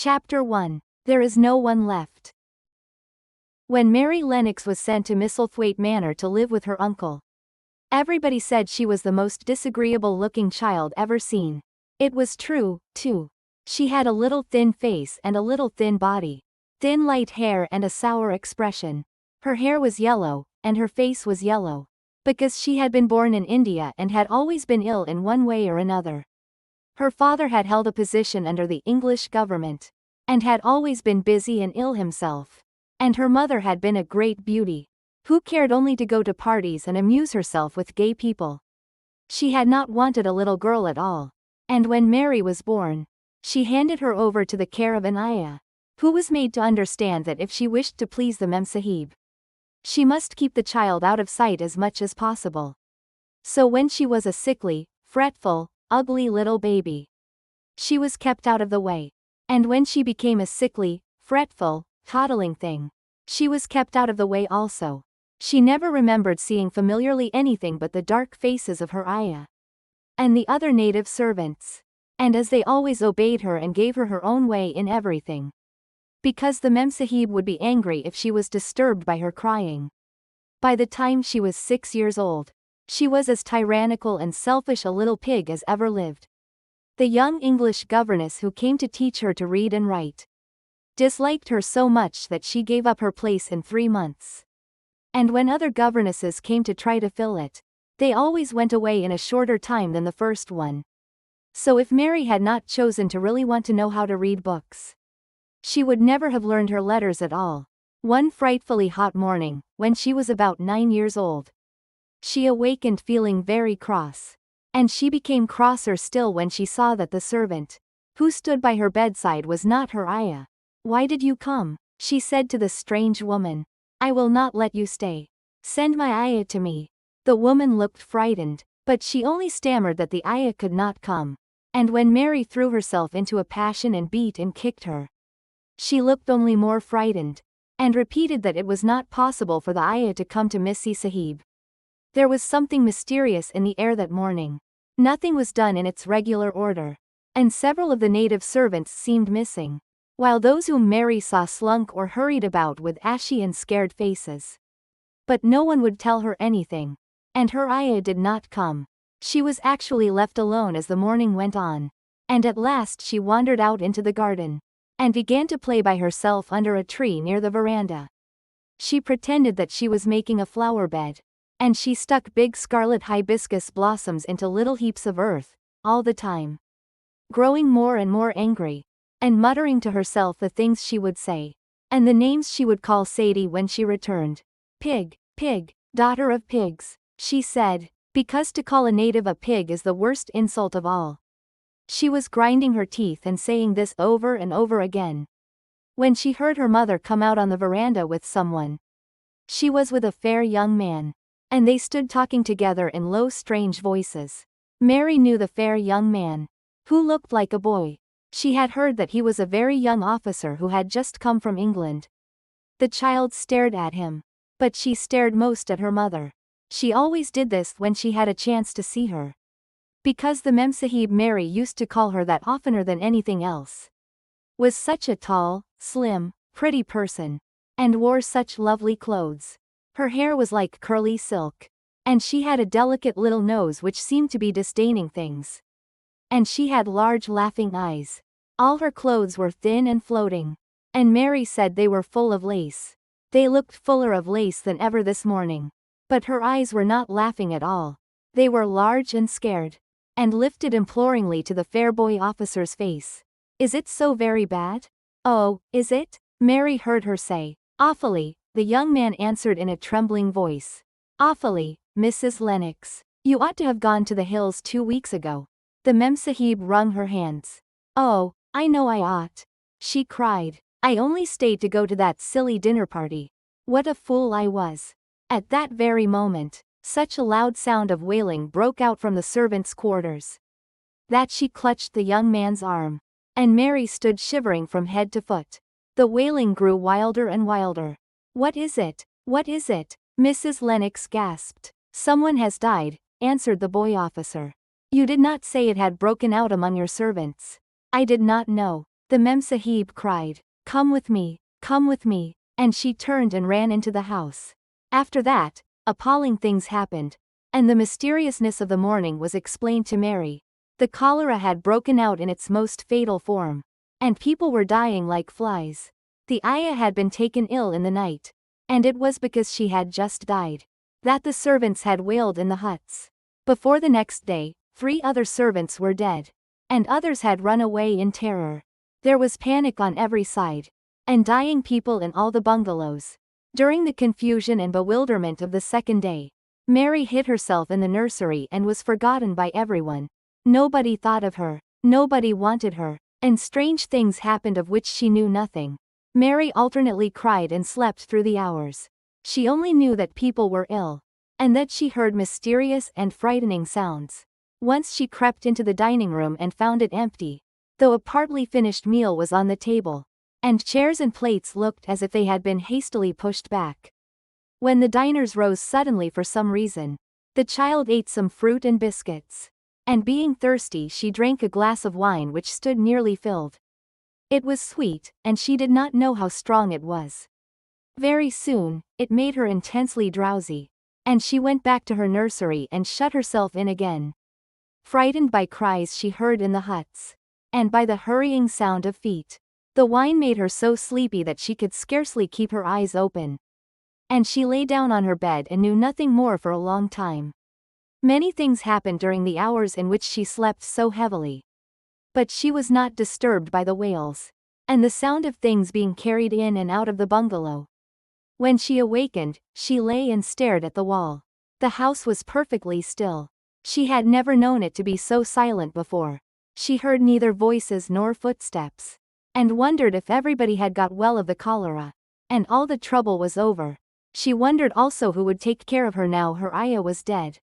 Chapter 1. There is no one left. When Mary Lennox was sent to Misselthwaite Manor to live with her uncle, everybody said she was the most disagreeable-looking child ever seen. It was true, too. She had a little thin face and a little thin body, thin light hair and a sour expression. Her hair was yellow, and her face was yellow, because she had been born in India and had always been ill in one way or another. Her father had held a position under the English government, and had always been busy and ill himself. And her mother had been a great beauty, who cared only to go to parties and amuse herself with gay people. She had not wanted a little girl at all, and when Mary was born, she handed her over to the care of an ayah, who was made to understand that if she wished to please the Memsahib, she must keep the child out of sight as much as possible. So when she was a sickly, fretful, ugly little baby, she was kept out of the way. And when she became a sickly, fretful, toddling thing, she was kept out of the way also. She never remembered seeing familiarly anything but the dark faces of her ayah and the other native servants, and as they always obeyed her and gave her her own way in everything, because the Memsahib would be angry if she was disturbed by her crying. By the time she was 6 years old, she was as tyrannical and selfish a little pig as ever lived. The young English governess who came to teach her to read and write disliked her so much that she gave up her place in 3 months. And when other governesses came to try to fill it, they always went away in a shorter time than the first one. So if Mary had not chosen to really want to know how to read books, she would never have learned her letters at all. One frightfully hot morning, when she was about 9 years old, she awakened feeling very cross. And she became crosser still when she saw that the servant who stood by her bedside was not her ayah. "Why did you come?" she said to the strange woman. "I will not let you stay. Send my ayah to me." The woman looked frightened, but she only stammered that the ayah could not come. And when Mary threw herself into a passion and beat and kicked her, she looked only more frightened, and repeated that it was not possible for the ayah to come to Missy Sahib. There was something mysterious in the air that morning. Nothing was done in its regular order, and several of the native servants seemed missing, while those whom Mary saw slunk or hurried about with ashy and scared faces. But no one would tell her anything, and her ayah did not come. She was actually left alone as the morning went on, and at last she wandered out into the garden, and began to play by herself under a tree near the veranda. She pretended that she was making a flower bed, and she stuck big scarlet hibiscus blossoms into little heaps of earth, all the time, growing more and more angry, and muttering to herself the things she would say, and the names she would call Sadie when she returned. "Pig, pig, daughter of pigs," she said, because to call a native a pig is the worst insult of all. She was grinding her teeth and saying this over and over again, when she heard her mother come out on the veranda with someone. She was with a fair young man, and they stood talking together in low strange voices. Mary knew the fair young man, who looked like a boy. She had heard that he was a very young officer who had just come from England. The child stared at him, but she stared most at her mother. She always did this when she had a chance to see her, because the Memsahib Mary used to call her that oftener than anything else, was such a tall, slim, pretty person, and wore such lovely clothes. Her hair was like curly silk, and she had a delicate little nose which seemed to be disdaining things. And she had large laughing eyes. All her clothes were thin and floating, and Mary said they were full of lace. They looked fuller of lace than ever this morning. But her eyes were not laughing at all. They were large and scared, and lifted imploringly to the fair boy officer's face. "Is it so very bad?" "Oh, is it?" Mary heard her say. "Awfully," the young man answered in a trembling voice. "Awfully, Mrs. Lennox. You ought to have gone to the hills 2 weeks ago." The Memsahib wrung her hands. "Oh, I know I ought," she cried. "I only stayed to go to that silly dinner party. What a fool I was." At that very moment, such a loud sound of wailing broke out from the servants' quarters, that she clutched the young man's arm, and Mary stood shivering from head to foot. The wailing grew wilder and wilder. "What is it? What is it?" Mrs. Lennox gasped. "Someone has died," answered the boy officer. "You did not say it had broken out among your servants." "I did not know. The Memsahib cried, "Come with me, come with me," and she turned and ran into the house. After that, appalling things happened, and the mysteriousness of the morning was explained to Mary. The cholera had broken out in its most fatal form, and people were dying like flies. The ayah had been taken ill in the night, and it was because she had just died that the servants had wailed in the huts. Before the next day, 3 other servants were dead, and others had run away in terror. There was panic on every side, and dying people in all the bungalows. During the confusion and bewilderment of the second day, Mary hid herself in the nursery and was forgotten by everyone. Nobody thought of her, nobody wanted her, and strange things happened of which she knew nothing. Mary alternately cried and slept through the hours. She only knew that people were ill, and that she heard mysterious and frightening sounds. Once she crept into the dining room and found it empty, though a partly finished meal was on the table, and chairs and plates looked as if they had been hastily pushed back. When the diners rose suddenly for some reason, the child ate some fruit and biscuits, and being thirsty she drank a glass of wine which stood nearly filled. It was sweet, and she did not know how strong it was. Very soon, it made her intensely drowsy, and she went back to her nursery and shut herself in again. Frightened by cries she heard in the huts, and by the hurrying sound of feet, the wine made her so sleepy that she could scarcely keep her eyes open. And she lay down on her bed and knew nothing more for a long time. Many things happened during the hours in which she slept so heavily. But she was not disturbed by the wails, and the sound of things being carried in and out of the bungalow. When she awakened, she lay and stared at the wall. The house was perfectly still. She had never known it to be so silent before. She heard neither voices nor footsteps, and wondered if everybody had got well of the cholera, and all the trouble was over. She wondered also who would take care of her now her ayah was dead.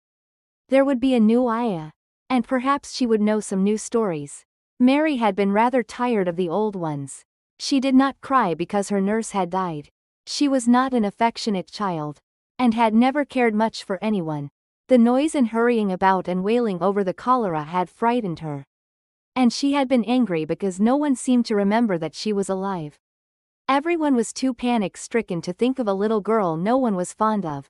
There would be a new ayah, and perhaps she would know some new stories. Mary had been rather tired of the old ones. She did not cry because her nurse had died. She was not an affectionate child, and had never cared much for anyone. The noise and hurrying about and wailing over the cholera had frightened her. And she had been angry because no one seemed to remember that she was alive. Everyone was too panic-stricken to think of a little girl no one was fond of.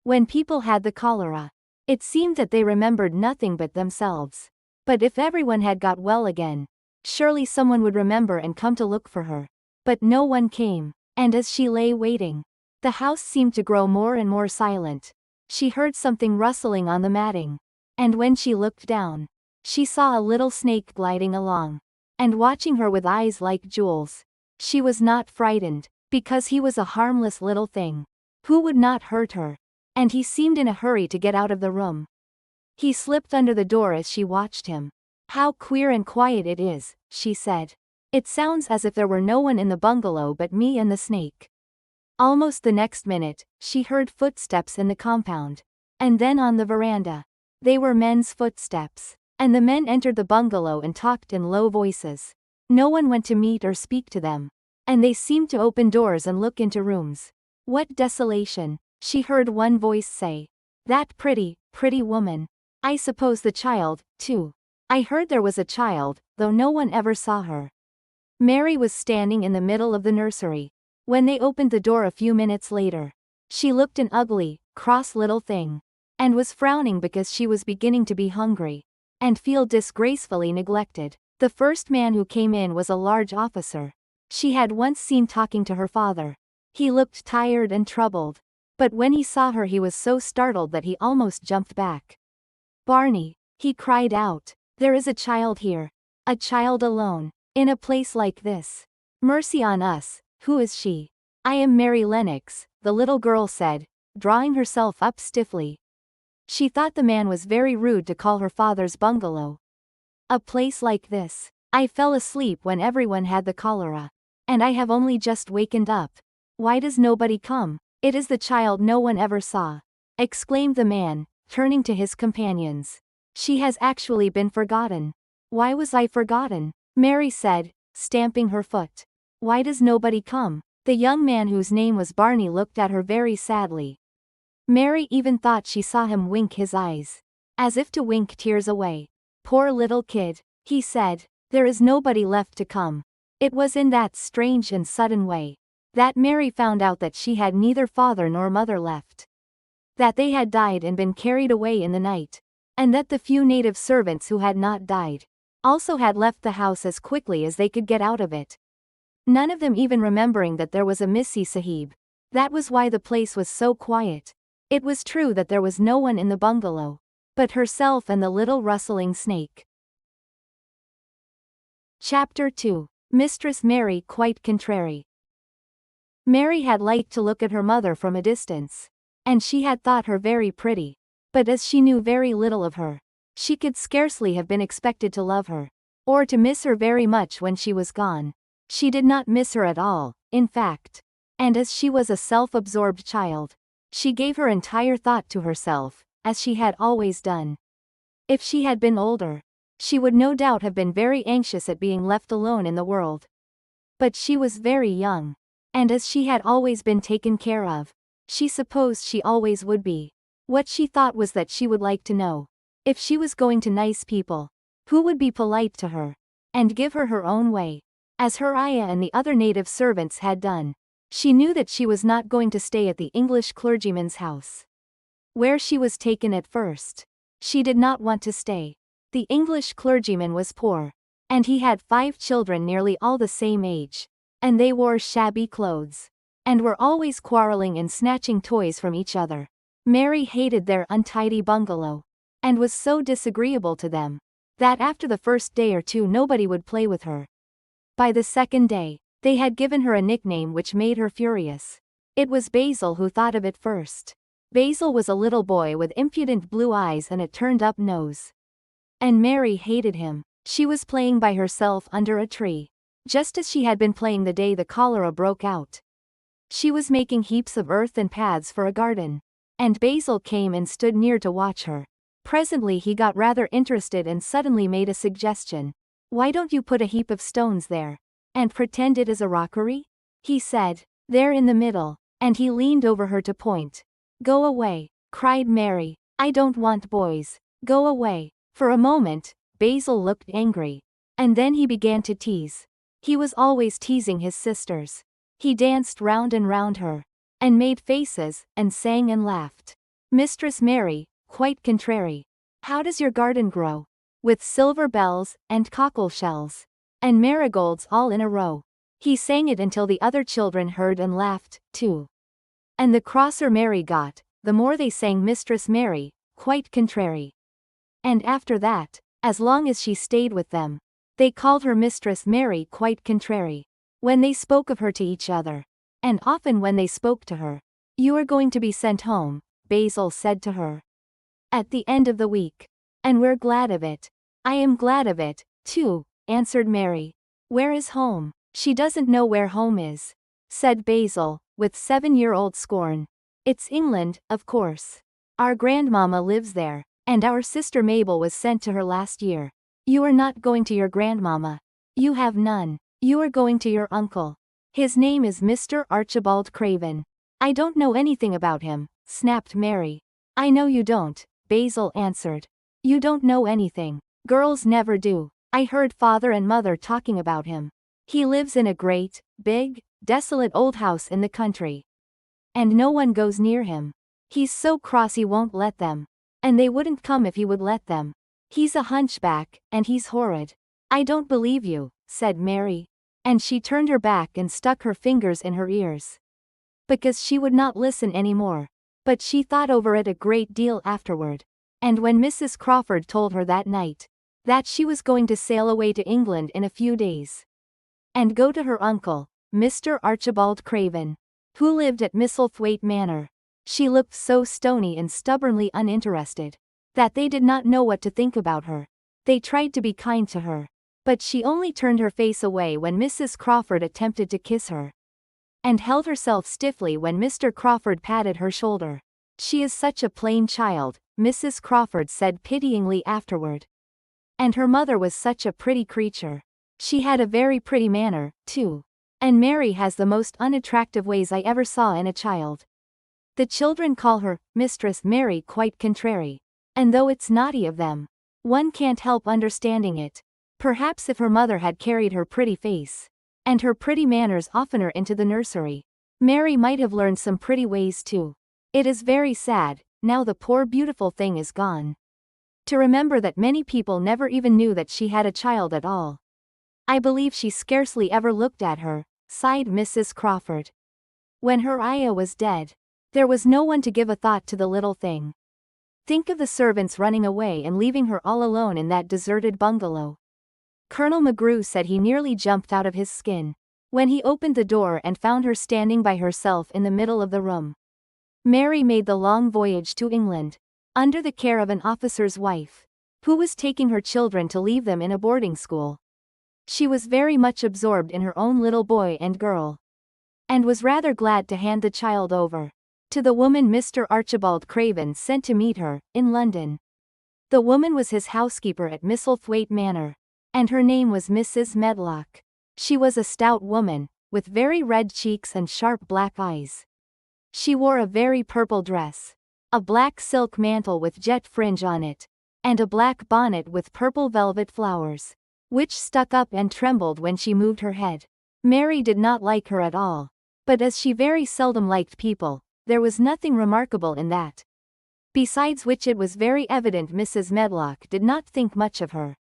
When people had the cholera, it seemed that they remembered nothing but themselves. But if everyone had got well again, surely someone would remember and come to look for her. But no one came, and as she lay waiting, the house seemed to grow more and more silent. She heard something rustling on the matting, and when she looked down, she saw a little snake gliding along, and watching her with eyes like jewels. She was not frightened, because he was a harmless little thing, who would not hurt her, and he seemed in a hurry to get out of the room. He slipped under the door as she watched him. "How queer and quiet it is," she said. "It sounds as if there were no one in the bungalow but me and the snake." Almost the next minute, she heard footsteps in the compound, and then on the veranda. They were men's footsteps, and the men entered the bungalow and talked in low voices. No one went to meet or speak to them, and they seemed to open doors and look into rooms. "What desolation," she heard one voice say. "That pretty, pretty woman. I suppose the child, too. I heard there was a child, though no one ever saw her." Mary was standing in the middle of the nursery when they opened the door a few minutes later. She looked an ugly, cross little thing, and was frowning because she was beginning to be hungry, and feel disgracefully neglected. The first man who came in was a large officer. She had once seen talking to her father. He looked tired and troubled, but when he saw her he was so startled that he almost jumped back. "Barney," he cried out, "there is a child here. A child alone, in a place like this. Mercy on us, who is she?" "I am Mary Lennox," the little girl said, drawing herself up stiffly. She thought the man was very rude to call her father's bungalow a place like this. "I fell asleep when everyone had the cholera, and I have only just wakened up. Why does nobody come?" "It is the child no one ever saw," exclaimed the man, turning to his companions. "She has actually been forgotten." "Why was I forgotten?" Mary said, stamping her foot. "Why does nobody come?" The young man whose name was Barney looked at her very sadly. Mary even thought she saw him wink his eyes, as if to wink tears away. "Poor little kid," he said. "There is nobody left to come." It was in that strange and sudden way that Mary found out that she had neither father nor mother left. That they had died and been carried away in the night. And that the few native servants who had not died also had left the house as quickly as they could get out of it. None of them even remembering that there was a Missy Sahib. That was why the place was so quiet. It was true that there was no one in the bungalow but herself and the little rustling snake. Chapter 2. Mistress Mary Quite Contrary. Mary had liked to look at her mother from a distance, and she had thought her very pretty, but as she knew very little of her, she could scarcely have been expected to love her, or to miss her very much when she was gone. She did not miss her at all, in fact, and as she was a self-absorbed child, she gave her entire thought to herself, as she had always done. If she had been older, she would no doubt have been very anxious at being left alone in the world. But she was very young, and as she had always been taken care of, she supposed she always would be. What she thought was that she would like to know, if she was going to nice people, who would be polite to her, and give her her own way, as her ayah and the other native servants had done. She knew that she was not going to stay at the English clergyman's house, where she was taken at first. She did not want to stay. The English clergyman was poor, and he had 5 children nearly all the same age, and they wore shabby clothes, and were always quarreling and snatching toys from each other. Mary hated their untidy bungalow, and was so disagreeable to them, that after the first day or two nobody would play with her. By the second day, they had given her a nickname which made her furious. It was Basil who thought of it first. Basil was a little boy with impudent blue eyes and a turned-up nose. And Mary hated him. She was playing by herself under a tree, just as she had been playing the day the cholera broke out. She was making heaps of earth and paths for a garden, and Basil came and stood near to watch her. Presently he got rather interested and suddenly made a suggestion. "Why don't you put a heap of stones there, and pretend it is a rockery?" he said. "There in the middle," and he leaned over her to point. "Go away," cried Mary. "I don't want boys. Go away." For a moment, Basil looked angry, and then he began to tease. He was always teasing his sisters. He danced round and round her, and made faces, and sang and laughed. "Mistress Mary, quite contrary. How does your garden grow? With silver bells, and cockle shells, and marigolds all in a row." He sang it until the other children heard and laughed, too. And the crosser Mary got, the more they sang Mistress Mary, quite contrary. And after that, as long as she stayed with them, they called her Mistress Mary quite contrary. When they spoke of her to each other, and often when they spoke to her, "You are going to be sent home," Basil said to her, "at the end of the week. And we're glad of it." "I am glad of it, too," answered Mary. "Where is home?" "She doesn't know where home is," said Basil, with 7-year-old scorn. "It's England, of course. Our grandmama lives there, and our sister Mabel was sent to her last year." "You are not going to your grandmama. You have none. You are going to your uncle. His name is Mr. Archibald Craven." "I don't know anything about him," snapped Mary. "I know you don't," Basil answered. "You don't know anything. Girls never do. I heard father and mother talking about him. He lives in a great, big, desolate old house in the country. And no one goes near him. He's so cross he won't let them. And they wouldn't come if he would let them. He's a hunchback, and he's horrid." "I don't believe you," said Mary. And she turned her back and stuck her fingers in her ears, because she would not listen any more. But she thought over it a great deal afterward. And when Mrs. Crawford told her that night that she was going to sail away to England in a few days, and go to her uncle, Mr. Archibald Craven, who lived at Misselthwaite Manor, she looked so stony and stubbornly uninterested that they did not know what to think about her. They tried to be kind to her, but she only turned her face away when Mrs. Crawford attempted to kiss her, and held herself stiffly when Mr. Crawford patted her shoulder. "She is such a plain child," Mrs. Crawford said pityingly afterward. "And her mother was such a pretty creature. She had a very pretty manner, too. And Mary has the most unattractive ways I ever saw in a child." The children call her Mistress Mary quite contrary. And though it's naughty of them, one can't help understanding it. Perhaps if her mother had carried her pretty face, and her pretty manners oftener into the nursery. Mary might have learned some pretty ways too. It is very sad, now the poor beautiful thing is gone. To remember that many people never even knew that she had a child at all. I believe she scarcely ever looked at her, sighed Mrs. Crawford. When her Aya was dead, there was no one to give a thought to the little thing. Think of the servants running away and leaving her all alone in that deserted bungalow. Colonel McGrew said he nearly jumped out of his skin when he opened the door and found her standing by herself in the middle of the room. Mary made the long voyage to England, under the care of an officer's wife, who was taking her children to leave them in a boarding school. She was very much absorbed in her own little boy and girl, and was rather glad to hand the child over to the woman Mr. Archibald Craven sent to meet her, in London. The woman was his housekeeper at Misselthwaite Manor, and her name was Mrs. Medlock. She was a stout woman, with very red cheeks and sharp black eyes. She wore a very purple dress, a black silk mantle with jet fringe on it, and a black bonnet with purple velvet flowers, which stuck up and trembled when she moved her head. Mary did not like her at all, but as she very seldom liked people, there was nothing remarkable in that. Besides which it was very evident Mrs. Medlock did not think much of her.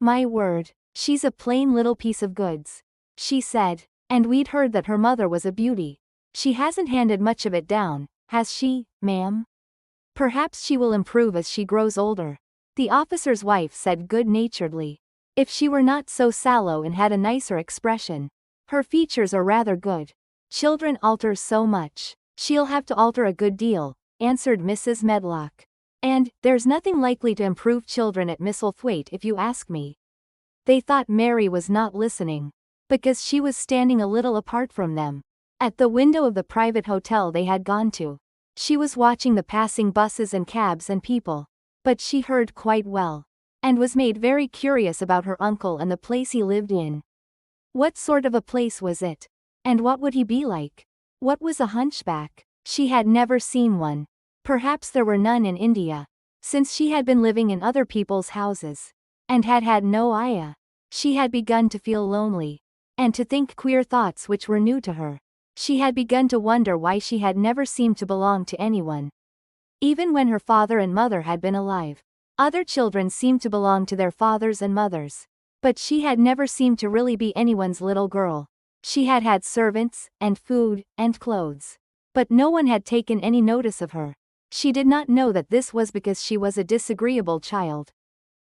"My word, she's a plain little piece of goods," she said, "and we'd heard that her mother was a beauty. She hasn't handed much of it down, has she, ma'am? Perhaps she will improve as she grows older," the officer's wife said good-naturedly. "If she were not so sallow and had a nicer expression. Her features are rather good. Children alter so much. She'll have to alter a good deal," answered Mrs. Medlock. "And there's nothing likely to improve children at Misselthwaite if you ask me." They thought Mary was not listening, because she was standing a little apart from them, at the window of the private hotel they had gone to. She was watching the passing buses and cabs and people, but she heard quite well, and was made very curious about her uncle and the place he lived in. What sort of a place was it? And what would he be like? What was a hunchback? She had never seen one. Perhaps there were none in India, since she had been living in other people's houses, and had had no Aya. She had begun to feel lonely, and to think queer thoughts which were new to her. She had begun to wonder why she had never seemed to belong to anyone. Even when her father and mother had been alive, other children seemed to belong to their fathers and mothers. But she had never seemed to really be anyone's little girl. She had had servants, and food, and clothes, but no one had taken any notice of her. She did not know that this was because she was a disagreeable child.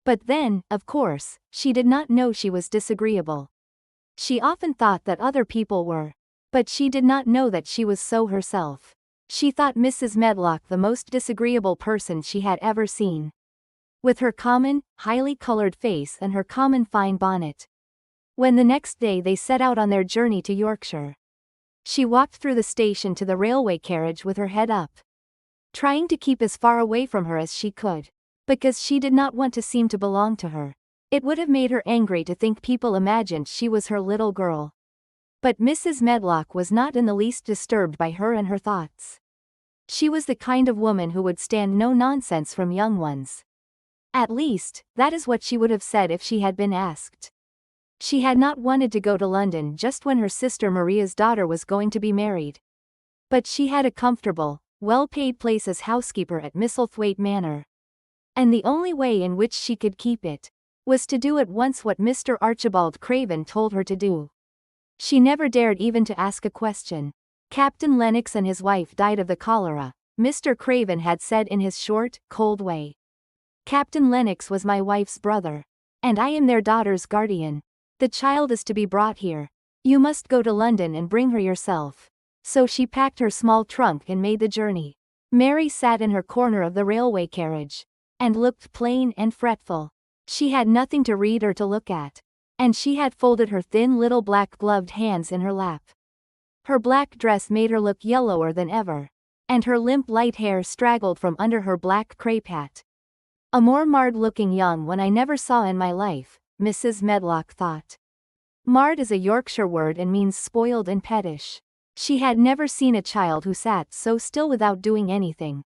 But then, of course, she did not know she was disagreeable. She often thought that other people were, but she did not know that she was so herself. She thought Mrs. Medlock the most disagreeable person she had ever seen, with her common, highly colored face and her common fine bonnet. When the next day they set out on their journey to Yorkshire, she walked through the station to the railway carriage with her head up, trying to keep as far away from her as she could, because she did not want to seem to belong to her. It would have made her angry to think people imagined she was her little girl. But Mrs. Medlock was not in the least disturbed by her and her thoughts. She was the kind of woman who would stand no nonsense from young ones. At least, that is what she would have said if she had been asked. She had not wanted to go to London just when her sister Maria's daughter was going to be married. But she had a comfortable, well-paid place as housekeeper at Misselthwaite Manor. And the only way in which she could keep it was to do at once what Mr. Archibald Craven told her to do. She never dared even to ask a question. "Captain Lennox and his wife died of the cholera," Mr. Craven had said in his short, cold way. "Captain Lennox was my wife's brother, and I am their daughter's guardian. The child is to be brought here. You must go to London and bring her yourself." So she packed her small trunk and made the journey. Mary sat in her corner of the railway carriage, and looked plain and fretful. She had nothing to read or to look at, and she had folded her thin little black gloved hands in her lap. Her black dress made her look yellower than ever, and her limp light hair straggled from under her black crape hat. A more marred-looking young one I never saw in my life, Mrs. Medlock thought. Marred is a Yorkshire word and means spoiled and pettish. She had never seen a child who sat so still without doing anything.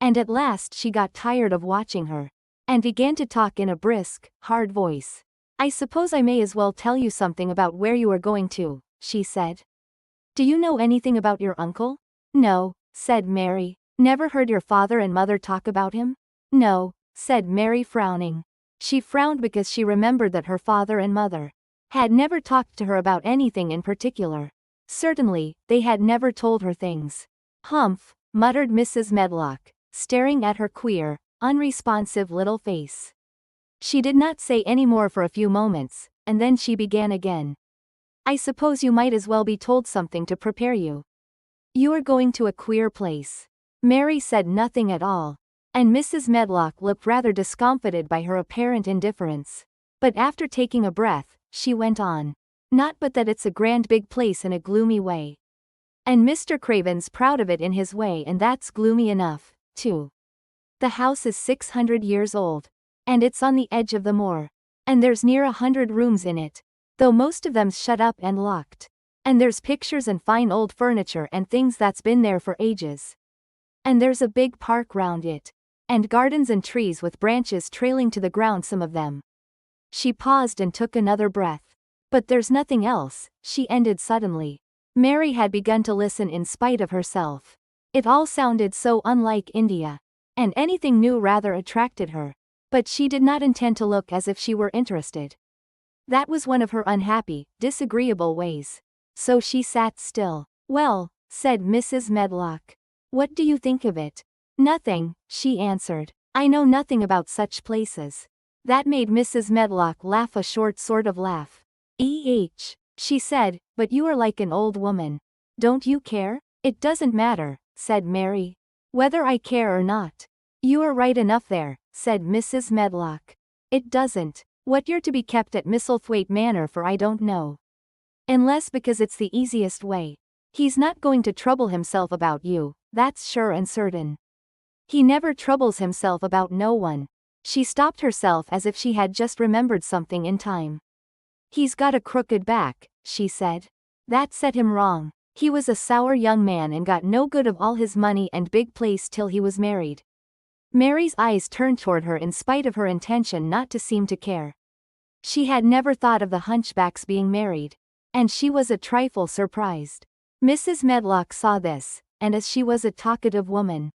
And at last she got tired of watching her, and began to talk in a brisk, hard voice. I suppose I may as well tell you something about where you are going to, she said. Do you know anything about your uncle? No, said Mary. Never heard your father and mother talk about him? No, said Mary, frowning. She frowned because she remembered that her father and mother had never talked to her about anything in particular. Certainly, they had never told her things. Humph, muttered Mrs. Medlock, staring at her queer, unresponsive little face. She did not say any more for a few moments, and then she began again. I suppose you might as well be told something to prepare you. You are going to a queer place. Mary said nothing at all, and Mrs. Medlock looked rather discomfited by her apparent indifference. But after taking a breath, she went on. Not but that it's a grand big place in a gloomy way. And Mr. Craven's proud of it in his way, and that's gloomy enough, too. The house is 600 years old. And it's on the edge of the moor. And there's near 100 rooms in it, though most of them's shut up and locked. And there's pictures and fine old furniture and things that's been there for ages. And there's a big park round it. And gardens and trees with branches trailing to the ground, some of them. She paused and took another breath. But there's nothing else, she ended suddenly. Mary had begun to listen in spite of herself. It all sounded so unlike India. And anything new rather attracted her. But she did not intend to look as if she were interested. That was one of her unhappy, disagreeable ways. So she sat still. Well, said Mrs. Medlock. What do you think of it? Nothing, she answered. I know nothing about such places. That made Mrs. Medlock laugh, a short sort of laugh. She said, but you are like an old woman. Don't you care? It doesn't matter, said Mary. Whether I care or not. You are right enough there, said Mrs. Medlock. It doesn't. What you're to be kept at Misselthwaite Manor for I don't know. Unless because it's the easiest way. He's not going to trouble himself about you, that's sure and certain. He never troubles himself about no one. She stopped herself as if she had just remembered something in time. He's got a crooked back, she said. That set him wrong. He was a sour young man and got no good of all his money and big place till he was married. Mary's eyes turned toward her in spite of her intention not to seem to care. She had never thought of the hunchbacks being married. And she was a trifle surprised. Mrs. Medlock saw this, and as she was a talkative woman,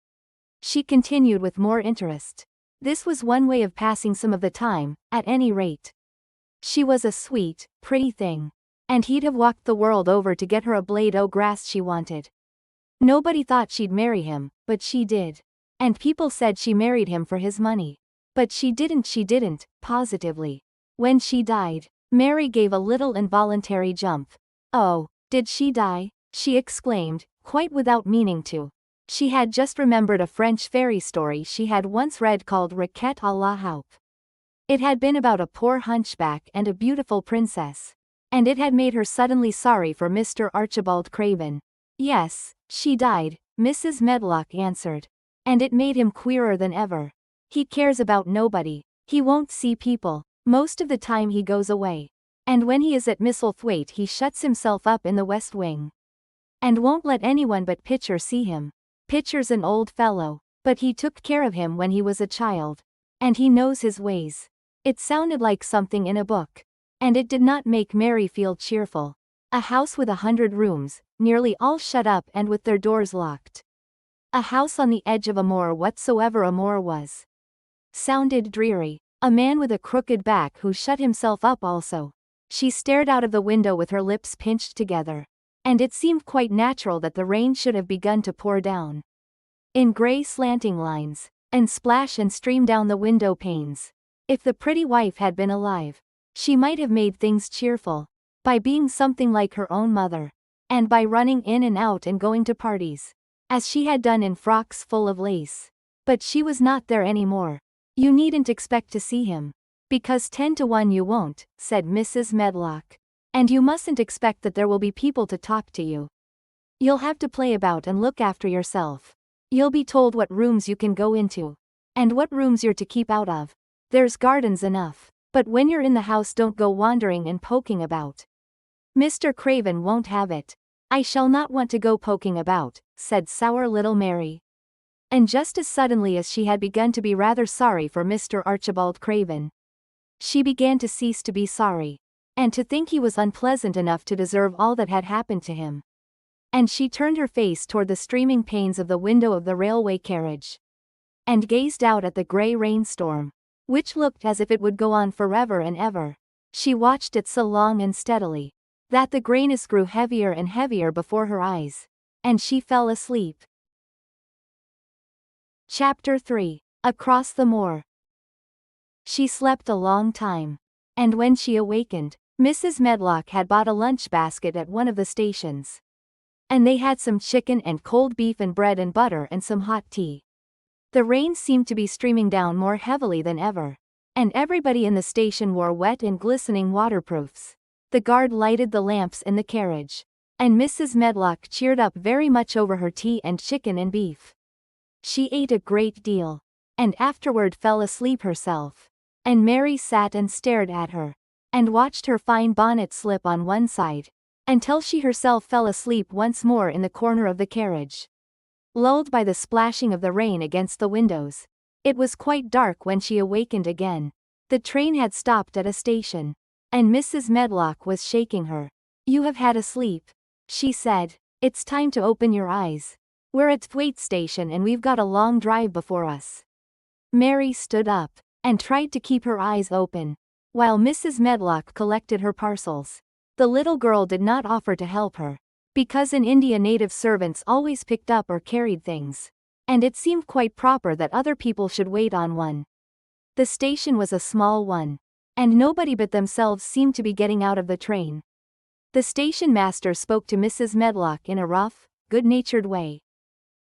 she continued with more interest. This was one way of passing some of the time, at any rate. She was a sweet, pretty thing. And he'd have walked the world over to get her a blade o' grass she wanted. Nobody thought she'd marry him, but she did. And people said she married him for his money. But she didn't, positively. When she died, Mary gave a little involuntary jump. Oh, did she die? She exclaimed, quite without meaning to. She had just remembered a French fairy story she had once read called Riquet à la Haupe. It had been about a poor hunchback and a beautiful princess. And it had made her suddenly sorry for Mr. Archibald Craven. Yes, she died, Mrs. Medlock answered. And it made him queerer than ever. He cares about nobody. He won't see people. Most of the time he goes away. And when he is at Misselthwaite he shuts himself up in the West Wing. And won't let anyone but Pitcher see him. Pitcher's an old fellow. But he took care of him when he was a child. And he knows his ways. It sounded like something in a book. And it did not make Mary feel cheerful. A house with 100 rooms, nearly all shut up and with their doors locked. A house on the edge of a moor, whatsoever a moor was. Sounded dreary. A man with a crooked back who shut himself up also. She stared out of the window with her lips pinched together. And it seemed quite natural that the rain should have begun to pour down. In grey slanting lines. And splash and stream down the window panes. If the pretty wife had been alive, she might have made things cheerful. By being something like her own mother. And by running in and out and going to parties. As she had done in frocks full of lace. But she was not there any more. You needn't expect to see him. Because 10 to 1 you won't, said Mrs. Medlock. And you mustn't expect that there will be people to talk to you. You'll have to play about and look after yourself. You'll be told what rooms you can go into. And what rooms you're to keep out of. There's gardens enough. But when you're in the house don't go wandering and poking about. Mr. Craven won't have it. I shall not want to go poking about, said sour little Mary. And just as suddenly as she had begun to be rather sorry for Mr. Archibald Craven. She began to cease to be sorry. And to think he was unpleasant enough to deserve all that had happened to him. And she turned her face toward the streaming panes of the window of the railway carriage. And gazed out at the grey rainstorm, which looked as if it would go on forever and ever. She watched it so long and steadily, that the grayness grew heavier and heavier before her eyes. And she fell asleep. Chapter 3. Across the Moor. She slept a long time. And when she awakened, Mrs. Medlock had bought a lunch basket at one of the stations. And they had some chicken and cold beef and bread and butter and some hot tea. The rain seemed to be streaming down more heavily than ever. And everybody in the station wore wet and glistening waterproofs. The guard lighted the lamps in the carriage. And Mrs. Medlock cheered up very much over her tea and chicken and beef. She ate a great deal. And afterward fell asleep herself. And Mary sat and stared at her. And watched her fine bonnet slip on one side. Until she herself fell asleep once more in the corner of the carriage. Lulled by the splashing of the rain against the windows. It was quite dark when she awakened again. The train had stopped at a station. And Mrs. Medlock was shaking her. "You have had a sleep," she said. "It's time to open your eyes. We're at Thwaite Station and we've got a long drive before us." Mary stood up. And tried to keep her eyes open. While Mrs. Medlock collected her parcels. The little girl did not offer to help her. Because in India native servants always picked up or carried things. And it seemed quite proper that other people should wait on one. The station was a small one. And nobody but themselves seemed to be getting out of the train. The station master spoke to Mrs. Medlock in a rough, good-natured way.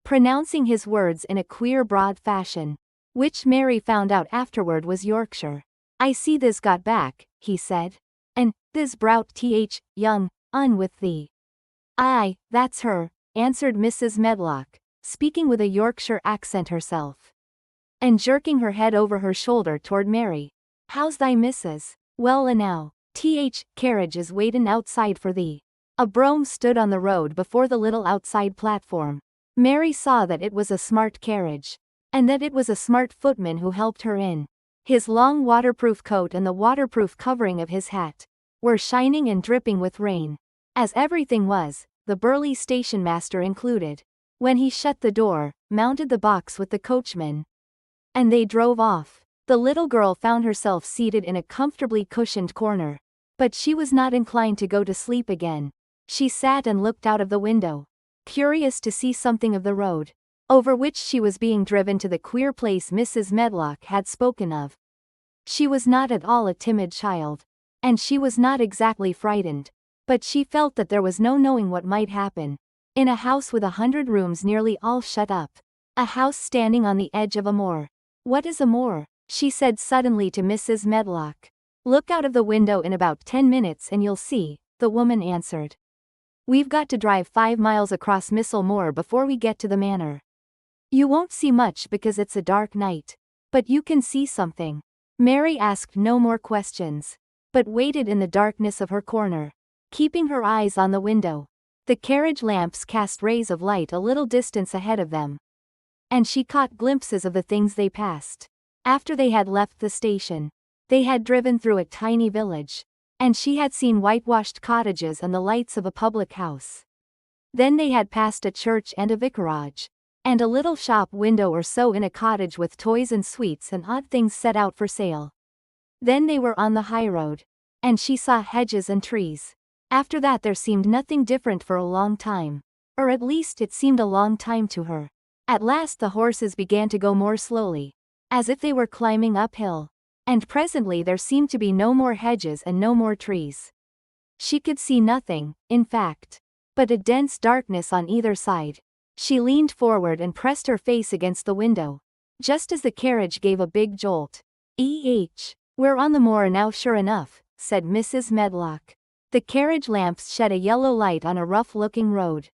Pronouncing his words in a queer broad fashion. Which Mary found out afterward was Yorkshire. "I see they's got back," he said. "And, they's browt young, un with thee." "Aye, that's her," answered Mrs. Medlock, speaking with a Yorkshire accent herself. And jerking her head over her shoulder toward Mary. "How's thy missus?" "Well enow. Carriage is waitin' outside for thee." A brougham stood on the road before the little outside platform. Mary saw that it was a smart carriage. And that it was a smart footman who helped her in. His long waterproof coat and the waterproof covering of his hat were shining and dripping with rain. As everything was, the burly station master included. When he shut the door, mounted the box with the coachman. And they drove off. The little girl found herself seated in a comfortably cushioned corner. But she was not inclined to go to sleep again. She sat and looked out of the window. Curious to see something of the road. Over which she was being driven to the queer place Mrs. Medlock had spoken of. She was not at all a timid child. And she was not exactly frightened. But she felt that there was no knowing what might happen. In a house with 100 rooms nearly all shut up. A house standing on the edge of a moor. "What is a moor?" she said suddenly to Mrs. Medlock. "Look out of the window in about 10 minutes and you'll see," the woman answered. "We've got to drive 5 miles across Missel Moor before we get to the manor. You won't see much because it's a dark night. But you can see something." Mary asked no more questions. But waited in the darkness of her corner. Keeping her eyes on the window. The carriage lamps cast rays of light a little distance ahead of them. And she caught glimpses of the things they passed. After they had left the station. They had driven through a tiny village. And she had seen whitewashed cottages and the lights of a public house. Then they had passed a church and a vicarage. And a little shop window or so in a cottage with toys and sweets and odd things set out for sale. Then they were on the high road. And she saw hedges and trees. After that there seemed nothing different for a long time. Or at least it seemed a long time to her. At last the horses began to go more slowly. As if they were climbing uphill. And presently there seemed to be no more hedges and no more trees. She could see nothing, in fact. But a dense darkness on either side. She leaned forward and pressed her face against the window. Just as the carriage gave a big jolt. "We're on the moor now sure enough," said Mrs. Medlock. The carriage lamps shed a yellow light on a rough-looking road.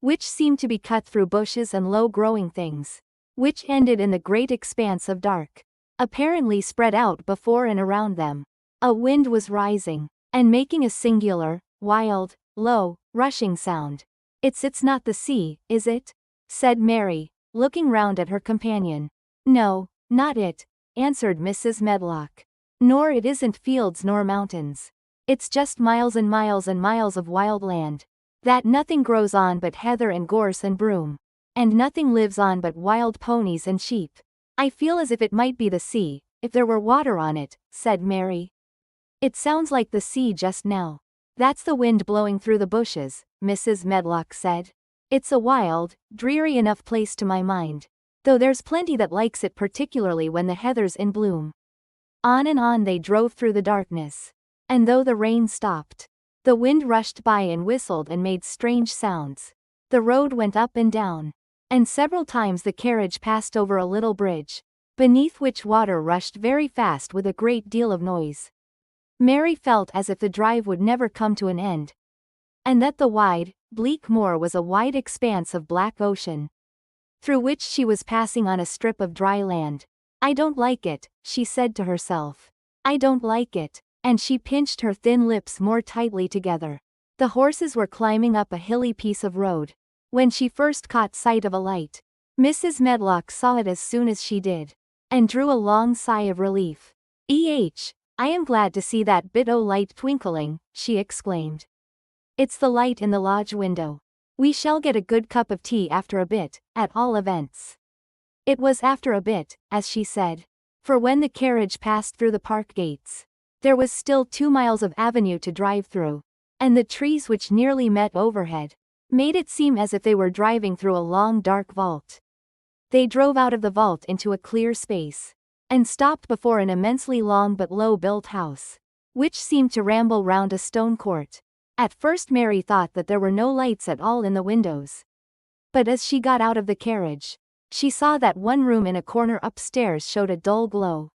Which seemed to be cut through bushes and low-growing things. Which ended in the great expanse of dark. Apparently spread out before and around them. A wind was rising. And making a singular, wild, low, rushing sound. It's not the sea, is it?" said Mary, looking round at her companion. "No, not it," answered Mrs. Medlock. Nor it isn't fields nor mountains. It's just miles and miles and miles of wild land. That nothing grows on but heather and gorse and broom. And nothing lives on but wild ponies and sheep. I feel as if it might be the sea, if there were water on it, said Mary. It sounds like the sea just now. That's the wind blowing through the bushes, Mrs. Medlock said. It's a wild, dreary enough place to my mind. Though there's plenty that likes it, particularly when the heather's in bloom. On and on they drove through the darkness. And though the rain stopped, the wind rushed by and whistled and made strange sounds. The road went up and down. And several times the carriage passed over a little bridge, beneath which water rushed very fast with a great deal of noise. Mary felt as if the drive would never come to an end, and that the wide, bleak moor was a wide expanse of black ocean, through which she was passing on a strip of dry land. I don't like it, she said to herself. I don't like it, and she pinched her thin lips more tightly together. The horses were climbing up a hilly piece of road. When she first caught sight of a light, Mrs. Medlock saw it as soon as she did, and drew a long sigh of relief. I am glad to see that bit o' light twinkling, she exclaimed. It's the light in the lodge window. We shall get a good cup of tea after a bit, at all events. It was after a bit, as she said, for when the carriage passed through the park gates, there was still 2 miles of avenue to drive through, and the trees which nearly met overhead made it seem as if they were driving through a long dark vault. They drove out of the vault into a clear space, and stopped before an immensely long but low-built house, which seemed to ramble round a stone court. At first Mary thought that there were no lights at all in the windows. But as she got out of the carriage, she saw that one room in a corner upstairs showed a dull glow.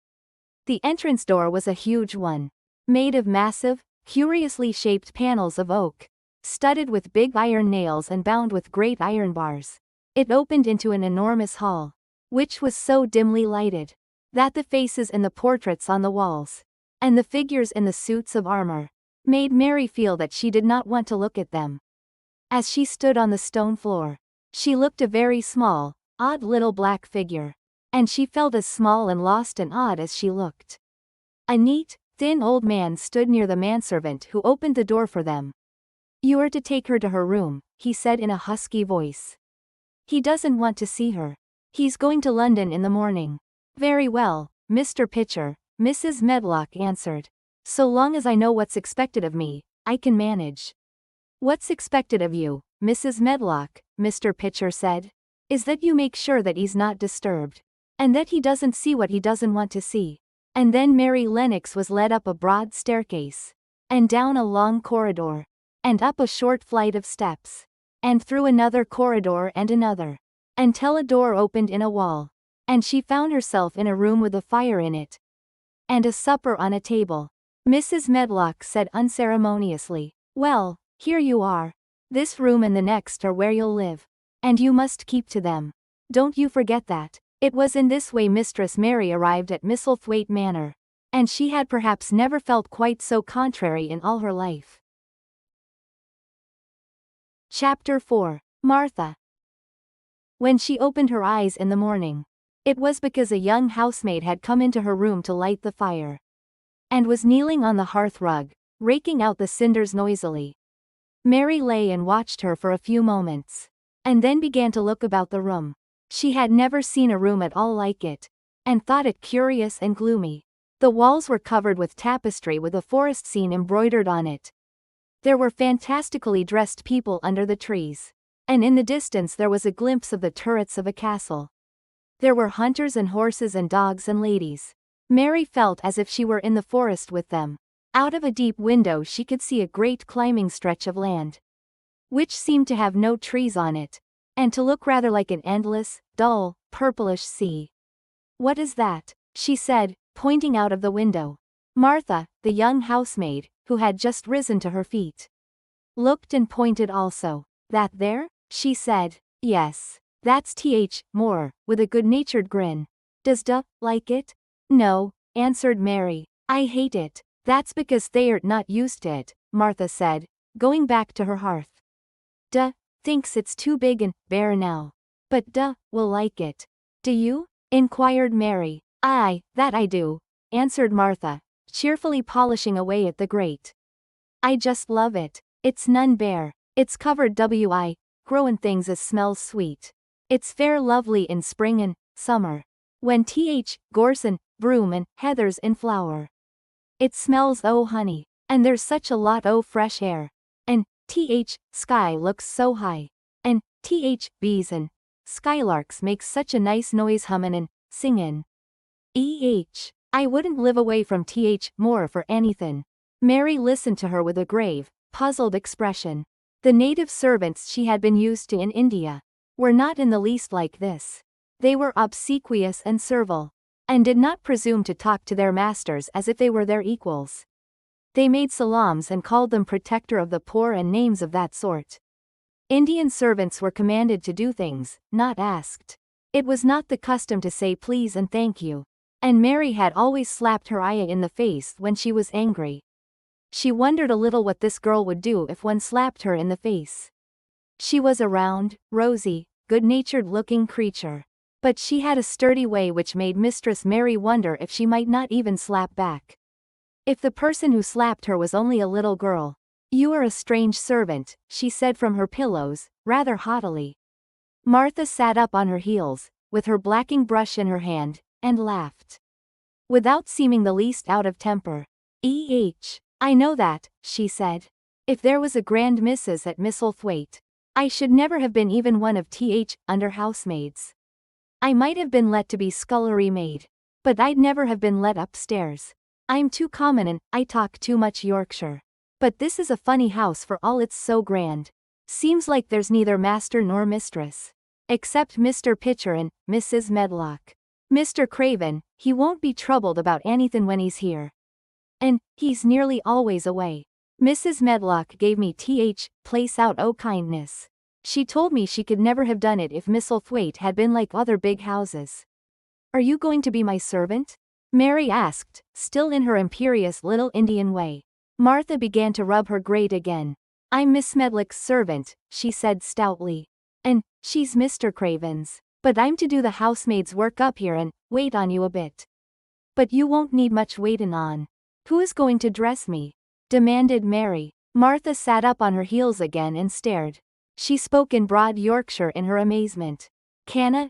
The entrance door was a huge one, made of massive, curiously shaped panels of oak, studded with big iron nails and bound with great iron bars. It opened into an enormous hall, which was so dimly lighted that the faces in the portraits on the walls, and the figures in the suits of armor, made Mary feel that she did not want to look at them. As she stood on the stone floor, she looked a very small, odd little black figure, and she felt as small and lost and odd as she looked. A neat, thin old man stood near the manservant who opened the door for them. You are to take her to her room, he said in a husky voice. He doesn't want to see her. He's going to London in the morning. Very well, Mr. Pitcher, Mrs. Medlock answered. So long as I know what's expected of me, I can manage. What's expected of you, Mrs. Medlock, Mr. Pitcher said, is that you make sure that he's not disturbed, and that he doesn't see what he doesn't want to see. And then Mary Lennox was led up a broad staircase, and down a long corridor, and up a short flight of steps, and through another corridor and another, until a door opened in a wall, and she found herself in a room with a fire in it, and a supper on a table. Mrs. Medlock said unceremoniously, well, here you are. This room and the next are where you'll live, and you must keep to them. Don't you forget that. It was in this way Mistress Mary arrived at Misselthwaite Manor, and she had perhaps never felt quite so contrary in all her life. Chapter 4. Martha. When she opened her eyes in the morning, it was because a young housemaid had come into her room to light the fire, and was kneeling on the hearth rug, raking out the cinders noisily. Mary lay and watched her for a few moments, and then began to look about the room. She had never seen a room at all like it, and thought it curious and gloomy. The walls were covered with tapestry with a forest scene embroidered on it. There were fantastically dressed people under the trees, and in the distance there was a glimpse of the turrets of a castle. There were hunters and horses and dogs and ladies. Mary felt as if she were in the forest with them. Out of a deep window she could see a great climbing stretch of land, which seemed to have no trees on it, and to look rather like an endless, dull, purplish sea. What is that? She said, pointing out of the window. Martha, the young housemaid, who had just risen to her feet, looked and pointed also. That there? She said. Yes. That's Moore, with a good-natured grin. Does like it? No, answered Mary. I hate it. That's because they're not used to it, Martha said, going back to her hearth. Thinks it's too big and bare now. But will like it. Do you? Inquired Mary. Aye, that I do, answered Martha, cheerfully polishing away at the grate. I just love it. It's none bare. It's covered growin' things as smells sweet. It's fair lovely in spring and summer. When gorse and broom and heather's in flower. It smells honey. And there's such a lot fresh air. And sky looks so high. And bees and skylarks make such a nice noise hummin' and singin'. I wouldn't live away from more for anythin'. Mary listened to her with a grave, puzzled expression. The native servants she had been used to in India were not in the least like this. They were obsequious and servile, and did not presume to talk to their masters as if they were their equals. They made salams and called them protector of the poor and names of that sort. Indian servants were commanded to do things, not asked. It was not the custom to say please and thank you. And Mary had always slapped her ayah in the face when she was angry. She wondered a little what this girl would do if one slapped her in the face. She was a round, rosy, good-natured looking creature. But she had a sturdy way which made Mistress Mary wonder if she might not even slap back. If the person who slapped her was only a little girl. You are a strange servant, she said from her pillows, rather haughtily. Martha sat up on her heels, with her blacking brush in her hand, and laughed. Without seeming the least out of temper. I know that, she said. If there was a grand Mrs. at Misselthwaite, I should never have been even one of under housemaids. I might have been let to be scullery maid. But I'd never have been let upstairs. I'm too common and I talk too much Yorkshire. But this is a funny house for all it's so grand. Seems like there's neither master nor mistress. Except Mr. Pitcher and Mrs. Medlock. Mr. Craven, he won't be troubled about anything when he's here. And he's nearly always away. Mrs. Medlock gave me place out kindness. She told me she could never have done it if Misselthwaite had been like other big houses. Are you going to be my servant? Mary asked, still in her imperious little Indian way. Martha began to rub her grate again. I'm Miss Medlock's servant, she said stoutly. And she's Mr. Craven's. But I'm to do the housemaid's work up here and wait on you a bit. But you won't need much waitin' on. Who is going to dress me? Demanded Mary. Martha sat up on her heels again and stared. She spoke in broad Yorkshire in her amazement. Canna,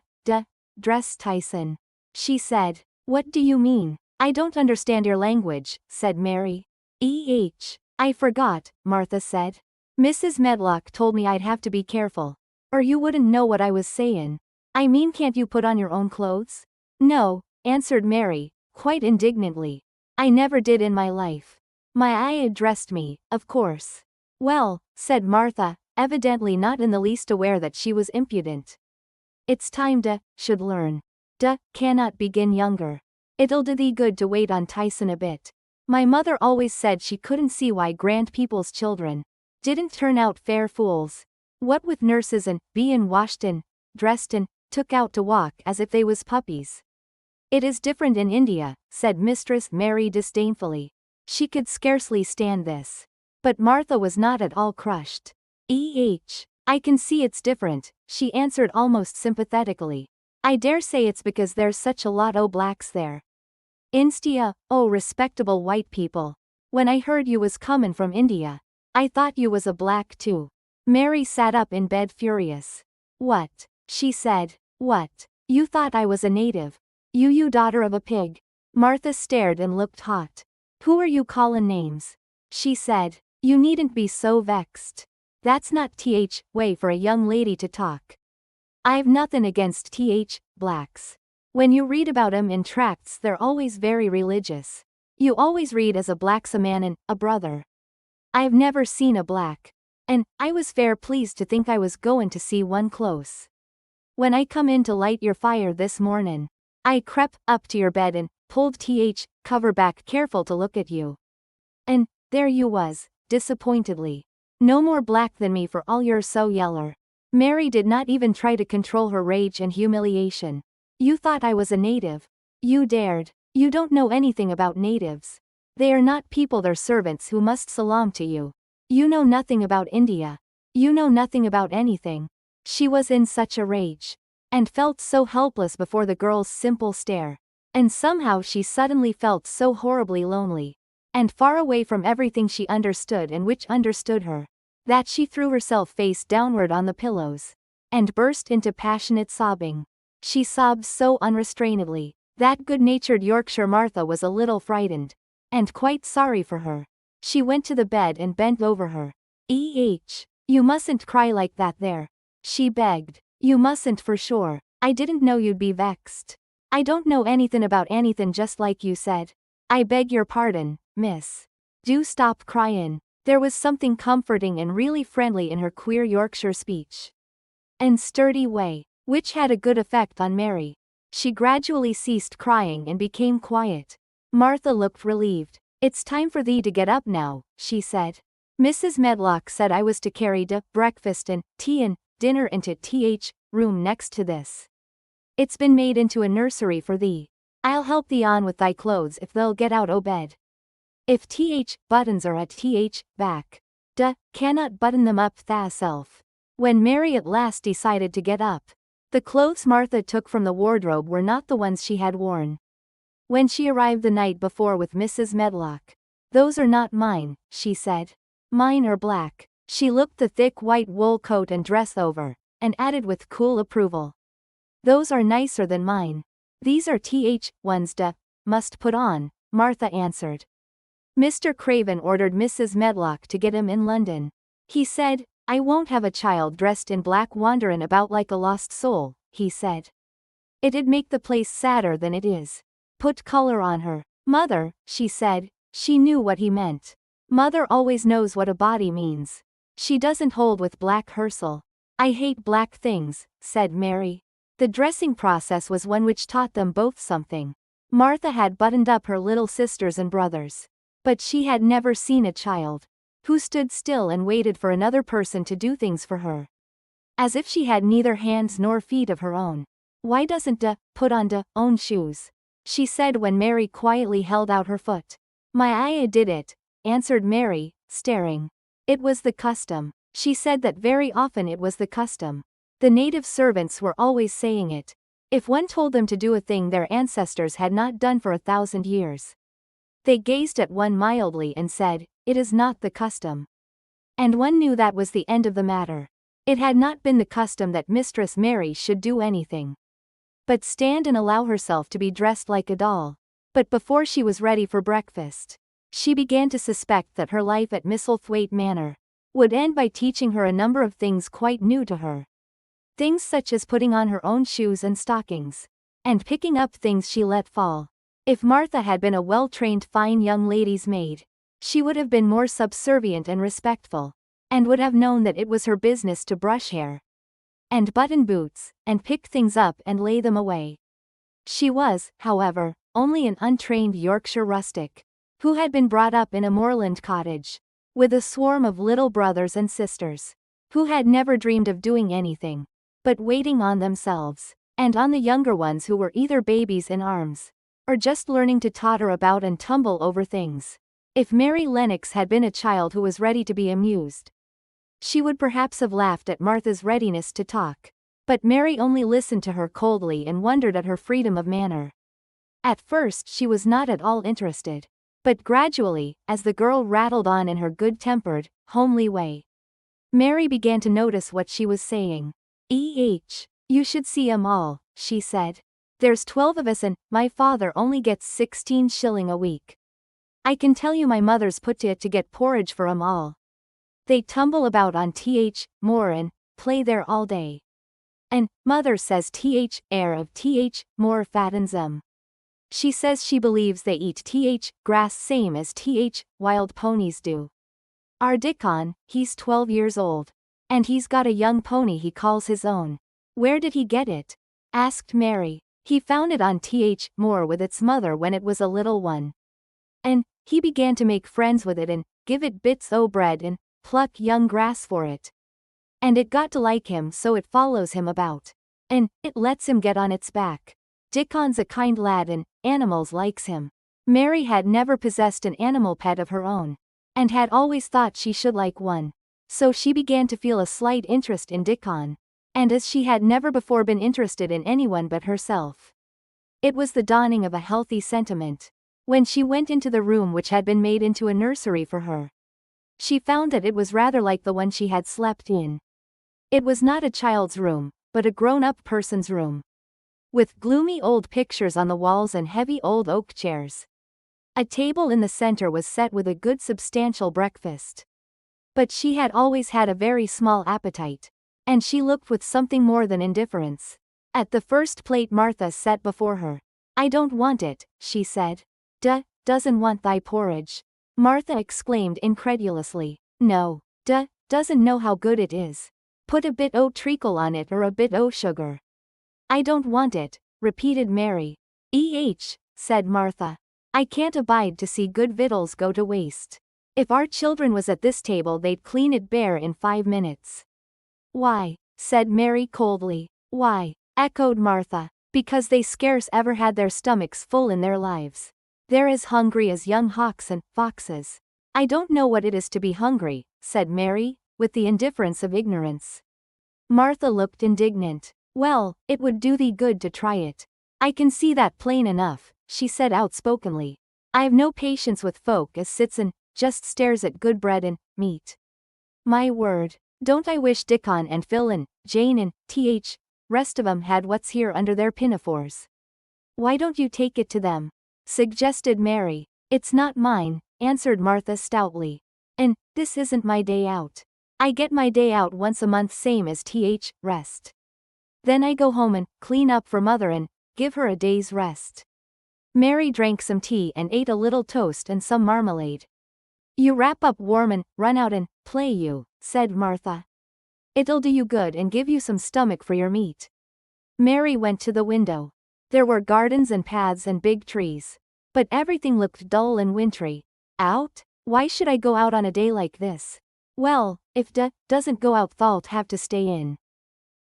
dress Tyson. She said. What do you mean? I don't understand your language, said Mary. I forgot, Martha said. Mrs. Medlock told me I'd have to be careful. Or you wouldn't know what I was sayin'. I mean, can't you put on your own clothes? No, answered Mary, quite indignantly. I never did in my life. My ayah dressed me, of course. Well, said Martha, evidently not in the least aware that she was impudent. It's time should learn. Cannot begin younger. It'll do thee good to wait on Tyson a bit. My mother always said she couldn't see why grand people's children didn't turn out fair fools. What with nurses and bein' washed and dressed and took out to walk as if they was puppies. It is different in India, said Mistress Mary disdainfully. She could scarcely stand this. But Martha was not at all crushed. I can see it's different, she answered almost sympathetically. I dare say it's because there's such a lot o' blacks there. Instia, respectable white people. When I heard you was comin' from India, I thought you was a black too. Mary sat up in bed furious. What? She said. What? You thought I was a native? You daughter of a pig. Martha stared and looked hot. Who are you callin' names? She said. You needn't be so vexed. That's not way for a young lady to talk. I've nothin' against blacks. When you read about 'em in tracts they're always very religious. You always read as a black's a man and a brother. I've never seen a black. And I was fair pleased to think I was goin' to see one close. When I come in to light your fire this mornin', I crept up to your bed and pulled cover back careful to look at you. And there you was, disappointedly. No more black than me for all you're so yeller. Mary did not even try to control her rage and humiliation. You thought I was a native. You dared. You don't know anything about natives. They are not people, they're servants who must salam to you. You know nothing about India. You know nothing about anything. She was in such a rage. And felt so helpless before the girl's simple stare. And somehow she suddenly felt so horribly lonely, and far away from everything she understood and which understood her, that she threw herself face downward on the pillows, and burst into passionate sobbing. She sobbed so unrestrainedly, that good-natured Yorkshire Martha was a little frightened, and quite sorry for her. She went to the bed and bent over her. You mustn't cry like that there," she begged. "You mustn't for sure. I didn't know you'd be vexed. I don't know anything about anything just like you said. I beg your pardon, miss. Do stop cryin'." There was something comforting and really friendly in her queer Yorkshire speech and sturdy way, which had a good effect on Mary. She gradually ceased crying and became quiet. Martha looked relieved. "It's time for thee to get up now," she said. "Mrs. Medlock said I was to carry breakfast and tea and dinner into room next to this. It's been made into a nursery for thee. I'll help thee on with thy clothes if they'll get out o' bed. If buttons are at back, cannot button them up thyself." When Mary at last decided to get up, the clothes Martha took from the wardrobe were not the ones she had worn when she arrived the night before with Mrs. Medlock. "Those are not mine," she said. "Mine are black." She looked the thick white wool coat and dress over, and added with cool approval, "Those are nicer than mine. These are ones must put on," Martha answered. Mr. Craven ordered Mrs. Medlock to get him in London. He said, "I won't have a child dressed in black wanderin' about like a lost soul," he said. "It'd make the place sadder than it is. Put color on her." "Mother," she said. She knew what he meant. Mother always knows what a body means. She doesn't hold with black Herschel. "I hate black things," said Mary. The dressing process was one which taught them both something. Martha had buttoned up her little sisters and brothers, but she had never seen a child who stood still and waited for another person to do things for her, as if she had neither hands nor feet of her own. "Why doesn't put on own shoes?" she said when Mary quietly held out her foot. "My ayah did it," answered Mary, staring. "It was the custom." She said that very often it was the custom. The native servants were always saying it. If one told them to do a thing their ancestors had not done for 1,000 years, they gazed at one mildly and said, "It is not the custom." And one knew that was the end of the matter. It had not been the custom that Mistress Mary should do anything but stand and allow herself to be dressed like a doll. But before she was ready for breakfast, she began to suspect that her life at Misselthwaite Manor would end by teaching her a number of things quite new to her. Things such as putting on her own shoes and stockings, and picking up things she let fall. If Martha had been a well-trained fine young lady's maid, she would have been more subservient and respectful, and would have known that it was her business to brush hair, and button boots, and pick things up and lay them away. She was, however, only an untrained Yorkshire rustic, who had been brought up in a moorland cottage, with a swarm of little brothers and sisters, who had never dreamed of doing anything but waiting on themselves, and on the younger ones who were either babies in arms, or just learning to totter about and tumble over things. If Mary Lennox had been a child who was ready to be amused, she would perhaps have laughed at Martha's readiness to talk. But Mary only listened to her coldly and wondered at her freedom of manner. At first she was not at all interested, but gradually, as the girl rattled on in her good-tempered, homely way, Mary began to notice what she was saying. You should see 'em all," she said. "There's 12 of us and my father only gets 16 shilling a week. I can tell you my mother's put to it to get porridge for 'em all. They tumble about on moor and play there all day. And mother says air of moor fattens 'em. She says she believes they eat grass same as wild ponies do. Our Dickon, he's 12 years old, and he's got a young pony he calls his own." "Where did he get it?" asked Mary. "He found it on moor with its mother when it was a little one. And he began to make friends with it and give it bits o' bread and pluck young grass for it. And it got to like him so it follows him about. And it lets him get on its back. Dickon's a kind lad and animals likes him." Mary had never possessed an animal pet of her own, and had always thought she should like one. So she began to feel a slight interest in Dickon, and as she had never before been interested in anyone but herself, It was the dawning of a healthy sentiment. When she went into the room which had been made into a nursery for her, she found that it was rather like the one she had slept in. It was not a child's room, but a grown-up person's room, with gloomy old pictures on the walls and heavy old oak chairs. A table in the center was set with a good substantial breakfast. But she had always had a very small appetite, and she looked with something more than indifference at the first plate Martha set before her. "I don't want it," she said. Doesn't want thy porridge?" Martha exclaimed incredulously. "No. Doesn't know how good it is. Put a bit o' treacle on it or a bit o' sugar." "I don't want it," repeated Mary. Said Martha. "I can't abide to see good victuals go to waste. If our children was at this table they'd clean it bare in 5 minutes." "Why?" said Mary coldly. "Why?" echoed Martha. "Because they scarce ever had their stomachs full in their lives. They're as hungry as young hawks and foxes." "I don't know what it is to be hungry," said Mary, with the indifference of ignorance. Martha looked indignant. "Well, it would do thee good to try it. I can see that plain enough," she said outspokenly. "I've no patience with folk as sits and just stares at good bread and meat. My word, don't I wish Dickon and Phil and Jane and rest of 'em had what's here under their pinafores." "Why don't you take it to them?" suggested Mary. "It's not mine," answered Martha stoutly. "And this isn't my day out. I get my day out once a month same as rest. Then I go home and clean up for mother and give her a day's rest." Mary drank some tea and ate a little toast and some marmalade. "You wrap up warm and run out and play you," said Martha. "It'll do you good and give you some stomach for your meat." Mary went to the window. There were gardens and paths and big trees, but everything looked dull and wintry. "Out? Why should I go out on a day like this?" "Well, if doesn't go out thou'lt have to stay in."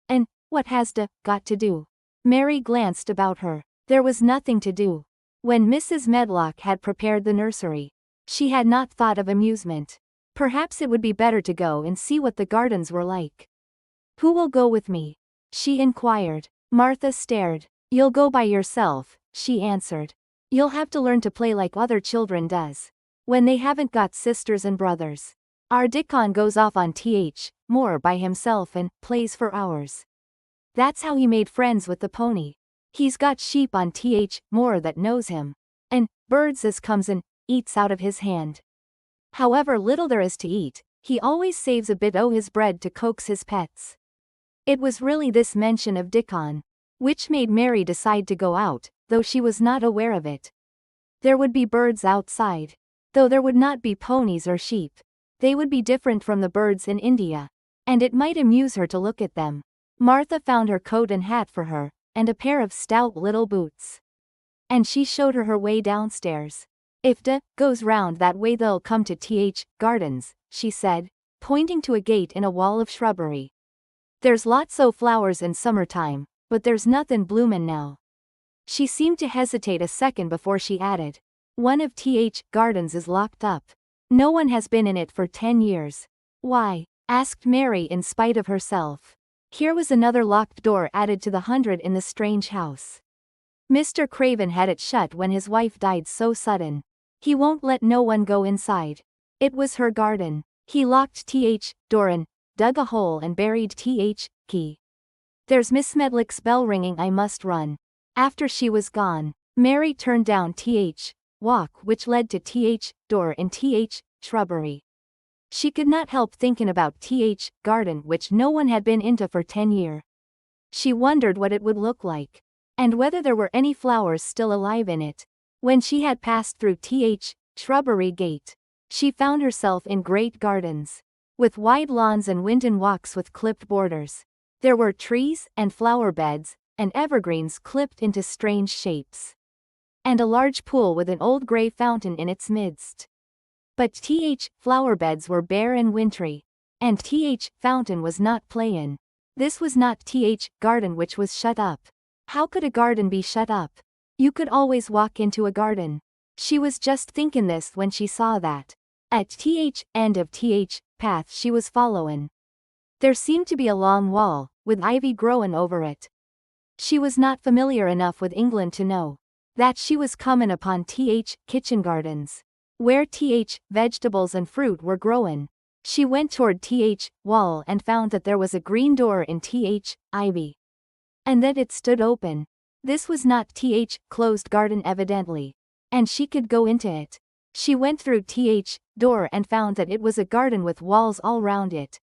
"And what has got to do?" Mary glanced about her. There was nothing to do. When Mrs. Medlock had prepared the nursery, she had not thought of amusement. Perhaps it would be better to go and see what the gardens were like. "Who will go with me?" she inquired. Martha stared. "You'll go by yourself," she answered. "You'll have to learn to play like other children does, when they haven't got sisters and brothers. Our Dickon goes off on more by himself and plays for hours. That's how he made friends with the pony. He's got sheep on more that knows him, and birds as comes and eats out of his hand. However little there is to eat, he always saves a bit o' his bread to coax his pets." It was really this mention of Dickon which made Mary decide to go out, though she was not aware of it. There would be birds outside, though there would not be ponies or sheep. They would be different from the birds in India, and it might amuse her to look at them. Martha found her coat and hat for her, and a pair of stout little boots. And she showed her way downstairs. "If goes round that way they'll come to gardens," she said, pointing to a gate in a wall of shrubbery. "There's lots o' flowers in summertime, but there's nothin' bloomin' now." She seemed to hesitate a second before she added, "One of gardens is locked up. No one has been in it for 10 years. "Why?" asked Mary in spite of herself. Here was another locked door added to the 100 in the strange house. "Mr. Craven had it shut when his wife died so sudden. He won't let no one go inside. It was her garden. He locked door and dug a hole and buried key. There's Miss Medlock's bell ringing. I must run." After she was gone, Mary turned down walk which led to door in shrubbery. She could not help thinking about garden which no one had been into for 10 years. She wondered what it would look like, and whether there were any flowers still alive in it. When she had passed through shrubbery gate, she found herself in great gardens, with wide lawns and winding walks with clipped borders. There were trees, and flower beds, and evergreens clipped into strange shapes, and a large pool with an old grey fountain in its midst. But flower beds were bare and wintry, and fountain was not playin'. This was not garden which was shut up. How could a garden be shut up? You could always walk into a garden. She was just thinkin' this when she saw that, at end of path she was followin', there seemed to be a long wall, with ivy growin' over it. She was not familiar enough with England to know that she was comin' upon kitchen gardens, where vegetables and fruit were growin'. She went toward wall and found that there was a green door in ivy, and that it stood open. This was not closed garden evidently, and she could go into it. She went through door and found that it was a garden with walls all round it,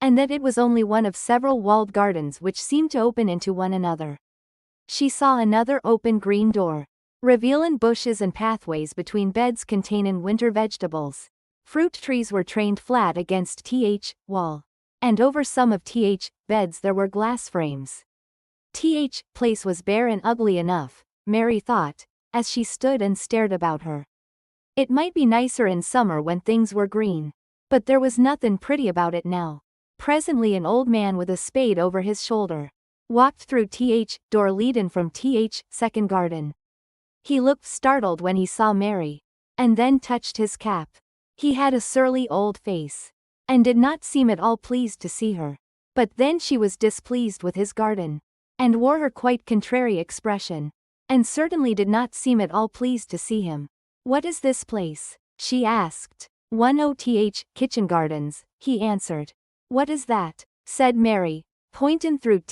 and that it was only one of several walled gardens which seemed to open into one another. She saw another open green door, revealin' bushes and pathways between beds containin' winter vegetables. Fruit trees were trained flat against wall, and over some of beds there were glass frames. Place was bare and ugly enough, Mary thought, as she stood and stared about her. It might be nicer in summer when things were green, but there was nothin' pretty about it now. Presently an old man with a spade over his shoulder walked through door leadin' from second garden. He looked startled when he saw Mary, and then touched his cap. He had a surly old face, and did not seem at all pleased to see her. But then she was displeased with his garden, and wore her quite contrary expression, and certainly did not seem at all pleased to see him. "What is this place?" she asked. Kitchen gardens," he answered. "What is that?" said Mary, pointin' through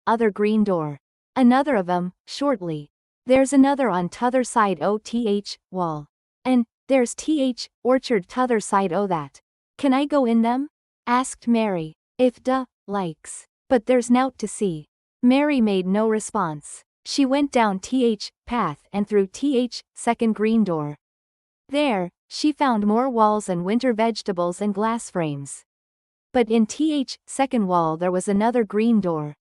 other green door. "Another of 'em, shortly. There's another on t'other side o' wall. And there's orchard t'other side o' that. Can I go in them?" asked Mary. "If likes. But there's nowt to see." Mary made no response. She went down path and through second green door. There, she found more walls and winter vegetables and glass frames. But in second wall there was another green door,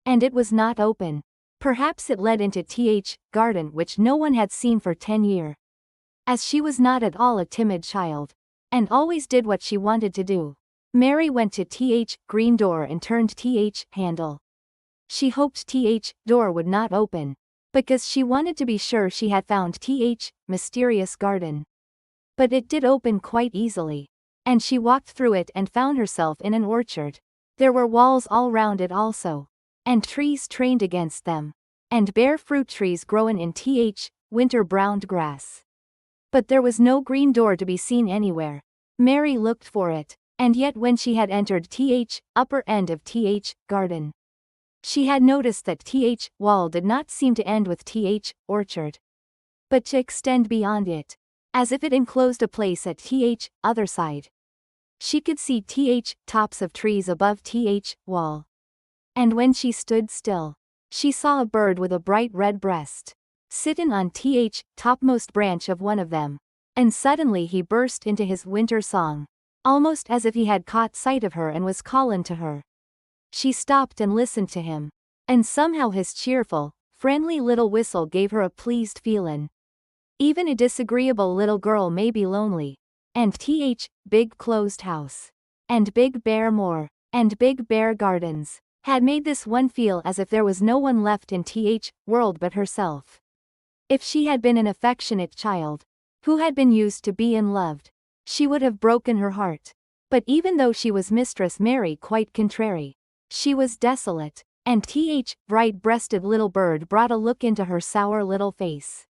and it was not open. Perhaps it led into garden which no one had seen for 10 years. As she was not at all a timid child, and always did what she wanted to do, Mary went to green door and turned handle. She hoped door would not open, because she wanted to be sure she had found mysterious garden. But it did open quite easily, and she walked through it and found herself in an orchard. There were walls all round it also, and trees trained against them, and bare fruit trees growing in winter browned grass. But there was no green door to be seen anywhere. Mary looked for it, and yet when she had entered upper end of garden, she had noticed that wall did not seem to end with orchard, but to extend beyond it, as if it enclosed a place at other side. She could see tops of trees above wall. And when she stood still, she saw a bird with a bright red breast, sittin' on topmost branch of one of them, and suddenly he burst into his winter song, almost as if he had caught sight of her and was callin' to her. She stopped and listened to him, and somehow his cheerful, friendly little whistle gave her a pleased feelin'. Even a disagreeable little girl may be lonely, and big closed house, and big bare moor, and big bare gardens, had made this one feel as if there was no one left in world but herself. If she had been an affectionate child, who had been used to bein' loved, she would have broken her heart. But even though she was Mistress Mary quite contrary, she was desolate, and bright-breasted little bird brought a look into her sour little face,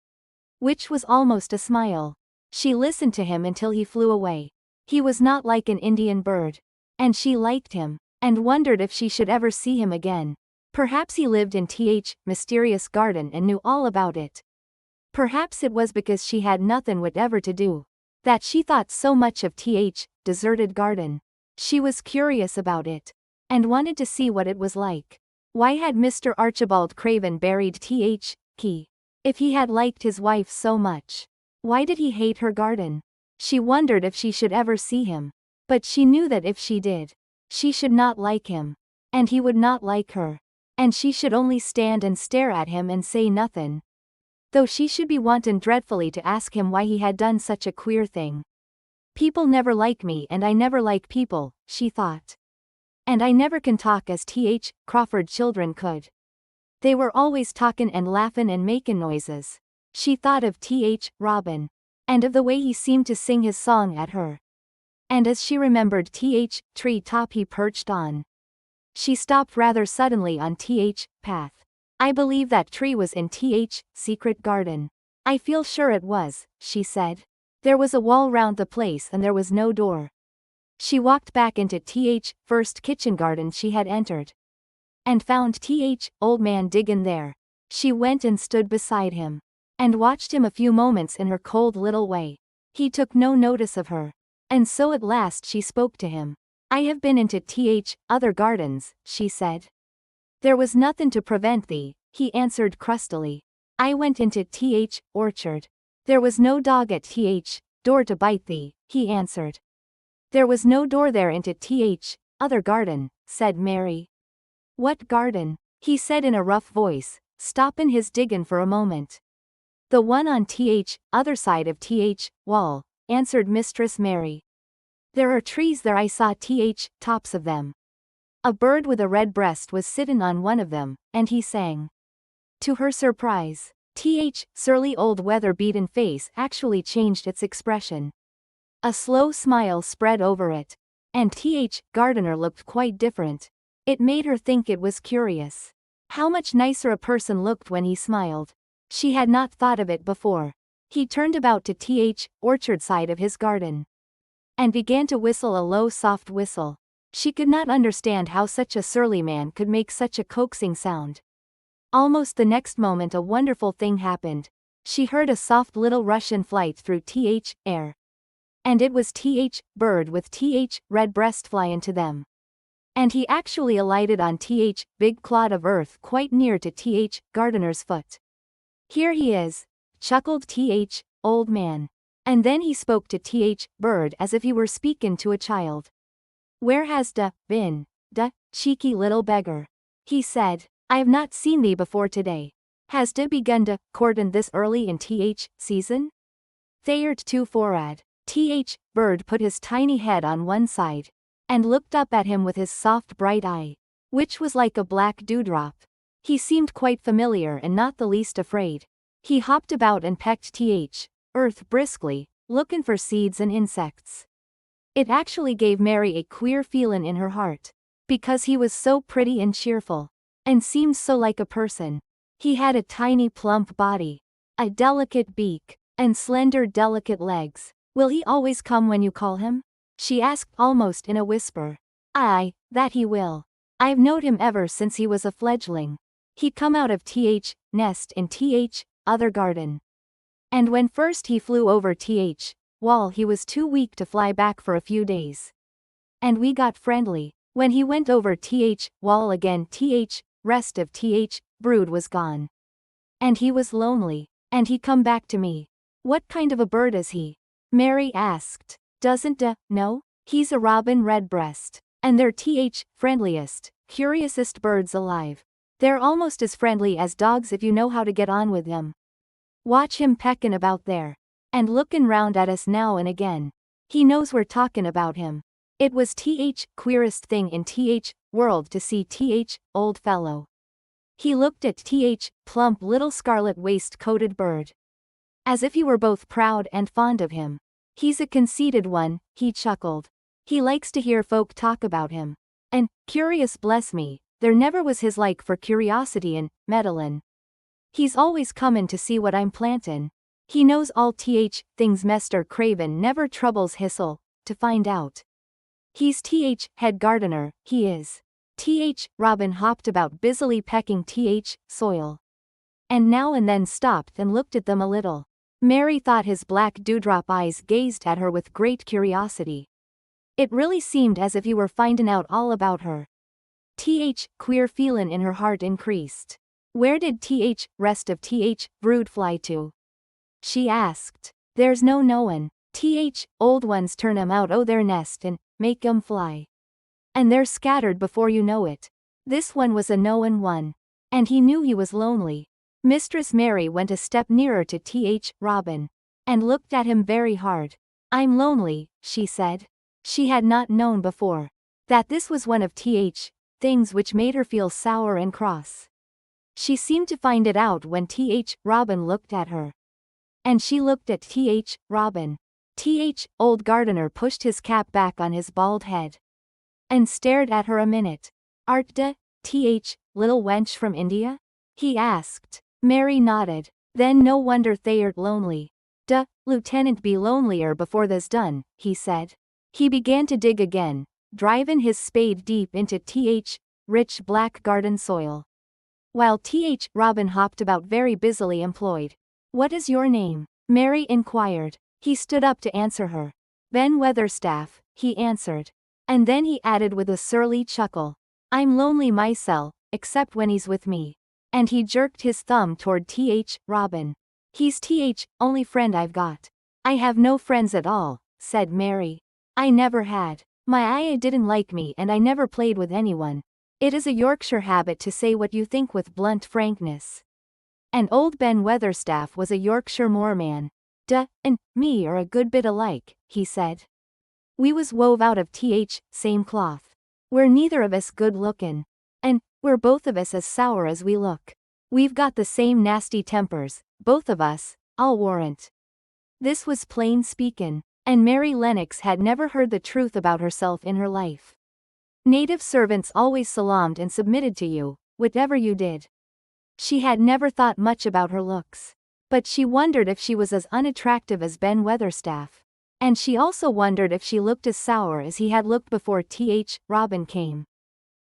which was almost a smile. She listened to him until he flew away. He was not like an Indian bird, and she liked him, and wondered if she should ever see him again. Perhaps he lived in mysterious garden and knew all about it. Perhaps it was because she had nothin' whatever to do, that she thought so much of deserted garden. She was curious about it, and wanted to see what it was like. Why had Mr. Archibald Craven buried Key? If he had liked his wife so much, why did he hate her garden? She wondered if she should ever see him, but she knew that if she did, she should not like him, and he would not like her, and she should only stand and stare at him and say nothin'. Though she should be wantin' dreadfully to ask him why he had done such a queer thing. People never like me and I never like people, she thought. And I never can talk as Crawford children could. They were always talkin' and laughin' and makin' noises. She thought of Robin, and of the way he seemed to sing his song at her. And as she remembered tree top he perched on, she stopped rather suddenly on path. I believe that tree was in Th secret garden. I feel sure it was, she said. There was a wall round the place and there was no door. She walked back into Th first kitchen garden she had entered. And found Th old man Dickon there. She went and stood beside him. And watched him a few moments in her cold little way. He took no notice of her. And so at last she spoke to him. I have been into Th other gardens, she said. There was nothing to prevent thee, he answered crustily. I went into Th orchard. There was no dog at Th door to bite thee, he answered. There was no door there into Th other garden, said Mary. What garden? He said in a rough voice, stopping his diggin' for a moment. The one on Th other side of Th wall, answered Mistress Mary. There are trees there, I saw Th tops of them. A bird with a red breast was sittin' on one of them, and he sang. To her surprise, Th surly old weather-beaten face actually changed its expression. A slow smile spread over it. And Th gardener looked quite different. It made her think it was curious. How much nicer a person looked when he smiled. She had not thought of it before. He turned about to Th orchard side of his garden. And began to whistle a low soft whistle. She could not understand how such a surly man could make such a coaxing sound. Almost the next moment a wonderful thing happened. She heard a soft little Russian flight through Th air. And it was Th bird with Th red breast fly into them. And he actually alighted on Th big clod of earth quite near to Th gardener's foot. Here he is, chuckled Th old man. And then he spoke to Th bird as if he were speaking to a child. Where has da been, da cheeky little beggar? He said, I have not seen thee before today. Has da begun da courtin' this early in Th season? Thayert too forad. Th bird put his tiny head on one side, and looked up at him with his soft bright eye, which was like a black dewdrop. He seemed quite familiar and not the least afraid. He hopped about and pecked Th earth briskly, looking for seeds and insects. It actually gave Mary a queer feelin' in her heart, because he was so pretty and cheerful, and seemed so like a person. He had a tiny plump body, a delicate beak, and slender delicate legs. Will he always come when you call him? She asked almost in a whisper. Aye, that he will. I've knowed him ever since he was a fledgling. He come out of Th nest in Th other garden. And when first he flew over Th wall he was too weak to fly back for a few days. And we got friendly. When he went over Th wall again Th rest of Th brood was gone. And he was lonely. And he come back to me. What kind of a bird is he? Mary asked. Doesn't da know? He's a robin redbreast. And they're Th friendliest, curiousest birds alive. They're almost as friendly as dogs if you know how to get on with them. Watch him peckin' about there. And lookin' round at us now and again. He knows we're talkin' about him. It was Th queerest thing in Th world to see Th old fellow. He looked at Th plump little scarlet waist-coated bird. As if he were both proud and fond of him. He's a conceited one, he chuckled. He likes to hear folk talk about him. And, curious bless me, there never was his like for curiosity and meddlin'. He's always comin' to see what I'm plantin'. He knows all Th things Mr. Craven never troubles hisself to find out. He's Th head gardener, he is. Th Robin hopped about busily pecking Th soil. And now and then stopped and looked at them a little. Mary thought his black dewdrop eyes gazed at her with great curiosity. It really seemed as if he were findin' out all about her. Th queer feelin' in her heart increased. Where did Th rest of Th brood fly to? She asked. There's no knowin'. Th old ones turn 'em out o' their nest and make 'em fly. And they're scattered before you know it. This one was a knowin' one. And he knew he was lonely. Mistress Mary went a step nearer to Th Robin. And looked at him very hard. I'm lonely, she said. She had not known before. That this was one of Th things which made her feel sour and cross. She seemed to find it out when Th Robin looked at her. And she looked at Th Robin. Th old gardener pushed his cap back on his bald head. And stared at her a minute. Art da, Th little wench from India? he asked. Mary nodded. Then no wonder they're lonely. Duh, Lieutenant be lonelier before this done, he said. He began to dig again, driving his spade deep into rich black garden soil. While Robin hopped about very busily employed. What is your name? Mary inquired. He stood up to answer her. Ben Weatherstaff, he answered. And then he added with a surly chuckle. I'm lonely myself, except when he's with me. And he jerked his thumb toward Robin. He's only friend I've got. I have no friends at all, said Mary. I never had. My ayah didn't like me and I never played with anyone. It is a Yorkshire habit to say what you think with blunt frankness. And old Ben Weatherstaff was a Yorkshire moorman. Duh, and me are a good bit alike, he said. We was wove out of same cloth. We're neither of us good lookin'. And we're both of us as sour as we look. We've got the same nasty tempers, both of us, I'll warrant. This was plain speakin', and Mary Lennox had never heard the truth about herself in her life. Native servants always salaamed and submitted to you, whatever you did. She had never thought much about her looks. But she wondered if she was as unattractive as Ben Weatherstaff. And she also wondered if she looked as sour as he had looked before Robin came.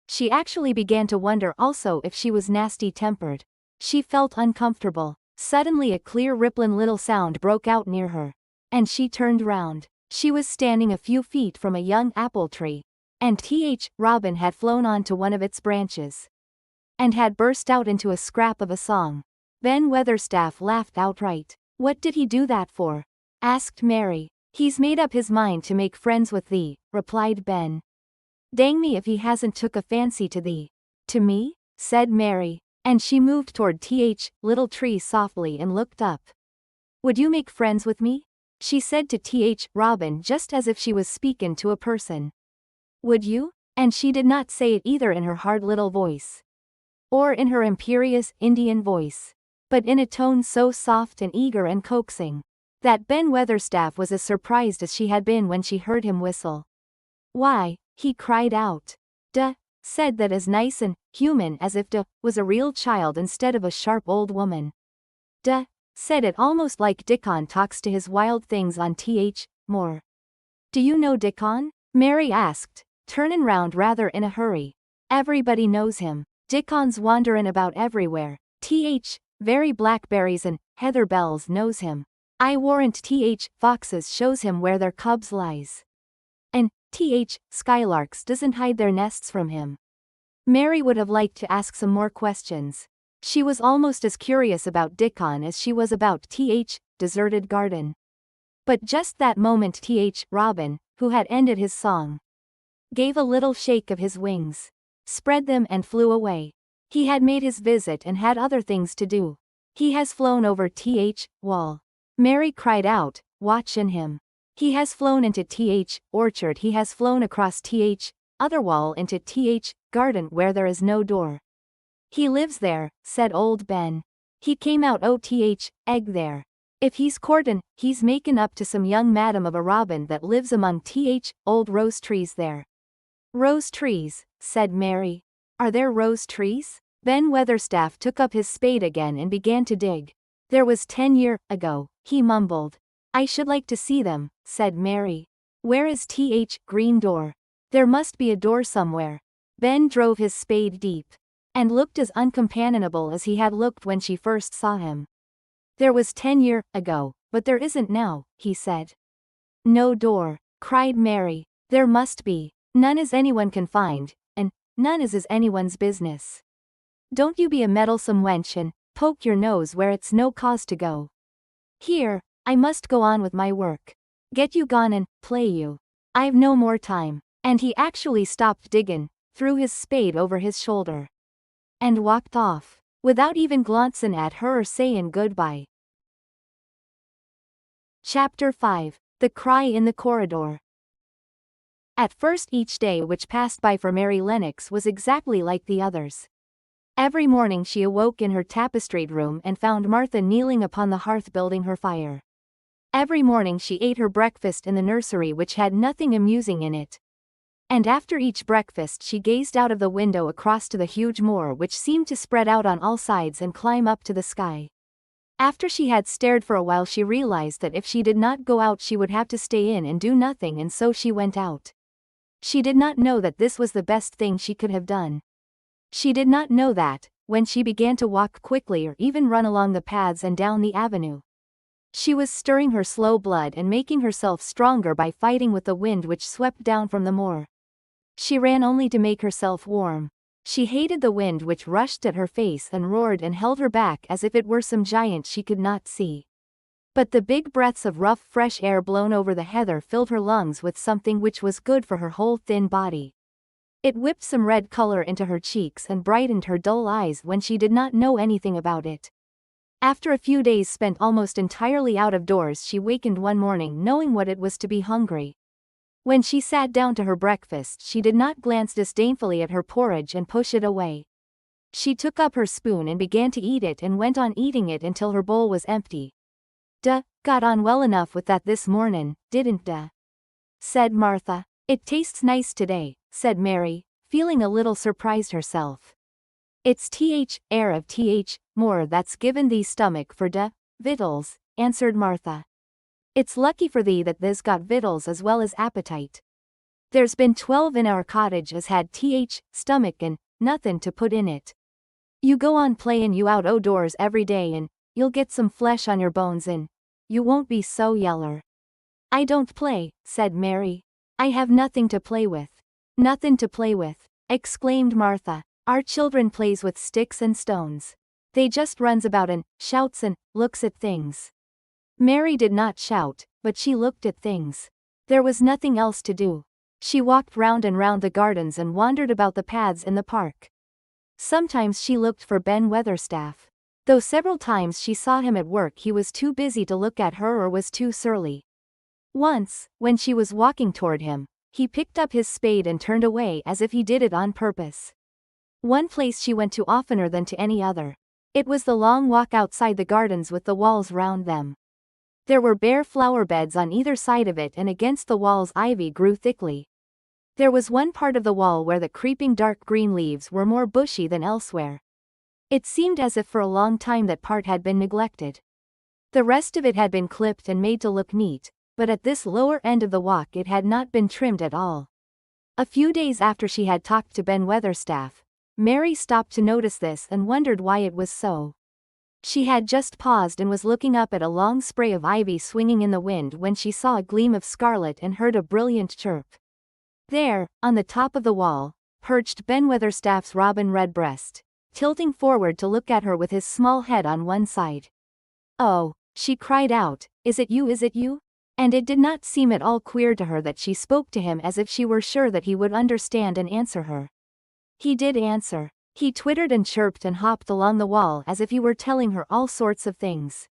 She actually began to wonder also if she was nasty-tempered. She felt uncomfortable. Suddenly a clear rippling little sound broke out near her. And she turned round. She was standing a few feet from a young apple tree. And Robin had flown onto one of its branches. And had burst out into a scrap of a song. Ben Weatherstaff laughed outright. What did he do that for? Asked Mary. He's made up his mind to make friends with thee, replied Ben. Dang me if he hasn't took a fancy to thee. To me? Said Mary. And she moved toward little tree softly and looked up. Would you make friends with me? She said to Robin just as if she was speaking to a person. Would you? And she did not say it either in her hard little voice. Or in her imperious Indian voice. But in a tone so soft and eager and coaxing. That Ben Weatherstaff was as surprised as she had been when she heard him whistle. Why, he cried out. Duh, said that as nice and human as if duh was a real child instead of a sharp old woman. Duh, said it almost like Dickon talks to his wild things on more. Do you know Dickon? Mary asked, turning round rather in a hurry. Everybody knows him. Dickon's wanderin' about everywhere. Very blackberries and heather bells knows him. I warrant foxes shows him where their cubs lies. And skylarks doesn't hide their nests from him. Mary would have liked to ask some more questions. She was almost as curious about Dickon as she was about deserted garden. But just that moment Robin, who had ended his song, gave a little shake of his wings, spread them and flew away. He had made his visit and had other things to do. He has flown over wall. Mary cried out, watchin' him. He has flown into orchard. He has flown across other wall into garden where there is no door. He lives there, said old Ben. He came out egg there. If he's courtin', he's makin' up to some young madam of a robin that lives among old rose trees there. Rose trees, said Mary. Are there rose trees? Ben Weatherstaff took up his spade again and began to dig. There was 10 years ago, he mumbled. I should like to see them, said Mary. Where is green door? There must be a door somewhere. Ben drove his spade deep. And looked as uncompanionable as he had looked when she first saw him. There was 10 years ago, but there isn't now, he said. No door, cried Mary. There must be. None as anyone can find, and none as anyone's business. Don't you be a meddlesome wench and poke your nose where it's no cause to go. Here, I must go on with my work. Get you gone and play you. I've no more time. And he actually stopped diggin', threw his spade over his shoulder, and walked off, without even glancing at her or saying goodbye. Chapter 5. The Cry in the Corridor. At first each day which passed by for Mary Lennox was exactly like the others. Every morning she awoke in her tapestried room and found Martha kneeling upon the hearth building her fire. Every morning she ate her breakfast in the nursery which had nothing amusing in it. And after each breakfast she gazed out of the window across to the huge moor which seemed to spread out on all sides and climb up to the sky. After she had stared for a while she realized that if she did not go out she would have to stay in and do nothing, and so she went out. She did not know that this was the best thing she could have done. She did not know that, when she began to walk quickly or even run along the paths and down the avenue, she was stirring her slow blood and making herself stronger by fighting with the wind which swept down from the moor. She ran only to make herself warm. She hated the wind which rushed at her face and roared and held her back as if it were some giant she could not see. But the big breaths of rough fresh air blown over the heather filled her lungs with something which was good for her whole thin body. It whipped some red color into her cheeks and brightened her dull eyes when she did not know anything about it. After a few days spent almost entirely out of doors she wakened one morning knowing what it was to be hungry. When she sat down to her breakfast she did not glance disdainfully at her porridge and push it away. She took up her spoon and began to eat it and went on eating it until her bowl was empty. Got on well enough with that this mornin', didn't da?" said Martha. "It tastes nice today," said Mary, feeling a little surprised herself. "It's air of more that's given thee stomach for victuals," answered Martha. "It's lucky for thee that thee's got victuals as well as appetite. There's been 12 in our cottage as had stomach and nothin' to put in it. You go on playin' you out o' doors every day and you'll get some flesh on your bones and you won't be so yeller." "I don't play," said Mary. "I have nothing to play with." "Nothin' to play with," exclaimed Martha. "Our children plays with sticks and stones. They just runs about and shouts and looks at things." Mary did not shout, but she looked at things. There was nothing else to do. She walked round and round the gardens and wandered about the paths in the park. Sometimes she looked for Ben Weatherstaff. Though several times she saw him at work he was too busy to look at her or was too surly. Once, when she was walking toward him, he picked up his spade and turned away as if he did it on purpose. One place she went to oftener than to any other. It was the long walk outside the gardens with the walls round them. There were bare flower beds on either side of it and against the walls ivy grew thickly. There was one part of the wall where the creeping dark green leaves were more bushy than elsewhere. It seemed as if for a long time that part had been neglected. The rest of it had been clipped and made to look neat, but at this lower end of the walk it had not been trimmed at all. A few days after she had talked to Ben Weatherstaff, Mary stopped to notice this and wondered why it was so. She had just paused and was looking up at a long spray of ivy swinging in the wind when she saw a gleam of scarlet and heard a brilliant chirp. There, on the top of the wall, perched Ben Weatherstaff's robin redbreast, tilting forward to look at her with his small head on one side. "Oh," she cried out, is it you?" And it did not seem at all queer to her that she spoke to him as if she were sure that he would understand and answer her. He did answer. He twittered and chirped and hopped along the wall as if he were telling her all sorts of things.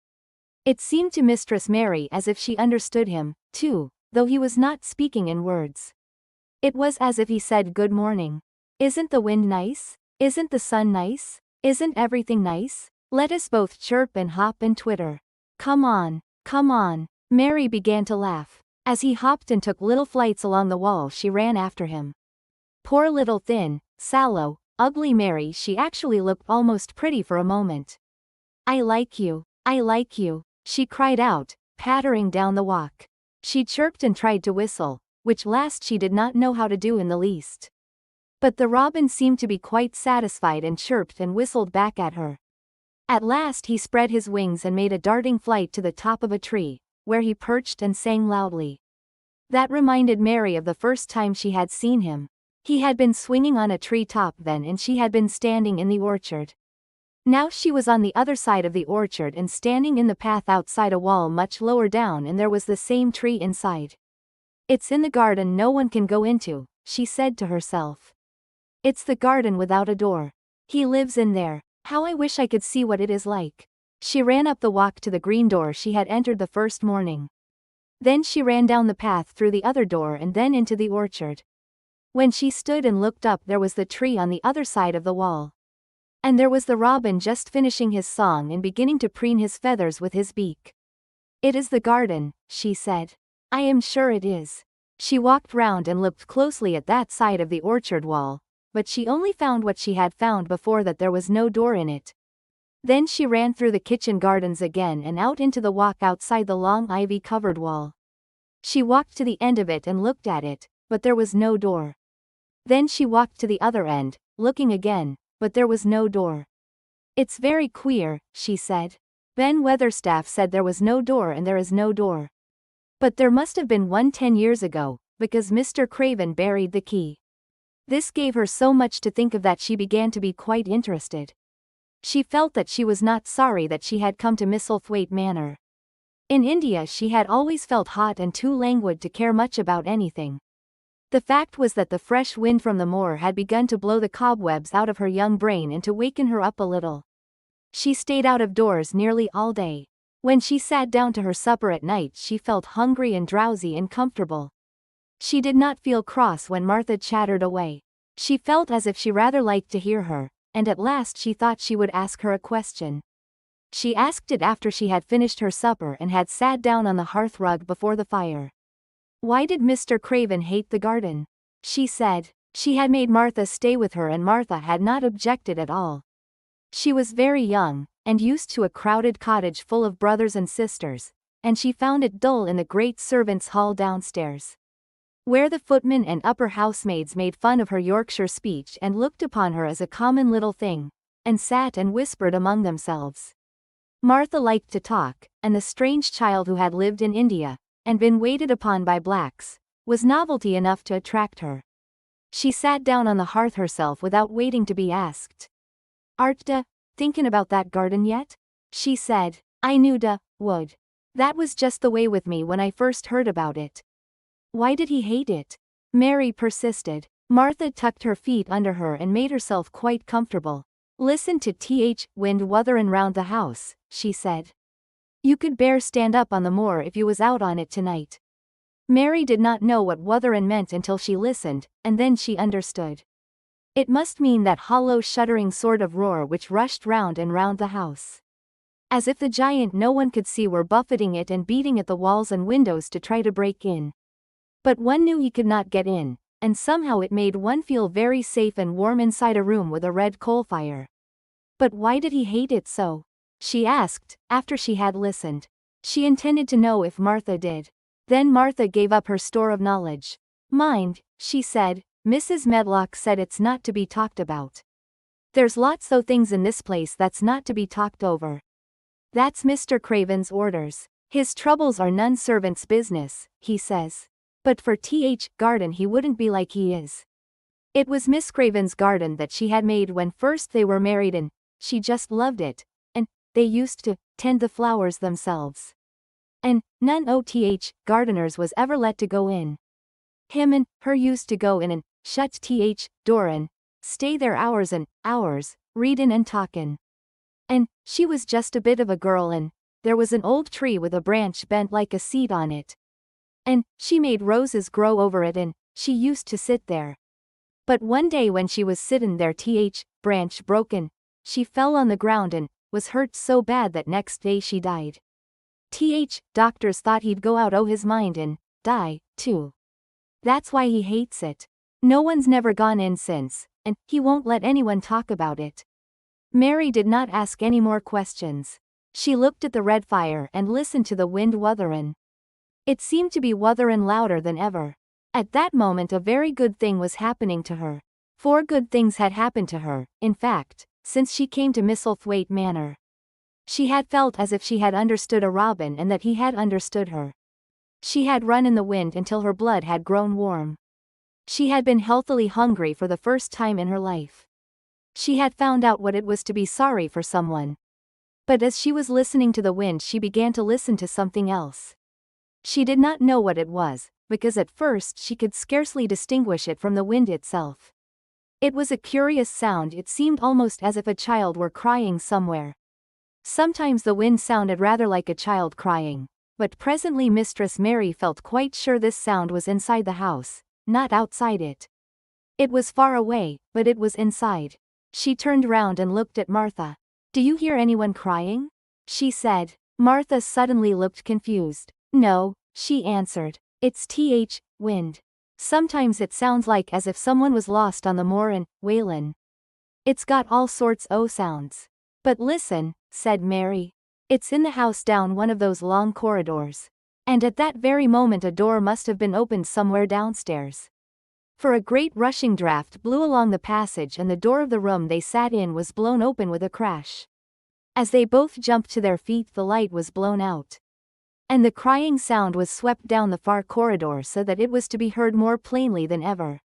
It seemed to Mistress Mary as if she understood him, too, though he was not speaking in words. It was as if he said good morning. "Isn't the wind nice? Isn't the sun nice? Isn't everything nice? Let us both chirp and hop and twitter. Come on, come on." Mary began to laugh. As he hopped and took little flights along the wall she ran after him. Poor little thin, sallow, ugly Mary, she actually looked almost pretty for a moment. I like you, she cried out, pattering down the walk. She chirped and tried to whistle, which last she did not know how to do in the least. But the robin seemed to be quite satisfied and chirped and whistled back at her. At last he spread his wings and made a darting flight to the top of a tree, where he perched and sang loudly. That reminded Mary of the first time she had seen him. He had been swinging on a tree top then and she had been standing in the orchard. Now she was on the other side of the orchard and standing in the path outside a wall much lower down, and there was the same tree inside. "It's in the garden no one can go into," she said to herself. "It's the garden without a door. He lives in there. How I wish I could see what it is like." She ran up the walk to the green door she had entered the first morning. Then she ran down the path through the other door and then into the orchard. When she stood and looked up there was the tree on the other side of the wall. And there was the robin just finishing his song and beginning to preen his feathers with his beak. "It is the garden," she said. "I am sure it is. She walked round and looked closely at that side of the orchard wall, but she only found what she had found before, that there was no door in it. Then she ran through the kitchen gardens again and out into the walk outside the long ivy-covered wall. She walked to the end of it and looked at it, but there was no door. Then she walked to the other end, looking again, but there was no door. "It's very queer," she said. "Ben Weatherstaff said there was no door and there is no door. But there must have been one 10 years ago, because Mr. Craven buried the key." This gave her so much to think of that she began to be quite interested. She felt that she was not sorry that she had come to Misselthwaite Manor. In India she had always felt hot and too languid to care much about anything. The fact was that the fresh wind from the moor had begun to blow the cobwebs out of her young brain and to waken her up a little. She stayed out of doors nearly all day. When she sat down to her supper at night she felt hungry and drowsy and comfortable. She did not feel cross when Martha chattered away. She felt as if she rather liked to hear her, and at last she thought she would ask her a question. She asked it after she had finished her supper and had sat down on the hearth rug before the fire. Why did Mr. Craven hate the garden? She said. She had made Martha stay with her and Martha had not objected at all. She was very young, and used to a crowded cottage full of brothers and sisters, and she found it dull in the great servants' hall downstairs, where the footmen and upper housemaids made fun of her Yorkshire speech and looked upon her as a common little thing, and sat and whispered among themselves. Martha liked to talk, and the strange child who had lived in India, and been waited upon by blacks, was novelty enough to attract her. She sat down on the hearth herself without waiting to be asked. "Art da thinkin' about that garden yet?" she said. "I knew da would. That was just the way with me when I first heard about it." "Why did he hate it?" Mary persisted. Martha tucked her feet under her and made herself quite comfortable. "Listen to wind wutherin' round the house," she said. "You could bear stand up on the moor if you was out on it tonight." Mary did not know what wutherin' meant until she listened, and then she understood. It must mean that hollow shuddering sort of roar which rushed round and round the house, as if the giant no one could see were buffeting it and beating at the walls and windows to try to break in. But one knew he could not get in, and somehow it made one feel very safe and warm inside a room with a red coal fire. But why did he hate it so? She asked, after she had listened. She intended to know if Martha did. Then Martha gave up her store of knowledge. "Mind," she said, "Mrs. Medlock said it's not to be talked about. There's lots o' things in this place that's not to be talked over. That's Mr. Craven's orders. His troubles are none servant's business, he says. But for garden he wouldn't be like he is." It was Miss Craven's garden that she had made when first they were married, and she just loved it, and they used to tend the flowers themselves. And none o' gardeners was ever let to go in. Him and her used to go in and shut door and stay there hours and hours, readin' and talkin'. And she was just a bit of a girl, and there was an old tree with a branch bent like a seat on it. And she made roses grow over it, and she used to sit there. But one day when she was sittin' there, branch broken, she fell on the ground and was hurt so bad that next day she died. Doctors thought he'd go out o' his mind and die, too. That's why he hates it. No one's never gone in since, and he won't let anyone talk about it. Mary did not ask any more questions. She looked at the red fire and listened to the wind wutherin'. It seemed to be wutherin' louder than ever. At that moment a very good thing was happening to her. 4 good things had happened to her, in fact, since she came to Misselthwaite Manor. She had felt as if she had understood a robin and that he had understood her. She had run in the wind until her blood had grown warm. She had been healthily hungry for the first time in her life. She had found out what it was to be sorry for someone. But as she was listening to the wind she began to listen to something else. She did not know what it was, because at first she could scarcely distinguish it from the wind itself. It was a curious sound. It seemed almost as if a child were crying somewhere. Sometimes the wind sounded rather like a child crying, but presently Mistress Mary felt quite sure this sound was inside the house, not outside it. It was far away, but it was inside. She turned round and looked at Martha. "Do you hear anyone crying?" she said. Martha suddenly looked confused. "No," she answered. "It's wind. Sometimes it sounds like as if someone was lost on the moor in Wayland. It's got all sorts o' sounds. But listen, said Mary. It's in the house down one of those long corridors. And at that very moment a door must have been opened somewhere downstairs. For a great rushing draught blew along the passage and the door of the room they sat in was blown open with a crash. As they both jumped to their feet the light was blown out. And the crying sound was swept down the far corridor so that it was to be heard more plainly than ever.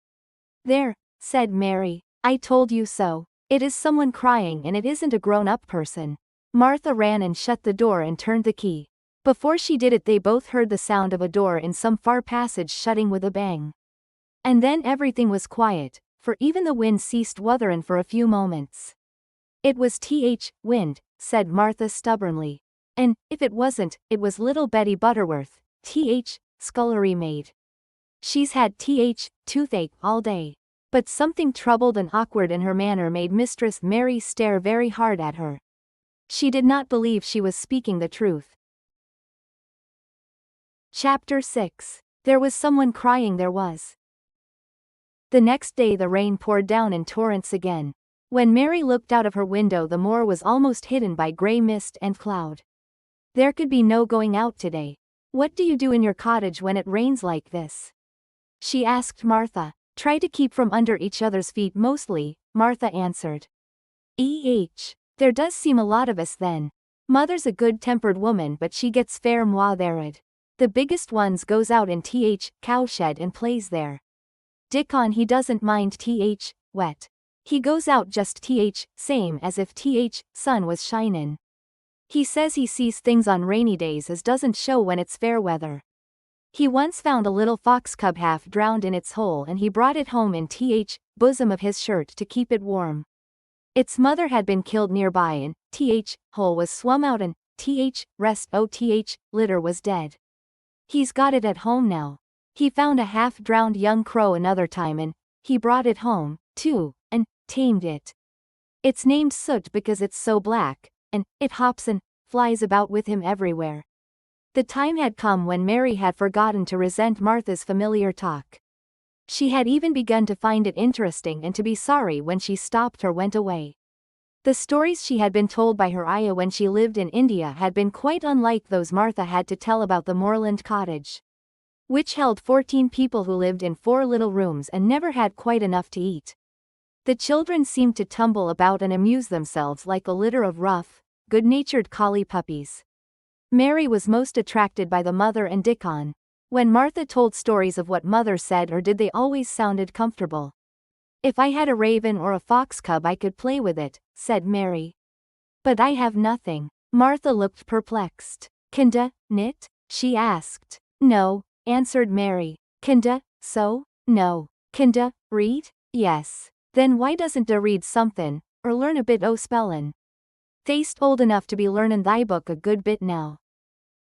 There, said Mary, I told you so. It is someone crying and it isn't a grown-up person. Martha ran and shut the door and turned the key. Before she did it they both heard the sound of a door in some far passage shutting with a bang. And then everything was quiet, for even the wind ceased wuthering for a few moments. It was wind, said Martha stubbornly. And, if it wasn't, it was little Betty Butterworth, scullery maid. She's had toothache all day. But something troubled and awkward in her manner made Mistress Mary stare very hard at her. She did not believe she was speaking the truth. Chapter 6. There was someone crying there was. The next day the rain poured down in torrents again. When Mary looked out of her window the moor was almost hidden by grey mist and cloud. There could be no going out today. What do you do in your cottage when it rains like this? She asked Martha. Try to keep from under each other's feet mostly, Martha answered. There does seem a lot of us then. Mother's a good-tempered woman but she gets fair moithered. The biggest ones goes out in cowshed and plays there. Dickon he doesn't mind wet. He goes out just same as if sun was shinin'. He says he sees things on rainy days as doesn't show when it's fair weather. He once found a little fox cub half drowned in its hole and he brought it home in bosom of his shirt to keep it warm. Its mother had been killed nearby and hole was swum out and litter was dead. He's got it at home now. He found a half-drowned young crow another time and he brought it home, too, and tamed it. It's named Soot because it's so black, and it hops and flies about with him everywhere. The time had come when Mary had forgotten to resent Martha's familiar talk. She had even begun to find it interesting and to be sorry when she stopped or went away. The stories she had been told by her ayah when she lived in India had been quite unlike those Martha had to tell about the moorland cottage, which held 14 people who lived in 4 little rooms and never had quite enough to eat. The children seemed to tumble about and amuse themselves like a litter of rough, good-natured collie puppies. Mary was most attracted by the mother and Dickon. When Martha told stories of what mother said or did they always sounded comfortable. If I had a raven or a fox cub I could play with it, said Mary. But I have nothing. Martha looked perplexed. Kinda, knit? She asked. No, answered Mary. Kinda, sew? No. Kinda, read? Yes. Then why doesn't da read somethin', or learn a bit o' spellin'? They'st old enough to be learnin' thy book a good bit now.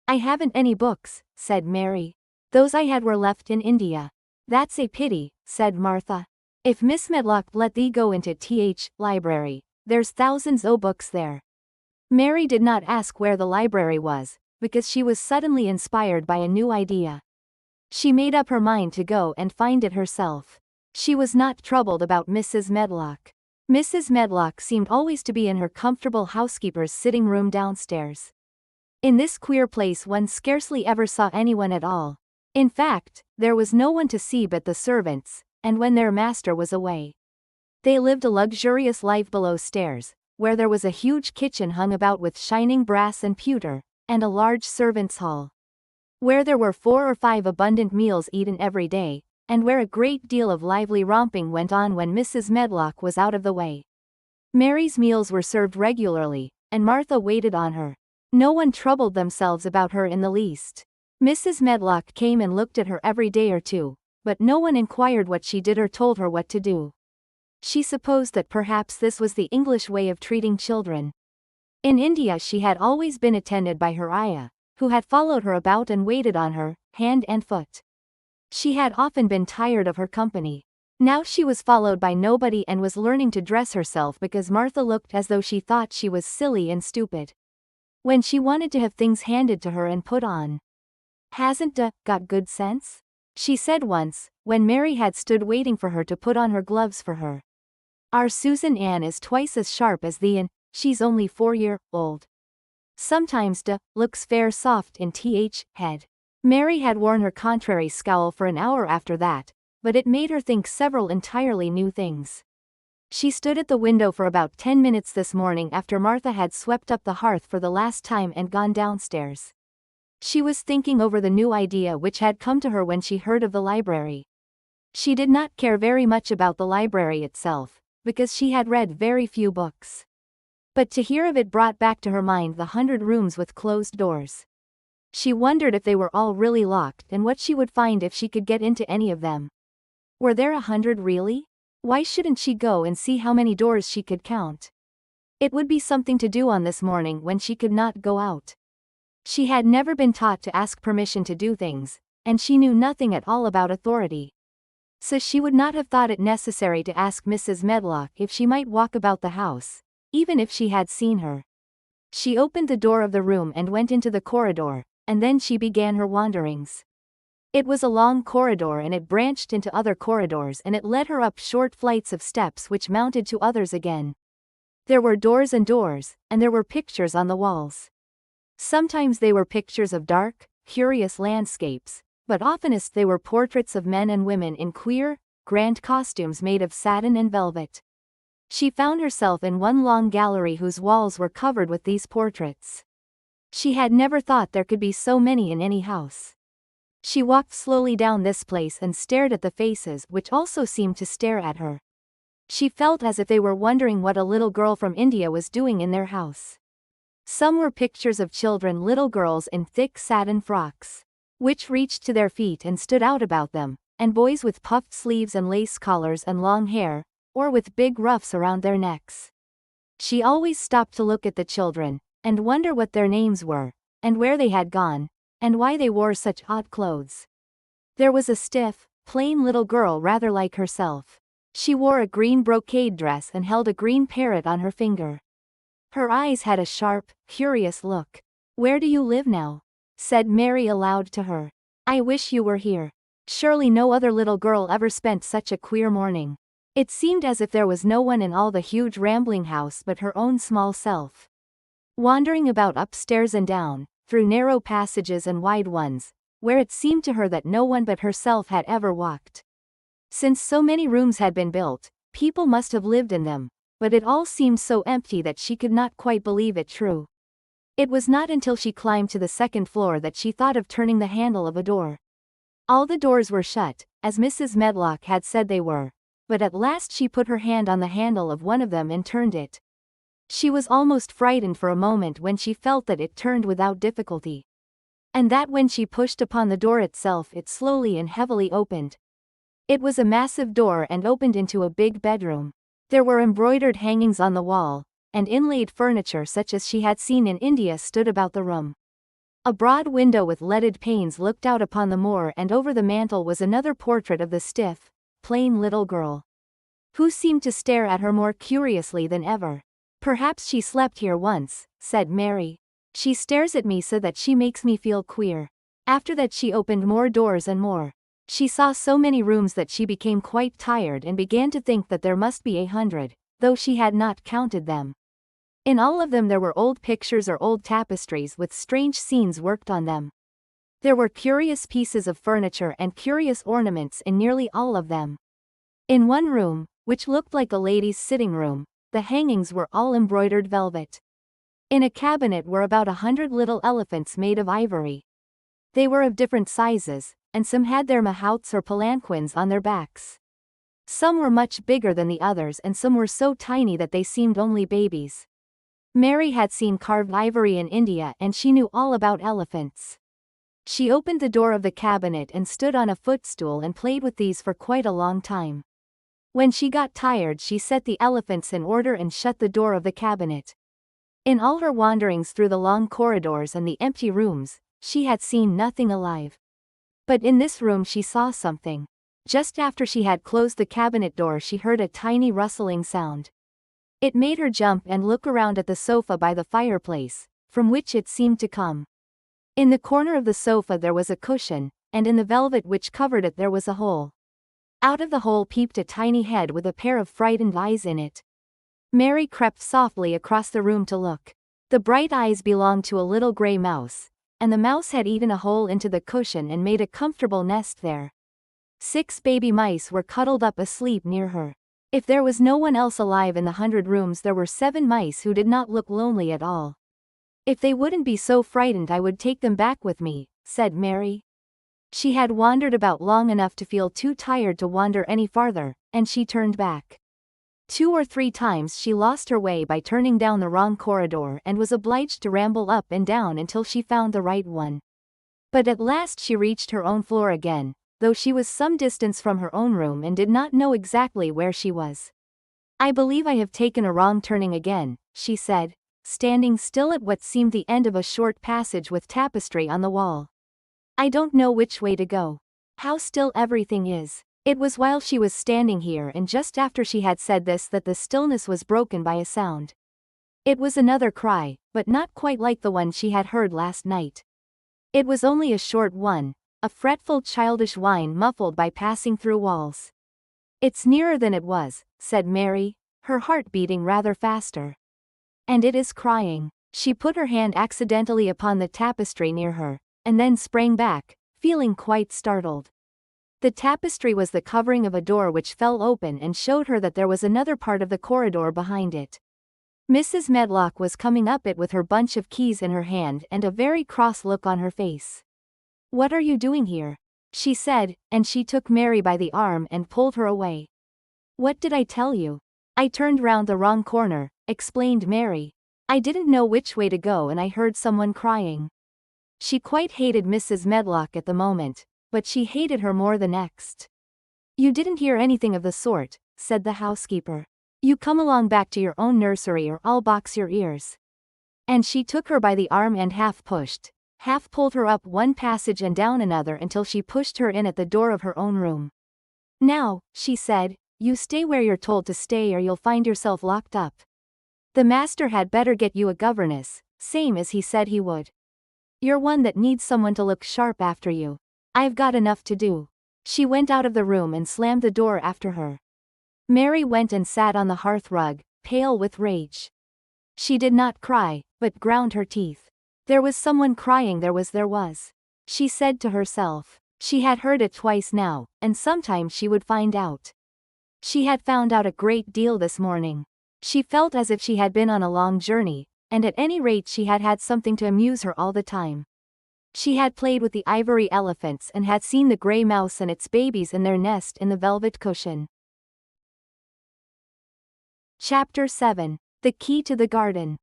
I haven't any books, said Mary. Those I had were left in India. That's a pity, said Martha. If Miss Medlock let thee go into library, there's thousands o' books there. Mary did not ask where the library was, because she was suddenly inspired by a new idea. She made up her mind to go and find it herself. She was not troubled about Mrs. Medlock. Mrs. Medlock seemed always to be in her comfortable housekeeper's sitting room downstairs. In this queer place one scarcely ever saw anyone at all. In fact, there was no one to see but the servants, and when their master was away. They lived a luxurious life below stairs, where there was a huge kitchen hung about with shining brass and pewter, and a large servants' hall, where there were 4 or 5 abundant meals eaten every day, and where a great deal of lively romping went on when Mrs. Medlock was out of the way. Mary's meals were served regularly, and Martha waited on her. No one troubled themselves about her in the least. Mrs. Medlock came and looked at her every day or two, but no one inquired what she did or told her what to do. She supposed that perhaps this was the English way of treating children. In India she had always been attended by her ayah, who had followed her about and waited on her, hand and foot. She had often been tired of her company. Now she was followed by nobody and was learning to dress herself because Martha looked as though she thought she was silly and stupid when she wanted to have things handed to her and put on. Hasn't got good sense? she said once, when Mary had stood waiting for her to put on her gloves for her. Our Susan Ann is twice as sharp as thee and she's only 4-year-old. Sometimes looks fair soft in head. Mary had worn her contrary scowl for an hour after that, but it made her think several entirely new things. She stood at the window for about 10 minutes this morning after Martha had swept up the hearth for the last time and gone downstairs. She was thinking over the new idea which had come to her when she heard of the library. She did not care very much about the library itself, because she had read very few books. But to hear of it brought back to her mind the 100 rooms with closed doors. She wondered if they were all really locked and what she would find if she could get into any of them. Were there 100 really? Why shouldn't she go and see how many doors she could count? It would be something to do on this morning when she could not go out. She had never been taught to ask permission to do things, and she knew nothing at all about authority. So she would not have thought it necessary to ask Mrs. Medlock if she might walk about the house, even if she had seen her. She opened the door of the room and went into the corridor, and then she began her wanderings. It was a long corridor and it branched into other corridors and it led her up short flights of steps which mounted to others again. There were doors and doors, and there were pictures on the walls. Sometimes they were pictures of dark, curious landscapes, but oftenest they were portraits of men and women in queer, grand costumes made of satin and velvet. She found herself in one long gallery whose walls were covered with these portraits. She had never thought there could be so many in any house. She walked slowly down this place and stared at the faces which also seemed to stare at her. She felt as if they were wondering what a little girl from India was doing in their house. Some were pictures of children, little girls in thick satin frocks, which reached to their feet and stood out about them, and boys with puffed sleeves and lace collars and long hair, or with big ruffs around their necks. She always stopped to look at the children, and wonder what their names were, and where they had gone, and why they wore such odd clothes. There was a stiff, plain little girl rather like herself. She wore a green brocade dress and held a green parrot on her finger. Her eyes had a sharp, curious look. "Where do you live now?" said Mary aloud to her. "I wish you were here." Surely no other little girl ever spent such a queer morning. It seemed as if there was no one in all the huge rambling house but her own small self. Wandering about upstairs and down, through narrow passages and wide ones, where it seemed to her that no one but herself had ever walked. Since so many rooms had been built, people must have lived in them, but it all seemed so empty that she could not quite believe it true. It was not until she climbed to the second floor that she thought of turning the handle of a door. All the doors were shut, as Mrs. Medlock had said they were, but at last she put her hand on the handle of one of them and turned it. She was almost frightened for a moment when she felt that it turned without difficulty. And that when she pushed upon the door itself it slowly and heavily opened. It was a massive door and opened into a big bedroom. There were embroidered hangings on the wall, and inlaid furniture such as she had seen in India stood about the room. A broad window with leaded panes looked out upon the moor, and over the mantel was another portrait of the stiff, plain little girl, who seemed to stare at her more curiously than ever. "Perhaps she slept here once," said Mary. "She stares at me so that she makes me feel queer." After that she opened more doors and more. She saw so many rooms that she became quite tired and began to think that there must be 100, though she had not counted them. In all of them there were old pictures or old tapestries with strange scenes worked on them. There were curious pieces of furniture and curious ornaments in nearly all of them. In one room, which looked like a lady's sitting room, the hangings were all embroidered velvet. In a cabinet were about 100 little elephants made of ivory. They were of different sizes, and some had their mahouts or palanquins on their backs. Some were much bigger than the others and some were so tiny that they seemed only babies. Mary had seen carved ivory in India and she knew all about elephants. She opened the door of the cabinet and stood on a footstool and played with these for quite a long time. When she got tired she set the elephants in order and shut the door of the cabinet. In all her wanderings through the long corridors and the empty rooms, she had seen nothing alive. But in this room she saw something. Just after she had closed the cabinet door she heard a tiny rustling sound. It made her jump and look around at the sofa by the fireplace, from which it seemed to come. In the corner of the sofa there was a cushion, and in the velvet which covered it there was a hole. Out of the hole peeped a tiny head with a pair of frightened eyes in it. Mary crept softly across the room to look. The bright eyes belonged to a little gray mouse, and the mouse had eaten a hole into the cushion and made a comfortable nest there. 6 baby mice were cuddled up asleep near her. If there was no one else alive in the 100 rooms, there were 7 mice who did not look lonely at all. "If they wouldn't be so frightened, I would take them back with me," said Mary. She had wandered about long enough to feel too tired to wander any farther, and she turned back. 2 or 3 times she lost her way by turning down the wrong corridor and was obliged to ramble up and down until she found the right one. But at last she reached her own floor again, though she was some distance from her own room and did not know exactly where she was. "I believe I have taken a wrong turning again," she said, standing still at what seemed the end of a short passage with tapestry on the wall. "I don't know which way to go. How still everything is." It was while she was standing here and just after she had said this that the stillness was broken by a sound. It was another cry, but not quite like the one she had heard last night. It was only a short one, a fretful childish whine muffled by passing through walls. "It's nearer than it was," said Mary, her heart beating rather faster. "And it is crying." She put her hand accidentally upon the tapestry near her, and then sprang back, feeling quite startled. The tapestry was the covering of a door which fell open and showed her that there was another part of the corridor behind it. Mrs. Medlock was coming up it with her bunch of keys in her hand and a very cross look on her face. "What are you doing here?" she said, and she took Mary by the arm and pulled her away. "What did I tell you? I turned round the wrong corner," explained Mary. "I didn't know which way to go and I heard someone crying." She quite hated Mrs. Medlock at the moment, but she hated her more the next. "You didn't hear anything of the sort," said the housekeeper. "You come along back to your own nursery or I'll box your ears." And she took her by the arm and half pushed, half pulled her up one passage and down another until she pushed her in at the door of her own room. "Now," she said, "you stay where you're told to stay or you'll find yourself locked up. The master had better get you a governess, same as he said he would. You're one that needs someone to look sharp after you. I've got enough to do." She went out of the room and slammed the door after her. Mary went and sat on the hearth rug, pale with rage. She did not cry, but ground her teeth. There was someone crying, there was. She said to herself. She had heard it twice now, and sometime she would find out. She had found out a great deal this morning. She felt as if she had been on a long journey, and at any rate she had had something to amuse her all the time. She had played with the ivory elephants and had seen the gray mouse and its babies in their nest in the velvet cushion. Chapter 7. The Key to the Garden.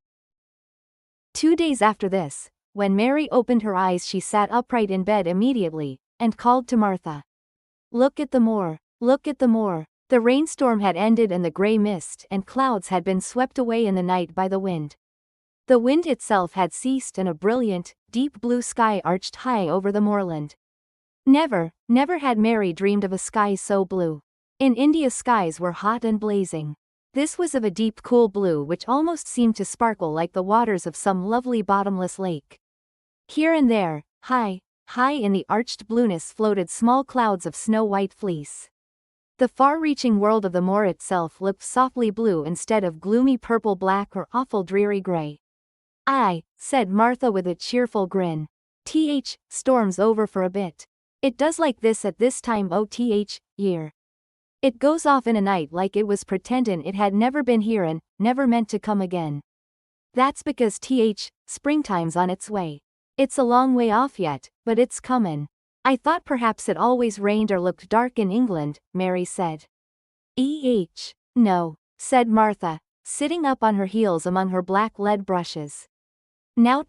2 days after this, when Mary opened her eyes she sat upright in bed immediately, and called to Martha. "Look at the moor, look at the moor." The rainstorm had ended and the gray mist and clouds had been swept away in the night by the wind. The wind itself had ceased and a brilliant, deep blue sky arched high over the moorland. Never had Mary dreamed of a sky so blue. In India skies were hot and blazing. This was of a deep cool blue which almost seemed to sparkle like the waters of some lovely bottomless lake. Here and there, high in the arched blueness floated small clouds of snow-white fleece. The far-reaching world of the moor itself looked softly blue instead of gloomy purple-black or awful dreary gray. "Aye," said Martha with a cheerful grin. Storm's over for a bit. It does like this at this time year. It goes off in a night like it was pretendin' it had never been here and never meant to come again. That's because springtime's on its way. It's a long way off yet, but it's comin'. I thought perhaps it always rained or looked dark in England," Mary said. No," said Martha, sitting up on her heels among her black lead brushes. "Nout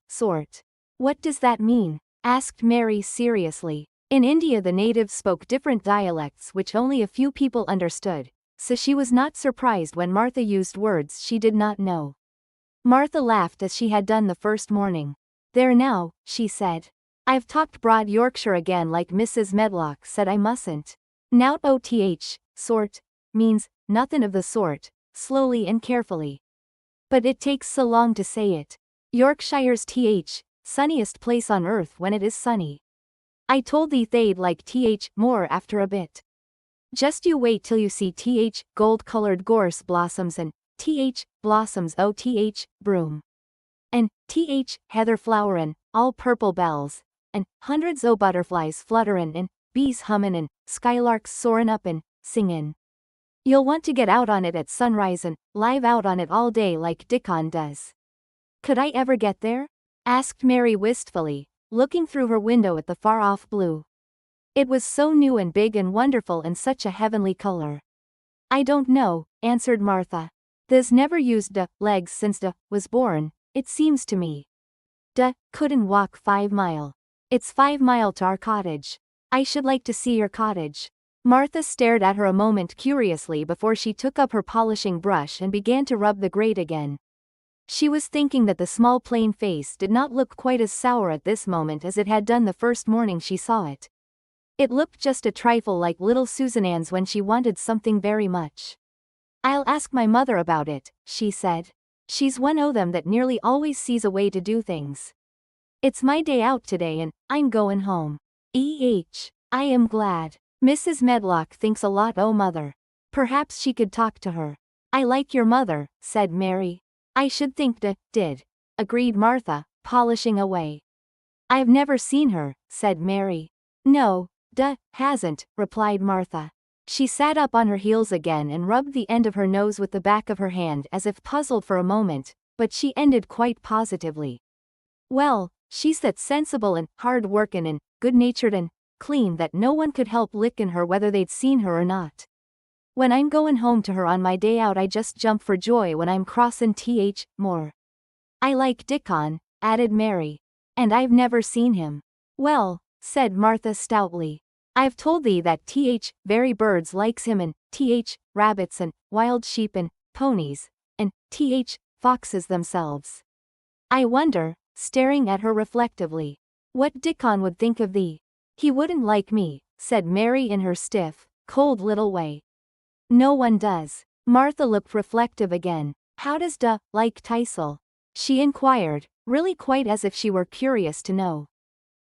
sort. What does that mean?" asked Mary seriously. In India the natives spoke different dialects which only a few people understood, so she was not surprised when Martha used words she did not know. Martha laughed as she had done the first morning. "There now," she said. "I've talked broad Yorkshire again like Mrs. Medlock said I mustn't. Nout sort means nothin' of the sort," slowly and carefully. "But it takes so long to say it. Yorkshire's sunniest place on earth when it is sunny." I told thee they'd like more after a bit. Just you wait till you see gold-colored gorse blossoms and blossoms broom. And heather flowerin', all purple bells, and hundreds o' butterflies flutterin' and bees hummin' and skylarks soarin' up and singin'. You'll want to get out on it at sunrise and live out on it all day like Dickon does. Could I ever get there? Asked Mary wistfully, looking through her window at the far-off blue. It was so new and big and wonderful and such a heavenly color. I don't know, answered Martha. The's never used legs since was born, it seems to me. Couldn't walk 5 mile. It's 5 mile to our cottage. I should like to see your cottage. Martha stared at her a moment curiously before she took up her polishing brush and began to rub the grate again. She was thinking that the small plain face did not look quite as sour at this moment as it had done the first morning she saw it. It looked just a trifle like little Susan Ann's when she wanted something very much. I'll ask my mother about it, she said. She's one o' them that nearly always sees a way to do things. It's my day out today and I'm goin' home. I am glad. Mrs. Medlock thinks a lot o' mother. Perhaps she could talk to her. I like your mother, said Mary. I should think did, agreed Martha, polishing away. I've never seen her, said Mary. No, hasn't, replied Martha. She sat up on her heels again and rubbed the end of her nose with the back of her hand as if puzzled for a moment, but she ended quite positively. Well, she's that sensible and hard-workin' and good-natured and clean that no one could help lickin' her whether they'd seen her or not. When I'm goin' home to her on my day out I just jump for joy when I'm crossin' more. I like Dickon, added Mary. And I've never seen him. Well, said Martha stoutly. I've told thee that very birds likes him and rabbits and wild sheep and ponies, and foxes themselves. I wonder, staring at her reflectively, what Dickon would think of thee. He wouldn't like me, said Mary in her stiff, cold little way. No one does. Martha looked reflective again. How does like Teisel? She inquired, really quite as if she were curious to know.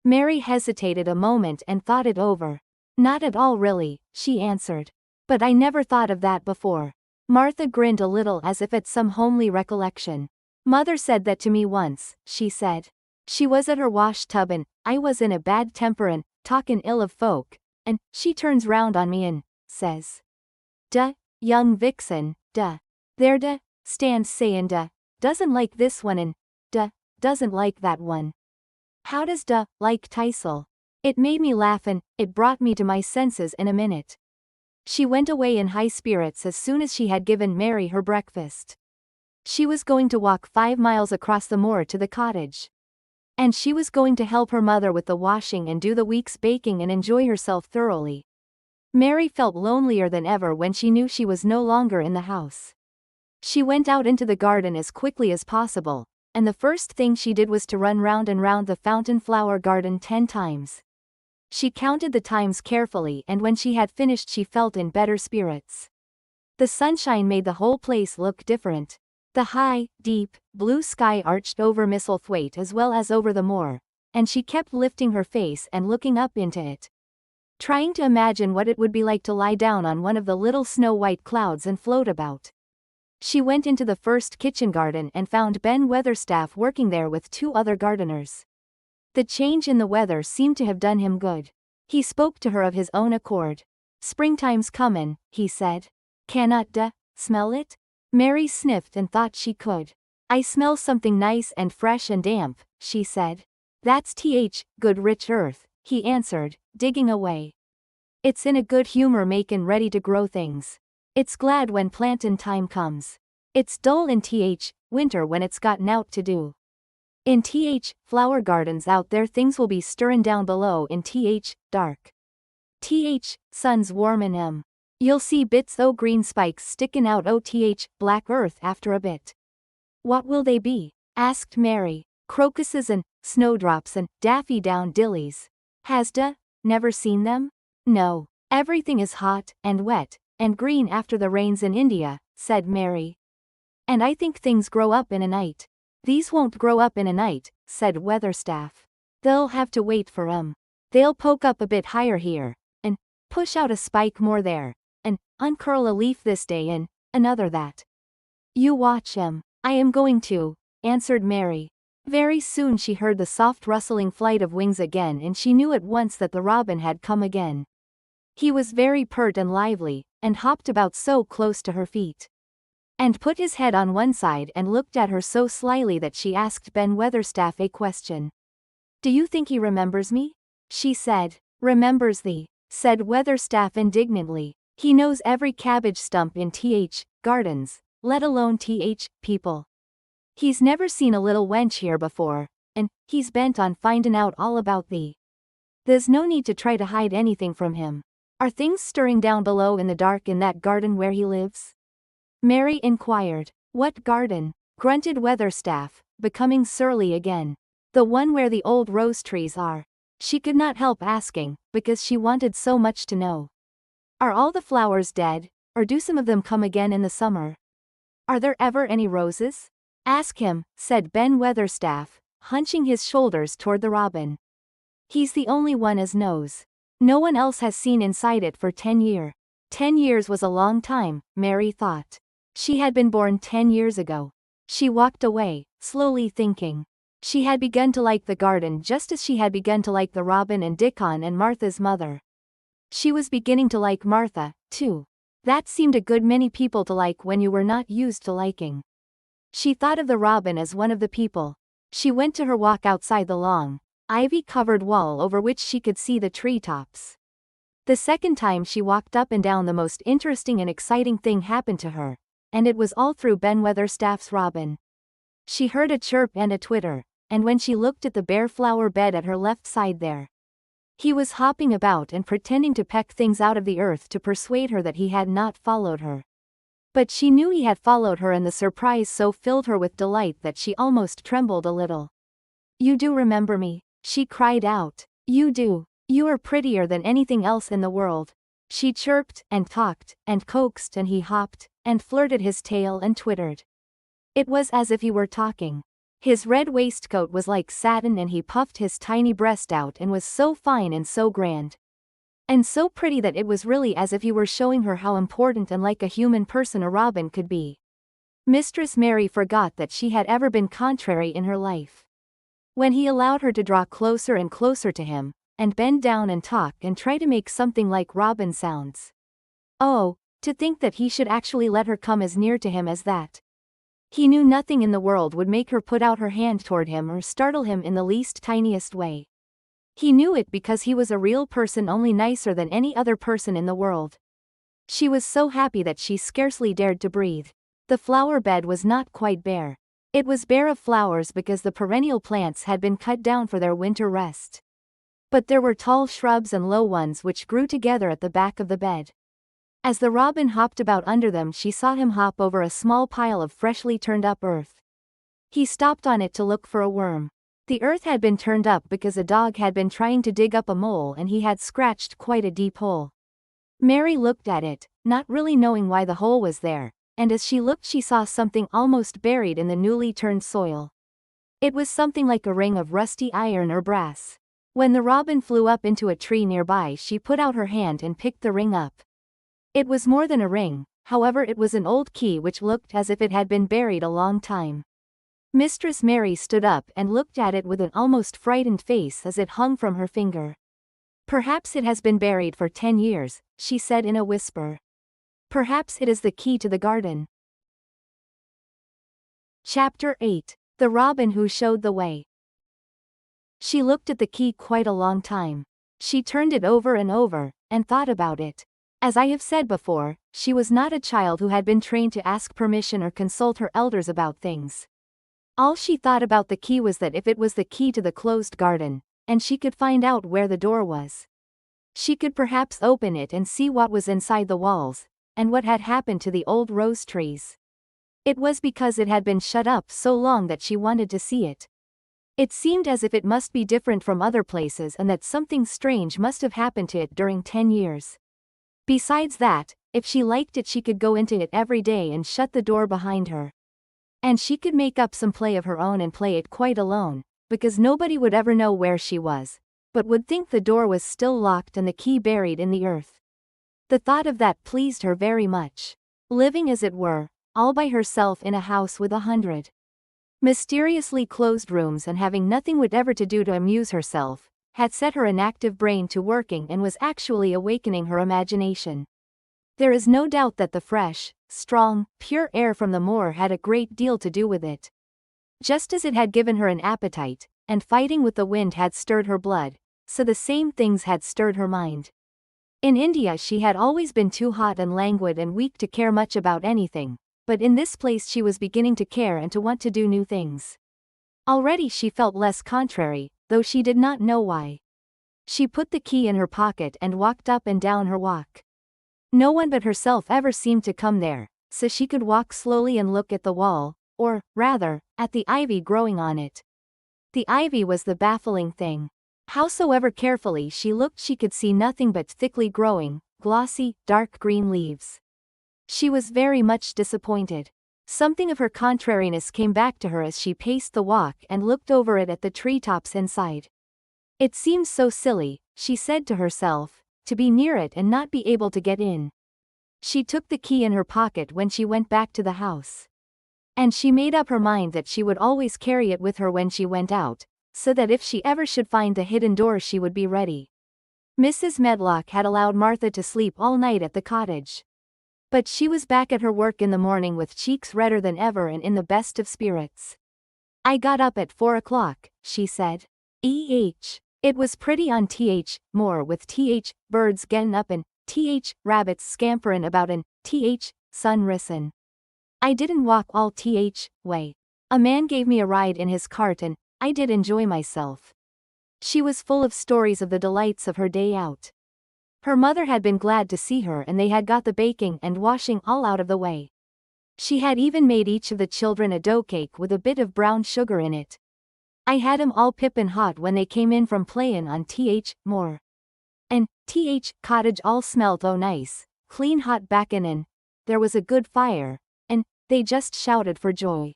Mary hesitated a moment and thought it over. Not at all really, she answered. But I never thought of that before. Martha grinned a little as if at some homely recollection. Mother said that to me once, she said. She was at her wash tub and I was in a bad temper and talkin' ill of folk, and she turns round on me and says, young vixen, there stands sayin' doesn't like this one and doesn't like that one. How does like Teisel? It made me laugh and it brought me to my senses in a minute. She went away in high spirits as soon as she had given Mary her breakfast. She was going to walk 5 miles across the moor to the cottage. And she was going to help her mother with the washing and do the week's baking and enjoy herself thoroughly. Mary felt lonelier than ever when she knew she was no longer in the house. She went out into the garden as quickly as possible, and the first thing she did was to run round and round the fountain flower garden 10 times. She counted the times carefully and when she had finished she felt in better spirits. The sunshine made the whole place look different. The high, deep, blue sky arched over Misselthwaite as well as over the moor, and she kept lifting her face and looking up into it, trying to imagine what it would be like to lie down on one of the little snow-white clouds and float about. She went into the first kitchen garden and found Ben Weatherstaff working there with 2 other gardeners. The change in the weather seemed to have done him good. He spoke to her of his own accord. Springtime's comin', he said. Cannot smell it? Mary sniffed and thought she could. I smell something nice and fresh and damp, she said. That's good rich earth, he answered, digging away. It's in a good humor makin' ready to grow things. It's glad when plantin' time comes. It's dull in winter when it's got nowt to do. In flower gardens out there things will be stirrin' down below in dark. Sun's warmin' 'em. You'll see bits o' green spikes stickin' out o' black earth after a bit. What will they be? Asked Mary. Crocuses and snowdrops and daffodillies. Has never seen them? No. Everything is hot and wet and green after the rains in India, said Mary. And I think things grow up in a night. These won't grow up in a night, said Weatherstaff. They'll have to wait for 'em. They'll poke up a bit higher here, and push out a spike more there, and uncurl a leaf this day and another that. You watch him. I am going to, answered Mary. Very soon she heard the soft rustling flight of wings again, and she knew at once that the robin had come again. He was very pert and lively, and hopped about so close to her feet, and put his head on one side and looked at her so slyly that she asked Ben Weatherstaff a question. Do you think he remembers me? She said. Remembers thee, said Weatherstaff indignantly. He knows every cabbage stump in gardens, let alone people. He's never seen a little wench here before, and he's bent on findin' out all about thee. There's no need to try to hide anything from him. Are things stirring down below in the dark in that garden where he lives? Mary inquired. What garden? Grunted Weatherstaff, becoming surly again. The one where the old rose trees are. She could not help asking, because she wanted so much to know. Are all the flowers dead, or do some of them come again in the summer? Are there ever any roses? Ask him, said Ben Weatherstaff, hunching his shoulders toward the robin. He's the only one as knows. No one else has seen inside it for 10 years. 10 years was a long time, Mary thought. She had been born 10 years ago. She walked away, slowly thinking. She had begun to like the garden just as she had begun to like the robin and Dickon and Martha's mother. She was beginning to like Martha, too. That seemed a good many people to like when you were not used to liking. She thought of the robin as one of the people. She went to her walk outside the long, ivy-covered wall over which she could see the treetops. The second time she walked up and down, the most interesting and exciting thing happened to her, and it was all through Ben Weatherstaff's robin. She heard a chirp and a twitter, and when she looked at the bare flower bed at her left side there, he was hopping about and pretending to peck things out of the earth to persuade her that he had not followed her. But she knew he had followed her, and the surprise so filled her with delight that she almost trembled a little. You do remember me? She cried out. You do. You are prettier than anything else in the world. She chirped, and talked, and coaxed, and he hopped, and flirted his tail and twittered. It was as if he were talking. His red waistcoat was like satin, and he puffed his tiny breast out and was so fine and so grand, and so pretty that it was really as if he were showing her how important and like a human person a robin could be. Mistress Mary forgot that she had ever been contrary in her life. When he allowed her to draw closer and closer to him, and bend down and talk and try to make something like robin sounds. Oh, to think that he should actually let her come as near to him as that. He knew nothing in the world would make her put out her hand toward him or startle him in the least tiniest way. He knew it because he was a real person, only nicer than any other person in the world. She was so happy that she scarcely dared to breathe. The flower bed was not quite bare. It was bare of flowers because the perennial plants had been cut down for their winter rest. But there were tall shrubs and low ones which grew together at the back of the bed. As the robin hopped about under them, she saw him hop over a small pile of freshly turned up earth. He stopped on it to look for a worm. The earth had been turned up because a dog had been trying to dig up a mole, and he had scratched quite a deep hole. Mary looked at it, not really knowing why the hole was there, and as she looked she saw something almost buried in the newly turned soil. It was something like a ring of rusty iron or brass. When the robin flew up into a tree nearby, she put out her hand and picked the ring up. It was more than a ring, however. It was an old key which looked as if it had been buried a long time. Mistress Mary stood up and looked at it with an almost frightened face as it hung from her finger. Perhaps it has been buried for 10 years, she said in a whisper. Perhaps it is the key to the garden. Chapter 8. The Robin Who Showed the Way. She looked at the key quite a long time. She turned it over and over, and thought about it. As I have said before, she was not a child who had been trained to ask permission or consult her elders about things. All she thought about the key was that if it was the key to the closed garden, and she could find out where the door was, she could perhaps open it and see what was inside the walls, and what had happened to the old rose trees. It was because it had been shut up so long that she wanted to see it. It seemed as if it must be different from other places, and that something strange must have happened to it during 10 years. Besides that, if she liked it she could go into it every day and shut the door behind her. And she could make up some play of her own and play it quite alone, because nobody would ever know where she was, but would think the door was still locked and the key buried in the earth. The thought of that pleased her very much. Living as it were, all by herself in a house with 100 mysteriously closed rooms and having nothing whatever to do to amuse herself, had set her inactive brain to working and was actually awakening her imagination. There is no doubt that the fresh, strong, pure air from the moor had a great deal to do with it. Just as it had given her an appetite, and fighting with the wind had stirred her blood, so the same things had stirred her mind. In India she had always been too hot and languid and weak to care much about anything, but in this place she was beginning to care and to want to do new things. Already she felt less contrary, though she did not know why. She put the key in her pocket and walked up and down her walk. No one but herself ever seemed to come there, so she could walk slowly and look at the wall, or, rather, at the ivy growing on it. The ivy was the baffling thing. Howsoever carefully she looked she could see nothing but thickly growing, glossy, dark green leaves. She was very much disappointed. Something of her contrariness came back to her as she paced the walk and looked over it at the treetops inside. It seemed so silly, she said to herself, to be near it and not be able to get in. She took the key in her pocket when she went back to the house. And she made up her mind that she would always carry it with her when she went out, so that if she ever should find the hidden door she would be ready. Mrs. Medlock had allowed Martha to sleep all night at the cottage. But she was back at her work in the morning with cheeks redder than ever and in the best of spirits. "I got up at 4 o'clock, she said. It was pretty on more with birds gettin' up and rabbits scamperin' about and sun risin'. I didn't walk all way. A man gave me a ride in his cart and I did enjoy myself." She was full of stories of the delights of her day out. Her mother had been glad to see her and they had got the baking and washing all out of the way. She had even made each of the children a dough cake with a bit of brown sugar in it. "I had 'em all pippin' hot when they came in from playin' on more. And cottage all smelt oh nice, clean hot bacon and there was a good fire, and they just shouted for joy.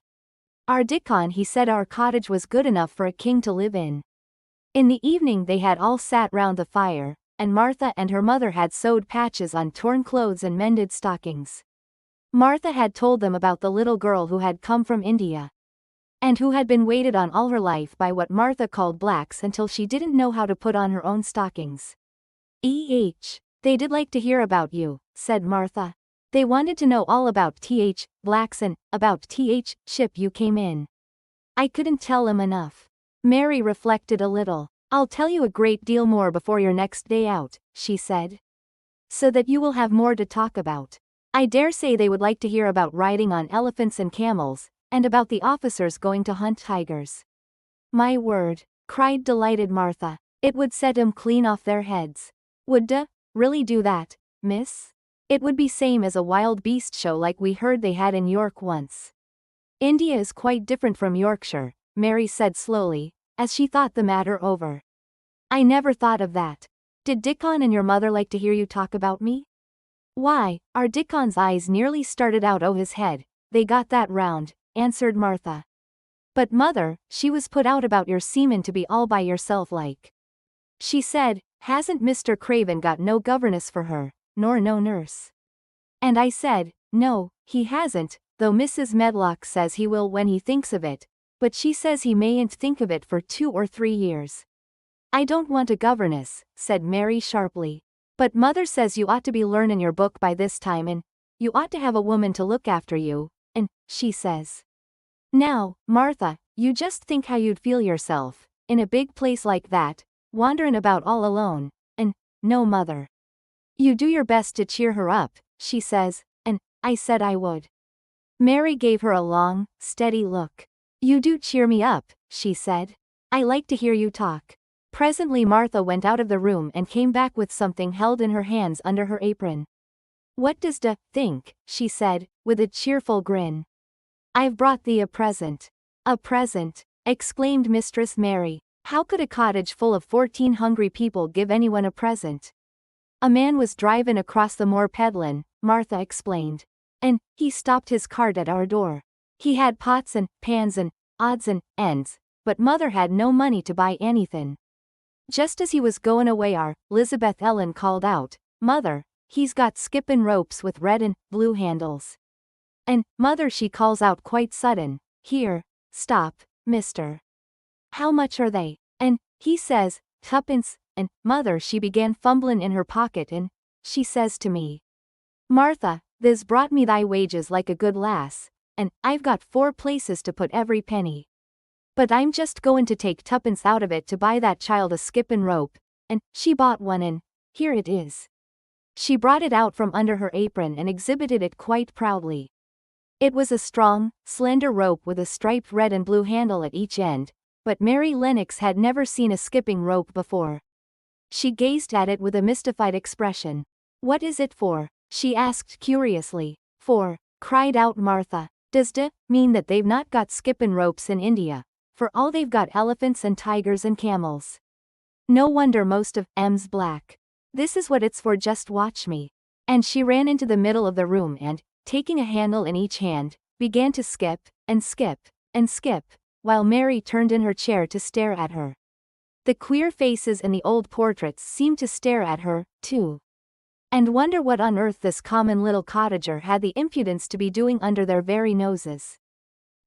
Our Dickon he said our cottage was good enough for a king to live in." In the evening they had all sat round the fire, and Martha and her mother had sewed patches on torn clothes and mended stockings. Martha had told them about the little girl who had come from India, and who had been waited on all her life by what Martha called blacks until she didn't know how to put on her own stockings. They did like to hear about you," said Martha. "They wanted to know all about blacks and about ship you came in. I couldn't tell 'em enough." Mary reflected a little. "I'll tell you a great deal more before your next day out," she said. "So that you will have more to talk about. I dare say they would like to hear about riding on elephants and camels, and about the officers going to hunt tigers." "My word," cried delighted Martha. "It would set 'em clean off their heads." "Would really do that, miss? It would be same as a wild beast show like we heard they had in York once." "India is quite different from Yorkshire," Mary said slowly, as she thought the matter over. "I never thought of that. Did Dickon and your mother like to hear you talk about me?" "Why, our Dickon's eyes nearly started out o' his head, they got that round," answered Martha. "But mother, she was put out about your seemin' to be all by yourself like. She said, hasn't Mr. Craven got no governess for her, nor no nurse? And I said, no, he hasn't, though Mrs. Medlock says he will when he thinks of it, but she says he mayn't think of it for 2 or 3 years. I don't want a governess," said Mary sharply. "But mother says you ought to be learnin' your book by this time and you ought to have a woman to look after you, and she says. Now, Martha, you just think how you'd feel yourself, in a big place like that, wanderin' about all alone, and, no mother. You do your best to cheer her up, she says, and I said I would." Mary gave her a long, steady look. "You do cheer me up," she said. "I like to hear you talk." Presently Martha went out of the room and came back with something held in her hands under her apron. "What does think?" she said, with a cheerful grin. "I've brought thee a present." "A present?" exclaimed Mistress Mary. "How could a cottage full of 14 hungry people give anyone a present?" "A man was drivin' across the moor peddlin'," Martha explained. "And he stopped his cart at our door. He had pots and pans and odds and ends, but mother had no money to buy anythin'. Just as he was goin' away Elizabeth Ellen called out, "Mother, he's got skippin' ropes with red and blue handles." And, "Mother," she calls out quite sudden, "here, stop, mister. How much are they?" And he says, "Tuppence," and, "Mother," she began fumblin' in her pocket and she says to me, "Martha, tha's brought me thy wages like a good lass, and I've got 4 places to put every penny. But I'm just goin' to take tuppence out of it to buy that child a skippin' rope," and she bought one and here it is. She brought it out from under her apron and exhibited it quite proudly. It was a strong, slender rope with a striped red and blue handle at each end, but Mary Lennox had never seen a skipping rope before. She gazed at it with a mystified expression. "What is it for?" she asked curiously. "For," cried out Martha, "does d mean that they've not got skippin' ropes in India? For all they've got elephants and tigers and camels. No wonder most of 'em's black. This is what it's for, just watch me." And she ran into the middle of the room and, taking a handle in each hand, began to skip, and skip, and skip, while Mary turned in her chair to stare at her. The queer faces in the old portraits seemed to stare at her, too. And wonder what on earth this common little cottager had the impudence to be doing under their very noses.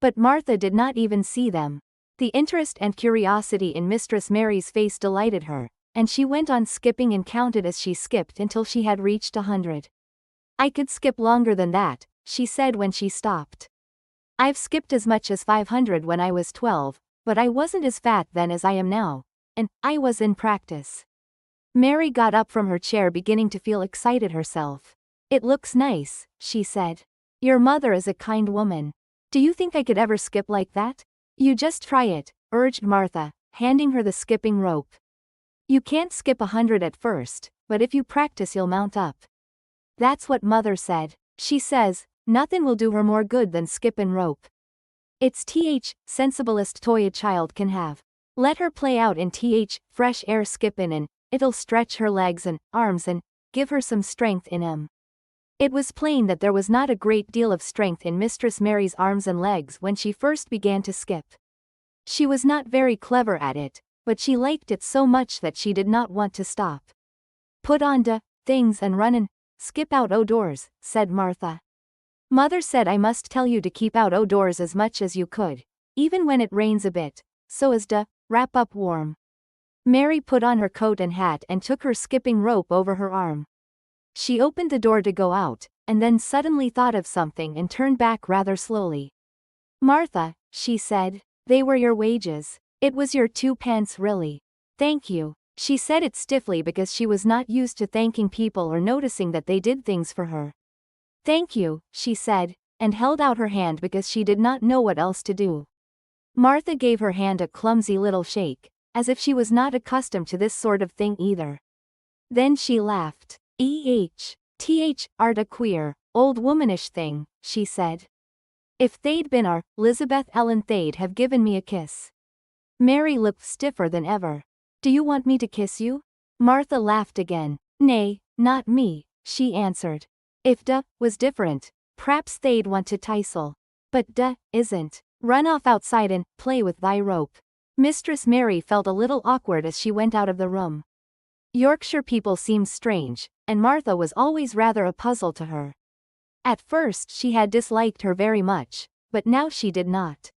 But Martha did not even see them. The interest and curiosity in Mistress Mary's face delighted her, and she went on skipping and counted as she skipped until she had reached 100. "I could skip longer than that," she said when she stopped. "I've skipped as much as 500 when I was 12, but I wasn't as fat then as I am now, and I was in practice." Mary got up from her chair beginning to feel excited herself. "It looks nice," she said. "Your mother is a kind woman. Do you think I could ever skip like that?" "You just try it," urged Martha, handing her the skipping rope. "You can't skip 100 at first, but if you practice you'll mount up. That's what Mother said. She says, nothin' will do her more good than skippin' rope. It's sensiblest toy a child can have. Let her play out in fresh air skippin' and it'll stretch her legs and arms and give her some strength in 'em." It was plain that there was not a great deal of strength in Mistress Mary's arms and legs when she first began to skip. She was not very clever at it, but she liked it so much that she did not want to stop. "Put on things and run and skip out o' doors," said Martha. "Mother said I must tell you to keep out o' doors as much as you could, even when it rains a bit, so as wrap up warm." Mary put on her coat and hat and took her skipping rope over her arm. She opened the door to go out, and then suddenly thought of something and turned back rather slowly. "Martha," she said, "they were your wages. It was your 2 pence really. Thank you." She said it stiffly because she was not used to thanking people or noticing that they did things for her. "Thank you," she said, and held out her hand because she did not know what else to do. Martha gave her hand a clumsy little shake, as if she was not accustomed to this sort of thing either. Then she laughed. Art a queer, old womanish thing," she said. "If they'd been Elizabeth Ellen they'd have given me a kiss." Mary looked stiffer than ever. "Do you want me to kiss you?" Martha laughed again. "Nay, not me," she answered. "If was different, p'raps they'd want to tinsel. But isn't. Run off outside and play with thy rope." Mistress Mary felt a little awkward as she went out of the room. Yorkshire people seemed strange, and Martha was always rather a puzzle to her. At first she had disliked her very much, but now she did not.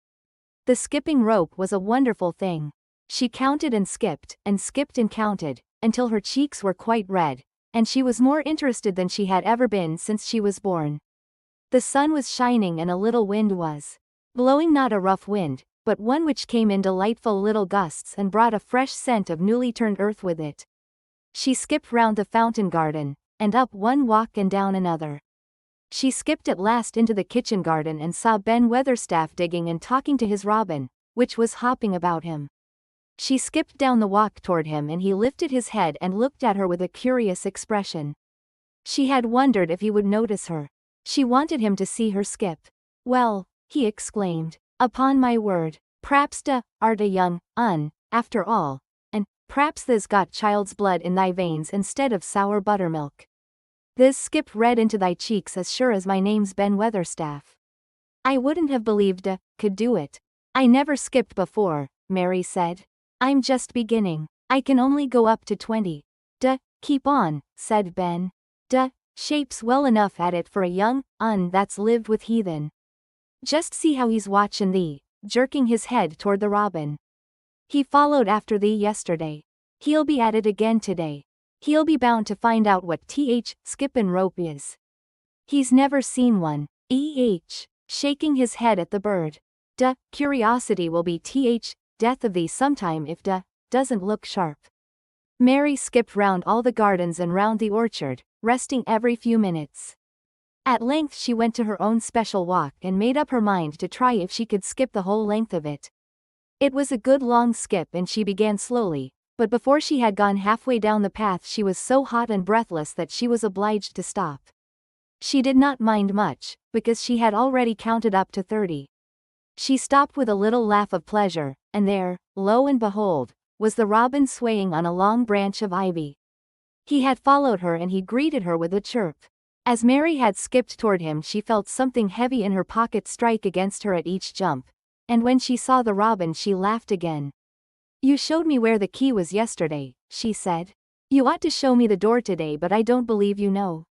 The skipping rope was a wonderful thing. She counted and skipped and counted, until her cheeks were quite red, and she was more interested than she had ever been since she was born. The sun was shining and a little wind was blowing, not a rough wind, but one which came in delightful little gusts and brought a fresh scent of newly turned earth with it. She skipped round the fountain garden, and up one walk and down another. She skipped at last into the kitchen garden and saw Ben Weatherstaff digging and talking to his robin, which was hopping about him. She skipped down the walk toward him and he lifted his head and looked at her with a curious expression. She had wondered if he would notice her. She wanted him to see her skip. "Well," he exclaimed, "upon my word, p'raps art a young after all, and p'raps tha's got child's blood in thy veins instead of sour buttermilk. Tha's skipped red into thy cheeks as sure as my name's Ben Weatherstaff." "I wouldn't have believed could do it. I never skipped before," Mary said. "I'm just beginning. I can only go up to 20. Duh, keep on, said Ben. Duh, shapes well enough at it for a young un that's lived with heathen. Just see how he's watchin' thee, jerking his head toward the robin. He followed after thee yesterday. He'll be at it again today. He'll be bound to find out what skippin' rope is. He's never seen one. Shaking his head at the bird. Duh, curiosity will be death of thee sometime if doesn't look sharp. Mary skipped round all the gardens and round the orchard, resting every few minutes. At length she went to her own special walk and made up her mind to try if she could skip the whole length of it. It was a good long skip and she began slowly, but before she had gone halfway down the path she was so hot and breathless that she was obliged to stop. She did not mind much, because she had already counted up to 30. She stopped with a little laugh of pleasure, and there, lo and behold, was the robin swaying on a long branch of ivy. He had followed her and he greeted her with a chirp. As Mary had skipped toward him she felt something heavy in her pocket strike against her at each jump, and when she saw the robin she laughed again. You showed me where the key was yesterday, she said. You ought to show me the door today, but I don't believe you know.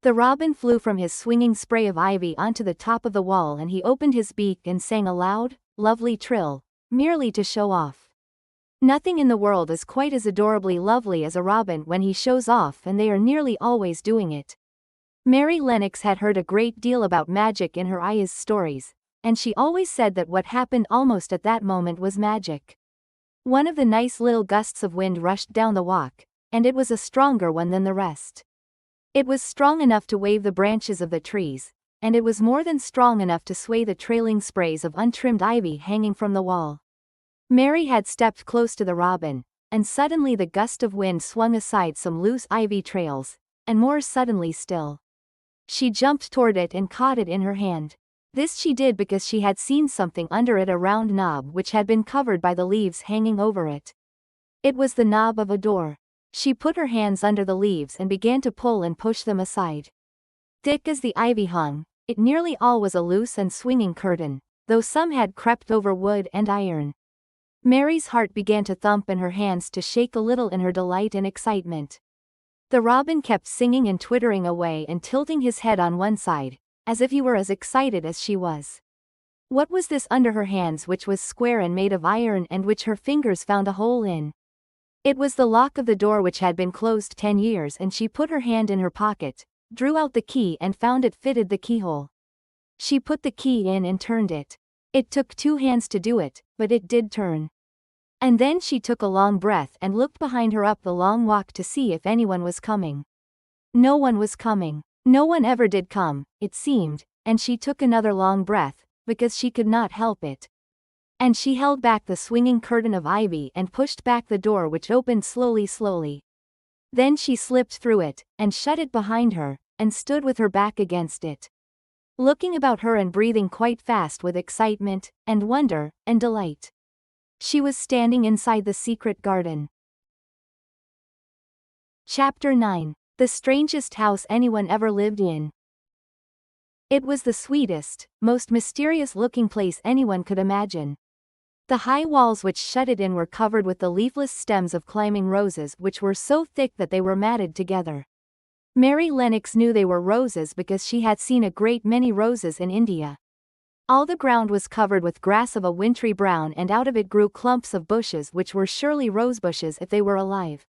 The robin flew from his swinging spray of ivy onto the top of the wall and he opened his beak and sang a loud, lovely trill, merely to show off. Nothing in the world is quite as adorably lovely as a robin when he shows off, and they are nearly always doing it. Mary Lennox had heard a great deal about magic in her Aya's stories, and she always said that what happened almost at that moment was magic. One of the nice little gusts of wind rushed down the walk, and it was a stronger one than the rest. It was strong enough to wave the branches of the trees, and it was more than strong enough to sway the trailing sprays of untrimmed ivy hanging from the wall. Mary had stepped close to the robin, and suddenly the gust of wind swung aside some loose ivy trails, and more suddenly still. She jumped toward it and caught it in her hand. This she did because she had seen something under it, a round knob which had been covered by the leaves hanging over it. It was the knob of a door. She put her hands under the leaves and began to pull and push them aside. Thick as the ivy hung, it nearly all was a loose and swinging curtain, though some had crept over wood and iron. Mary's heart began to thump and her hands to shake a little in her delight and excitement. The robin kept singing and twittering away and tilting his head on one side, as if he were as excited as she was. What was this under her hands which was square and made of iron and which her fingers found a hole in? It was the lock of the door which had been closed 10 years, and she put her hand in her pocket, drew out the key and found it fitted the keyhole. She put the key in and turned it. It took 2 hands to do it, but it did turn. And then she took a long breath and looked behind her up the long walk to see if anyone was coming. No one was coming. No one ever did come, it seemed, and she took another long breath, because she could not help it. And she held back the swinging curtain of ivy and pushed back the door, which opened slowly. Then she slipped through it, and shut it behind her, and stood with her back against it, looking about her and breathing quite fast with excitement, and wonder, and delight. She was standing inside the secret garden. Chapter 9. The strangest house anyone ever lived in. It was the sweetest, most mysterious-looking place anyone could imagine. The high walls which shut it in were covered with the leafless stems of climbing roses, which were so thick that they were matted together. Mary Lennox knew they were roses because she had seen a great many roses in India. All the ground was covered with grass of a wintry brown, and out of it grew clumps of bushes which were surely rosebushes if they were alive.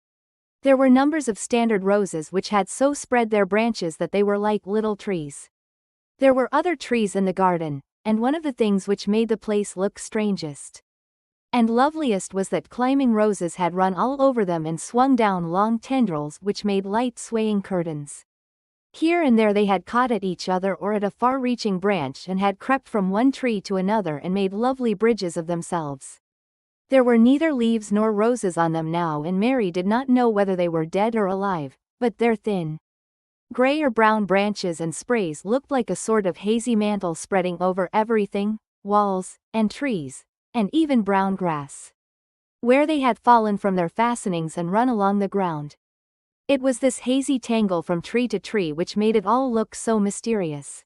There were numbers of standard roses which had so spread their branches that they were like little trees. There were other trees in the garden, and one of the things which made the place look strangest and loveliest was that climbing roses had run all over them and swung down long tendrils which made light swaying curtains. Here and there they had caught at each other or at a far-reaching branch and had crept from one tree to another and made lovely bridges of themselves. There were neither leaves nor roses on them now, and Mary did not know whether they were dead or alive, but their thin, gray or brown branches and sprays looked like a sort of hazy mantle spreading over everything, walls, and trees, and even brown grass, where they had fallen from their fastenings and run along the ground. It was this hazy tangle from tree to tree which made it all look so mysterious.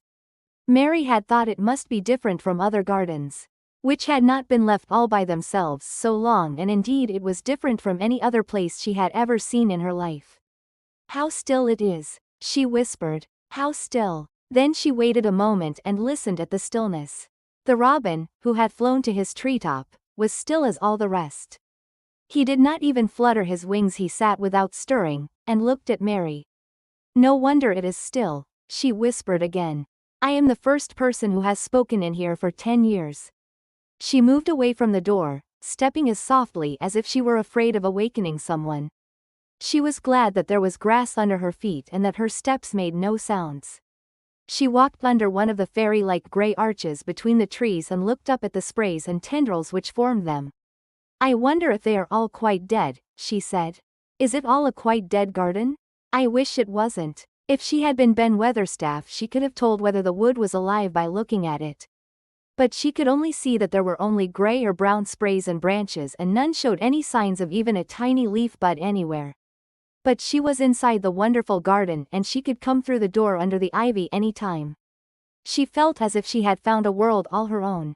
Mary had thought it must be different from other gardens. which had not been left all by themselves so long, and indeed it was different from any other place she had ever seen in her life. "How still it is," she whispered. "How still." Then she waited a moment and listened at the stillness. The robin, who had flown to his treetop, was still as all the rest. He did not even flutter his wings. He sat without stirring, and looked at Mary. "No wonder it is still," she whispered again. "I am the first person who has spoken in here for 10 years. She moved away from the door, stepping as softly as if she were afraid of awakening someone. She was glad that there was grass under her feet and that her steps made no sounds. She walked under one of the fairy-like gray arches between the trees and looked up at the sprays and tendrils which formed them. "I wonder if they are all quite dead," she said. "Is it all a quite dead garden? I wish it wasn't." If she had been Ben Weatherstaff, she could have told whether the wood was alive by looking at it. But she could only see that there were only gray or brown sprays and branches, and none showed any signs of even a tiny leaf bud anywhere. But she was inside the wonderful garden, and she could come through the door under the ivy any time. She felt as if she had found a world all her own.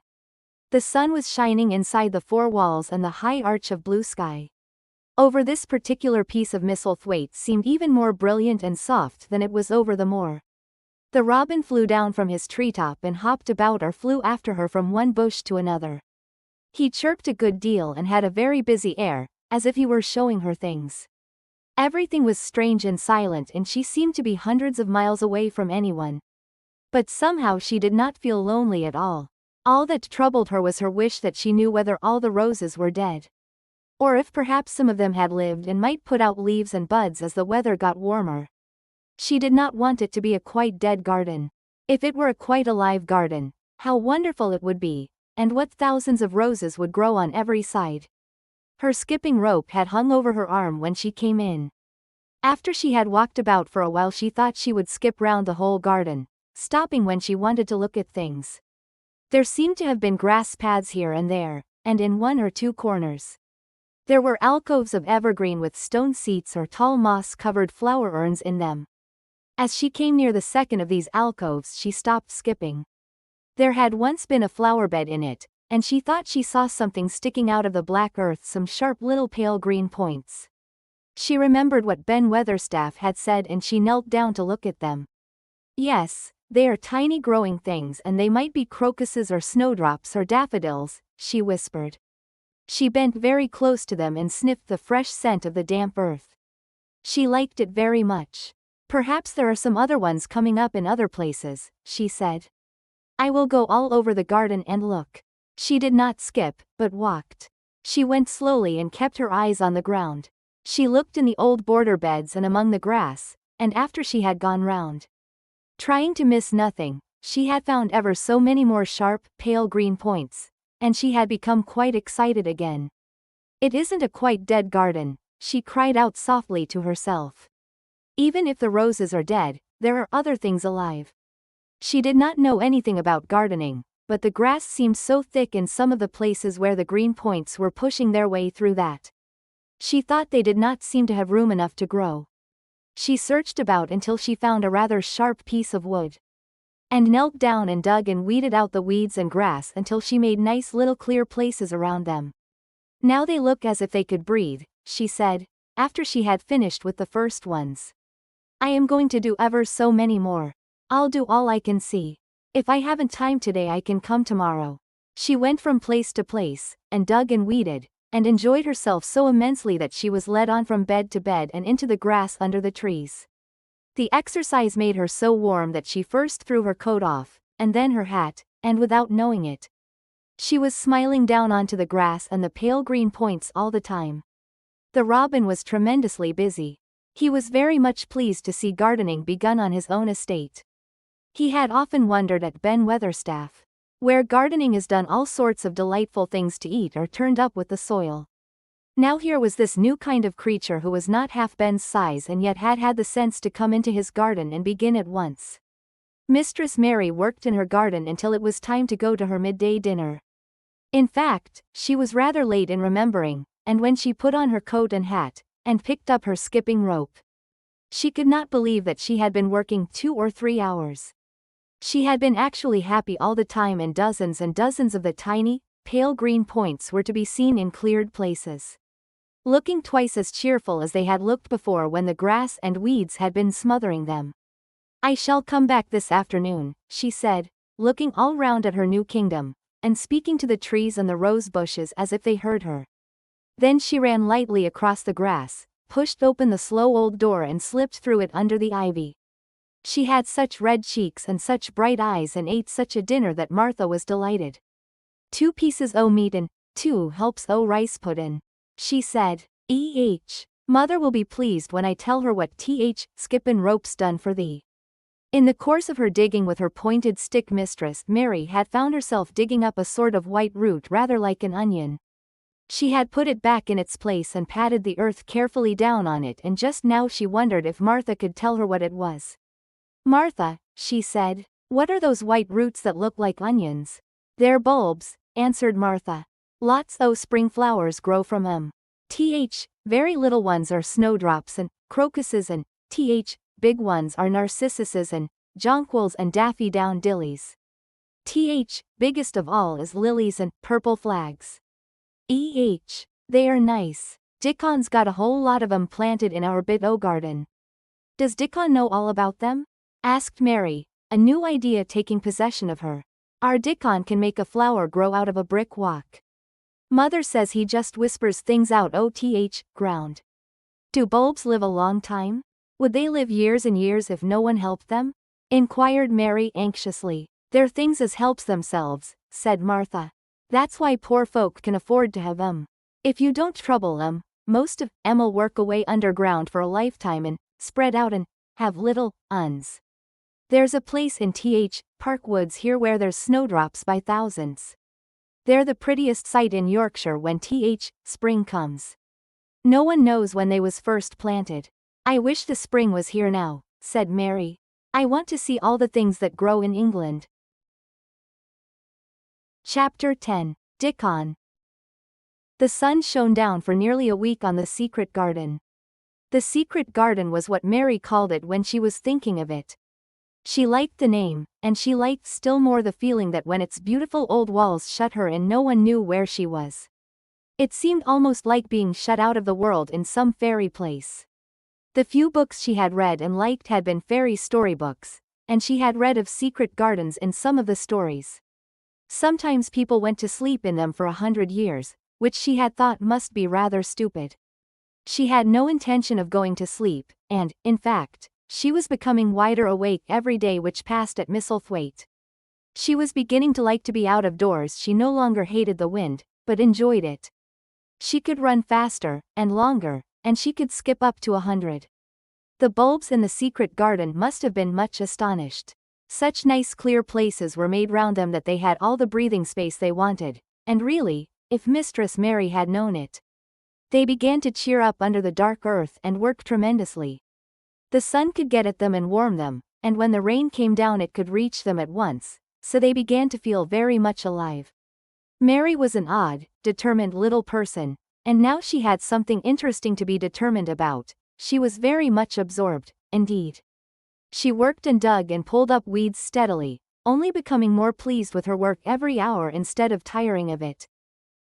The sun was shining inside the 4 walls and the high arch of blue sky. Over this particular piece of Misselthwaite seemed even more brilliant and soft than it was over the moor. The robin flew down from his treetop and hopped about or flew after her from one bush to another. He chirped a good deal and had a very busy air, as if he were showing her things. Everything was strange and silent, and she seemed to be hundreds of miles away from anyone. But somehow she did not feel lonely at all. All that troubled her was her wish that she knew whether all the roses were dead. Or if perhaps some of them had lived and might put out leaves and buds as the weather got warmer. She did not want it to be a quite dead garden. If it were a quite alive garden, how wonderful it would be, and what thousands of roses would grow on every side. Her skipping rope had hung over her arm when she came in. After she had walked about for a while, she thought she would skip round the whole garden, stopping when she wanted to look at things. There seemed to have been grass paths here and there, and in 1 or 2 corners. There were alcoves of evergreen with stone seats or tall moss-covered flower urns in them. As she came near the second of these alcoves, she stopped skipping. There had once been a flower bed in it, and she thought she saw something sticking out of the black earth, some sharp little pale green points. She remembered what Ben Weatherstaff had said, and she knelt down to look at them. "Yes, they are tiny growing things, and they might be crocuses or snowdrops or daffodils," she whispered. She bent very close to them and sniffed the fresh scent of the damp earth. She liked it very much. "Perhaps there are some other ones coming up in other places," she said. "I will go all over the garden and look." She did not skip, but walked. She went slowly and kept her eyes on the ground. She looked in the old border beds and among the grass, and after she had gone round, trying to miss nothing, she had found ever so many more sharp, pale green points, and she had become quite excited again. "It isn't a quite dead garden," she cried out softly to herself. "Even if the roses are dead, there are other things alive." She did not know anything about gardening, but the grass seemed so thick in some of the places where the green points were pushing their way through that she thought they did not seem to have room enough to grow. She searched about until she found a rather sharp piece of wood, and knelt down and dug and weeded out the weeds and grass until she made nice little clear places around them. "Now they look as if they could breathe," she said, after she had finished with the first ones. "I am going to do ever so many more. I'll do all I can see. If I haven't time today, I can come tomorrow." She went from place to place, and dug and weeded, and enjoyed herself so immensely that she was led on from bed to bed and into the grass under the trees. The exercise made her so warm that she first threw her coat off, and then her hat, and without knowing it, she was smiling down onto the grass and the pale green points all the time. The robin was tremendously busy. He was very much pleased to see gardening begun on his own estate. He had often wondered at Ben Weatherstaff, where gardening is done all sorts of delightful things to eat or turned up with the soil. Now here was this new kind of creature who was not half Ben's size and yet had had the sense to come into his garden and begin at once. Mistress Mary worked in her garden until it was time to go to her midday dinner. In fact, she was rather late in remembering, and when she put on her coat and hat, and picked up her skipping rope, she could not believe that she had been working 2 or 3 hours. She had been actually happy all the time, and dozens of the tiny, pale green points were to be seen in cleared places, looking twice as cheerful as they had looked before when the grass and weeds had been smothering them. "I shall come back this afternoon," she said, looking all round at her new kingdom, and speaking to the trees and the rose bushes as if they heard her. Then she ran lightly across the grass, pushed open the slow old door and slipped through it under the ivy. She had such red cheeks and such bright eyes and ate such a dinner that Martha was delighted. "2 pieces o' meat and 2 helps o' rice puddin'," she said. Mother will be pleased when I tell her what skippin' rope's done for thee." In the course of her digging with her pointed stick, Mistress Mary had found herself digging up a sort of white root rather like an onion. She had put it back in its place and patted the earth carefully down on it, and just now she wondered if Martha could tell her what it was. "Martha," she said, "what are those white roots that look like onions?" "They're bulbs," answered Martha. "Lots o' spring flowers grow from 'em. Very little ones are snowdrops and crocuses, and big ones are narcissuses and jonquils and daffodillies. Biggest of all is lilies and purple flags. They are nice. Dickon's got a whole lot of 'em planted in our bit o' garden." "Does Dickon know all about them?" asked Mary, a new idea taking possession of her. "Our Dickon can make a flower grow out of a brick walk. Mother says he just whispers things out o' ground." "Do bulbs live a long time? Would they live years and years if no one helped them?" inquired Mary anxiously. "They're things as helps themselves," said Martha. "That's why poor folk can afford to have 'em. If you don't trouble 'em, most of 'em'll work away underground for a lifetime and spread out and have little uns. There's a place in Park Woods here where there's snowdrops by thousands. They're the prettiest sight in Yorkshire when spring comes. No one knows when they was first planted." "I wish the spring was here now," said Mary. "I want to see all the things that grow in England." Chapter 10. Dickon. The sun shone down for nearly a week on the secret garden. The secret garden was what Mary called it when she was thinking of it. She liked the name, and she liked still more the feeling that when its beautiful old walls shut her in no one knew where she was. It seemed almost like being shut out of the world in some fairy place. The few books she had read and liked had been fairy storybooks, and she had read of secret gardens in some of the stories. Sometimes people went to sleep in them for 100 years, which she had thought must be rather stupid. She had no intention of going to sleep, and, in fact, she was becoming wider awake every day which passed at Misselthwaite. She was beginning to like to be out of doors. She no longer hated the wind, but enjoyed it. She could run faster, and longer, and she could skip up to 100. The bulbs in the secret garden must have been much astonished. Such nice clear places were made round them that they had all the breathing space they wanted, and really, if Mistress Mary had known it. They began to cheer up under the dark earth and work tremendously. The sun could get at them and warm them, and when the rain came down it could reach them at once, so they began to feel very much alive. Mary was an odd, determined little person, and now she had something interesting to be determined about. She was very much absorbed, indeed. She worked and dug and pulled up weeds steadily, only becoming more pleased with her work every hour instead of tiring of it.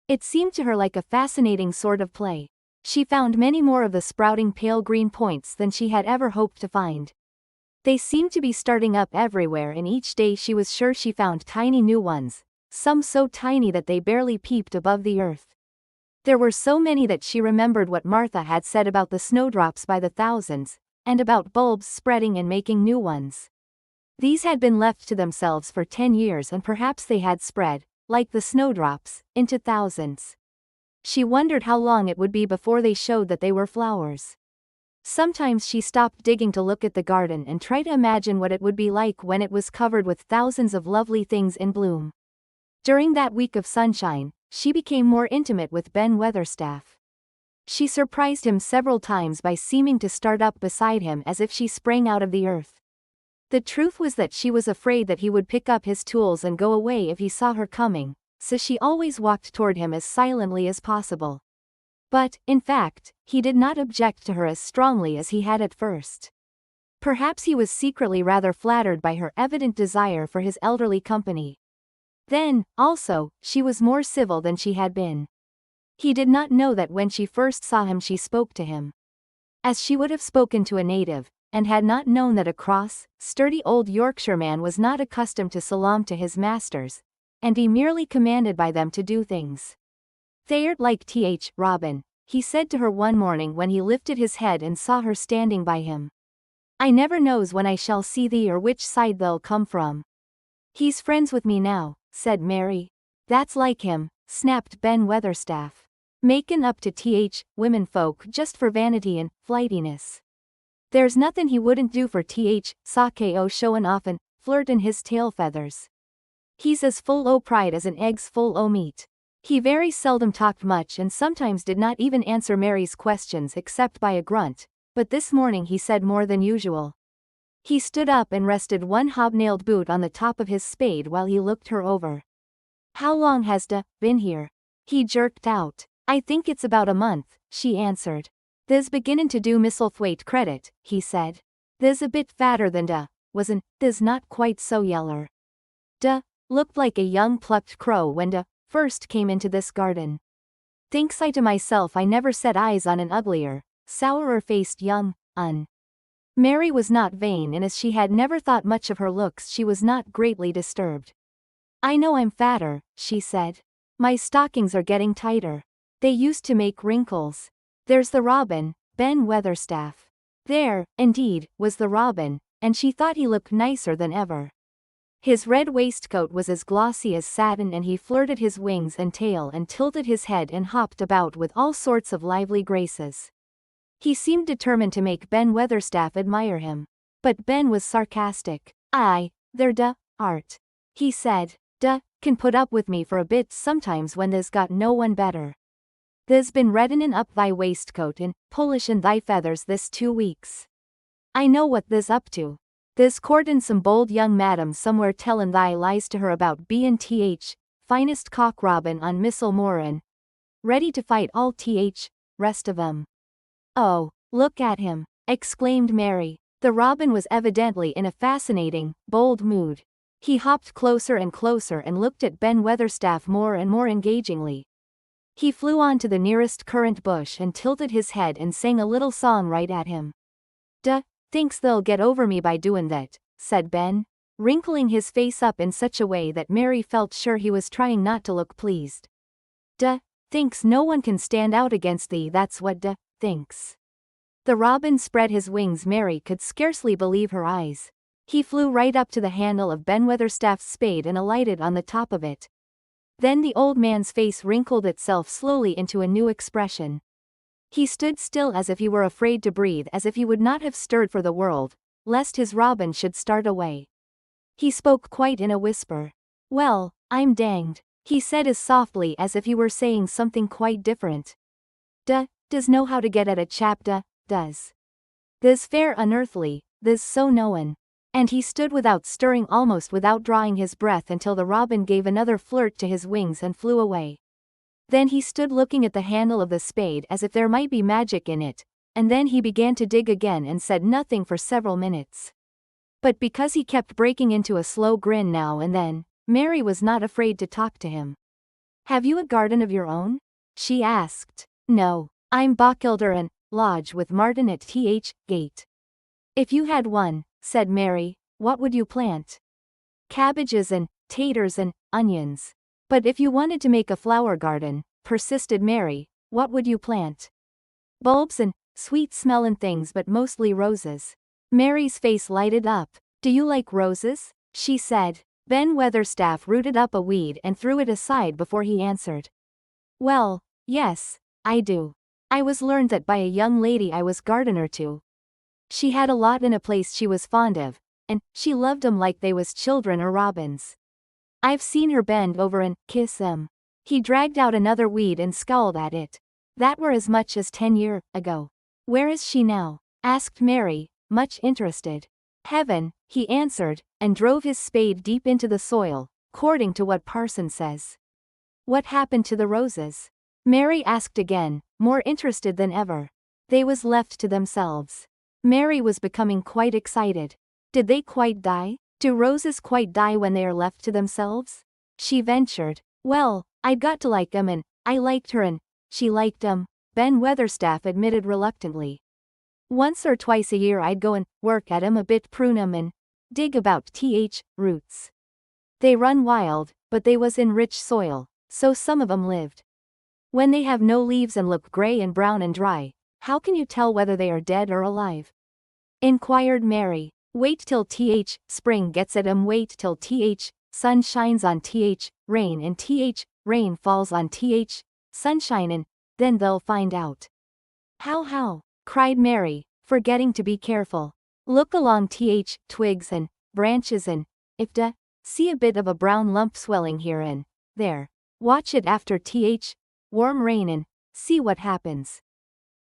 It seemed to her like a fascinating sort of play. She found many more of the sprouting pale green points than she had ever hoped to find. They seemed to be starting up everywhere, and each day she was sure she found tiny new ones, some so tiny that they barely peeped above the earth. There were so many that she remembered what Martha had said about the snowdrops by the thousands, and about bulbs spreading and making new ones. These had been left to themselves for 10 years, and perhaps they had spread, like the snowdrops, into thousands. She wondered how long it would be before they showed that they were flowers. Sometimes she stopped digging to look at the garden and try to imagine what it would be like when it was covered with thousands of lovely things in bloom. During that week of sunshine, she became more intimate with Ben Weatherstaff. She surprised him several times by seeming to start up beside him as if she sprang out of the earth. The truth was that she was afraid that he would pick up his tools and go away if he saw her coming, so she always walked toward him as silently as possible. But, in fact, he did not object to her as strongly as he had at first. Perhaps he was secretly rather flattered by her evident desire for his elderly company. Then, also, she was more civil than she had been. He did not know that when she first saw him she spoke to him as she would have spoken to a native, and had not known that a cross, sturdy old Yorkshireman was not accustomed to salaam to his masters, and be merely commanded by them to do things. "They'rt like Robin," he said to her one morning when he lifted his head and saw her standing by him. "I never knows when I shall see thee or which side they'll come from." "He's friends with me now," said Mary. "That's like him," snapped Ben Weatherstaff. "Makin' up to womenfolk just for vanity and flightiness. There's nothin' he wouldn't do for Sako showin' off and flirtin' his tail feathers. He's as full o' pride as an egg's full o' meat." He very seldom talked much and sometimes did not even answer Mary's questions except by a grunt, but this morning he said more than usual. He stood up and rested one hobnailed boot on the top of his spade while he looked her over. "How long has been here?" he jerked out. "I think it's about a month," she answered. "They's beginnin' to do Misselthwaite credit," he said. "They's a bit fatter than wasn't, they's not quite so yeller. Looked like a young plucked crow when first came into this garden. Thinks I to myself I never set eyes on an uglier, sourer-faced young un." Mary was not vain, and as she had never thought much of her looks she was not greatly disturbed. "I know I'm fatter," she said. "My stockings are getting tighter. They used to make wrinkles. There's the robin, Ben Weatherstaff." There, indeed, was the robin, and she thought he looked nicer than ever. His red waistcoat was as glossy as satin and he flirted his wings and tail and tilted his head and hopped about with all sorts of lively graces. He seemed determined to make Ben Weatherstaff admire him. But Ben was sarcastic. "Aye, they're art," he said. Can put up with me for a bit sometimes when there's got no one better. There's been reddenin' up thy waistcoat and polishin' thy feathers this 2 weeks. I know what there's up to. There's courtin' some bold young madam somewhere tellin' thy lies to her about bein' finest cock robin on Misselmoran. Ready to fight all rest of 'em." "Oh, look at him," exclaimed Mary. The robin was evidently in a fascinating, bold mood. He hopped closer and closer and looked at Ben Weatherstaff more and more engagingly. He flew on to the nearest currant bush and tilted his head and sang a little song right at him. "Thinks they'll get over me by doin' that," said Ben, wrinkling his face up in such a way that Mary felt sure he was trying not to look pleased. Thinks no one can stand out against thee, that's what thinks." The robin spread his wings. Mary could scarcely believe her eyes. He flew right up to the handle of Ben Weatherstaff's spade and alighted on the top of it. Then the old man's face wrinkled itself slowly into a new expression. He stood still as if he were afraid to breathe, as if he would not have stirred for the world, lest his robin should start away. He spoke quite in a whisper. "Well, I'm danged," he said as softly as if he were saying something quite different. Does know how to get at a chap does. This fair unearthly, this so knowin'." And he stood without stirring, almost without drawing his breath, until the robin gave another flirt to his wings and flew away. Then he stood looking at the handle of the spade as if there might be magic in it, and then he began to dig again and said nothing for several minutes. But because he kept breaking into a slow grin now and then, Mary was not afraid to talk to him. "Have you a garden of your own?" she asked. "No, I'm Bochilder and lodge with Martin at Gate." "If you had one," said Mary, "what would you plant?" "Cabbages and taters and onions." "But if you wanted to make a flower garden," persisted Mary, "what would you plant?" "Bulbs and sweet-smellin' things, but mostly roses." Mary's face lighted up. "Do you like roses?" she said. Ben Weatherstaff rooted up a weed and threw it aside before he answered. "Well, yes, I do. I was learned that by a young lady I was gardener to. She had a lot in a place she was fond of, and she loved 'em like they was children or robins. I've seen her bend over and kiss 'em." He dragged out another weed and scowled at it. "That were as much as 10 years ago. Where is she now?" asked Mary, much interested. "Heaven," he answered, and drove his spade deep into the soil, according to what parson says. "What happened to the roses?" Mary asked again, more interested than ever. "They was left to themselves." Mary was becoming quite excited. "Did they quite die? Do roses quite die when they are left to themselves?" she ventured. Well, I'd got to like 'em and I liked her and she liked 'em, Ben Weatherstaff admitted reluctantly. Once or twice a year I'd go and work at 'em a bit, prune 'em and dig about roots. They run wild, but they was in rich soil, so some of 'em lived. When they have no leaves and look gray and brown and dry, how can you tell whether they are dead or alive? Inquired Mary. Wait till spring gets at 'em, wait till sun shines on rain and rain falls on sunshine and then they'll find out. How? Cried Mary, forgetting to be careful. Look along twigs and branches and, if see a bit of a brown lump swelling here and there, watch it after warm rain and see what happens.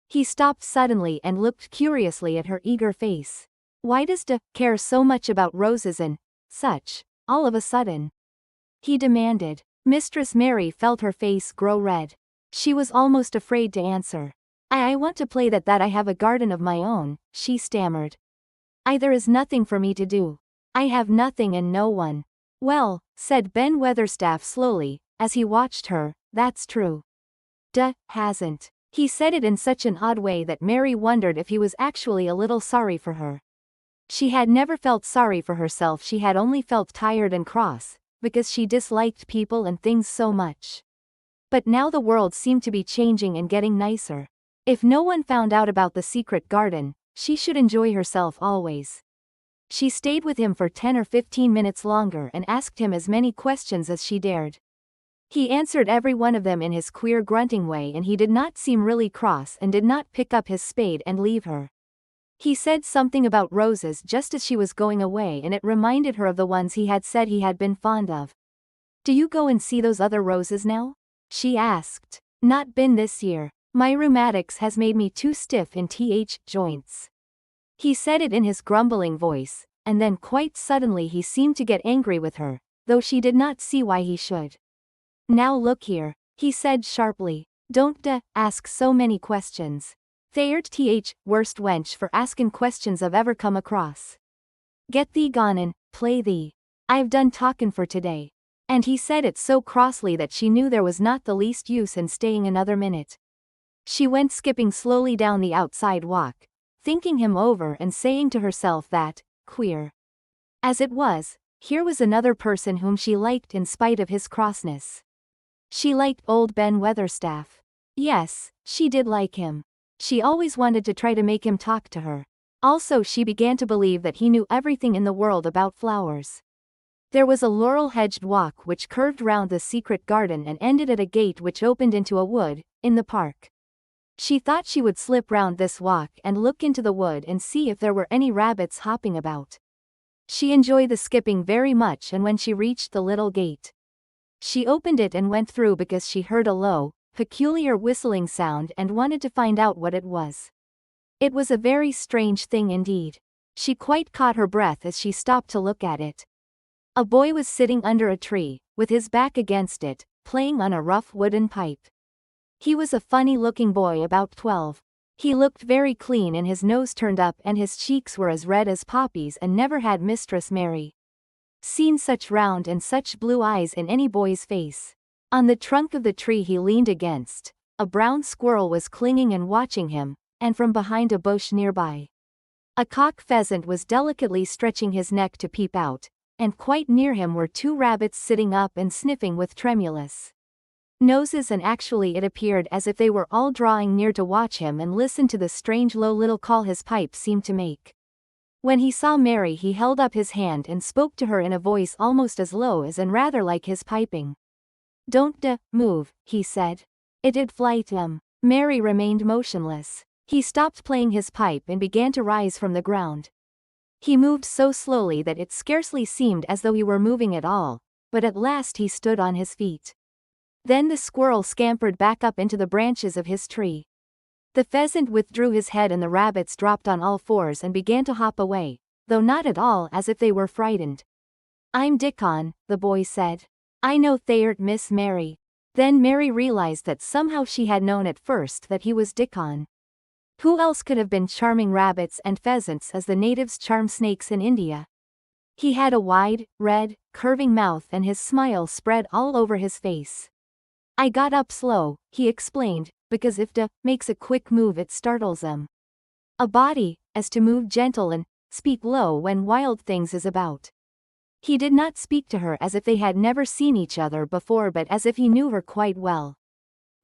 He stopped suddenly and looked curiously at her eager face. Why does care so much about roses and such, all of a sudden? He demanded. Mistress Mary felt her face grow red. She was almost afraid to answer. I want to play that I have a garden of my own, she stammered. There is nothing for me to do. I have nothing and no one. Well, said Ben Weatherstaff slowly, as he watched her, that's true. Hasn't. He said it in such an odd way that Mary wondered if he was actually a little sorry for her. She had never felt sorry for herself, she had only felt tired and cross, because she disliked people and things so much. But now the world seemed to be changing and getting nicer. If no one found out about the secret garden, she should enjoy herself always. She stayed with him for 10 or 15 minutes longer and asked him as many questions as she dared. He answered every one of them in his queer grunting way, and he did not seem really cross and did not pick up his spade and leave her. He said something about roses just as she was going away, and it reminded her of the ones he had said he had been fond of. Do you go and see those other roses now? She asked. Not been this year. My rheumatics has made me too stiff in joints. He said it in his grumbling voice, and then quite suddenly he seemed to get angry with her, though she did not see why he should. Now look here, he said sharply. Don't ask so many questions. Thayert worst wench for askin' questions I've ever come across. Get thee gone and play thee. I've done talkin' for today. And he said it so crossly that she knew there was not the least use in staying another minute. She went skipping slowly down the outside walk, thinking him over and saying to herself that, queer as it was, here was another person whom she liked in spite of his crossness. She liked old Ben Weatherstaff. Yes, she did like him. She always wanted to try to make him talk to her. Also, she began to believe that he knew everything in the world about flowers. There was a laurel-hedged walk which curved round the secret garden and ended at a gate which opened into a wood, in the park. She thought she would slip round this walk and look into the wood and see if there were any rabbits hopping about. She enjoyed the skipping very much, and when she reached the little gate, she opened it and went through because she heard a low, peculiar whistling sound and wanted to find out what it was. It was a very strange thing indeed. She quite caught her breath as she stopped to look at it. A boy was sitting under a tree, with his back against it, playing on a rough wooden pipe. He was a funny-looking boy about 12. He looked very clean and his nose turned up and his cheeks were as red as poppies, and never had Mistress Mary seen such round and such blue eyes in any boy's face. On the trunk of the tree he leaned against, a brown squirrel was clinging and watching him, and from behind a bush nearby, a cock pheasant was delicately stretching his neck to peep out, and quite near him were 2 rabbits sitting up and sniffing with tremulous noses, and actually it appeared as if they were all drawing near to watch him and listen to the strange low little call his pipe seemed to make. When he saw Mary he held up his hand and spoke to her in a voice almost as low as and rather like his piping. Don't move, he said. It'd fright 'em. Mary remained motionless. He stopped playing his pipe and began to rise from the ground. He moved so slowly that it scarcely seemed as though he were moving at all, but at last he stood on his feet. Then the squirrel scampered back up into the branches of his tree. The pheasant withdrew his head and the rabbits dropped on all fours and began to hop away, though not at all as if they were frightened. I'm Dickon, the boy said. I know Thayert, Miss Mary. Then Mary realized that somehow she had known at first that he was Dickon. Who else could have been charming rabbits and pheasants as the natives charm snakes in India? He had a wide, red, curving mouth and his smile spread all over his face. I got up slow, he explained, because if Da makes a quick move it startles them. A body, as to move gentle and speak low when wild things is about. He did not speak to her as if they had never seen each other before but as if he knew her quite well.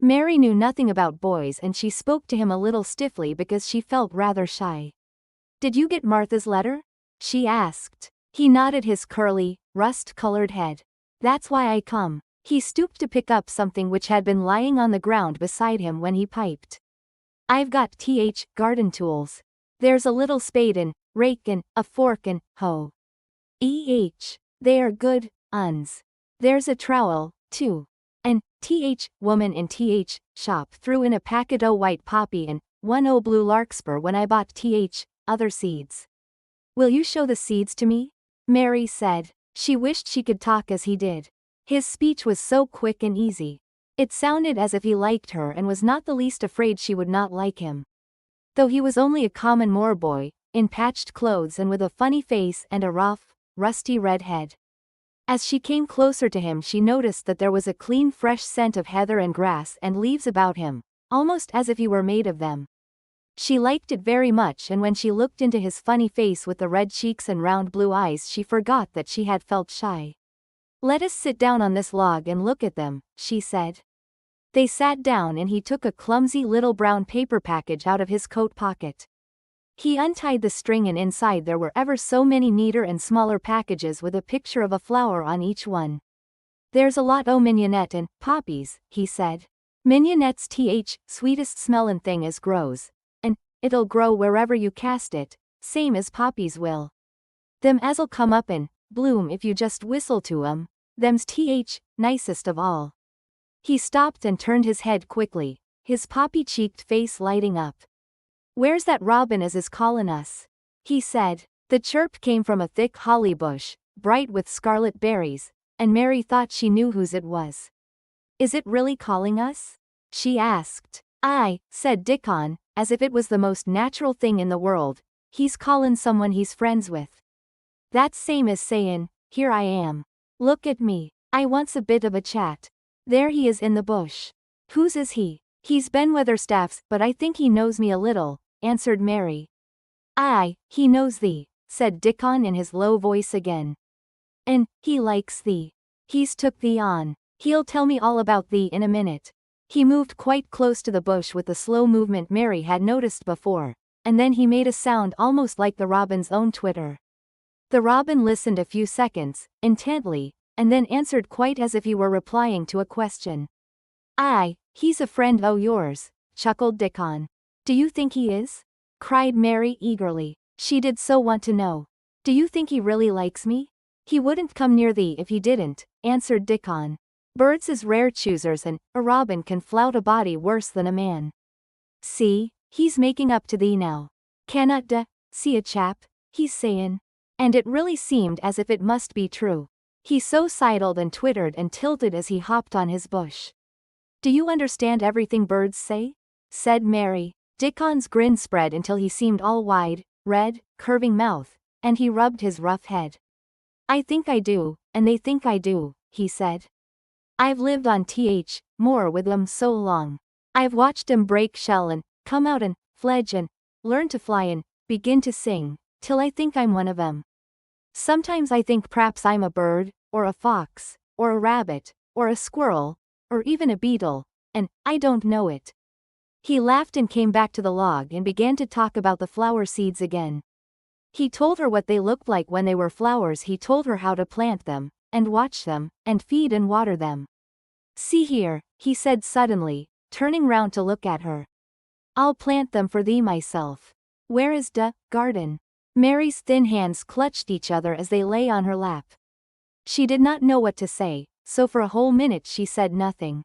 Mary knew nothing about boys and she spoke to him a little stiffly because she felt rather shy. Did you get Martha's letter? She asked. He nodded his curly, rust-colored head. That's why I come. He stooped to pick up something which had been lying on the ground beside him when he piped. I've got garden tools. There's a little spade and rake and a fork and hoe. They are good uns. There's a trowel, too. And woman in shop threw in a packet o' white poppy and one o' blue larkspur when I bought other seeds. Will you show the seeds to me? Mary said. She wished she could talk as he did. His speech was so quick and easy. It sounded as if he liked her and was not the least afraid she would not like him. Though he was only a common moor boy, in patched clothes and with a funny face and a rough, rusty red head. As she came closer to him she noticed that there was a clean fresh scent of heather and grass and leaves about him, almost as if he were made of them. She liked it very much and when she looked into his funny face with the red cheeks and round blue eyes she forgot that she had felt shy. Let us sit down on this log and look at them, she said. They sat down and he took a clumsy little brown paper package out of his coat pocket. He untied the string and inside there were ever so many neater and smaller packages with a picture of a flower on each one. There's a lot o' mignonette and poppies, he said. Mignonette's sweetest smellin' thing as grows. And it'll grow wherever you cast it, same as poppies will. Them as'll come up and bloom if you just whistle to 'em, them's nicest of all. He stopped and turned his head quickly, his poppy-cheeked face lighting up. Where's that robin as is callin' us? He said. The chirp came from a thick holly bush, bright with scarlet berries, and Mary thought she knew whose it was. Is it really calling us? She asked. Aye, said Dickon, as if it was the most natural thing in the world, he's callin' someone he's friends with. That's same as sayin', here I am. Look at me, I wants a bit of a chat. There he is in the bush. Whose is he? He's Ben Weatherstaff's, but I think he knows me a little, answered Mary. Aye, he knows thee, said Dickon in his low voice again. And he likes thee. He's took thee on. He'll tell me all about thee in a minute. He moved quite close to the bush with the slow movement Mary had noticed before, and then he made a sound almost like the robin's own twitter. The robin listened a few seconds, intently, and then answered quite as if he were replying to a question. Aye, he's a friend o' yours, chuckled Dickon. Do you think he is? Cried Mary eagerly. She did so want to know. Do you think he really likes me? He wouldn't come near thee if he didn't, answered Dickon. Birds is rare choosers and a robin can flout a body worse than a man. See, he's making up to thee now. Cannot see a chap, he's sayin'. And it really seemed as if it must be true. He so sidled and twittered and tilted as he hopped on his bush. Do you understand everything birds say? Said Mary. Dickon's grin spread until he seemed all wide, red, curving mouth, and he rubbed his rough head. I think I do, and they think I do, he said. I've lived on moor with 'em so long. I've watched 'em break shell and come out and fledge and learn to fly and begin to sing, till I think I'm one of 'em. Sometimes I think p'raps I'm a bird, or a fox, or a rabbit, or a squirrel, or even a beetle, and I don't know it. He laughed and came back to the log and began to talk about the flower seeds again. He told her what they looked like when they were flowers. He told her how to plant them, and watch them, and feed and water them. See here, he said suddenly, turning round to look at her. I'll plant them for thee myself. Where is garden? Mary's thin hands clutched each other as they lay on her lap. She did not know what to say, so for a whole minute she said nothing.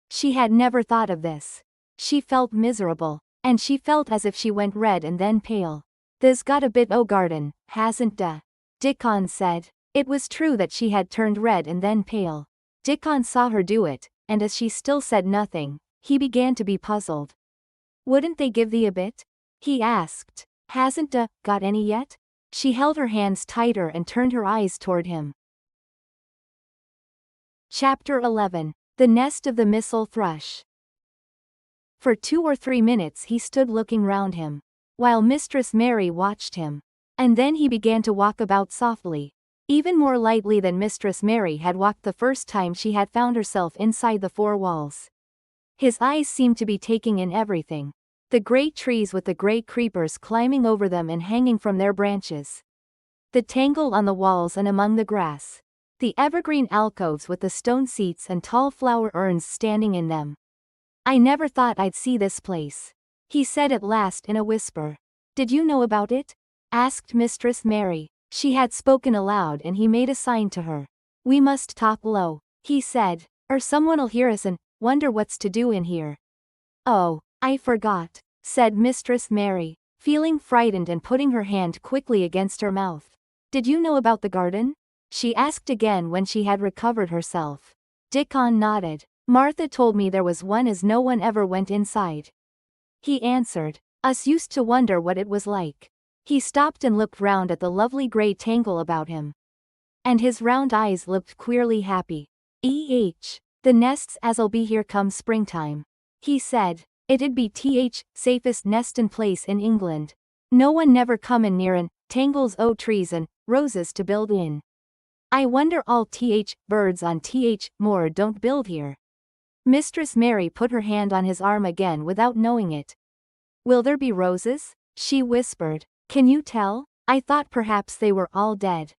She had never thought of this. She felt miserable, and she felt as if she went red and then pale. There's got a bit o' garden, hasn't Dickon said. It was true that she had turned red and then pale. Dickon saw her do it, and as she still said nothing, he began to be puzzled. Wouldn't they give thee a bit? He asked. Hasn't got any yet? She held her hands tighter and turned her eyes toward him. Chapter 11. The Nest of the Missel Thrush. For 2 or 3 minutes he stood looking round him, while Mistress Mary watched him. And then he began to walk about softly, even more lightly than Mistress Mary had walked the first time she had found herself inside the 4 walls. His eyes seemed to be taking in everything. The great trees with the great creepers climbing over them and hanging from their branches. The tangle on the walls and among the grass. The evergreen alcoves with the stone seats and tall flower urns standing in them. "I never thought I'd see this place," he said at last in a whisper. "Did you know about it?" asked Mistress Mary. She had spoken aloud and he made a sign to her. "We must talk low," he said, "or someone'll hear us and wonder what's to do in here." "Oh, I forgot," said Mistress Mary, feeling frightened and putting her hand quickly against her mouth. "Did you know about the garden?" she asked again when she had recovered herself. Dickon nodded. "Martha told me there was one as no one ever went inside," he answered. "Us used to wonder what it was like." He stopped and looked round at the lovely grey tangle about him. And his round eyes looked queerly happy. "The nests as'll be here come springtime," he said. "It'd be safest nestin' place in England. No one never comin' near an tangles o' trees and roses to build in. I wonder all birds on moor don't build here." Mistress Mary put her hand on his arm again without knowing it. "Will there be roses?" she whispered. "Can you tell? I thought perhaps they were all dead."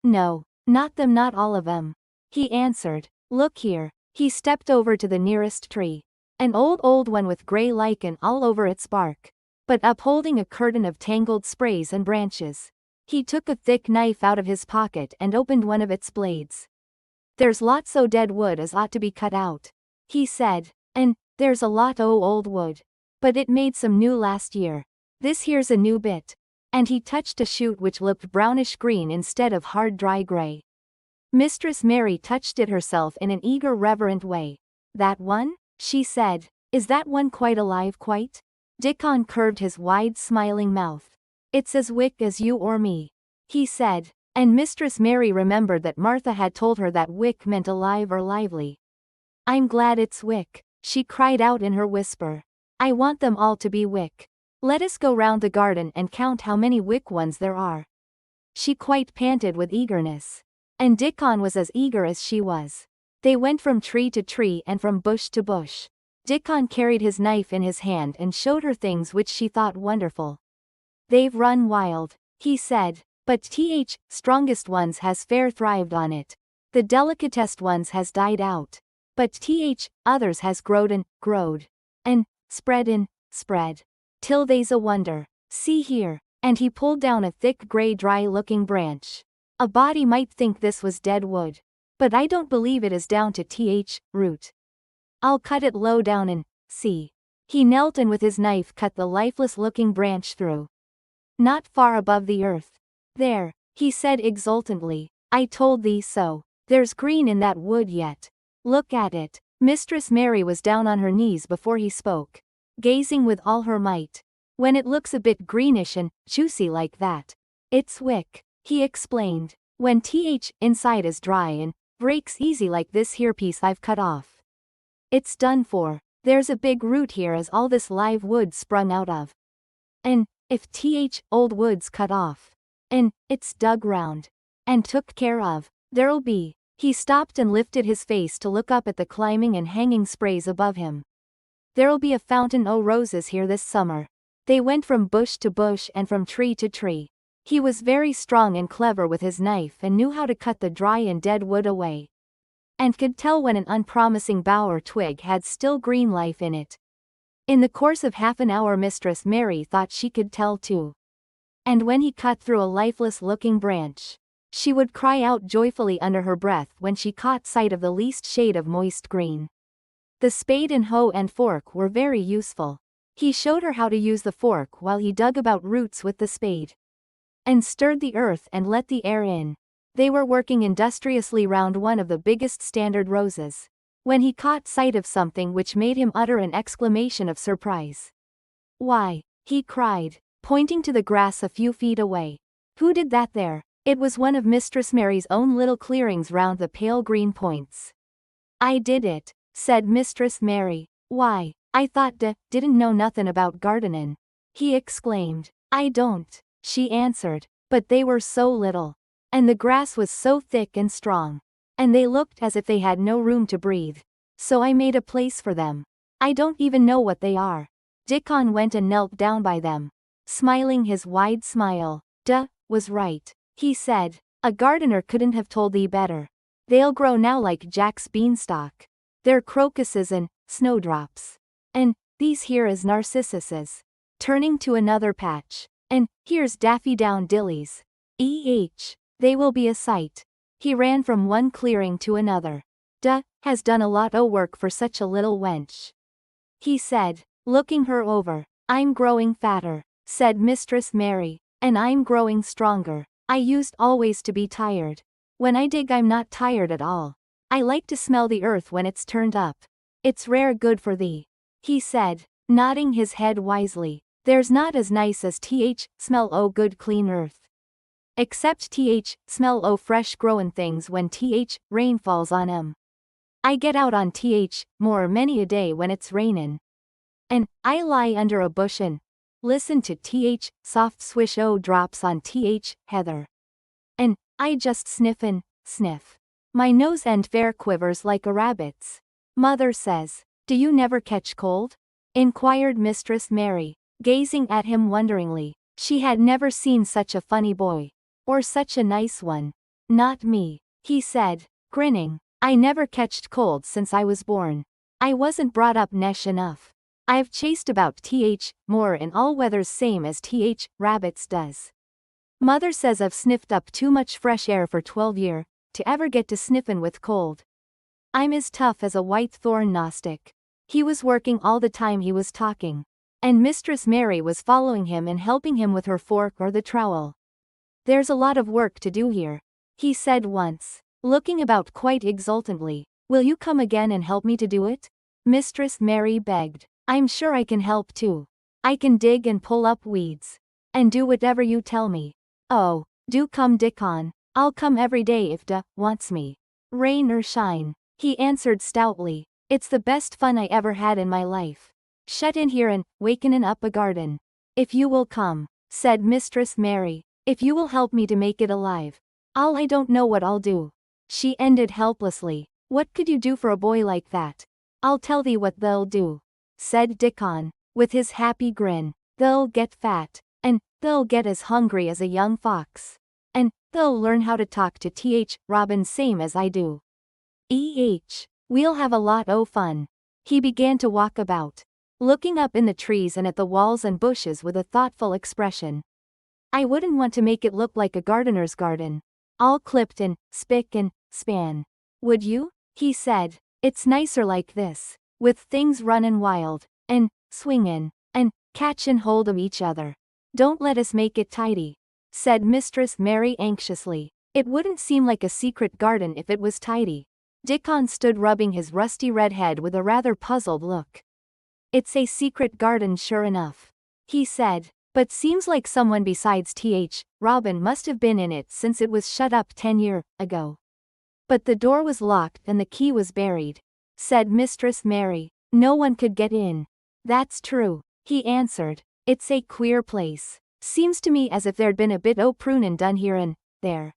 "No, not them, not all of 'em," he answered. "Look here." He stepped over to the nearest tree. An old one with grey lichen all over its bark, but upholding a curtain of tangled sprays and branches. He took a thick knife out of his pocket and opened one of its blades. "There's lots o' dead wood as ought to be cut out," he said, "and there's a lot o' old wood. But it made some new last year. This here's a new bit." And he touched a shoot which looked brownish green instead of hard dry grey. Mistress Mary touched it herself in an eager reverent way. "That one?" she said. "Is that one quite alive quite?" Dickon curved his wide smiling mouth. "It's as wick as you or me," he said, and Mistress Mary remembered that Martha had told her that wick meant alive or lively. "I'm glad it's wick," she cried out in her whisper. "I want them all to be wick. Let us go round the garden and count how many wick ones there are." She quite panted with eagerness. And Dickon was as eager as she was. They went from tree to tree and from bush to bush. Dickon carried his knife in his hand and showed her things which she thought wonderful. "They've run wild," he said, "but strongest ones has fair thrived on it. The delicatest ones has died out. But others has growed, and spread, till they's a wonder. See here," and he pulled down a thick grey dry-looking branch. "A body might think this was dead wood, but I don't believe it is down to root. I'll cut it low down and see." He knelt and with his knife cut the lifeless-looking branch through. Not far above the earth. "There," he said exultantly. "I told thee so. There's green in that wood yet. Look at it." Mistress Mary was down on her knees before he spoke, gazing with all her might. "When it looks a bit greenish and juicy like that, it's wick," he explained. "When inside is dry and breaks easy like this here piece I've cut off, it's done for. There's a big root here as all this live wood sprung out of. And if old wood's cut off, and it's dug round, and took care of, there'll be." He stopped and lifted his face to look up at the climbing and hanging sprays above him. "There'll be a fountain o' roses here this summer." They went from bush to bush and from tree to tree. He was very strong and clever with his knife and knew how to cut the dry and dead wood away, and could tell when an unpromising bough or twig had still green life in it. In the course of half an hour Mistress Mary thought she could tell too. And when he cut through a lifeless-looking branch, she would cry out joyfully under her breath when she caught sight of the least shade of moist green. The spade and hoe and fork were very useful. He showed her how to use the fork while he dug about roots with the spade, and stirred the earth and let the air in. They were working industriously round one of the biggest standard roses, when he caught sight of something which made him utter an exclamation of surprise. "Why," he cried, pointing to the grass a few feet away. Who did that there? It was one of Mistress Mary's own little clearings round the pale green points. I did it, said Mistress Mary. Why, I thought didn't know nothing about gardenin', he exclaimed. I don't, she answered, but they were so little. And the grass was so thick and strong. And they looked as if they had no room to breathe. So I made a place for them. I don't even know what they are. Dickon went and knelt down by them, smiling his wide smile. Was right, he said. A gardener couldn't have told thee better. They'll grow now like Jack's beanstalk. They're crocuses and snowdrops. And these here is narcissuses. Turning to another patch. And here's daffodillies. They will be a sight. He ran from one clearing to another. Has done a lot o' work for such a little wench, he said, looking her over. I'm growing fatter, said Mistress Mary, and I'm growing stronger. I used always to be tired. When I dig I'm not tired at all. I like to smell the earth when it's turned up. It's rare good for thee, he said, nodding his head wisely. There's not as nice as smell o' good clean earth. Except smell o' fresh growin' things when rain falls on 'em. I get out on more many a day when it's rainin'. And I lie under a bush and listen to soft swish o' drops on heather. And I just sniff. My nose end fair quivers like a rabbit's. Mother says, do you never catch cold? Inquired Mistress Mary, gazing at him wonderingly. She had never seen such a funny boy. Or such a nice one. Not me, he said, grinning. I never catched cold since I was born. I wasn't brought up nesh enough. I've chased about more in all weathers same as rabbits does. Mother says I've sniffed up too much fresh air for 12 year, to ever get to sniffin' with cold. I'm as tough as a white thorn gnostic. He was working all the time he was talking. And Mistress Mary was following him and helping him with her fork or the trowel. There's a lot of work to do here, he said once, looking about quite exultantly. Will you come again and help me to do it? Mistress Mary begged. I'm sure I can help too. I can dig and pull up weeds. And do whatever you tell me. Oh, do come Dickon. I'll come every day if wants me. Rain or shine, he answered stoutly. It's the best fun I ever had in my life. Shut in here and wakenin' up a garden. If you will come, said Mistress Mary. If you will help me to make it alive. I don't know what I'll do. She ended helplessly. What could you do for a boy like that? I'll tell thee what they'll do, said Dickon, with his happy grin. They'll get fat, and they'll get as hungry as a young fox. And they'll learn how to talk to Robin same as I do. We'll have a lot o' fun. He began to walk about, looking up in the trees and at the walls and bushes with a thoughtful expression. I wouldn't want to make it look like a gardener's garden, all clipped and spick and span. Would you? He said. It's nicer like this, with things runnin' wild, and swingin', and catchin' hold of each other. Don't let us make it tidy, said Mistress Mary anxiously. It wouldn't seem like a secret garden if it was tidy. Dickon stood rubbing his rusty red head with a rather puzzled look. It's a secret garden sure enough, he said. But seems like someone besides Robin must have been in it since it was shut up 10 years ago. But the door was locked and the key was buried, said Mistress Mary. No one could get in. That's true, he answered. It's a queer place. Seems to me as if there'd been a bit o' prunin' done here and there.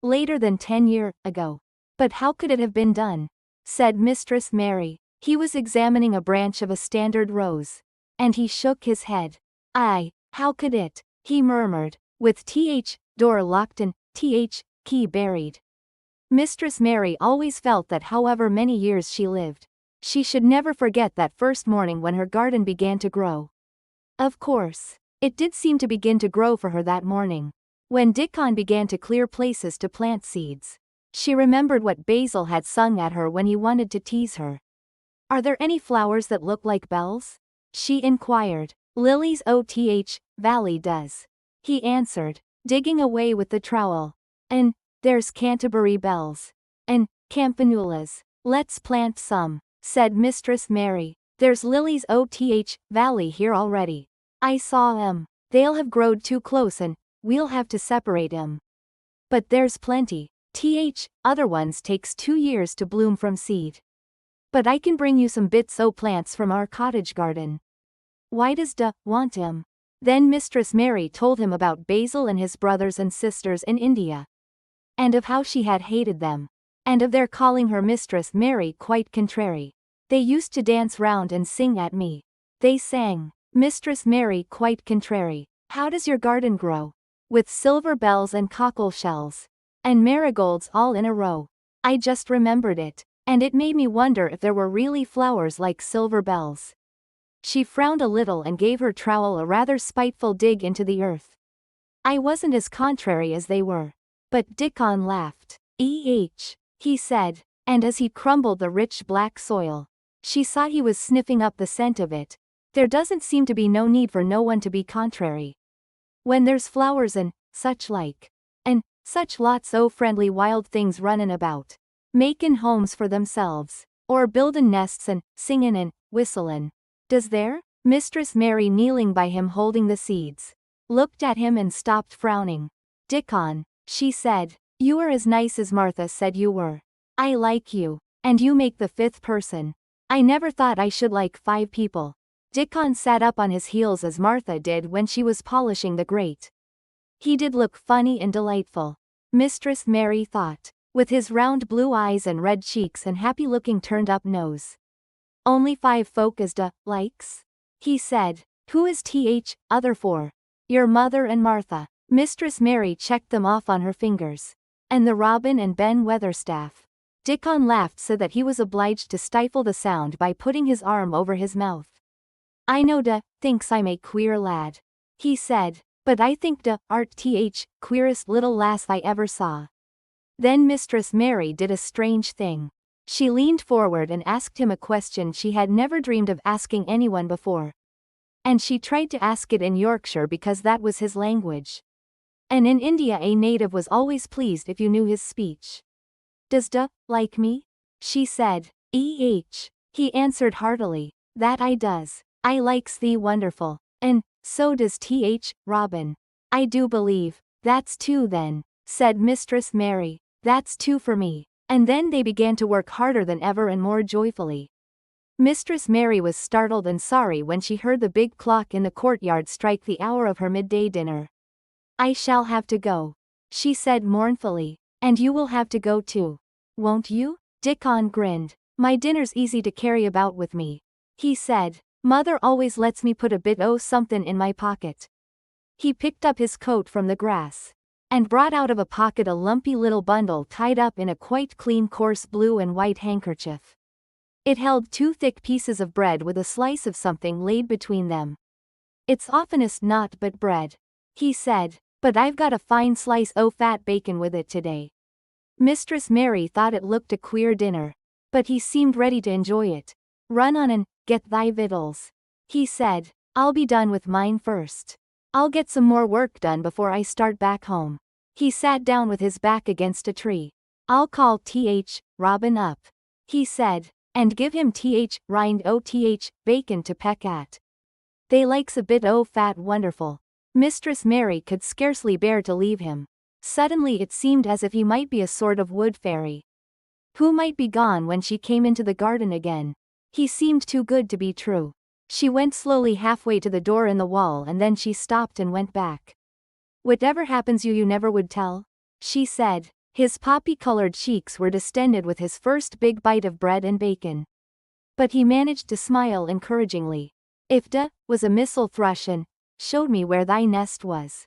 Later than 10 years ago. But how could it have been done? Said Mistress Mary. He was examining a branch of a standard rose. And he shook his head. How could it? He murmured, with door locked and key buried. Mistress Mary always felt that however many years she lived, she should never forget that first morning when her garden began to grow. Of course, it did seem to begin to grow for her that morning. When Dickon began to clear places to plant seeds, she remembered what Basil had sung at her when he wanted to tease her. Are there any flowers that look like bells? She inquired. Lilies Valley does, he answered, digging away with the trowel. And there's Canterbury bells. And campanulas. Let's plant some, said Mistress Mary. There's lilies Valley here already. I saw 'em. They'll have growed too close and we'll have to separate 'em. But there's plenty. Other ones takes 2 years to bloom from seed. But I can bring you some bits o' plants from our cottage garden. Why does want 'em? Then Mistress Mary told him about Basil and his brothers and sisters in India. And of how she had hated them. And of their calling her Mistress Mary quite contrary. They used to dance round and sing at me. They sang, Mistress Mary quite contrary. How does your garden grow? With silver bells and cockle shells. And marigolds all in a row. I just remembered it. And it made me wonder if there were really flowers like silver bells. She frowned a little and gave her trowel a rather spiteful dig into the earth. I wasn't as contrary as they were. But Dickon laughed. He said, and as he crumbled the rich black soil, she saw he was sniffing up the scent of it. There doesn't seem to be no need for no one to be contrary. When there's flowers and such like. And such lots o' friendly wild things runnin' about. Makin' homes for themselves. Or buildin' nests and singin' and whistlin'. Does there? Mistress Mary, kneeling by him holding the seeds, looked at him and stopped frowning. Dickon, she said, you are as nice as Martha said you were. I like you. And you make the 5th person. I never thought I should like 5 people. Dickon sat up on his heels as Martha did when she was polishing the grate. He did look funny and delightful, Mistress Mary thought, with his round blue eyes and red cheeks and happy-looking turned-up nose. Only 5 folk as likes? He said. Who is other 4? Your mother and Martha. Mistress Mary checked them off on her fingers. And the Robin and Ben Weatherstaff. Dickon laughed so that he was obliged to stifle the sound by putting his arm over his mouth. I know thinks I'm a queer lad. He said, but I think art queerest little lass I ever saw. Then Mistress Mary did a strange thing. She leaned forward and asked him a question she had never dreamed of asking anyone before. And she tried to ask it in Yorkshire because that was his language. And in India a native was always pleased if you knew his speech. Does like me? She said. He answered heartily. That I does. I likes thee wonderful. And so does Robin. I do believe. That's 2 then, said Mistress Mary. That's 2 for me. And then they began to work harder than ever and more joyfully. Mistress Mary was startled and sorry when she heard the big clock in the courtyard strike the hour of her midday dinner. I shall have to go, she said mournfully. And you will have to go too, won't you? Dickon grinned. My dinner's easy to carry about with me, he said. Mother always lets me put a bit o' somethin' in my pocket. He picked up his coat from the grass. And brought out of a pocket a lumpy little bundle tied up in a quite clean coarse blue and white handkerchief. It held 2 thick pieces of bread with a slice of something laid between them. It's oftenest not but bread, he said, but I've got a fine slice o' fat bacon with it today. Mistress Mary thought it looked a queer dinner, but he seemed ready to enjoy it. Run on and get thy victuals, he said. I'll be done with mine first. I'll get some more work done before I start back home. He sat down with his back against a tree. I'll call Robin up, he said, and give him rind o bacon to peck at. They likes a bit o' fat wonderful. Mistress Mary could scarcely bear to leave him. Suddenly it seemed as if he might be a sort of wood fairy, who might be gone when she came into the garden again. He seemed too good to be true. She went slowly halfway to the door in the wall and then she stopped and went back. Whatever happens you never would tell? She said. His poppy-colored cheeks were distended with his first big bite of bread and bacon. But he managed to smile encouragingly. If was a missel thrush and showed me where thy nest was.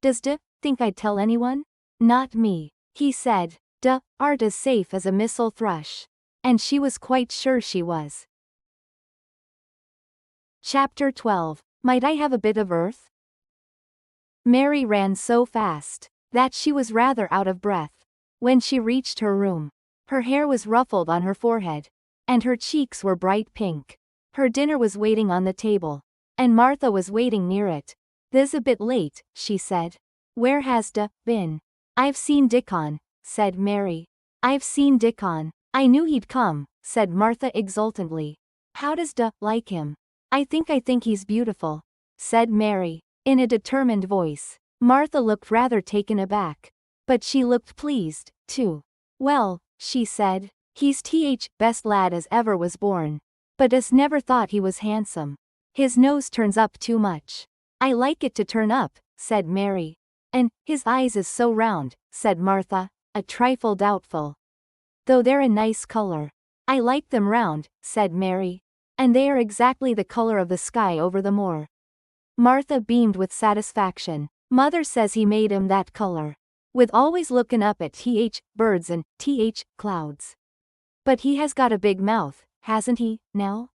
Does think I'd tell anyone? Not me, he said. Art as safe as a missel thrush. And she was quite sure she was. Chapter 12. Might I have a bit of earth? Mary ran so fast that she was rather out of breath. When she reached her room, her hair was ruffled on her forehead, and her cheeks were bright pink. Her dinner was waiting on the table, and Martha was waiting near it. "This a bit late," she said. "Where has been?" "I've seen Dickon," said Mary. "I've seen Dickon. I knew he'd come," said Martha exultantly. "How does like him?" I think he's beautiful," said Mary. in a determined voice. Martha looked rather taken aback. But she looked pleased, too. Well, she said, he's best lad as ever was born. But us never thought he was handsome. His nose turns up too much. I like it to turn up, said Mary. And his eyes is so round, said Martha, a trifle doubtful. Though they're a nice color. I like them round, said Mary. And they are exactly the color of the sky over the moor. Martha beamed with satisfaction. Mother says he made 'em that color. With always lookin' up at birds and clouds. But he has got a big mouth, hasn't he, now?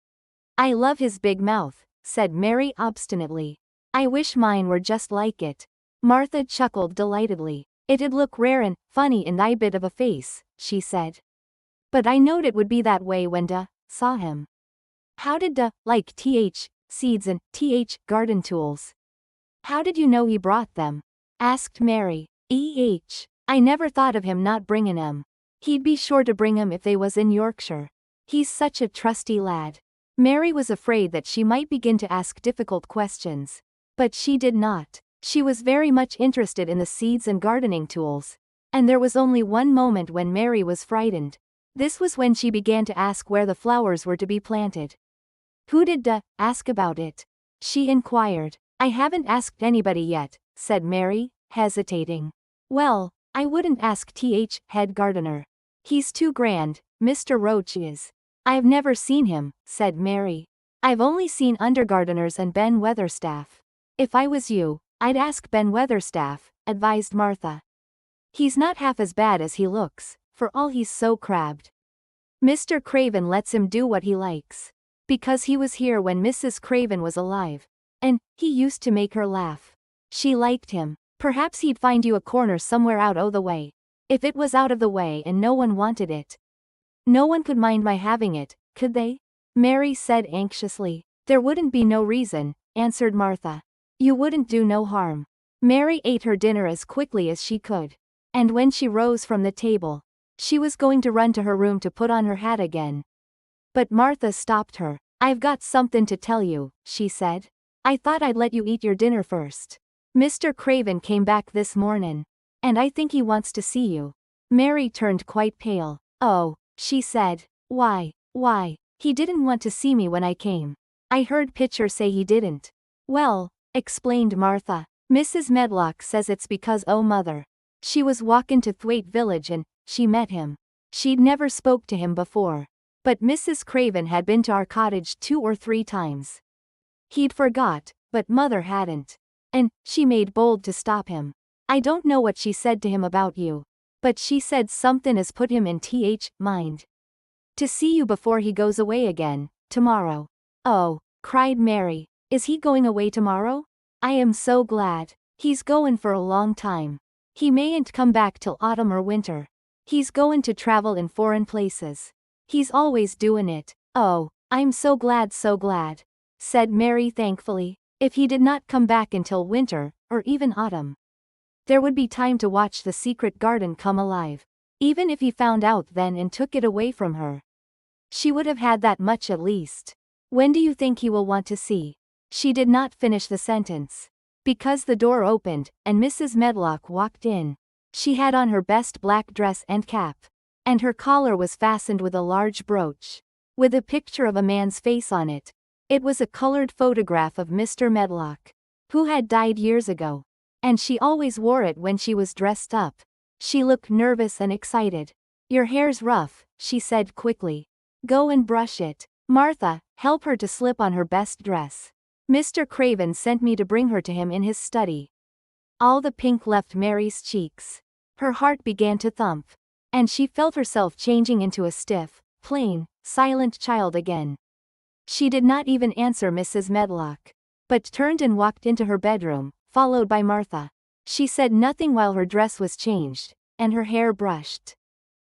I love his big mouth, said Mary obstinately. I wish mine were just like it. Martha chuckled delightedly. It'd look rare and funny in thy bit of a face, she said. But I knowed it would be that way when saw him. How did like seeds and garden tools? How did you know he brought them? Asked Mary. I never thought of him not bringin' 'em. He'd be sure to bring 'em if they was in Yorkshire. He's such a trusty lad. Mary was afraid that she might begin to ask difficult questions. But she did not. She was very much interested in the seeds and gardening tools. And there was only one moment when Mary was frightened. This was when she began to ask where the flowers were to be planted. Who did ask about it? She inquired. I haven't asked anybody yet, said Mary, hesitating. Well, I wouldn't ask head gardener. He's too grand, Mr. Roach is. I've never seen him, said Mary. I've only seen undergardeners and Ben Weatherstaff. If I was you, I'd ask Ben Weatherstaff, advised Martha. He's not half as bad as he looks, for all he's so crabbed. Mr. Craven lets him do what he likes. Because he was here when Mrs. Craven was alive. And he used to make her laugh. She liked him. Perhaps he'd find you a corner somewhere out o' the way. If it was out of the way and no one wanted it. No one could mind my having it, could they? Mary said anxiously. There wouldn't be no reason, answered Martha. You wouldn't do no harm. Mary ate her dinner as quickly as she could. And when she rose from the table, she was going to run to her room to put on her hat again. But Martha stopped her. I've got something to tell you, she said. I thought I'd let you eat your dinner first. Mr. Craven came back this mornin'. And I think he wants to see you. Mary turned quite pale. Oh, she said. Why, he didn't want to see me when I came. I heard Pitcher say he didn't. Well, explained Martha. Mrs. Medlock says it's because mother. She was walkin' to Thwaite Village and she met him. She'd never spoke to him before. But Mrs. Craven had been to our cottage 2 or 3 times. He'd forgot, but mother hadn't. And she made bold to stop him. I don't know what she said to him about you. But she said somethin' as put him in mind. To see you before he goes away again, tomorrow. Oh, cried Mary. Is he going away tomorrow? I am so glad. He's goin' for a long time. He mayn't come back till autumn or winter. He's goin' to travel in foreign places. He's always doin' it. Oh, I'm so glad, said Mary thankfully. If he did not come back until winter, or even autumn, there would be time to watch the secret garden come alive. Even if he found out then and took it away from her, she would have had that much at least. When do you think he will want to see? She did not finish the sentence. Because the door opened, and Mrs. Medlock walked in. She had on her best black dress and cap. And her collar was fastened with a large brooch, with a picture of a man's face on it. It was a colored photograph of Mr. Medlock, who had died years ago. And she always wore it when she was dressed up. She looked nervous and excited. Your hair's rough, she said quickly. Go and brush it. Martha, help her to slip on her best dress. Mr. Craven sent me to bring her to him in his study. All the pink left Mary's cheeks. Her heart began to thump. And she felt herself changing into a stiff, plain, silent child again. She did not even answer Mrs. Medlock, but turned and walked into her bedroom, followed by Martha. She said nothing while her dress was changed, and her hair brushed.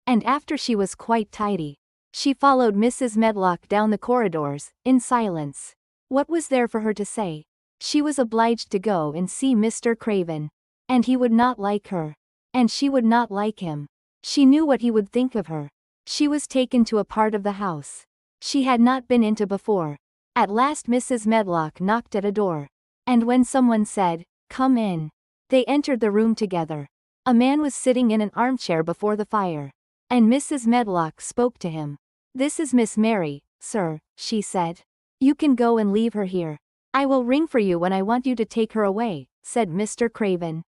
And after she was quite tidy, she followed Mrs. Medlock down the corridors, in silence. What was there for her to say? She was obliged to go and see Mr. Craven. And he would not like her. And she would not like him. She knew what he would think of her. She was taken to a part of the house she had not been into before. At last Mrs. Medlock knocked at a door. And when someone said, "Come in," they entered the room together. A man was sitting in an armchair before the fire. And Mrs. Medlock spoke to him. "This is Miss Mary, sir," she said. "You can go and leave her here. I will ring for you when I want you to take her away," said Mr. Craven.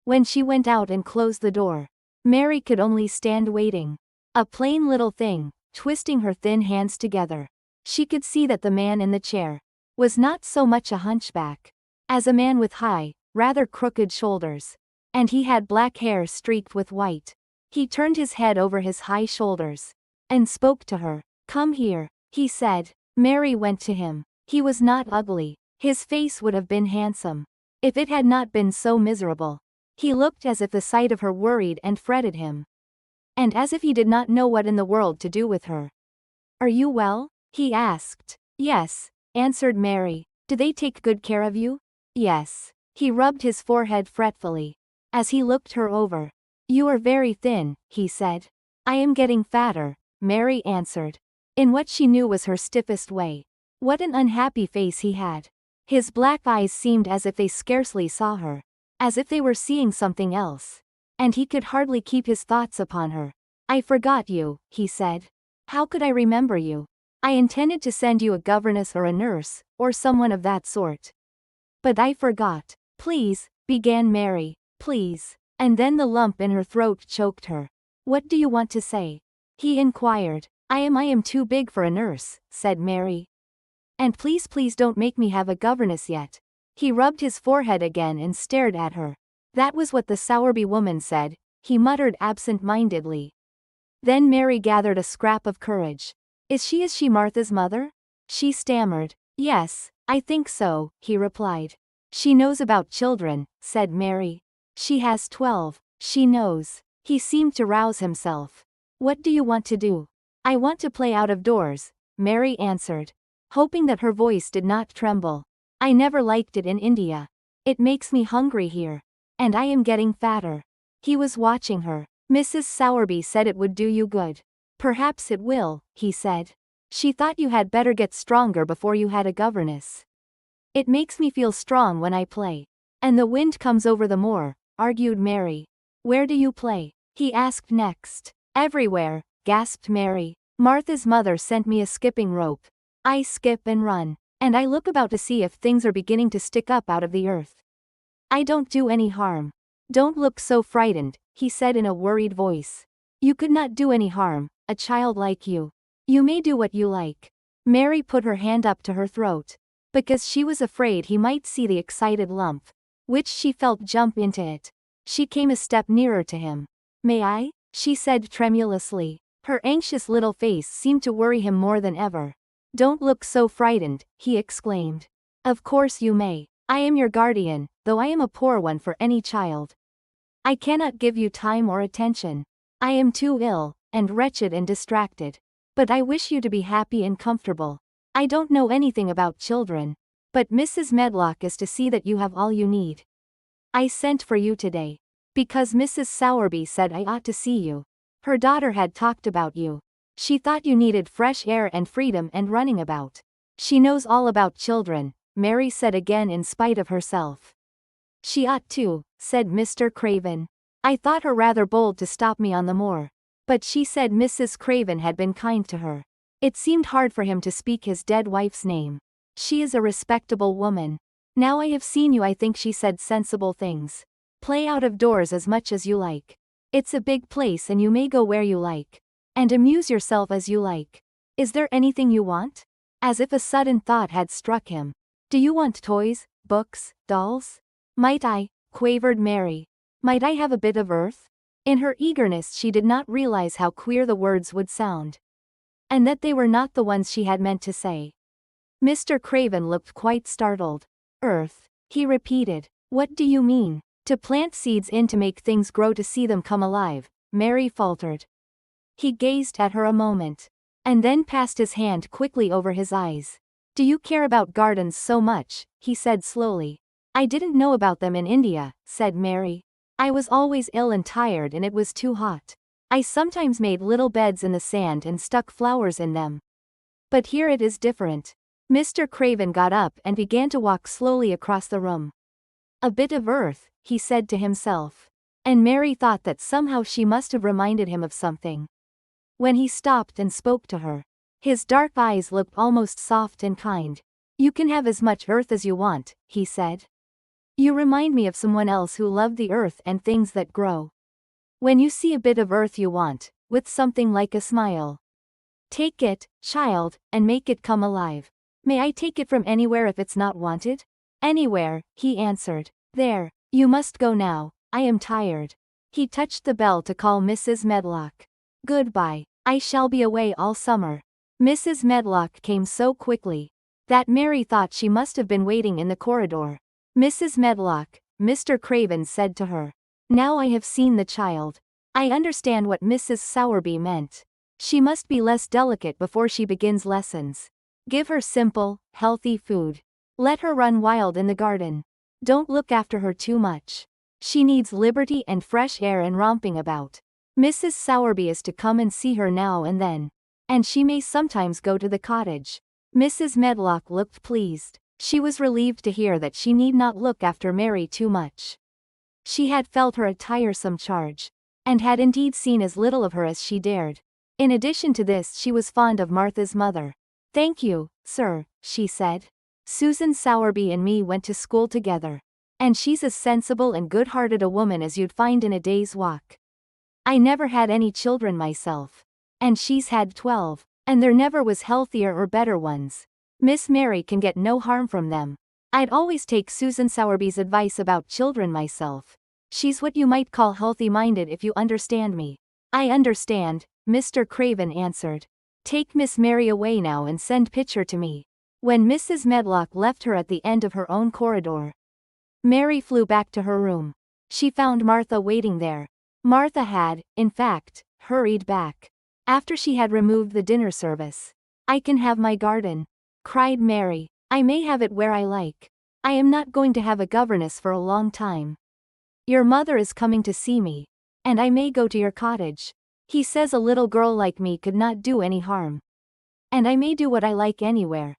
When she went out and closed the door, Mary could only stand waiting. A plain little thing, twisting her thin hands together. She could see that the man in the chair was not so much a hunchback as a man with high, rather crooked shoulders. And he had black hair streaked with white. He turned his head over his high shoulders and spoke to her. "Come here," he said. Mary went to him. He was not ugly. His face would have been handsome if it had not been so miserable. He looked as if the sight of her worried and fretted him, and as if he did not know what in the world to do with her. "Are you well?" he asked. "Yes," answered Mary. "Do they take good care of you?" "Yes." He rubbed his forehead fretfully as he looked her over. "You are very thin," he said. "I am getting fatter," Mary answered, in what she knew was her stiffest way. What an unhappy face he had. His black eyes seemed as if they scarcely saw her, as if they were seeing something else. And he could hardly keep his thoughts upon her. "I forgot you," he said. "How could I remember you? I intended to send you a governess or a nurse, or someone of that sort. But I forgot." "Please," began Mary. "Please." And then the lump in her throat choked her. "What do you want to say?" he inquired. I am too big for a nurse," said Mary. "And please don't make me have a governess yet." He rubbed his forehead again and stared at her. "That was what the Sowerby woman said," he muttered absent-mindedly. Then Mary gathered a scrap of courage. Is she Martha's mother?" She stammered. "Yes, I think so," he replied. "She knows about children," said Mary. "She has 12. She knows." He seemed to rouse himself. "What do you want to do?" "I want to play out of doors," Mary answered, hoping that her voice did not tremble. "I never liked it in India. It makes me hungry here. And I am getting fatter." He was watching her. "Mrs. Sowerby said it would do you good." "Perhaps it will," he said. "She thought you had better get stronger before you had a governess." "It makes me feel strong when I play. And the wind comes over the moor," argued Mary. "Where do you play?" he asked next. "Everywhere," gasped Mary. "Martha's mother sent me a skipping rope. I skip and run. And I look about to see if things are beginning to stick up out of the earth. I don't do any harm." "Don't look so frightened," he said in a worried voice. "You could not do any harm, a child like you. You may do what you like." Mary put her hand up to her throat, because she was afraid he might see the excited lump, which she felt jump into it. She came a step nearer to him. "May I?" she said tremulously. Her anxious little face seemed to worry him more than ever. "Don't look so frightened," he exclaimed. "Of course you may. I am your guardian, though I am a poor one for any child. I cannot give you time or attention. I am too ill, and wretched and distracted. But I wish you to be happy and comfortable. I don't know anything about children. But Mrs. Medlock is to see that you have all you need. I sent for you today because Mrs. Sowerby said I ought to see you. Her daughter had talked about you. She thought you needed fresh air and freedom and running about. She knows all about children," Mary said again in spite of herself. "She ought to," said Mr. Craven. "I thought her rather bold to stop me on the moor. But she said Mrs. Craven had been kind to her." It seemed hard for him to speak his dead wife's name. "She is a respectable woman. Now I have seen you, I think she said sensible things. Play out of doors as much as you like. It's a big place and you may go where you like. And amuse yourself as you like. Is there anything you want?" As if a sudden thought had struck him. "Do you want toys, books, dolls?" "Might I?" quavered Mary. "Might I have a bit of earth?" In her eagerness she did not realize how queer the words would sound. And that they were not the ones she had meant to say. Mr. Craven looked quite startled. "Earth," he repeated. "What do you mean?" "To plant seeds in to make things grow to see them come alive," Mary faltered. He gazed at her a moment, and then passed his hand quickly over his eyes. "Do you care about gardens so much?" he said slowly. "I didn't know about them in India," said Mary. "I was always ill and tired and it was too hot. I sometimes made little beds in the sand and stuck flowers in them. But here it is different." Mr. Craven got up and began to walk slowly across the room. A bit of earth, he said to himself. And Mary thought that somehow she must have reminded him of something. When he stopped and spoke to her, his dark eyes looked almost soft and kind. "You can have as much earth as you want," he said. "You remind me of someone else who loved the earth and things that grow. When you see a bit of earth you want, with something like a smile, take it, child, and make it come alive." "May I take it from anywhere if it's not wanted?" "Anywhere," he answered. "There, you must go now, I am tired." He touched the bell to call Mrs. Medlock. "Goodbye, I shall be away all summer." Mrs. Medlock came so quickly that Mary thought she must have been waiting in the corridor. "Mrs. Medlock," Mr. Craven said to her. "Now I have seen the child, I understand what Mrs. Sowerby meant. She must be less delicate before she begins lessons. Give her simple, healthy food. Let her run wild in the garden. Don't look after her too much. She needs liberty and fresh air and romping about. Mrs. Sowerby is to come and see her now and then. And she may sometimes go to the cottage." Mrs. Medlock looked pleased. She was relieved to hear that she need not look after Mary too much. She had felt her a tiresome charge, and had indeed seen as little of her as she dared. In addition to this, she was fond of Martha's mother. "Thank you, sir," she said. "Susan Sowerby and me went to school together. And she's as sensible and good-hearted a woman as you'd find in a day's walk. I never had any children myself. And she's had 12, and there never was healthier or better ones. Miss Mary can get no harm from them. I'd always take Susan Sowerby's advice about children myself. She's what you might call healthy-minded, if you understand me." "I understand," Mr. Craven answered. "Take Miss Mary away now and send Pitcher to me." When Mrs. Medlock left her at the end of her own corridor, Mary flew back to her room. She found Martha waiting there. Martha had, in fact, hurried back after she had removed the dinner service. "I can have my garden," cried Mary. "I may have it where I like. I am not going to have a governess for a long time. Your mother is coming to see me. And I may go to your cottage. He says a little girl like me could not do any harm. And I may do what I like anywhere."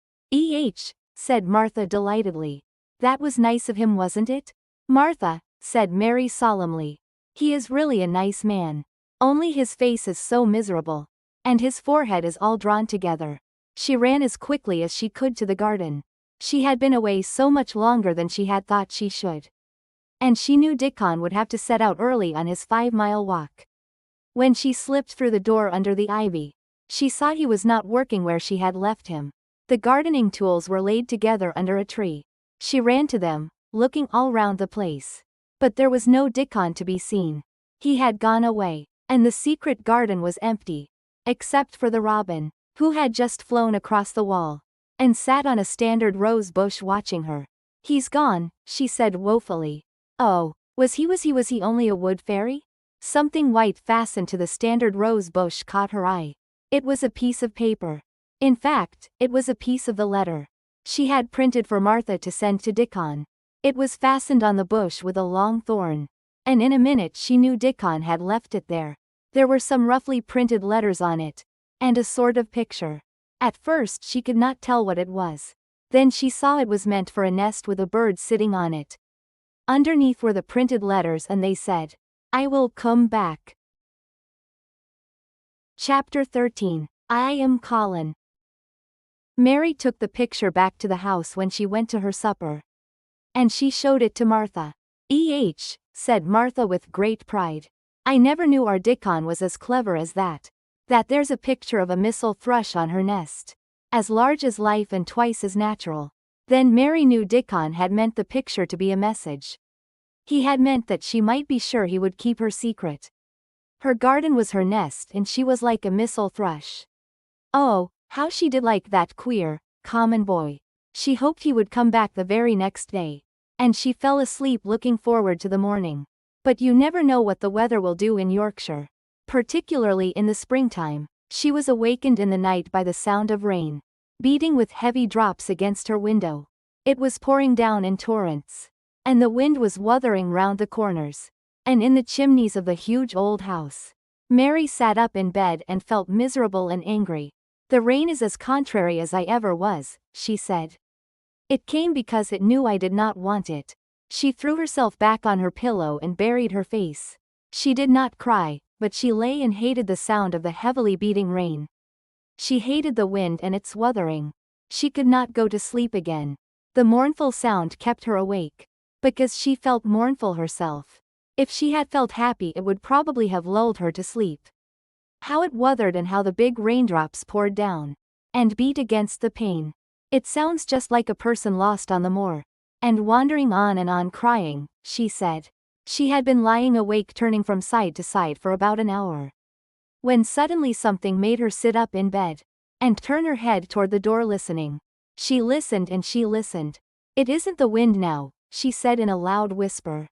Said Martha delightedly. "That was nice of him, wasn't it?" "Martha," said Mary solemnly, "he is really a nice man. Only his face is so miserable. And his forehead is all drawn together." She ran as quickly as she could to the garden. She had been away so much longer than she had thought she should. And she knew Dickon would have to set out early on his 5-mile walk. When she slipped through the door under the ivy, she saw he was not working where she had left him. The gardening tools were laid together under a tree. She ran to them, looking all round the place. But there was no Dickon to be seen. He had gone away, and the secret garden was empty, except for the robin, who had just flown across the wall, and sat on a standard rose bush watching her. "He's gone," she said woefully. "Oh, was he only a wood fairy?" Something white fastened to the standard rose bush caught her eye. It was a piece of paper. In fact, it was a piece of the letter she had printed for Martha to send to Dickon. It was fastened on the bush with a long thorn. And in a minute she knew Dickon had left it there. There were some roughly printed letters on it, and a sort of picture. At first she could not tell what it was. Then she saw it was meant for a nest with a bird sitting on it. Underneath were the printed letters, and they said, "I will come back." Chapter 13. I am Colin. Mary took the picture back to the house when she went to her supper. And she showed it to Martha. Said Martha with great pride. "I never knew our Dickon was as clever as that. That there's a picture of a missel thrush on her nest. As large as life and twice as natural." Then Mary knew Dickon had meant the picture to be a message. He had meant that she might be sure he would keep her secret. Her garden was her nest, and she was like a missel thrush. Oh, how she did like that queer, common boy. She hoped he would come back the very next day. And she fell asleep looking forward to the morning. But you never know what the weather will do in Yorkshire. Particularly in the springtime. She was awakened in the night by the sound of rain, beating with heavy drops against her window. It was pouring down in torrents. And the wind was wuthering round the corners, and in the chimneys of the huge old house. Mary sat up in bed and felt miserable and angry. The rain is as contrary as I ever was, she said. It came because it knew I did not want it. She threw herself back on her pillow and buried her face. She did not cry, but she lay and hated the sound of the heavily beating rain. She hated the wind and its wuthering. She could not go to sleep again. The mournful sound kept her awake. Because she felt mournful herself. If she had felt happy it would probably have lulled her to sleep. How it wuthered and how the big raindrops poured down. And beat against the pane. It sounds just like a person lost on the moor. And wandering on and on crying, she said. She had been lying awake turning from side to side for about an hour. When suddenly something made her sit up in bed. And turn her head toward the door listening. She listened and she listened. It isn't the wind now, she said in a loud whisper.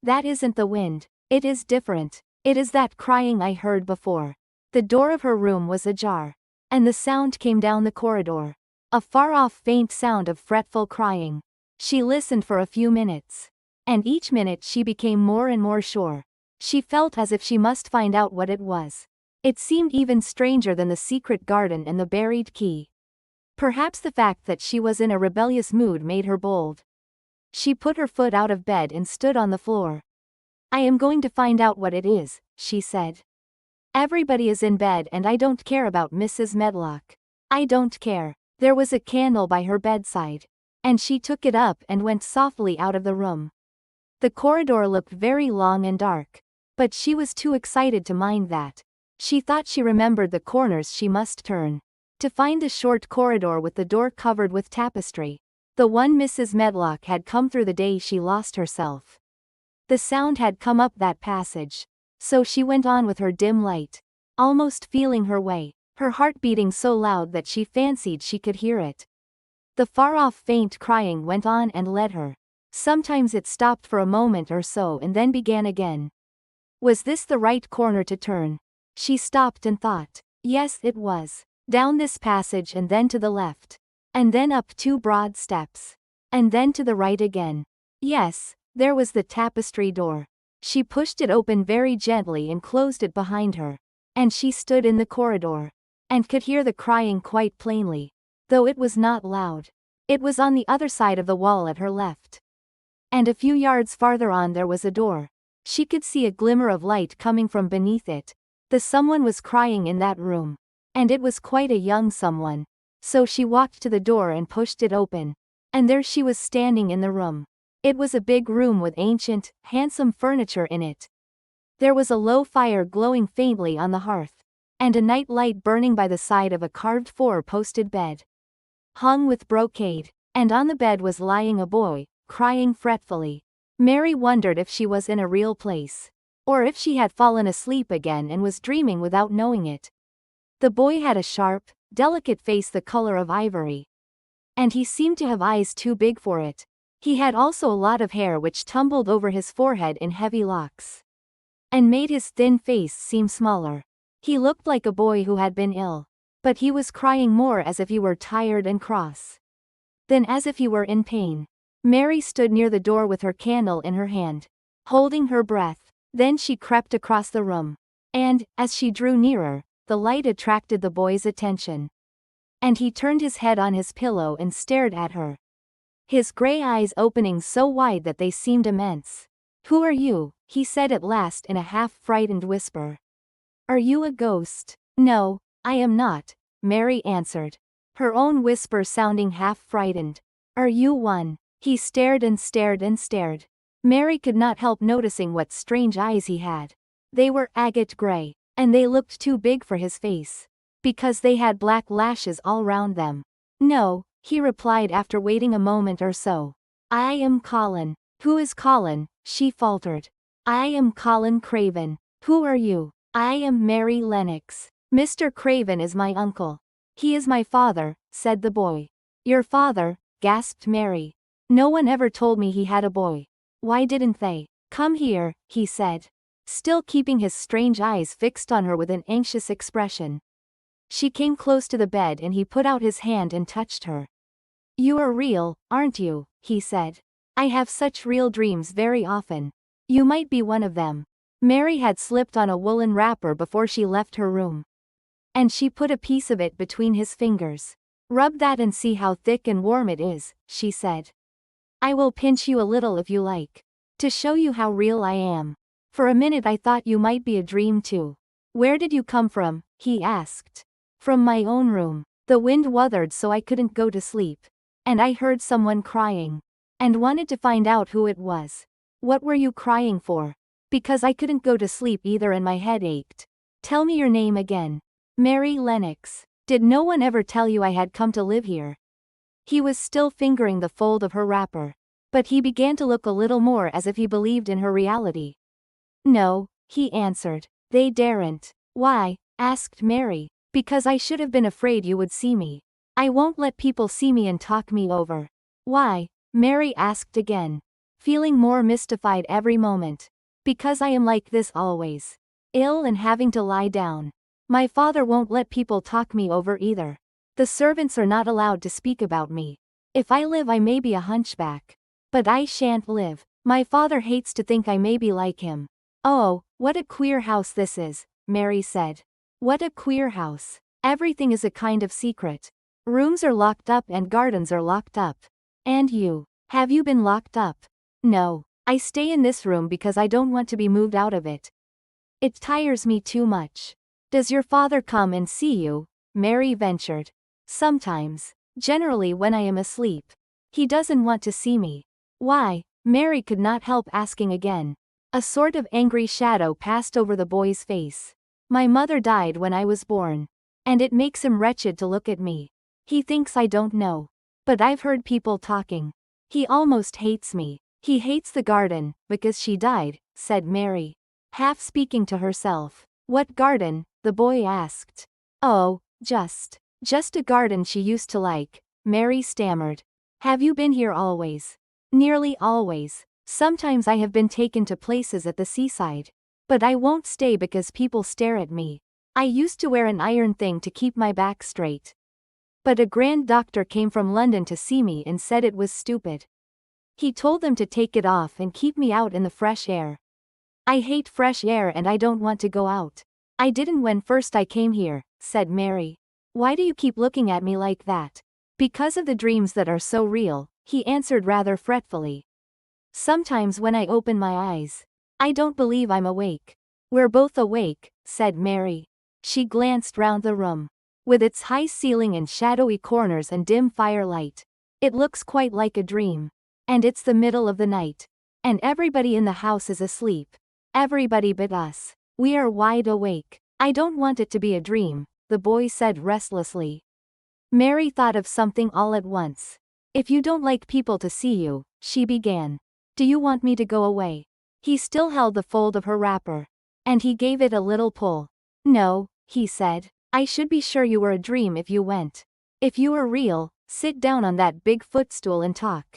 That isn't the wind. It is different. It is that crying I heard before. The door of her room was ajar. And the sound came down the corridor. A far-off faint sound of fretful crying. She listened for a few minutes. And each minute she became more and more sure. She felt as if she must find out what it was. It seemed even stranger than the secret garden and the buried key. Perhaps the fact that she was in a rebellious mood made her bold. She put her foot out of bed and stood on the floor. I am going to find out what it is, she said. Everybody is in bed and I don't care about Mrs. Medlock. I don't care. There was a candle by her bedside. And she took it up and went softly out of the room. The corridor looked very long and dark. But she was too excited to mind that. She thought she remembered the corners she must turn. To find the short corridor with the door covered with tapestry. The one Mrs. Medlock had come through the day she lost herself. The sound had come up that passage. So she went on with her dim light. Almost feeling her way. Her heart beating so loud that she fancied she could hear it. The far-off faint crying went on and led her. Sometimes it stopped for a moment or so and then began again. Was this the right corner to turn? She stopped and thought. Yes, it was. Down this passage and then to the left. And then up 2 broad steps. And then to the right again. Yes, there was the tapestry door. She pushed it open very gently and closed it behind her. And she stood in the corridor. And could hear the crying quite plainly. Though it was not loud. It was on the other side of the wall at her left. And a few yards farther on there was a door. She could see a glimmer of light coming from beneath it. The someone was crying in that room. And it was quite a young someone. So she walked to the door and pushed it open. And there she was standing in the room. It was a big room with ancient, handsome furniture in it. There was a low fire glowing faintly on the hearth. And a night light burning by the side of a carved 4-posted bed. Hung with brocade. And on the bed was lying a boy, crying fretfully. Mary wondered if she was in a real place. Or if she had fallen asleep again and was dreaming without knowing it. The boy had a sharp, delicate face the color of ivory. And he seemed to have eyes too big for it. He had also a lot of hair which tumbled over his forehead in heavy locks. And made his thin face seem smaller. He looked like a boy who had been ill. But he was crying more as if he were tired and cross. Than as if he were in pain. Mary stood near the door with her candle in her hand. Holding her breath. Then she crept across the room. And, as she drew nearer, the light attracted the boy's attention. And he turned his head on his pillow and stared at her. His gray eyes opening so wide that they seemed immense. Who are you? He said at last in a half-frightened whisper. Are you a ghost? No, I am not, Mary answered. Her own whisper sounding half-frightened. Are you one? He stared and stared and stared. Mary could not help noticing what strange eyes he had. They were agate gray. And they looked too big for his face. Because they had black lashes all round them. No, he replied after waiting a moment or so. I am Colin. Who is Colin? She faltered. I am Colin Craven. Who are you? I am Mary Lennox. Mr. Craven is my uncle. He is my father, said the boy. Your father, gasped Mary. No one ever told me he had a boy. Why didn't they? Come here, he said. Still keeping his strange eyes fixed on her with an anxious expression. She came close to the bed and he put out his hand and touched her. You are real, aren't you? He said. I have such real dreams very often. You might be one of them. Mary had slipped on a woolen wrapper before she left her room. And she put a piece of it between his fingers. "Rub that and see how thick and warm it is," she said. "I will pinch you a little if you like. To show you how real I am. For a minute I thought you might be a dream too." "Where did you come from?" he asked. "From my own room. The wind wuthered so I couldn't go to sleep. And I heard someone crying. And wanted to find out who it was." "What were you crying for?" "Because I couldn't go to sleep either and my head ached." "Tell me your name again." "Mary Lennox." "Did no one ever tell you I had come to live here?" He was still fingering the fold of her wrapper. But he began to look a little more as if he believed in her reality. "No," he answered. "They daren't." "Why?" asked Mary. "Because I should have been afraid you would see me. I won't let people see me and talk me over." "Why?" Mary asked again, feeling more mystified every moment. "Because I am like this always. Ill and having to lie down. My father won't let people talk me over either. The servants are not allowed to speak about me. If I live I may be a hunchback. But I shan't live. My father hates to think I may be like him." "Oh, what a queer house this is," Mary said. "What a queer house. Everything is a kind of secret. Rooms are locked up and gardens are locked up. And you, have you been locked up?" "No. I stay in this room because I don't want to be moved out of it. It tires me too much." "Does your father come and see you?" Mary ventured. "Sometimes. Generally when I am asleep. He doesn't want to see me." "Why?" Mary could not help asking again. A sort of angry shadow passed over the boy's face. "My mother died when I was born. And it makes him wretched to look at me. He thinks I don't know. But I've heard people talking. He almost hates me. He hates the garden, because she died," said Mary, half speaking to herself. "What garden?" the boy asked. "Oh, just a garden she used to like," Mary stammered. "Have you been here always?" "Nearly always. Sometimes I have been taken to places at the seaside. But I won't stay because people stare at me. I used to wear an iron thing to keep my back straight. But a grand doctor came from London to see me and said it was stupid. He told them to take it off and keep me out in the fresh air. I hate fresh air and I don't want to go out." "I didn't when first I came here," said Mary. "Why do you keep looking at me like that?" "Because of the dreams that are so real," he answered rather fretfully. "Sometimes when I open my eyes, I don't believe I'm awake." "We're both awake," said Mary. She glanced round the room. With its high ceiling and shadowy corners and dim firelight, it looks quite like a dream. And it's the middle of the night. And everybody in the house is asleep. Everybody but us. We are wide awake. I don't want it to be a dream," the boy said restlessly. Mary thought of something all at once. "If you don't like people to see you," she began. "Do you want me to go away?" He still held the fold of her wrapper. And he gave it a little pull. "No," he said. "I should be sure you were a dream if you went. If you were real, sit down on that big footstool and talk.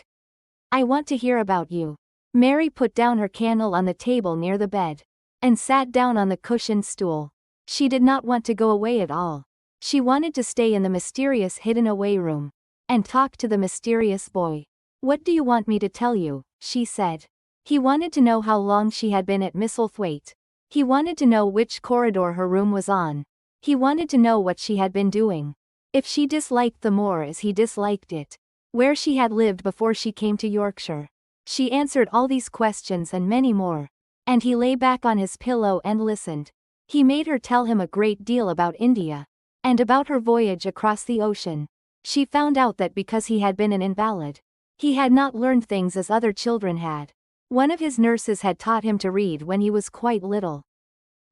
I want to hear about you." Mary put down her candle on the table near the bed. And sat down on the cushioned stool. She did not want to go away at all. She wanted to stay in the mysterious hidden-away room. And talk to the mysterious boy. "What do you want me to tell you?" she said. He wanted to know how long she had been at Misselthwaite. He wanted to know which corridor her room was on. He wanted to know what she had been doing. If she disliked the moor as he disliked it. Where she had lived before she came to Yorkshire. She answered all these questions and many more. And he lay back on his pillow and listened. He made her tell him a great deal about India. And about her voyage across the ocean. She found out that because he had been an invalid, he had not learned things as other children had. One of his nurses had taught him to read when he was quite little.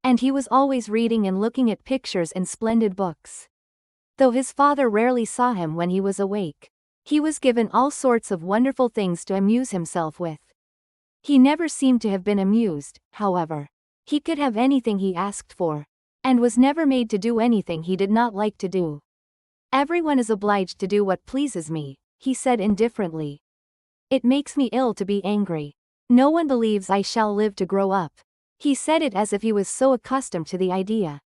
And he was always reading and looking at pictures and splendid books. Though his father rarely saw him when he was awake, he was given all sorts of wonderful things to amuse himself with. He never seemed to have been amused, however. He could have anything he asked for. And was never made to do anything he did not like to do. "Everyone is obliged to do what pleases me," he said indifferently. "It makes me ill to be angry. No one believes I shall live to grow up." He said it as if he was so accustomed to the idea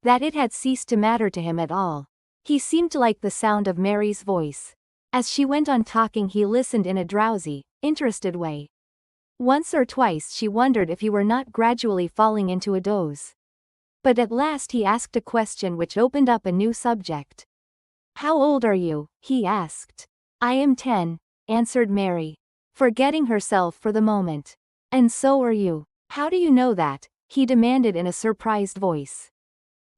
that it had ceased to matter to him at all. He seemed to like the sound of Mary's voice. As she went on talking he listened in a drowsy, interested way. Once or twice she wondered if he were not gradually falling into a doze. But at last he asked a question which opened up a new subject. "How old are you?" he asked. "I am 10, answered Mary, forgetting herself for the moment. "And so are you. How do you know that?" he demanded in a surprised voice.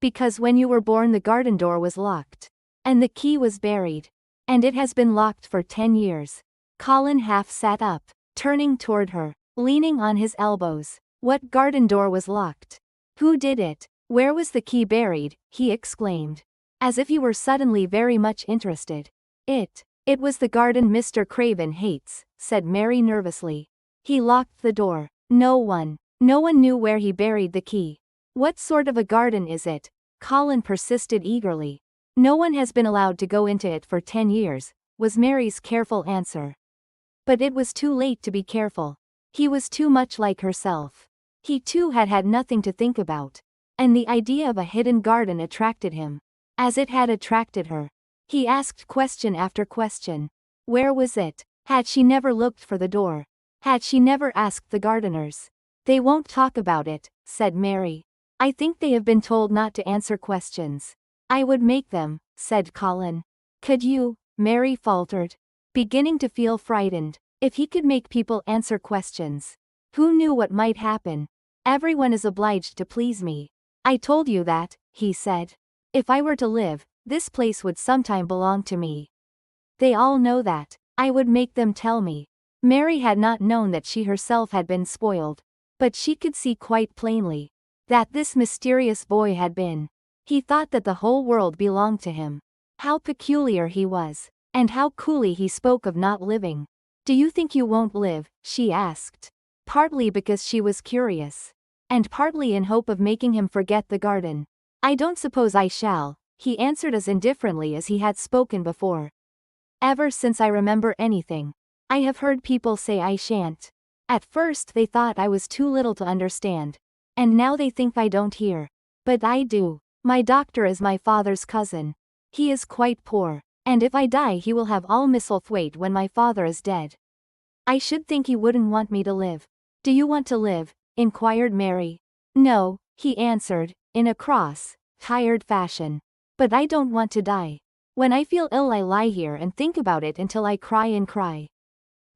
"Because when you were born the garden door was locked. And the key was buried. And it has been locked for 10 years. Colin half sat up, turning toward her, leaning on his elbows. "What garden door was locked? Who did it? Where was the key buried?" he exclaimed, as if he were suddenly very much interested. It was the garden Mr. Craven hates," said Mary nervously. "He locked the door. No one knew where he buried the key." "What sort of a garden is it?" Colin persisted eagerly. "No one has been allowed to go into it for 10 years, was Mary's careful answer. But it was too late to be careful. He was too much like herself. He too had had nothing to think about. And the idea of a hidden garden attracted him, as it had attracted her. He asked question after question. Where was it? Had she never looked for the door? Had she never asked the gardeners? "They won't talk about it," said Mary. "I think they have been told not to answer questions." "I would make them," said Colin. "Could you?" Mary faltered, beginning to feel frightened. If he could make people answer questions, who knew what might happen? "Everyone is obliged to please me. I told you that," he said. "If I were to live, this place would sometime belong to me. They all know that. I would make them tell me." Mary had not known that she herself had been spoiled, but she could see quite plainly that this mysterious boy had been. He thought that the whole world belonged to him. How peculiar he was, and how coolly he spoke of not living. "Do you think you won't live?" she asked, partly because she was curious, and partly in hope of making him forget the garden. "I don't suppose I shall," he answered as indifferently as he had spoken before. "Ever since I remember anything, I have heard people say I shan't. At first they thought I was too little to understand, and now they think I don't hear. But I do. My doctor is my father's cousin. He is quite poor, and if I die he will have all Misselthwaite when my father is dead. I should think he wouldn't want me to live." "Do you want to live?" inquired Mary. "No," he answered, in a cross, tired fashion. "But I don't want to die. When I feel ill I lie here and think about it until I cry and cry."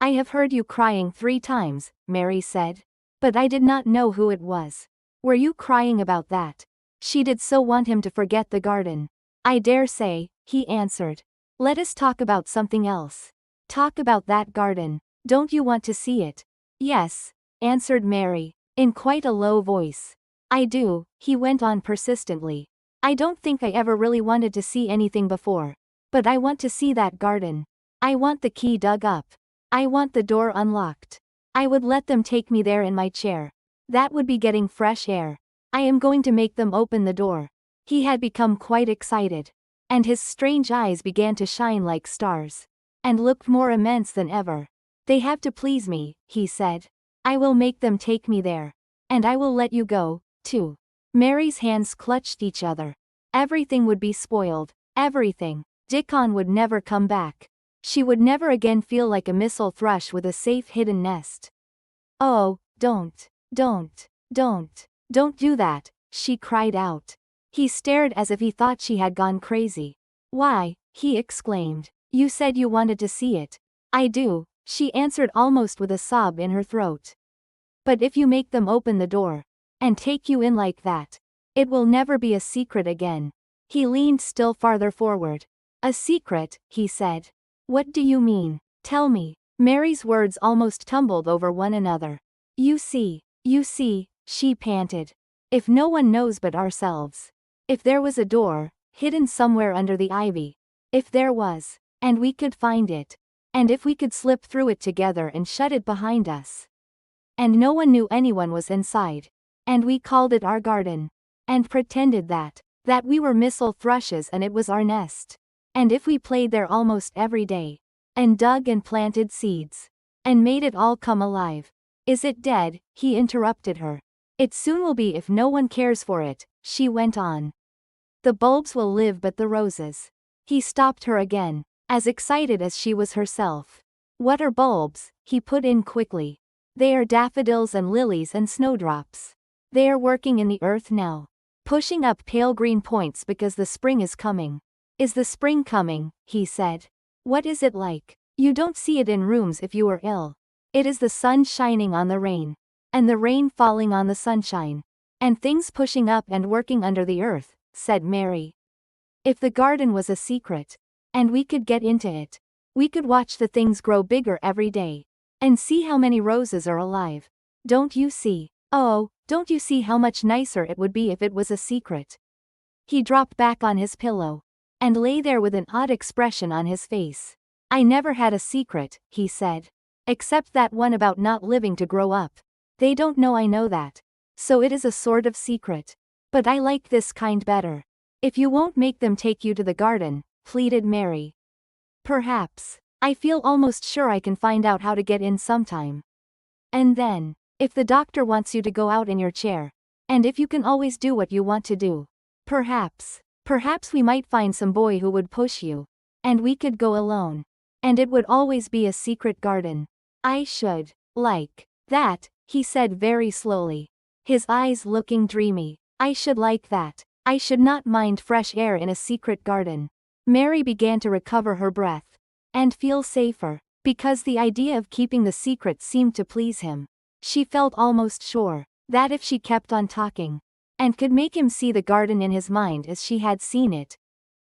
"I have heard you crying 3 times, Mary said. "But I did not know who it was. Were you crying about that?" She did so want him to forget the garden. "I dare say," he answered. "Let us talk about something else. Talk about that garden. Don't you want to see it?" "Yes," answered Mary, in quite a low voice. "I do," he went on persistently. "I don't think I ever really wanted to see anything before. But I want to see that garden. I want the key dug up. I want the door unlocked. I would let them take me there in my chair. That would be getting fresh air. I am going to make them open the door." He had become quite excited, and his strange eyes began to shine like stars, and looked more immense than ever. "They have to please me," he said. "I will make them take me there. And I will let you go, too." Mary's hands clutched each other. Everything would be spoiled. Everything. Dickon would never come back. She would never again feel like a missel thrush with a safe hidden nest. "Oh, don't do that," she cried out. He stared as if he thought she had gone crazy. "Why?" he exclaimed. "You said you wanted to see it." "I do," she answered almost with a sob in her throat. "But if you make them open the door, and take you in like that, it will never be a secret again." He leaned still farther forward. "A secret," he said. "What do you mean? Tell me." Mary's words almost tumbled over one another. You see, she panted. "If no one knows but ourselves. If there was a door, hidden somewhere under the ivy. If there was, and we could find it. And if we could slip through it together and shut it behind us. And no one knew anyone was inside. And we called it our garden. And pretended that we were missel thrushes and it was our nest. And if we played there almost every day. And dug and planted seeds. And made it all come alive." "Is it dead?" he interrupted her. "It soon will be if no one cares for it," she went on. "The bulbs will live but the roses." He stopped her again, as excited as she was herself. "What are bulbs?" he put in quickly. "They are daffodils and lilies and snowdrops. They are working in the earth now. pushing up pale green points because the spring is coming. Is the spring coming? He said. What is it like? You don't see it in rooms if you are ill. It is the sun shining on the rain. And the rain falling on the sunshine. And things pushing up and working under the earth, said Mary. If the garden was a secret, and we could get into it, we could watch the things grow bigger every day. And see how many roses are alive. Don't you see? Oh, don't you see how much nicer it would be if it was a secret? He dropped back on his pillow. And lay there with an odd expression on his face. I never had a secret, he said. Except that one about not living to grow up. They don't know I know that. So it is a sort of secret. But I like this kind better. If you won't make them take you to the garden, pleaded Mary. Perhaps. I feel almost sure I can find out how to get in sometime. And then, if the doctor wants you to go out in your chair, and if you can always do what you want to do, perhaps we might find some boy who would push you. And we could go alone. And it would always be a secret garden. I should like that, he said very slowly. His eyes looking dreamy. I should like that. I should not mind fresh air in a secret garden. Mary began to recover her breath. And feel safer. Because the idea of keeping the secret seemed to please him. She felt almost sure that if she kept on talking, and could make him see the garden in his mind as she had seen it,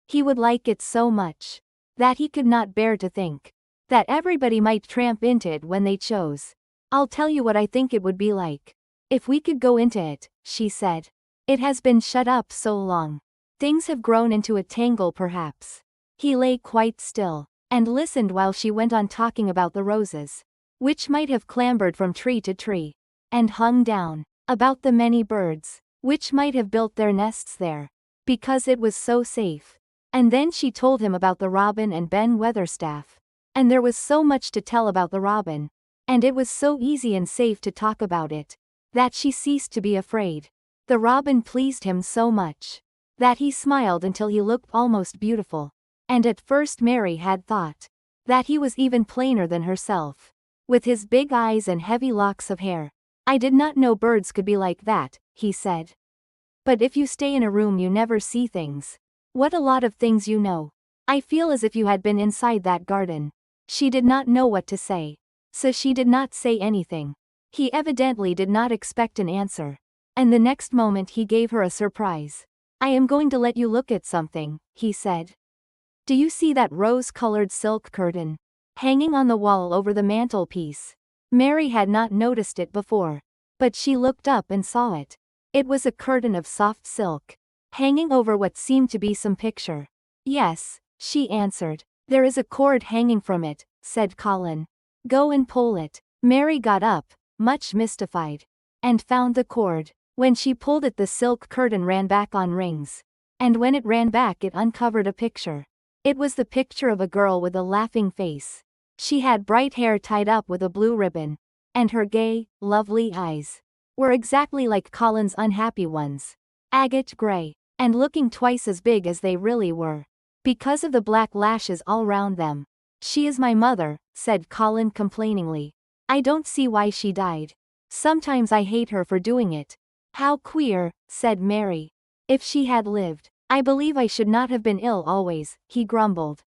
he would like it so much that he could not bear to think that everybody might tramp into it when they chose. I'll tell you what I think it would be like. If we could go into it, she said. It has been shut up so long. Things have grown into a tangle perhaps. He lay quite still, and listened while she went on talking about the roses, which might have clambered from tree to tree, and hung down, about the many birds, which might have built their nests there, because it was so safe. And then she told him about the robin and Ben Weatherstaff. And there was so much to tell about the robin, and it was so easy and safe to talk about it, that she ceased to be afraid. The robin pleased him so much that he smiled until he looked almost beautiful. And at first Mary had thought that he was even plainer than herself, with his big eyes and heavy locks of hair. I did not know birds could be like that, he said. But if you stay in a room you never see things. What a lot of things you know. I feel as if you had been inside that garden. She did not know what to say. So she did not say anything. He evidently did not expect an answer. And the next moment he gave her a surprise. I am going to let you look at something, he said. Do you see that rose-colored silk curtain hanging on the wall over the mantelpiece? Mary had not noticed it before, but she looked up and saw it. It was a curtain of soft silk, hanging over what seemed to be some picture. Yes, she answered. There is a cord hanging from it, said Colin. Go and pull it. Mary got up, much mystified, and found the cord. When she pulled it the silk curtain ran back on rings. And when it ran back it uncovered a picture. It was the picture of a girl with a laughing face. She had bright hair tied up with a blue ribbon. And her gay, lovely eyes were exactly like Colin's unhappy ones. Agate gray, and looking twice as big as they really were, because of the black lashes all round them. She is my mother, said Colin complainingly. I don't see why she died. Sometimes I hate her for doing it. How queer, said Mary. If she had lived, I believe I should not have been ill always, he grumbled.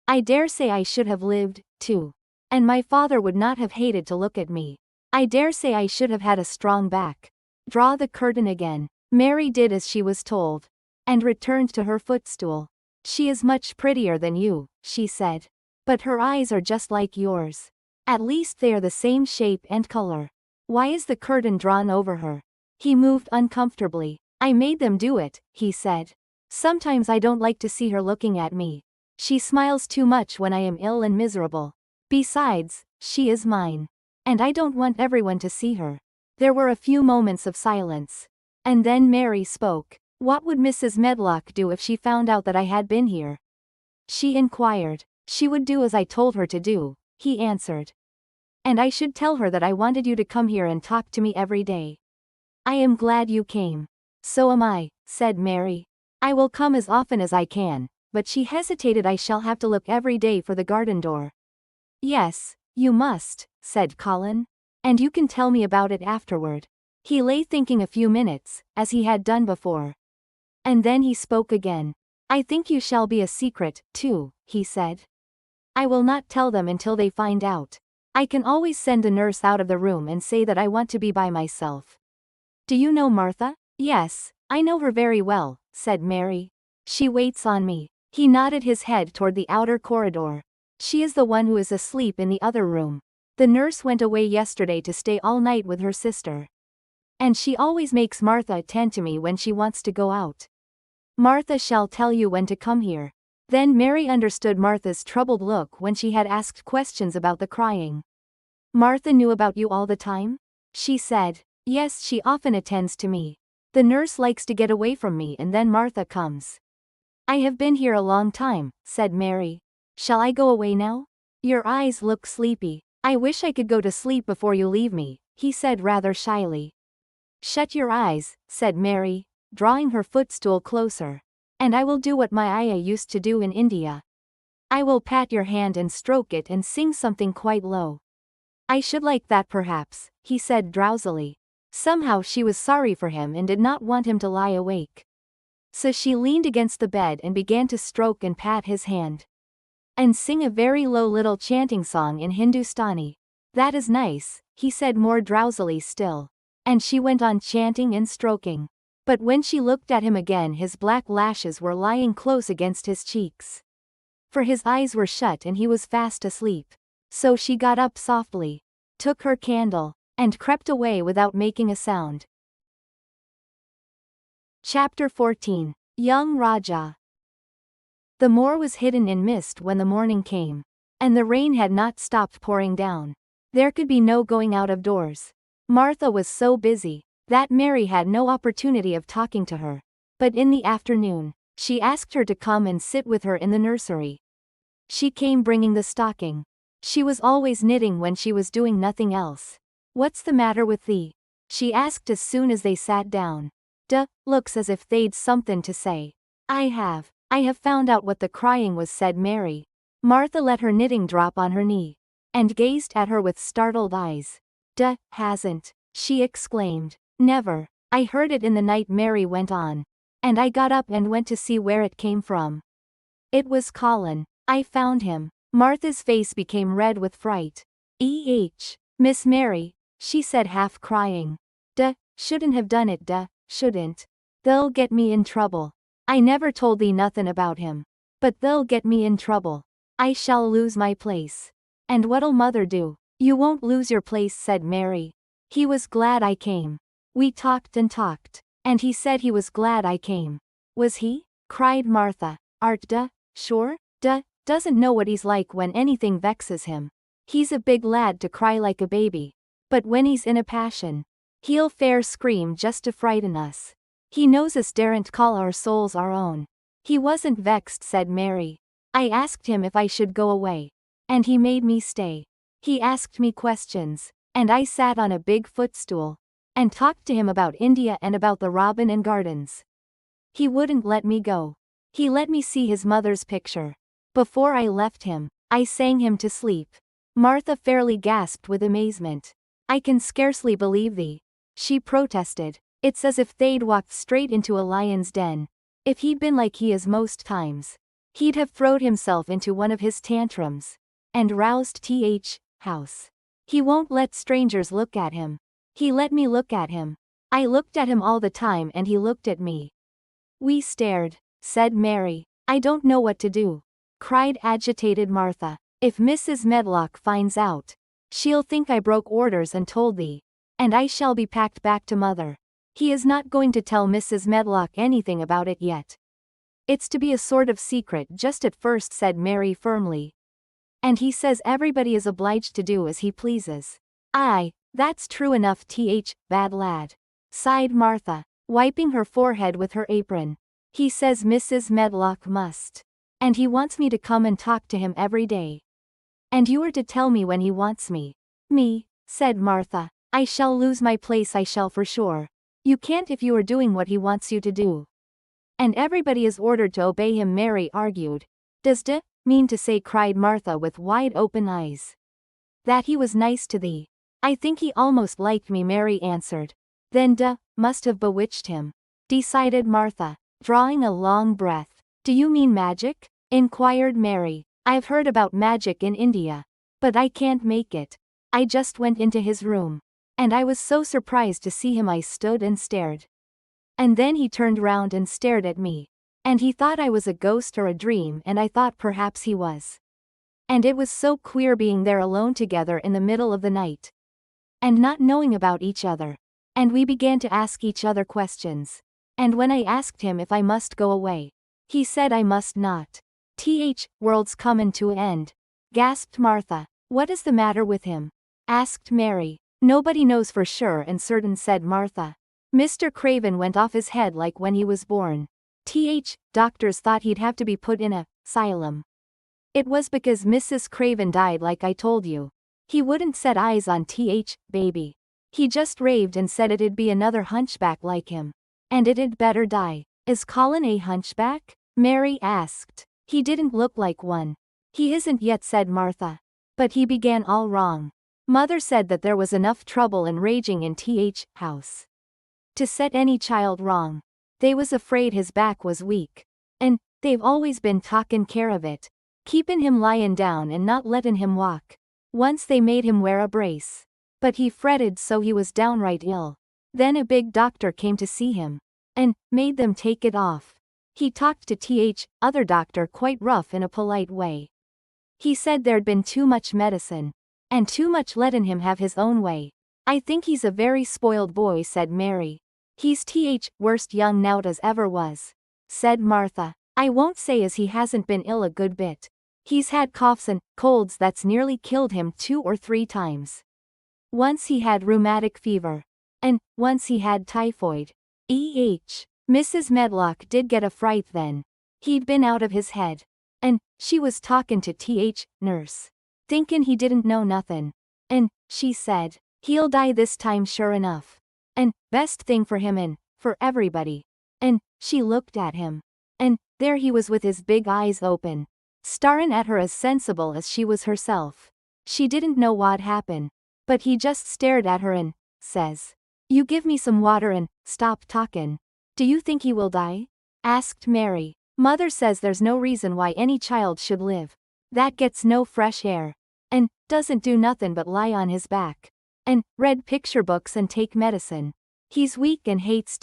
I dare say I should have lived, too. And my father would not have hated to look at me. I dare say I should have had a strong back. Draw the curtain again. Mary did as she was told, and returned to her footstool. She is much prettier than you, she said. But her eyes are just like yours. At least they are the same shape and color. Why is the curtain drawn over her? He moved uncomfortably. I made them do it, he said. Sometimes I don't like to see her looking at me. She smiles too much when I am ill and miserable. Besides, she is mine. And I don't want everyone to see her. There were a few moments of silence. And then Mary spoke. What would Mrs. Medlock do if she found out that I had been here? She inquired. She would do as I told her to do, he answered. And I should tell her that I wanted you to come here and talk to me every day. I am glad you came. So am I, said Mary. I will come as often as I can, but she hesitated. I shall have to look every day for the garden door. Yes, you must, said Colin. And you can tell me about it afterward. He lay thinking a few minutes, as he had done before. And then he spoke again. I think you shall be a secret, too, he said. I will not tell them until they find out. I can always send the nurse out of the room and say that I want to be by myself. Do you know Martha? Yes, I know her very well, said Mary. She waits on me. He nodded his head toward the outer corridor. She is the one who is asleep in the other room. The nurse went away yesterday to stay all night with her sister. And she always makes Martha attend to me when she wants to go out. Martha shall tell you when to come here. Then Mary understood Martha's troubled look when she had asked questions about the crying. Martha knew about you all the time? She said. Yes, she often attends to me. The nurse likes to get away from me and then Martha comes. I have been here a long time, said Mary. Shall I go away now? Your eyes look sleepy. I wish I could go to sleep before you leave me, he said rather shyly. Shut your eyes, said Mary, drawing her footstool closer. And I will do what my ayah used to do in India. I will pat your hand and stroke it and sing something quite low. I should like that perhaps, he said drowsily. Somehow she was sorry for him and did not want him to lie awake. So she leaned against the bed and began to stroke and pat his hand. And sing a very low little chanting song in Hindustani. That is nice, he said more drowsily still. And she went on chanting and stroking. But when she looked at him again his black lashes were lying close against his cheeks. For his eyes were shut and he was fast asleep. So she got up softly, took her candle, and crept away without making a sound. Chapter 14. Young Raja. The moor was hidden in mist when the morning came. And the rain had not stopped pouring down. There could be no going out of doors. Martha was so busy that Mary had no opportunity of talking to her. But in the afternoon, she asked her to come and sit with her in the nursery. She came bringing the stocking. She was always knitting when she was doing nothing else. What's the matter with thee? She asked as soon as they sat down. Looks as if they'd something to say. I have found out what the crying was, said Mary. Martha let her knitting drop on her knee. And gazed at her with startled eyes. Hasn't, she exclaimed. Never. I heard it in the night, Mary went on. And I got up and went to see where it came from. It was Colin. I found him. Martha's face became red with fright. Miss Mary, she said half crying. Shouldn't have done it, shouldn't. They'll get me in trouble. I never told thee nothin' about him. But they'll get me in trouble. I shall lose my place. And what'll mother do? You won't lose your place, said Mary. He was glad I came. We talked and talked. And he said he was glad I came. Was he? Cried Martha. Art sure? Doesn't know what he's like when anything vexes him. He's a big lad to cry like a baby. But when he's in a passion, he'll fair scream just to frighten us. He knows us daren't call our souls our own. He wasn't vexed, said Mary. I asked him if I should go away. And he made me stay. He asked me questions. And I sat on a big footstool. And talked to him about India and about the robin and gardens. He wouldn't let me go. He let me see his mother's picture. Before I left him, I sang him to sleep. Martha fairly gasped with amazement. I can scarcely believe thee, she protested. It's as if they'd walked straight into a lion's den. If he'd been like he is most times, he'd have throwed himself into one of his tantrums. And roused house. He won't let strangers look at him. He let me look at him. I looked at him all the time and he looked at me. We stared, said Mary. I don't know what to do, cried agitated Martha. If Mrs. Medlock finds out, she'll think I broke orders and told thee. And I shall be packed back to mother. He is not going to tell Mrs. Medlock anything about it yet. It's to be a sort of secret just at first, said Mary firmly. And he says everybody is obliged to do as he pleases. Aye, that's true enough, bad lad, sighed Martha, wiping her forehead with her apron. He says Mrs. Medlock must. And he wants me to come and talk to him every day. And you are to tell me when he wants me. Me, said Martha. I shall lose my place, I shall for sure. You can't if you are doing what he wants you to do. And everybody is ordered to obey him, Mary argued. Does mean to say, cried Martha with wide open eyes, that he was nice to thee? I think he almost liked me, Mary answered. Then must have bewitched him, decided Martha, drawing a long breath. Do you mean magic? Inquired Mary. I've heard about magic in India, but I can't make it. I just went into his room, and I was so surprised to see him I stood and stared. And then he turned round and stared at me. And he thought I was a ghost or a dream, and I thought perhaps he was. And it was so queer being there alone together in the middle of the night. And not knowing about each other. And we began to ask each other questions. And when I asked him if I must go away, he said I must not. World's comin' to an end, gasped Martha. What is the matter with him? Asked Mary. Nobody knows for sure and certain, said Martha. Mr. Craven went off his head like when he was born. Doctors thought he'd have to be put in a asylum. It was because Mrs. Craven died, like I told you. He wouldn't set eyes on baby. He just raved and said it'd be another hunchback like him. And it'd better die. Is Colin a hunchback? Mary asked. He didn't look like one. He isn't yet, said Martha. But he began all wrong. Mother said that there was enough trouble and raging in house to set any child wrong. They was afraid his back was weak. And they've always been takin' care of it, keepin' him lyin' down and not lettin' him walk. Once they made him wear a brace. But he fretted so he was downright ill. Then a big doctor came to see him. And made them take it off. He talked to other doctor quite rough in a polite way. He said there'd been too much medicine. And too much lettin' him have his own way. I think he's a very spoiled boy, said Mary. He's worst young nowt as ever was, said Martha. I won't say as he hasn't been ill a good bit. He's had coughs and colds that's nearly killed him 2 or 3 times. Once he had rheumatic fever. And once he had typhoid. Mrs. Medlock did get a fright then. He'd been out of his head. And she was talkin' to nurse. Thinkin' he didn't know nothin'. And she said, he'll die this time sure enough. And best thing for him and for everybody. And she looked at him. And there he was with his big eyes open, starin' at her as sensible as she was herself. She didn't know what happened. But he just stared at her and says, you give me some water and stop talkin'. Do you think he will die? Asked Mary. Mother says there's no reason why any child should live. That gets no fresh air. And doesn't do nothin' but lie on his back. And read picture books and take medicine. He's weak and hates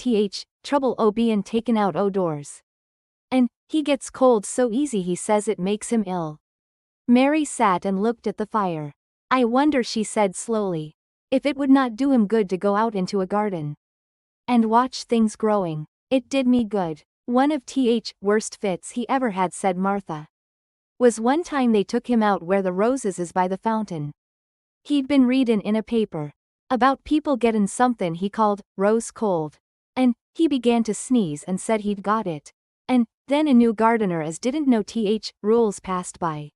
trouble bein' taken out doors. And he gets cold so easy he says it makes him ill. Mary sat and looked at the fire. I wonder, she said slowly, if it would not do him good to go out into a garden and watch things growing. It did me good. One of worst fits he ever had, said Martha, was one time they took him out where the roses is by the fountain. He'd been readin' in a paper about people gettin' somethin' he called rose cold. And he began to sneeze and said he'd got it. And then a new gardener as didn't know rules passed by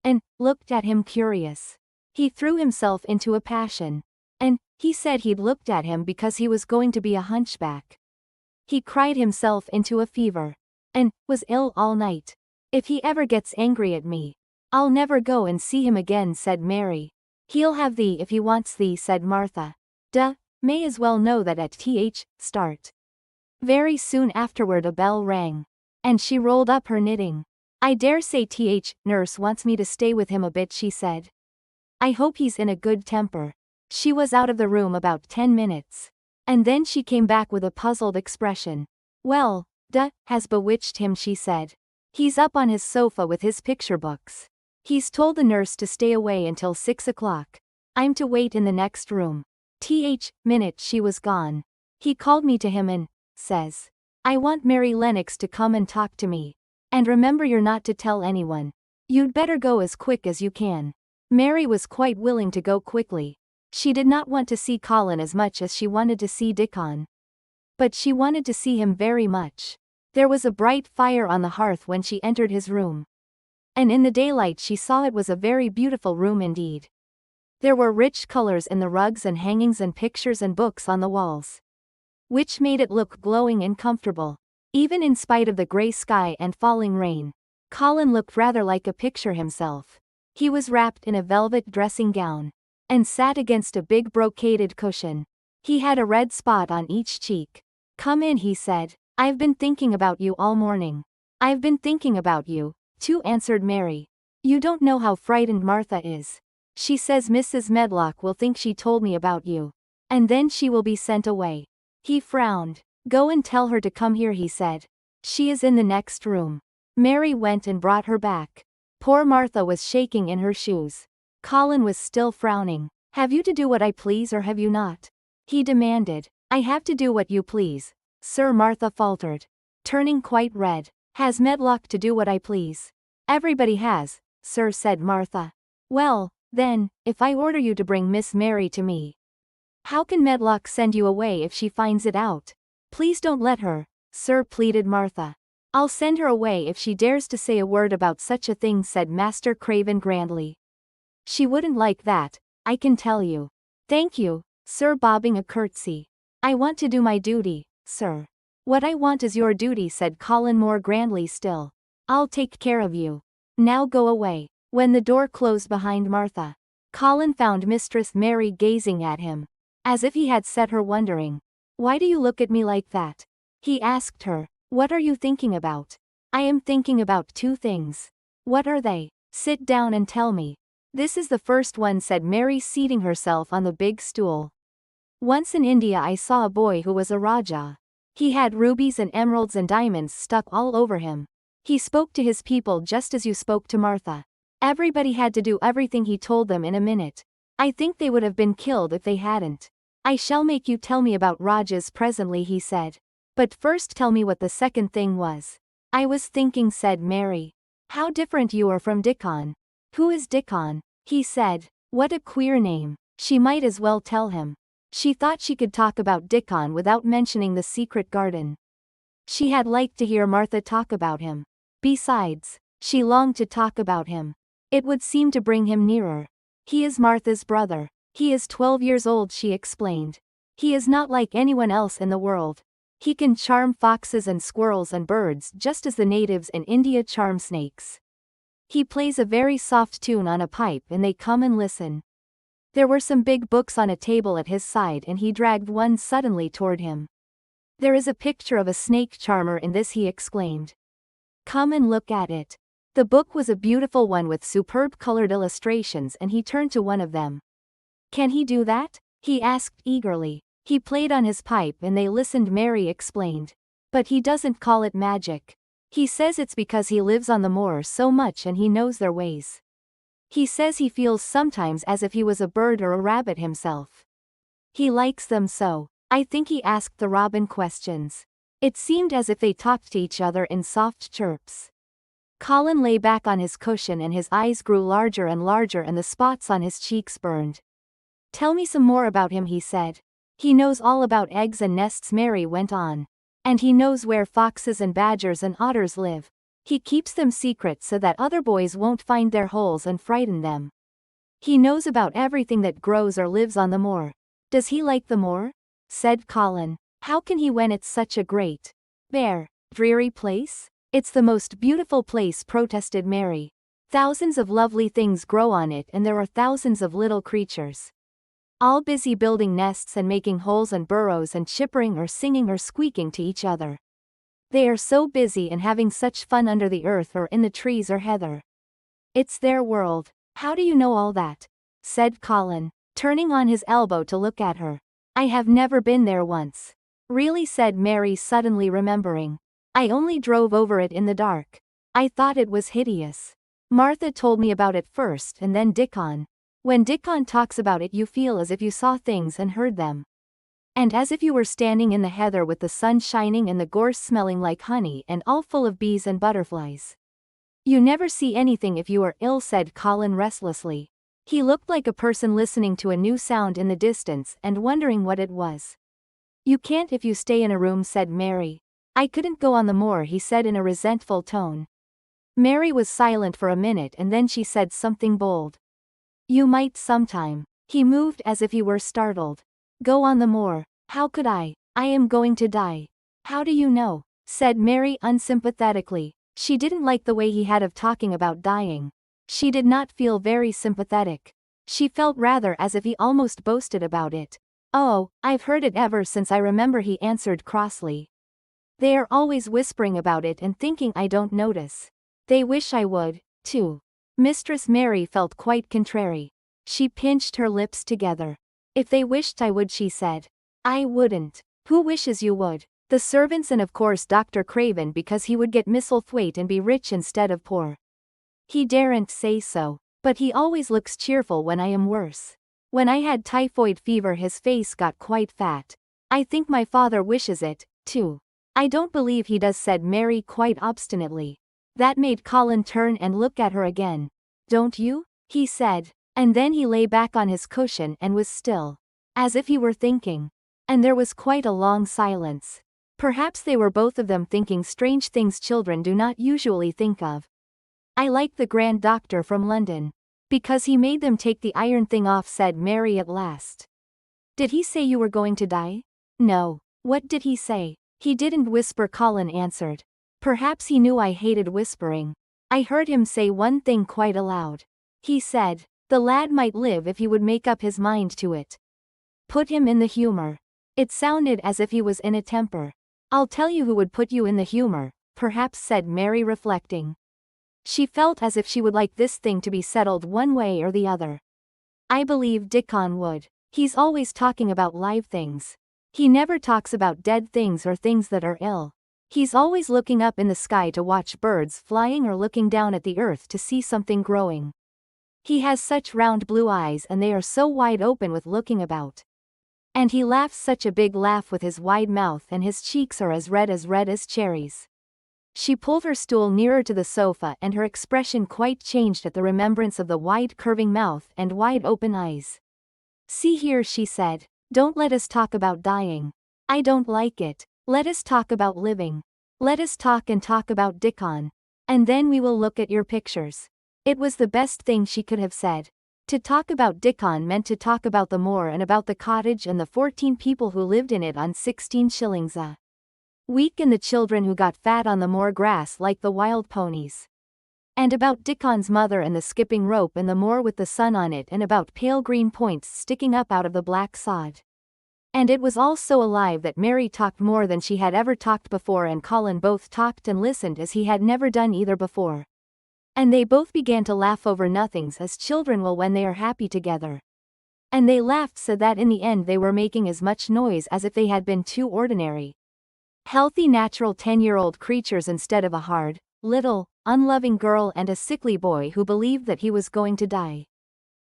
and looked at him curious. He threw himself into a passion. And he said he'd looked at him because he was going to be a hunchback. He cried himself into a fever. And was ill all night. If he ever gets angry at me, I'll never go and see him again, said Mary. He'll have thee if he wants thee, said Martha. May as well know that at start. Very soon afterward a bell rang. And she rolled up her knitting. I dare say nurse wants me to stay with him a bit, she said. I hope he's in a good temper. She was out of the room about 10 minutes. And then she came back with a puzzled expression. Well, has bewitched him, she said. He's up on his sofa with his picture books. He's told the nurse to stay away until 6 o'clock. I'm to wait in the next room. Minute she was gone. He called me to him and says, I want Mary Lennox to come and talk to me. And remember, you're not to tell anyone. You'd better go as quick as you can. Mary was quite willing to go quickly. She did not want to see Colin as much as she wanted to see Dickon. But she wanted to see him very much. There was a bright fire on the hearth when she entered his room. And in the daylight she saw it was a very beautiful room indeed. There were rich colors in the rugs and hangings and pictures and books on the walls, which made it look glowing and comfortable. Even in spite of the gray sky and falling rain, Colin looked rather like a picture himself. He was wrapped in a velvet dressing gown and sat against a big brocaded cushion. He had a red spot on each cheek. "Come in," he said. "I've been thinking about you all morning." "I've been thinking about you, too," answered Mary. "You don't know how frightened Martha is. She says Mrs. Medlock will think she told me about you. And then she will be sent away." He frowned. "Go and tell her to come here," he said. "She is in the next room." Mary went and brought her back. Poor Martha was shaking in her shoes. Colin was still frowning. "Have you to do what I please or have you not?" he demanded. "I have to do what you please, sir," Martha faltered, turning quite red. "Has Medlock to do what I please?" "Everybody has, sir," said Martha. "Well, then, if I order you to bring Miss Mary to me, how can Medlock send you away if she finds it out?" "Please don't let her, sir," pleaded Martha. "I'll send her away if she dares to say a word about such a thing," said Master Craven grandly. "She wouldn't like that, I can tell you." "Thank you, sir," bobbing a curtsy. "I want to do my duty, sir." "What I want is your duty," said Colin more grandly still. "I'll take care of you. Now go away." When the door closed behind Martha, Colin found Mistress Mary gazing at him, as if he had set her wondering. "Why do you look at me like that?" he asked her. "What are you thinking about?" "I am thinking about two things." "What are they?" "Sit down and tell me." "This is the first one," said Mary, seating herself on the big stool. "Once in India I saw a boy who was a Rajah. He had rubies and emeralds and diamonds stuck all over him. He spoke to his people just as you spoke to Martha. Everybody had to do everything he told them in a minute. I think they would have been killed if they hadn't." "I shall make you tell me about Rajahs presently," he said. "But first tell me what the second thing was." "I was thinking," said Mary. "How different you are from Dickon." "Who is Dickon?" he said. What a queer name. She might as well tell him. She thought she could talk about Dickon without mentioning the secret garden. She had liked to hear Martha talk about him. Besides, she longed to talk about him. It would seem to bring him nearer. "He is Martha's brother. He is 12 years old," she explained. "He is not like anyone else in the world. He can charm foxes and squirrels and birds just as the natives in India charm snakes. He plays a very soft tune on a pipe and they come and listen." There were some big books on a table at his side and he dragged one suddenly toward him. "There is a picture of a snake charmer in this," he exclaimed. "Come and look at it." The book was a beautiful one with superb colored illustrations and he turned to one of them. "Can he do that?" he asked eagerly. "He played on his pipe and they listened," Mary explained. "But he doesn't call it magic. He says it's because he lives on the moor so much and he knows their ways. He says he feels sometimes as if he was a bird or a rabbit himself. He likes them so. I think he asked the robin questions. It seemed as if they talked to each other in soft chirps." Colin lay back on his cushion and his eyes grew larger and larger and the spots on his cheeks burned. "Tell me some more about him," he said. "He knows all about eggs and nests," Mary went on. "And he knows where foxes and badgers and otters live. He keeps them secret so that other boys won't find their holes and frighten them. He knows about everything that grows or lives on the moor." "Does he like the moor?" said Colin. "How can he when it's such a great, bare, dreary place?" "It's the most beautiful place," protested Mary. "Thousands of lovely things grow on it and there are thousands of little creatures, all busy building nests and making holes and burrows and chippering or singing or squeaking to each other. They are so busy and having such fun under the earth or in the trees or heather. It's their world." "How do you know all that?" said Colin, turning on his elbow to look at her. "I have never been there once." "Really?" said Mary, suddenly remembering. "I only drove over it in the dark. I thought it was hideous. Martha told me about it first and then Dickon. When Dickon talks about it you feel as if you saw things and heard them. And as if you were standing in the heather with the sun shining and the gorse smelling like honey and all full of bees and butterflies." "You never see anything if you are ill," said Colin restlessly. He looked like a person listening to a new sound in the distance and wondering what it was. "You can't if you stay in a room," said Mary. "I couldn't go on the moor," he said in a resentful tone. Mary was silent for a minute and then she said something bold. "You might sometime." He moved as if he were startled. "Go on the moor. How could I? I am going to die." "How do you know?" said Mary unsympathetically. She didn't like the way he had of talking about dying. She did not feel very sympathetic. She felt rather as if he almost boasted about it. Oh, I've heard it ever since I remember, he answered crossly. They are always whispering about it and thinking I don't notice. They wish I would, too. Mistress Mary felt quite contrary. She pinched her lips together. If they wished I would, she said. I wouldn't. Who wishes you would? The servants, and of course Dr. Craven, because he would get Misselthwaite and be rich instead of poor. He daren't say so. But he always looks cheerful when I am worse. When I had typhoid fever his face got quite fat. I think my father wishes it, too. I don't believe he does, said Mary quite obstinately. That made Colin turn and look at her again. Don't you? He said. And then he lay back on his cushion and was still. As if he were thinking. And there was quite a long silence. Perhaps they were both of them thinking strange things children do not usually think of. I like the grand doctor from London. Because he made them take the iron thing off, said Mary at last. Did he say you were going to die? No. What did he say? He didn't whisper, Colin answered. Perhaps he knew I hated whispering. I heard him say one thing quite aloud. He said, the lad might live if he would make up his mind to it. Put him in the humor. It sounded as if he was in a temper. I'll tell you who would put you in the humor, perhaps, said Mary, reflecting. She felt as if she would like this thing to be settled one way or the other. I believe Dickon would. He's always talking about live things. He never talks about dead things or things that are ill. He's always looking up in the sky to watch birds flying or looking down at the earth to see something growing. He has such round blue eyes and they are so wide open with looking about. And he laughs such a big laugh with his wide mouth, and his cheeks are as red as cherries. She pulled her stool nearer to the sofa and her expression quite changed at the remembrance of the wide curving mouth and wide open eyes. See here, she said, don't let us talk about dying. I don't like it. Let us talk about living. Let us talk and talk about Dickon. And then we will look at your pictures. It was the best thing she could have said. To talk about Dickon meant to talk about the moor and about the cottage and the 14 people who lived in it on 16 shillings a week, and the children who got fat on the moor grass like the wild ponies. And about Dickon's mother and the skipping rope and the moor with the sun on it, and about pale green points sticking up out of the black sod. And it was all so alive that Mary talked more than she had ever talked before, and Colin both talked and listened as he had never done either before. And they both began to laugh over nothings, as children will when they are happy together. And they laughed so that in the end they were making as much noise as if they had been two ordinary, healthy, natural 10-year-old creatures instead of a hard, little, unloving girl and a sickly boy who believed that he was going to die.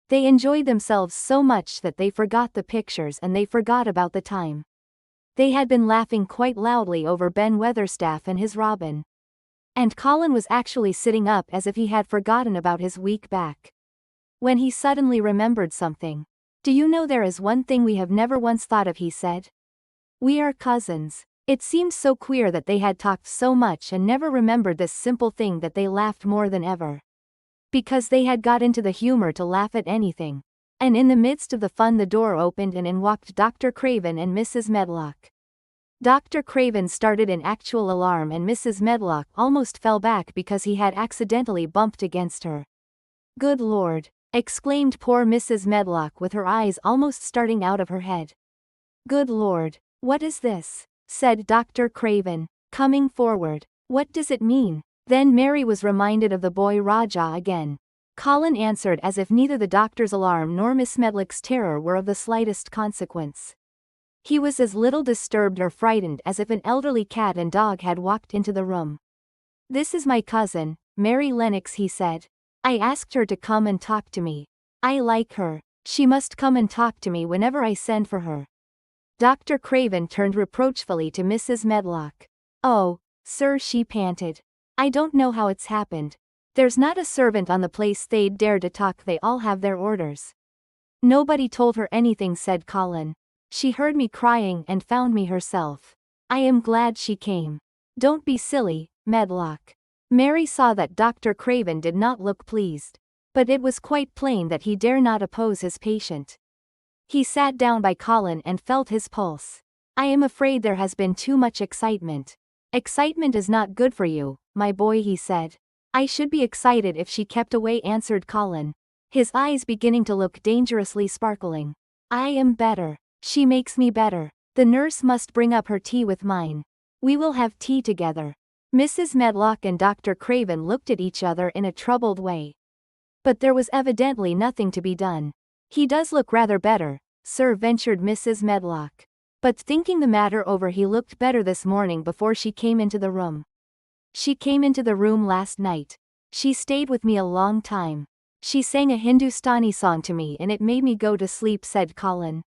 They enjoyed themselves so much that they forgot the pictures and they forgot about the time. They had been laughing quite loudly over Ben Weatherstaff and his robin. And Colin was actually sitting up as if he had forgotten about his weak back. When he suddenly remembered something. Do you know, there is one thing we have never once thought of, he said. We are cousins. It seemed so queer that they had talked so much and never remembered this simple thing, that they laughed more than ever. Because they had got into the humor to laugh at anything. And in the midst of the fun the door opened and in walked Dr. Craven and Mrs. Medlock. Dr. Craven started in actual alarm and Mrs. Medlock almost fell back because he had accidentally bumped against her. Good Lord! Exclaimed poor Mrs. Medlock with her eyes almost starting out of her head. Good Lord! What is this? Said Dr. Craven, coming forward. What does it mean? Then Mary was reminded of the boy Raja again. Colin answered as if neither the doctor's alarm nor Miss Medlock's terror were of the slightest consequence. He was as little disturbed or frightened as if an elderly cat and dog had walked into the room. This is my cousin, Mary Lennox, he said. I asked her to come and talk to me. I like her. She must come and talk to me whenever I send for her. Dr. Craven turned reproachfully to Mrs. Medlock. Oh, sir, she panted. I don't know how it's happened. There's not a servant on the place they'd dare to talk, they all have their orders. Nobody told her anything, said Colin. She heard me crying and found me herself. I am glad she came. Don't be silly, Medlock. Mary saw that Dr. Craven did not look pleased. But it was quite plain that he dare not oppose his patient. He sat down by Colin and felt his pulse. I am afraid there has been too much excitement. Excitement is not good for you, my boy, he said. I should be excited if she kept away, answered Colin, his eyes beginning to look dangerously sparkling. I am better. She makes me better. The nurse must bring up her tea with mine. We will have tea together. Mrs. Medlock and Dr. Craven looked at each other in a troubled way. But there was evidently nothing to be done. He does look rather better, sir, ventured Mrs. Medlock. But thinking the matter over, he looked better this morning before she came into the room. She came into the room last night. She stayed with me a long time. She sang a Hindustani song to me and it made me go to sleep, said Colin.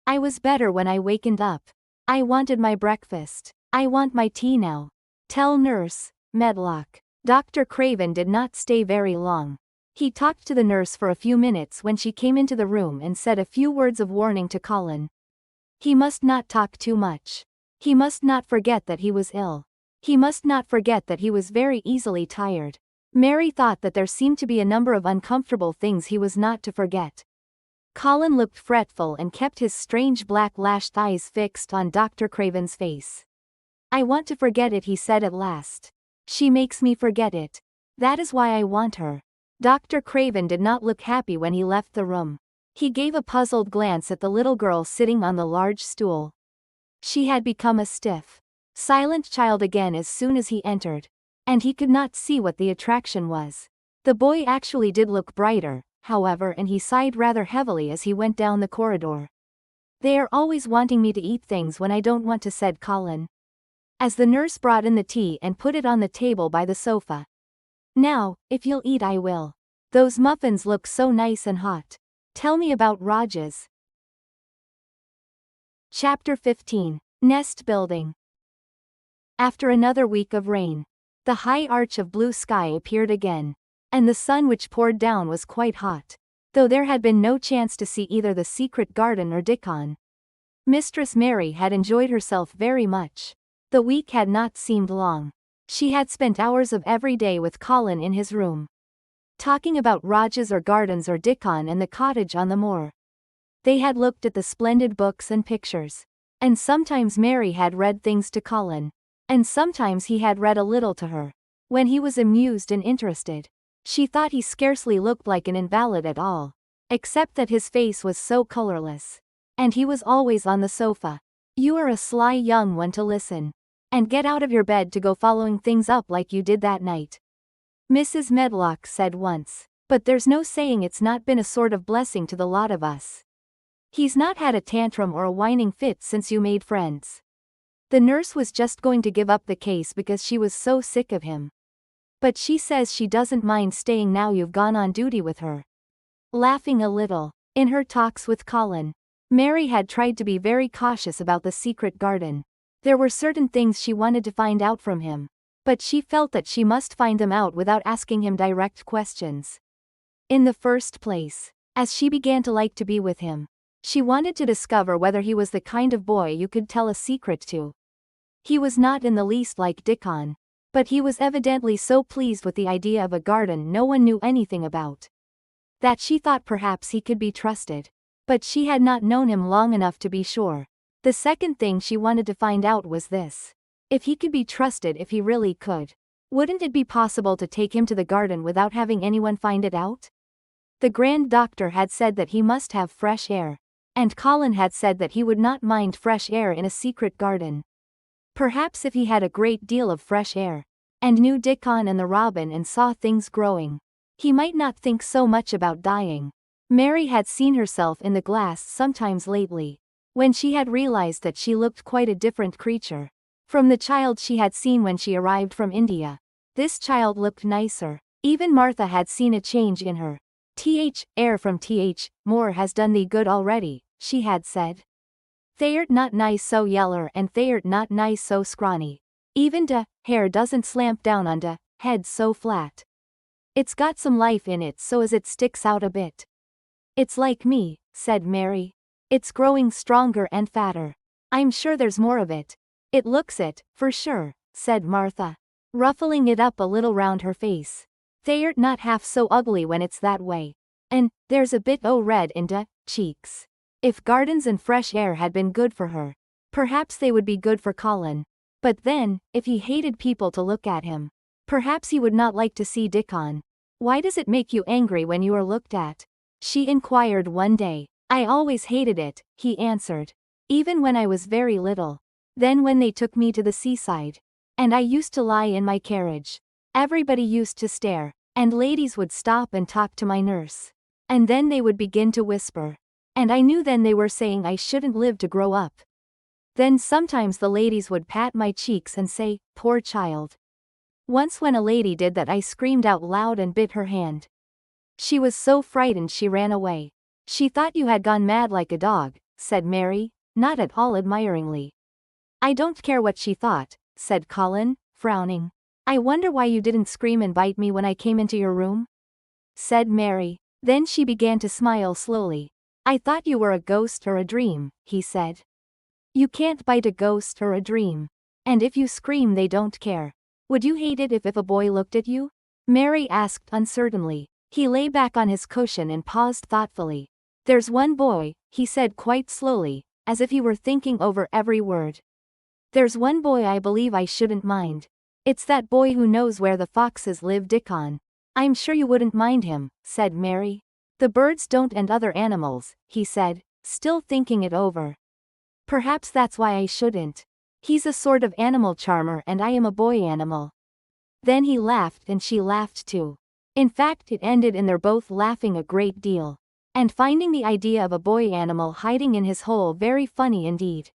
I was better when I wakened up. I wanted my breakfast. I want my tea now. Tell Nurse Medlock. Dr. Craven did not stay very long. He talked to the nurse for a few minutes when she came into the room and said a few words of warning to Colin. He must not talk too much. He must not forget that he was ill. He must not forget that he was very easily tired. Mary thought that there seemed to be a number of uncomfortable things he was not to forget. Colin looked fretful and kept his strange black lashed eyes fixed on Dr. Craven's face. I want to forget it, he said at last. She makes me forget it. That is why I want her. Dr. Craven did not look happy when he left the room. He gave a puzzled glance at the little girl sitting on the large stool. She had become a stiff, silent child again as soon as he entered. And he could not see what the attraction was. The boy actually did look brighter, however, and he sighed rather heavily as he went down the corridor. They are always wanting me to eat things when I don't want to, said Colin. As the nurse brought in the tea and put it on the table by the sofa. Now, if you'll eat, I will. Those muffins look so nice and hot. Tell me about Rajas. Chapter 15. Nest Building. After another week of rain, the high arch of blue sky appeared again, and the sun which poured down was quite hot, though there had been no chance to see either the secret garden or Dickon. Mistress Mary had enjoyed herself very much. The week had not seemed long. She had spent hours of every day with Colin in his room, talking about Rajas or gardens or Dickon and the cottage on the moor. They had looked at the splendid books and pictures, and sometimes Mary had read things to Colin, and sometimes he had read a little to her. When he was amused and interested, she thought he scarcely looked like an invalid at all, except that his face was so colorless. And he was always on the sofa. You are a sly young one to listen. And get out of your bed to go following things up like you did that night, Mrs. Medlock said once. But there's no saying it's not been a sort of blessing to the lot of us. He's not had a tantrum or a whining fit since you made friends. The nurse was just going to give up the case because she was so sick of him. But she says she doesn't mind staying now you've gone on duty with her. Laughing a little. In her talks with Colin, Mary had tried to be very cautious about the secret garden. There were certain things she wanted to find out from him, but she felt that she must find them out without asking him direct questions. In the first place, as she began to like to be with him, she wanted to discover whether he was the kind of boy you could tell a secret to. He was not in the least like Dickon, but he was evidently so pleased with the idea of a garden no one knew anything about, that she thought perhaps he could be trusted. But she had not known him long enough to be sure. The second thing she wanted to find out was this. If he could be trusted, if he really could. Wouldn't it be possible to take him to the garden without having anyone find it out? The Grand Doctor had said that he must have fresh air, and Colin had said that he would not mind fresh air in a secret garden. Perhaps if he had a great deal of fresh air, and knew Dickon and the robin and saw things growing, he might not think so much about dying. Mary had seen herself in the glass sometimes lately, when she had realized that she looked quite a different creature from the child she had seen when she arrived from India. This child looked nicer. Even Martha had seen a change in her. Air from more has done thee good already, she had said. They'rt not nice so yeller and they'rt not nice so scrawny. Even de hair doesn't slamp down on de head so flat. It's got some life in it so as it sticks out a bit. It's like me, said Mary. It's growing stronger and fatter. I'm sure there's more of it. It looks it, for sure, said Martha, ruffling it up a little round her face. They'rt not half so ugly when it's that way. And there's a bit o' red in de cheeks. If gardens and fresh air had been good for her, perhaps they would be good for Colin. But then, if he hated people to look at him, perhaps he would not like to see Dickon. Why does it make you angry when you are looked at? She inquired one day. I always hated it, he answered. Even when I was very little. Then when they took me to the seaside. And I used to lie in my carriage. Everybody used to stare, and ladies would stop and talk to my nurse. And then they would begin to whisper. And I knew then they were saying I shouldn't live to grow up. Then sometimes the ladies would pat my cheeks and say, "Poor child." Once when a lady did that I screamed out loud and bit her hand. She was so frightened she ran away. She thought you had gone mad like a dog, said Mary, not at all admiringly. I don't care what she thought, said Colin, frowning. I wonder why you didn't scream and bite me when I came into your room? Said Mary. Then she began to smile slowly. I thought you were a ghost or a dream, he said. You can't bite a ghost or a dream. And if you scream they don't care. Would you hate it if a boy looked at you? Mary asked uncertainly. He lay back on his cushion and paused thoughtfully. There's one boy, he said quite slowly, as if he were thinking over every word. There's one boy I believe I shouldn't mind. It's that boy who knows where the foxes live, Dickon. I'm sure you wouldn't mind him, said Mary. The birds don't and other animals, he said, still thinking it over. Perhaps that's why I shouldn't. He's a sort of animal charmer and I am a boy animal. Then he laughed and she laughed too. In fact, it ended in their both laughing a great deal. And finding the idea of a boy animal hiding in his hole very funny indeed.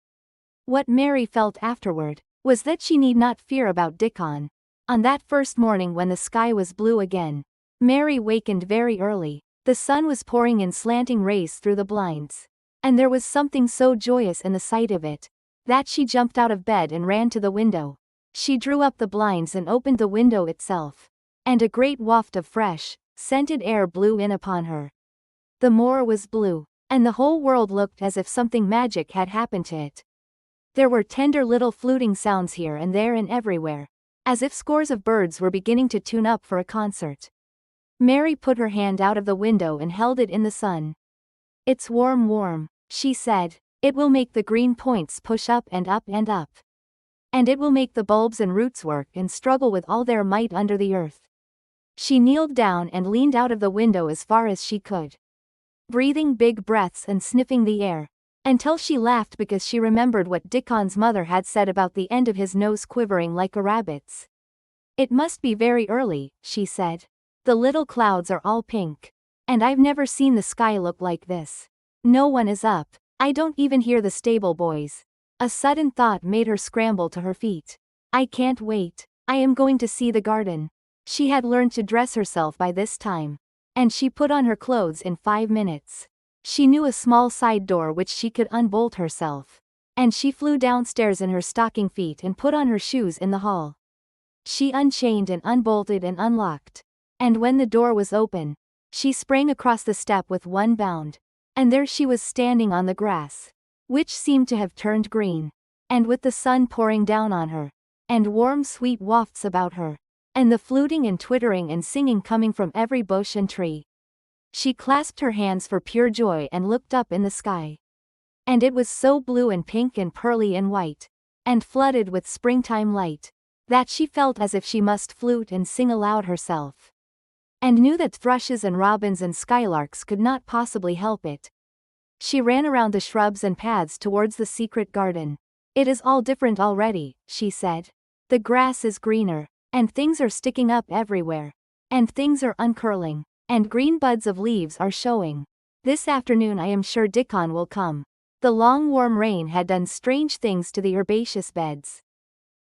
What Mary felt afterward was that she need not fear about Dickon. On that first morning when the sky was blue again, Mary wakened very early. The sun was pouring in slanting rays through the blinds. And there was something so joyous in the sight of it, that she jumped out of bed and ran to the window. She drew up the blinds and opened the window itself. And a great waft of fresh, scented air blew in upon her. The moor was blue, and the whole world looked as if something magic had happened to it. There were tender little fluting sounds here and there and everywhere, as if scores of birds were beginning to tune up for a concert. Mary put her hand out of the window and held it in the sun. It's warm, warm, she said. It will make the green points push up and up and up. And it will make the bulbs and roots work and struggle with all their might under the earth. She kneeled down and leaned out of the window as far as she could, breathing big breaths and sniffing the air, until she laughed because she remembered what Dickon's mother had said about the end of his nose quivering like a rabbit's. It must be very early, she said. The little clouds are all pink. And I've never seen the sky look like this. No one is up. I don't even hear the stable boys. A sudden thought made her scramble to her feet. I can't wait. I am going to see the garden. She had learned to dress herself by this time. And she put on her clothes in 5 minutes. She knew a small side door which she could unbolt herself. And she flew downstairs in her stocking feet and put on her shoes in the hall. She unchained and unbolted and unlocked. And when the door was open, she sprang across the step with one bound. And there she was standing on the grass, which seemed to have turned green, and with the sun pouring down on her, and warm sweet wafts about her, and the fluting and twittering and singing coming from every bush and tree. She clasped her hands for pure joy and looked up in the sky. And it was so blue and pink and pearly and white, and flooded with springtime light, that she felt as if she must flute and sing aloud herself. And knew that thrushes and robins and skylarks could not possibly help it. She ran around the shrubs and paths towards the secret garden. It is all different already, she said. The grass is greener, and things are sticking up everywhere, and things are uncurling, and green buds of leaves are showing. This afternoon I am sure Dickon will come. The long warm rain had done strange things to the herbaceous beds,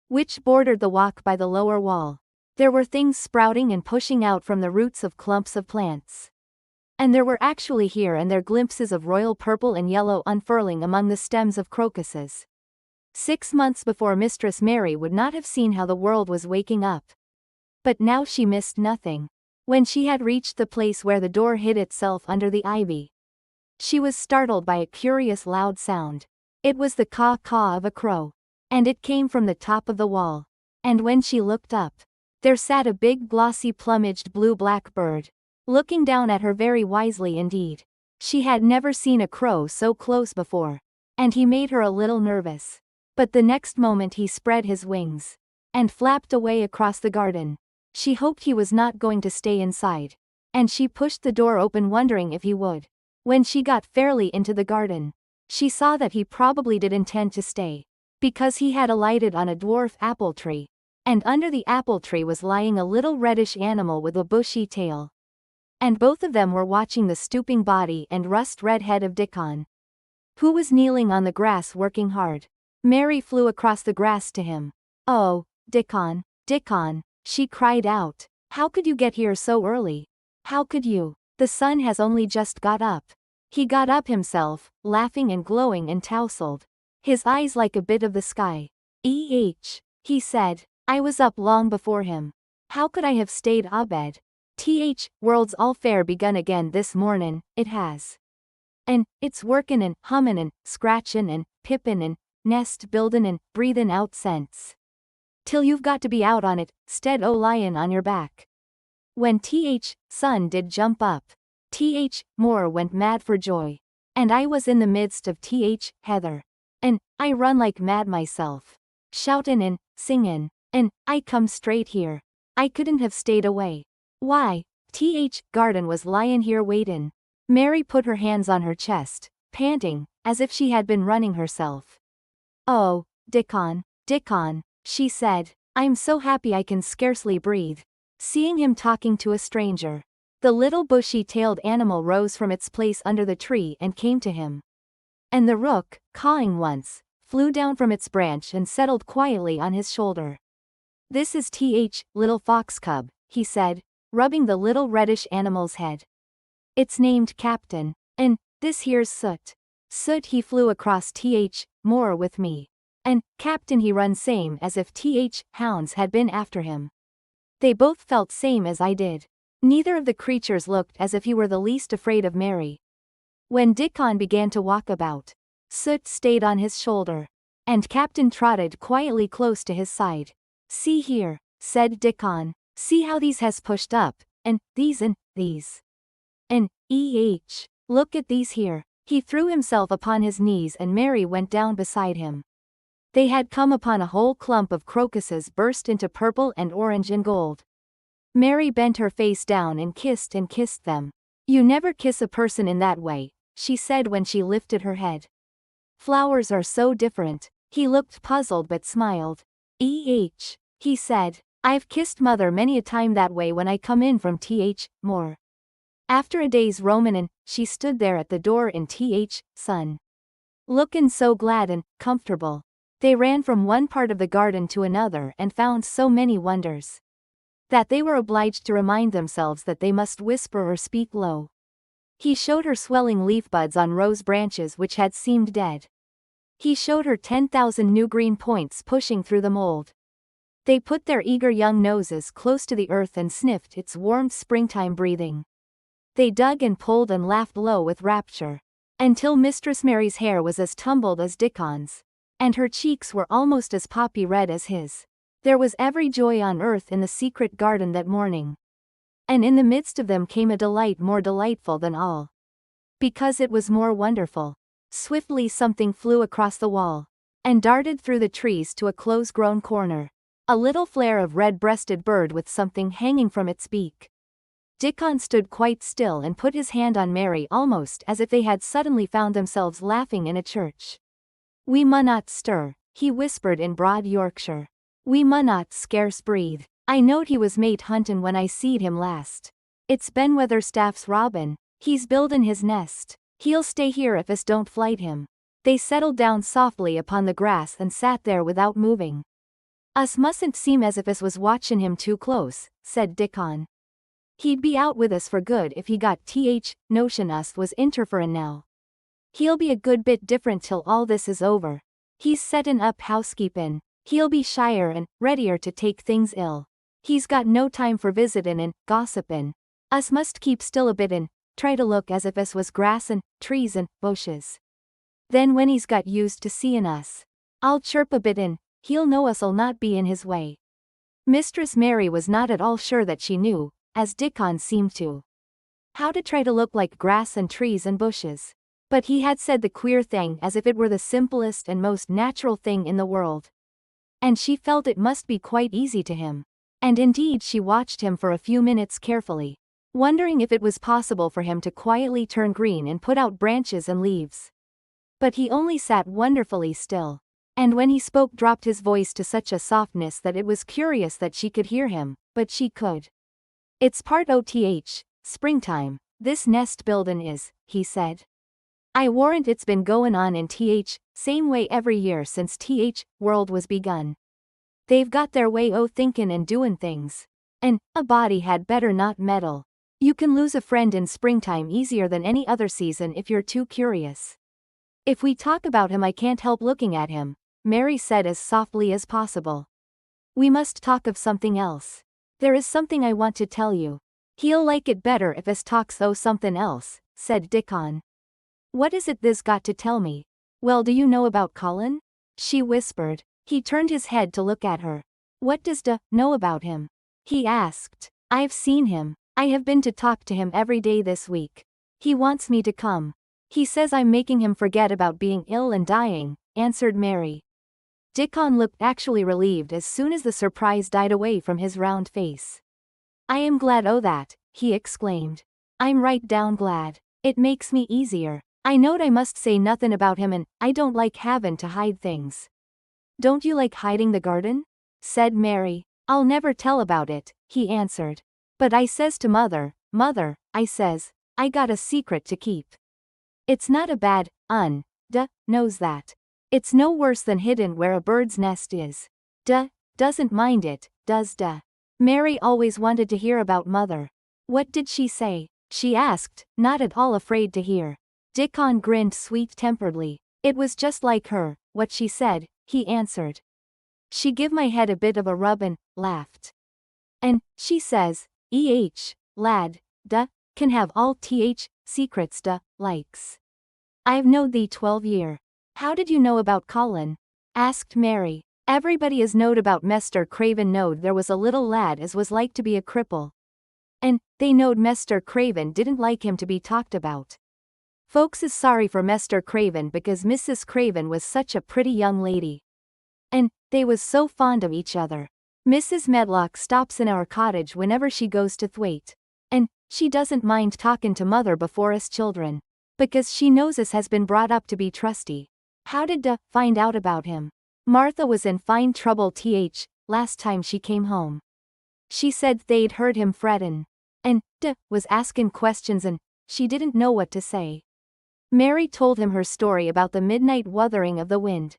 which bordered the walk by the lower wall. There were things sprouting and pushing out from the roots of clumps of plants. And there were actually here and there glimpses of royal purple and yellow unfurling among the stems of crocuses. 6 months before Mistress Mary would not have seen how the world was waking up. But now she missed nothing. When she had reached the place where the door hid itself under the ivy, she was startled by a curious loud sound. It was the caw-caw of a crow. And it came from the top of the wall. And when she looked up, there sat a big glossy plumaged blue-black bird, looking down at her very wisely indeed. She had never seen a crow so close before, and he made her a little nervous. But the next moment he spread his wings, and flapped away across the garden. She hoped he was not going to stay inside, and she pushed the door open wondering if he would. When she got fairly into the garden, she saw that he probably did intend to stay, because he had alighted on a dwarf apple tree, and under the apple tree was lying a little reddish animal with a bushy tail. And both of them were watching the stooping body and rust-red head of Dickon, who was kneeling on the grass working hard. Mary flew across the grass to him. "Oh, Dickon, Dickon," she cried out. "How could you get here so early? How could you? The sun has only just got up." He got up himself, laughing and glowing and tousled, his eyes like a bit of the sky. He said. "I was up long before him. How could I have stayed abed? World's all fair begun again this mornin', it has. And it's workin' and hummin' and scratchin' and pippin' and nest buildin' and breathin' out sense, till you've got to be out on it, 'stead o' lyin' on your back." When sun did jump up, more went mad for joy. And I was in the midst of heather. And I run like mad myself, shoutin' and singin', and I come straight here. I couldn't have stayed away. Why, garden was lyin' here waitin'. Mary put her hands on her chest, panting, as if she had been running herself. "Oh, Dickon, Dickon," she said, "I'm so happy I can scarcely breathe." Seeing him talking to a stranger, the little bushy-tailed animal rose from its place under the tree and came to him. And the rook, cawing once, flew down from its branch and settled quietly on his shoulder. "This is little fox cub," he said, rubbing the little reddish animal's head. "It's named Captain. And this here's Soot. Soot he flew across more with me. And Captain he run same as if hounds had been after him. They both felt same as I did." Neither of the creatures looked as if he were the least afraid of Mary. When Dickon began to walk about, Soot stayed on his shoulder, and Captain trotted quietly close to his side. "See here," said Dickon. "See how these has pushed up, and these and these. And look at these here." He threw himself upon his knees and Mary went down beside him. They had come upon a whole clump of crocuses burst into purple and orange and gold. Mary bent her face down and kissed them. "You never kiss a person in that way," she said when she lifted her head. "Flowers are so different." He looked puzzled but smiled. He said, "I've kissed mother many a time that way when I come in from more. After a day's roamin' and she stood there at the door in sun, lookin' so glad and comfortable." They ran from one part of the garden to another and found so many wonders that they were obliged to remind themselves that they must whisper or speak low. He showed her swelling leaf buds on rose branches which had seemed dead. He showed her 10,000 new green points pushing through the mold. They put their eager young noses close to the earth and sniffed its warm springtime breathing. They dug and pulled and laughed low with rapture, until Mistress Mary's hair was as tumbled as Dickon's, and her cheeks were almost as poppy red as his. There was every joy on earth in the secret garden that morning. And in the midst of them came a delight more delightful than all, because it was more wonderful. Swiftly something flew across the wall, and darted through the trees to a close-grown corner. A little flare of red-breasted bird with something hanging from its beak. Dickon stood quite still and put his hand on Mary almost as if they had suddenly found themselves laughing in a church. "We munnot stir," he whispered in broad Yorkshire. "We munnot scarce breathe. I knowed he was mate huntin' when I seed him last. It's Ben Weatherstaff's robin. He's buildin' his nest. He'll stay here if us don't flight him." They settled down softly upon the grass and sat there without moving. "Us mustn't seem as if us was watchin' him too close," said Dickon. "He'd be out with us for good if he got notion us was interferin' now. He'll be a good bit different till all this is over. He's settin' up housekeepin'. He'll be shyer and readier to take things ill. He's got no time for visitin' and gossipin'. Us must keep still a bit and try to look as if us was grass and trees and bushes. Then when he's got used to seein' us, I'll chirp a bit and he'll know us'll not be in his way." Mistress Mary was not at all sure that she knew, as Dickon seemed to, how to try to look like grass and trees and bushes. But he had said the queer thing as if it were the simplest and most natural thing in the world. And she felt it must be quite easy to him. And indeed she watched him for a few minutes carefully. wondering if it was possible for him to quietly turn green and put out branches and leaves. But he only sat wonderfully still. And when he spoke, dropped his voice to such a softness that it was curious that she could hear him, but she could. "It's part o' springtime, this nest buildin' is," he said. "I warrant it's been goin' on in same way every year since world was begun. They've got their way o' thinkin' and doin' things. And a body had better not meddle. You can lose a friend in springtime easier than any other season if you're too curious." "If we talk about him I can't help looking at him," Mary said as softly as possible. "We must talk of something else. There is something I want to tell you." "He'll like it better if us talks o' somethin' else," said Dickon. "What is it this's got to tell me?" "Well, do you know about Colin?" she whispered. He turned his head to look at her. "What does know about him?" he asked. "I've seen him. I have been to talk to him every day this week. He wants me to come. He says I'm making him forget about being ill and dying," answered Mary. Dickon looked actually relieved as soon as the surprise died away from his round face. "I am glad o' that," he exclaimed. "I'm right down glad. It makes me easier. I knowed I must say nothin' about him, and I don't like havin' to hide things." "Don't you like hiding the garden?" said Mary. "I'll never tell about it," he answered. "But I says to mother, 'Mother,' I says, 'I got a secret to keep.' It's not a bad knows that. It's no worse than hidden where a bird's nest is. Doesn't mind it, does Mary always wanted to hear about mother. "What did she say?" she asked, not at all afraid to hear. Dickon grinned sweet-temperedly. "It was just like her, what she said," he answered. "She give my head a bit of a rub and laughed. And she says, lad, can have all secrets likes. I've knowed thee 12 year. "How did you know about Colin?" asked Mary. "Everybody as knowed about Mester Craven knowed there was a little lad as was like to be a cripple. And they knowed Mester Craven didn't like him to be talked about. Folks is sorry for Mester Craven because Mrs. Craven was such a pretty young lady. And they was so fond of each other. Mrs. Medlock stops in our cottage whenever she goes to Thwaite. And she doesn't mind talkin' to mother before us children, because she knows us has been brought up to be trusty." "How did find out about him?" "Martha was in fine trouble last time she came home. She said they'd heard him frettin'. And was askin' questions and she didn't know what to say." Mary told him her story about the midnight wuthering of the wind,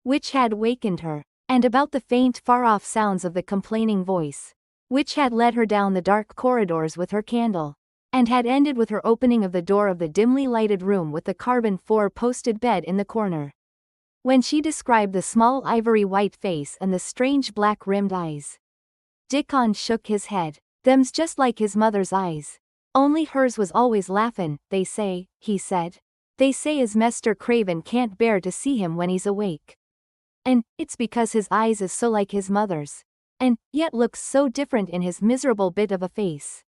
which had wakened her, and about the faint far-off sounds of the complaining voice, which had led her down the dark corridors with her candle, and had ended with her opening of the door of the dimly lighted room with the carbon four-posted bed in the corner. When she described the small ivory-white face and the strange black-rimmed eyes, Dickon shook his head. "Them's just like his mother's eyes. Only hers was always laughin', they say," he said. "They say as Mester Craven can't bear to see him when he's awake. And it's because his eyes is so like his mother's, and yet looks so different in his miserable bit of a face."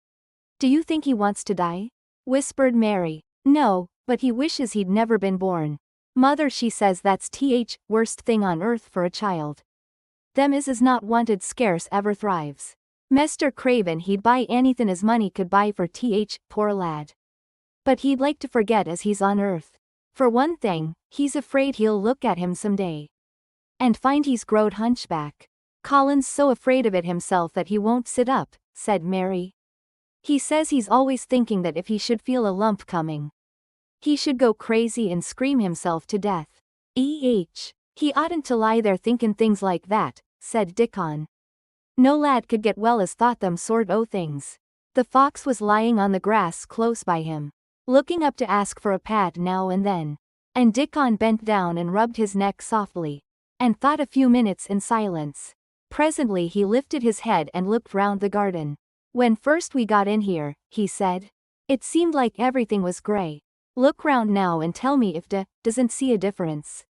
"Do you think he wants to die?" whispered Mary. "No, but he wishes he'd never been born. Mother she says that's worst thing on earth for a child. Them is not wanted scarce ever thrives. Mester Craven he'd buy anythin' as money could buy for poor lad. But he'd like to forget as he's on earth. For one thing, he's afraid he'll look at him some day and find he's growed hunchback. Colin's so afraid of it himself that he won't sit up," said Mary. "He says he's always thinking that if he should feel a lump coming, he should go crazy and scream himself to death. He oughtn't to lie there thinkin' things like that," said Dickon. "No lad could get well as thought them sort o' things." The fox was lying on the grass close by him, looking up to ask for a pat now and then, and Dickon bent down and rubbed his neck softly, and thought a few minutes in silence. Presently he lifted his head and looked round the garden. "When first we got in here," he said, "it seemed like everything was grey. Look round now and tell me if doesn't see a difference."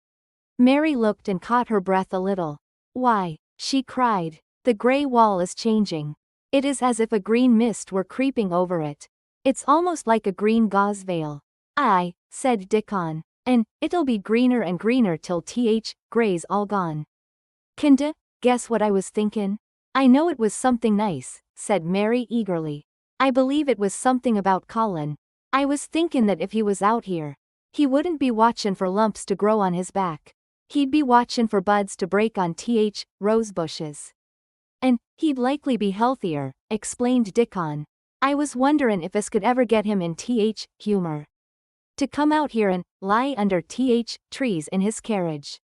Mary looked and caught her breath a little. "Why," she cried, "the grey wall is changing. It is as if a green mist were creeping over it. It's almost like a green gauze veil." "Aye," said Dickon, "and it'll be greener and greener till grey's all gone." "Can guess what I was thinkin'?" "I know it was something nice," said Mary eagerly. I believe it was something about Colin. I was thinking that if he was out here, he wouldn't be watchin' for lumps to grow on his back. He'd be watchin' for buds to break on rose bushes. And he'd likely be healthier, explained Dickon. I was wonderin' if us could ever get him in humor to come out here and lie under trees in his carriage.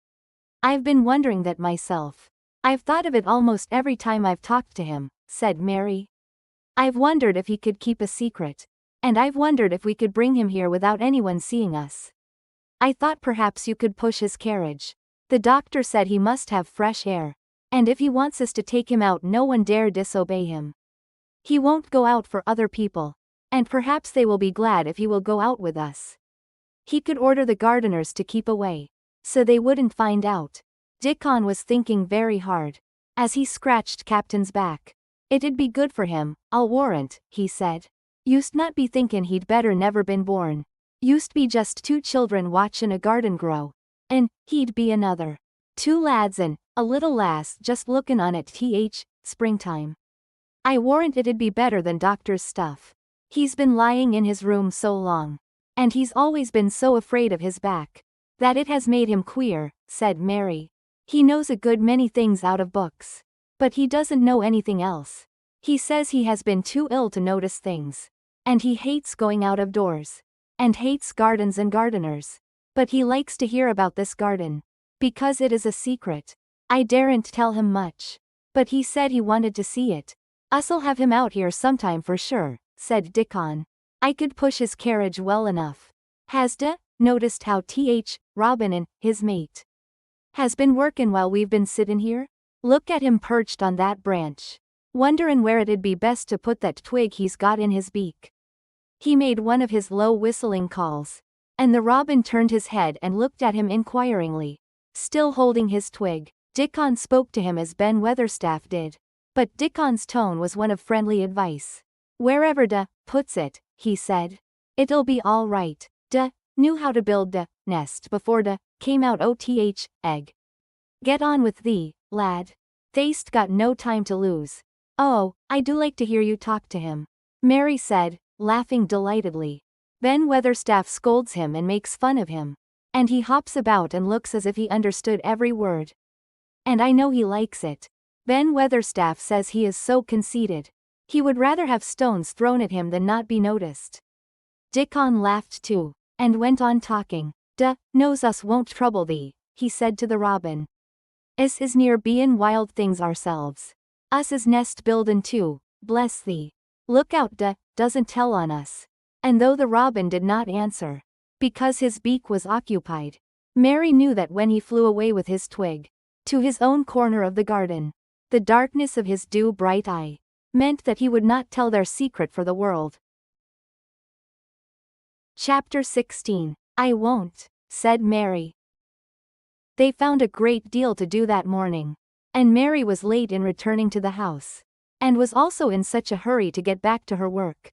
I've been wondering that myself. I've thought of it almost every time I've talked to him, said Mary. I've wondered if he could keep a secret. And I've wondered if we could bring him here without anyone seeing us. I thought perhaps you could push his carriage. The doctor said he must have fresh air. And if he wants us to take him out, no one dare disobey him. He won't go out for other people. And perhaps they will be glad if he will go out with us. He could order the gardeners to keep away, so they wouldn't find out. Dickon was thinking very hard, as he scratched Captain's back. It'd be good for him, I'll warrant, he said. Used not be thinkin' he'd better never been born. Used be just 2 children watchin' a garden grow. And he'd be another. 2 lads and a little lass just lookin' on it springtime. I warrant it'd be better than doctor's stuff. He's been lying in his room so long. And he's always been so afraid of his back. That it has made him queer, said Mary. He knows a good many things out of books. But he doesn't know anything else. He says he has been too ill to notice things. And he hates going out of doors. And hates gardens and gardeners. But he likes to hear about this garden. Because it is a secret. I daren't tell him much. But he said he wanted to see it. Us'll have him out here sometime for sure, said Dickon. I could push his carriage well enough. Has noticed how Robin and his mate has been workin' while we've been sittin' here? Look at him perched on that branch. Wonderin' where it'd be best to put that twig he's got in his beak. He made one of his low whistling calls. And the robin turned his head and looked at him inquiringly. Still holding his twig, Dickon spoke to him as Ben Weatherstaff did. But Dickon's tone was one of friendly advice. Wherever puts it, he said. It'll be all right. Knew how to build nest before came out egg. Get on with thee, lad. They'st got no time to lose. Oh, I do like to hear you talk to him, Mary said, laughing delightedly. Ben Weatherstaff scolds him and makes fun of him. And he hops about and looks as if he understood every word. And I know he likes it. Ben Weatherstaff says he is so conceited. He would rather have stones thrown at him than not be noticed. Dickon laughed too, and went on talking. Knows us won't trouble thee, he said to the robin. Us is near bein' wild things ourselves. Us is nest buildin' too, bless thee. Look out doesn't tell on us. And though the robin did not answer, because his beak was occupied, Mary knew that when he flew away with his twig, to his own corner of the garden, the darkness of his dew-bright eye meant that he would not tell their secret for the world. Chapter 16. I won't, said Mary. They found a great deal to do that morning, and Mary was late in returning to the house, and was also in such a hurry to get back to her work,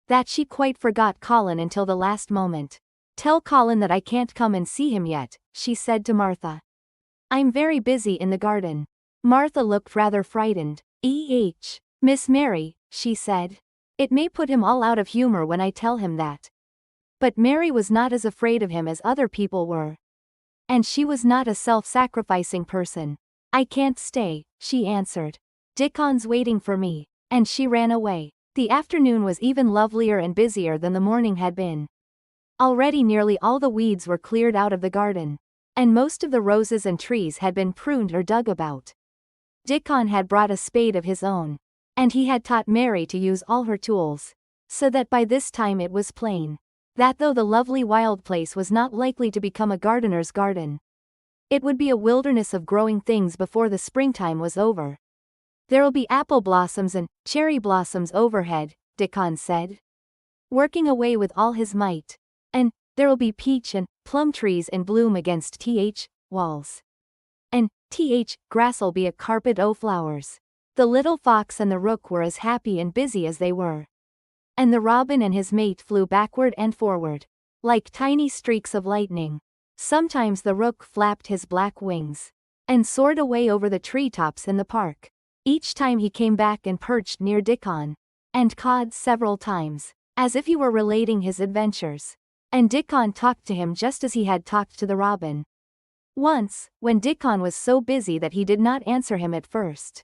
that she quite forgot Colin until the last moment. Tell Colin that I can't come and see him yet, she said to Martha. I'm very busy in the garden. Martha looked rather frightened. Miss Mary, she said. It may put him all out of humor when I tell him that. But Mary was not as afraid of him as other people were. And she was not a self-sacrificing person. I can't stay, she answered. Dickon's waiting for me. And she ran away. The afternoon was even lovelier and busier than the morning had been. Already nearly all the weeds were cleared out of the garden. And most of the roses and trees had been pruned or dug about. Dickon had brought a spade of his own. And he had taught Mary to use all her tools. So that by this time it was plain that though the lovely wild place was not likely to become a gardener's garden, it would be a wilderness of growing things before the springtime was over. There'll be apple blossoms and cherry blossoms overhead, Dickon said, working away with all his might. And there'll be peach and plum trees in bloom against walls. And grass'll be a carpet o' flowers. The little fox and the rook were as happy and busy as they were. And the robin and his mate flew backward and forward, like tiny streaks of lightning. Sometimes the rook flapped his black wings, and soared away over the treetops in the park. Each time he came back and perched near Dickon, and cod several times, as if he were relating his adventures. And Dickon talked to him just as he had talked to the robin. Once, when Dickon was so busy that he did not answer him at first,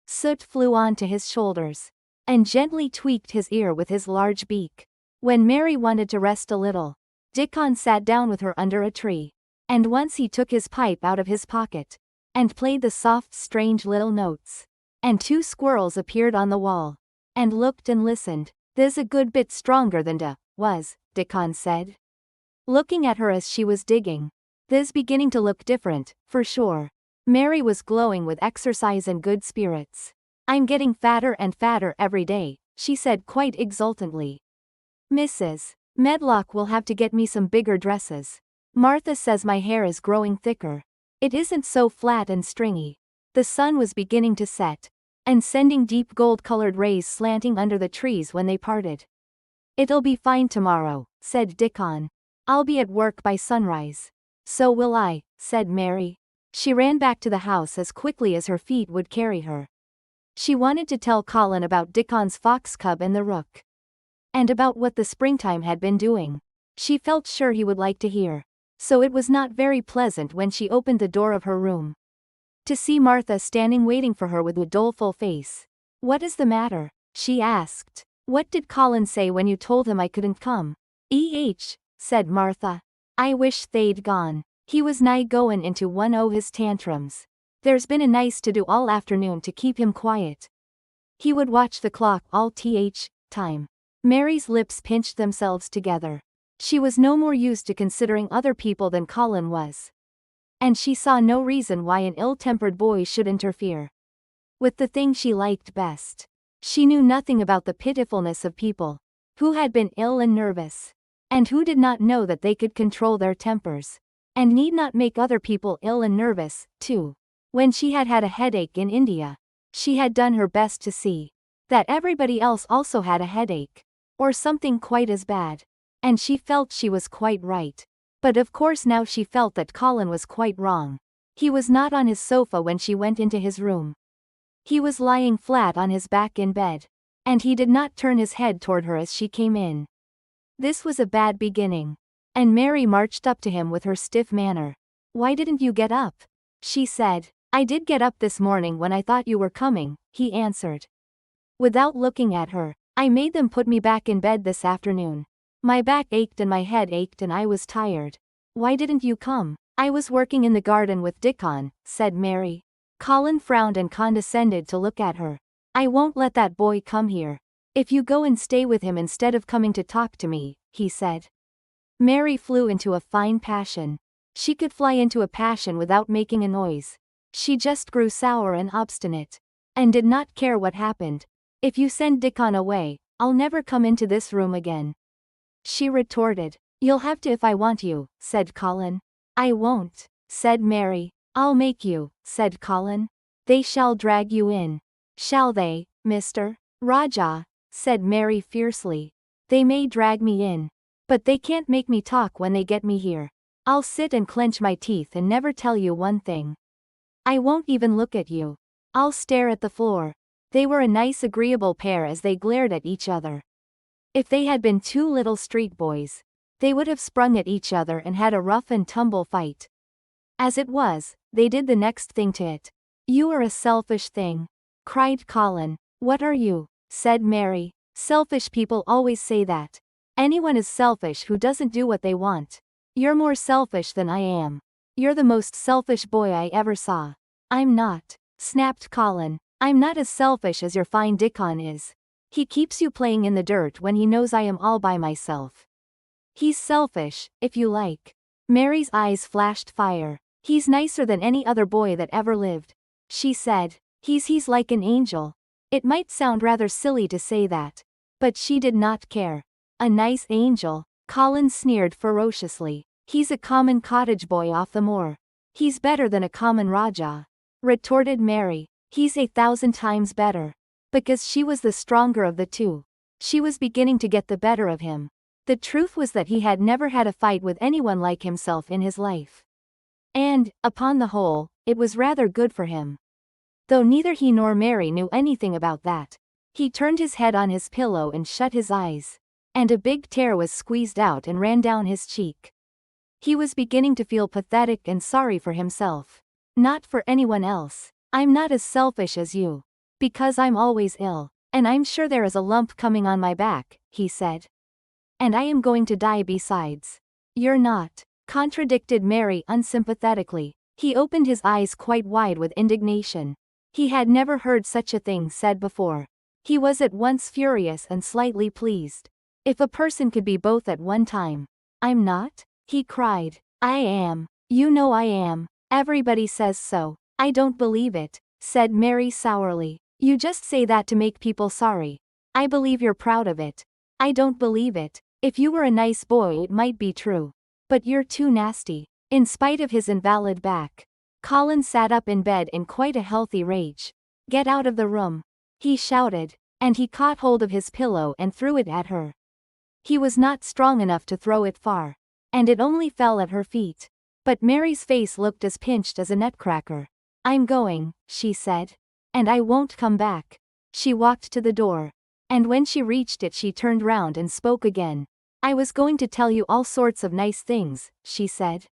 Soot flew on to his shoulders, and gently tweaked his ear with his large beak. When Mary wanted to rest a little, Dickon sat down with her under a tree, and once he took his pipe out of his pocket, and played the soft strange little notes. And 2 squirrels appeared on the wall, and looked and listened. "This a good bit stronger than was," Dickon said, looking at her as she was digging. "This beginning to look different, for sure." Mary was glowing with exercise and good spirits. "I'm getting fatter and fatter every day," she said quite exultantly. "Mrs. Medlock will have to get me some bigger dresses. Martha says my hair is growing thicker. It isn't so flat and stringy." The sun was beginning to set, and sending deep gold-colored rays slanting under the trees when they parted. "It'll be fine tomorrow," said Dickon. "I'll be at work by sunrise." "So will I," said Mary. She ran back to the house as quickly as her feet would carry her. She wanted to tell Colin about Dickon's fox cub and the rook, and about what the springtime had been doing. She felt sure he would like to hear. So it was not very pleasant when she opened the door of her room to see Martha standing waiting for her with a doleful face. "What is the matter?" she asked. "What did Colin say when you told him I couldn't come?" Said Martha. "I wish they'd gone. He was nigh goin' into one o' his tantrums. There's been a nice to do all afternoon to keep him quiet. He would watch the clock all time." Mary's lips pinched themselves together. She was no more used to considering other people than Colin was, and she saw no reason why an ill-tempered boy should interfere with the thing she liked best. She knew nothing about the pitifulness of people who had been ill and nervous, and who did not know that they could control their tempers, and need not make other people ill and nervous, too. When she had had a headache in India, she had done her best to see that everybody else also had a headache, or something quite as bad, and she felt she was quite right. But of course now she felt that Colin was quite wrong. He was not on his sofa when she went into his room. He was lying flat on his back in bed, and he did not turn his head toward her as she came in. This was a bad beginning, and Mary marched up to him with her stiff manner. "Why didn't you get up?" she said. "I did get up this morning when I thought you were coming," he answered, without looking at her. "I made them put me back in bed this afternoon. My back ached and my head ached and I was tired." "Why didn't you come?" "I was working in the garden with Dickon," said Mary. Colin frowned and condescended to look at her. "I won't let that boy come here. If you go and stay with him instead of coming to talk to me," he said. Mary flew into a fine passion. She could fly into a passion without making a noise. She just grew sour and obstinate, and did not care what happened. "If you send Dickon away, I'll never come into this room again," she retorted. "You'll have to if I want you," said Colin. "I won't," said Mary. "I'll make you," said Colin. "They shall drag you in." "Shall they, Mr. Rajah?" said Mary fiercely. "They may drag me in, but they can't make me talk when they get me here. I'll sit and clench my teeth and never tell you one thing. I won't even look at you. I'll stare at the floor." They were a nice agreeable pair as they glared at each other. If they had been 2 little street boys, they would have sprung at each other and had a rough and tumble fight. As it was, they did the next thing to it. "You are a selfish thing," cried Colin. "What are you?" said Mary. "Selfish people always say that. Anyone is selfish who doesn't do what they want. You're more selfish than I am. You're the most selfish boy I ever saw." "I'm not," snapped Colin. "I'm not as selfish as your fine Dickon is. He keeps you playing in the dirt when he knows I am all by myself. He's selfish, if you like." Mary's eyes flashed fire. "He's nicer than any other boy that ever lived," she said. He's like an angel." It might sound rather silly to say that, but she did not care. "A nice angel," Colin sneered ferociously. "He's a common cottage boy off the moor." "He's better than a common Rajah," retorted Mary. "He's 1,000 times better." Because she was the stronger of the two, she was beginning to get the better of him. The truth was that he had never had a fight with anyone like himself in his life. And, upon the whole, it was rather good for him. Though neither he nor Mary knew anything about that. He turned his head on his pillow and shut his eyes. And a big tear was squeezed out and ran down his cheek. He was beginning to feel pathetic and sorry for himself. Not for anyone else. I'm not as selfish as you. Because I'm always ill. And I'm sure there is a lump coming on my back, he said. And I am going to die besides. You're not, contradicted Mary unsympathetically. He opened his eyes quite wide with indignation. He had never heard such a thing said before. He was at once furious and slightly pleased. If a person could be both at one time. I'm not? He cried. I am. You know I am. Everybody says so. I don't believe it, said Mary sourly. You just say that to make people sorry. I believe you're proud of it. I don't believe it. If you were a nice boy it might be true. But you're too nasty. In spite of his invalid back, Colin sat up in bed in quite a healthy rage. Get out of the room, he shouted, and he caught hold of his pillow and threw it at her. He was not strong enough to throw it far, and it only fell at her feet. But Mary's face looked as pinched as a nutcracker. I'm going, she said. And I won't come back. She walked to the door. And when she reached it she turned round and spoke again. I was going to tell you all sorts of nice things, she said.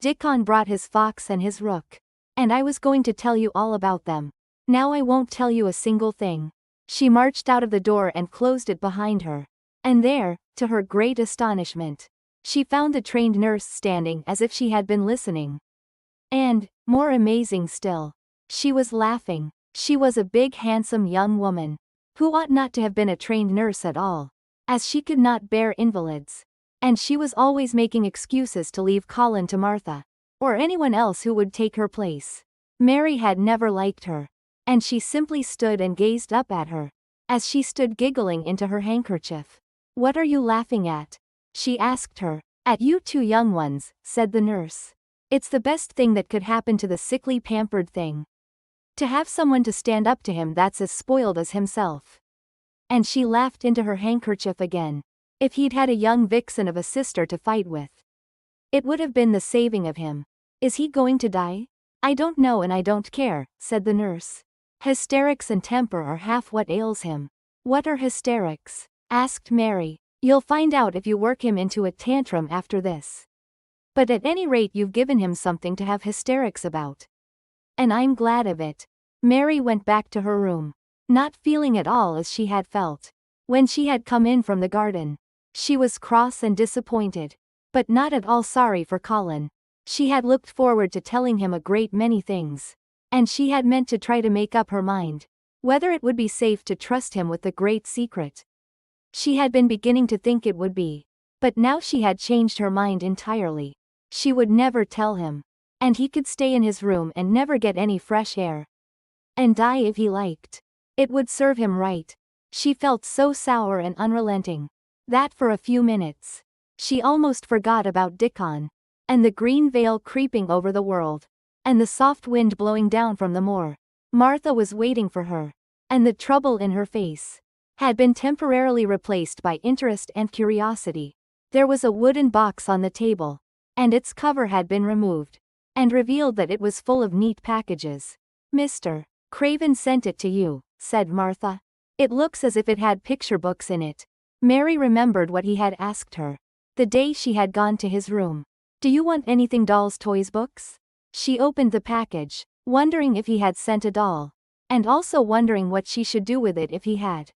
Dickon brought his fox and his rook. And I was going to tell you all about them. Now I won't tell you a single thing. She marched out of the door and closed it behind her. And there, to her great astonishment, she found the trained nurse standing as if she had been listening. And, more amazing still, she was laughing. She was a big handsome young woman, who ought not to have been a trained nurse at all, as she could not bear invalids. And she was always making excuses to leave Colin to Martha, or anyone else who would take her place. Mary had never liked her, and she simply stood and gazed up at her, as she stood giggling into her handkerchief. What are you laughing at? She asked her. At you two young ones, said the nurse. It's the best thing that could happen to the sickly pampered thing. To have someone to stand up to him that's as spoiled as himself. And she laughed into her handkerchief again. If he'd had a young vixen of a sister to fight with, it would have been the saving of him. Is he going to die? I don't know and I don't care, said the nurse. Hysterics and temper are half what ails him. What are hysterics? Asked Mary. You'll find out if you work him into a tantrum after this. But at any rate you've given him something to have hysterics about. And I'm glad of it. Mary went back to her room, not feeling at all as she had felt when she had come in from the garden. She was cross and disappointed, but not at all sorry for Colin. She had looked forward to telling him a great many things, and she had meant to try to make up her mind whether it would be safe to trust him with the great secret. She had been beginning to think it would be, but now she had changed her mind entirely. She would never tell him, and he could stay in his room and never get any fresh air, and die if he liked. It would serve him right. She felt so sour and unrelenting that for a few minutes, she almost forgot about Dickon, and the green veil creeping over the world, and the soft wind blowing down from the moor. Martha was waiting for her, and the trouble in her face had been temporarily replaced by interest and curiosity. There was a wooden box on the table, and its cover had been removed, and revealed that it was full of neat packages. Mr. Craven sent it to you, said Martha. It looks as if it had picture books in it. Mary remembered what he had asked her the day she had gone to his room. Do you want anything dolls' toys books? She opened the package, wondering if he had sent a doll, and also wondering what she should do with it if he had.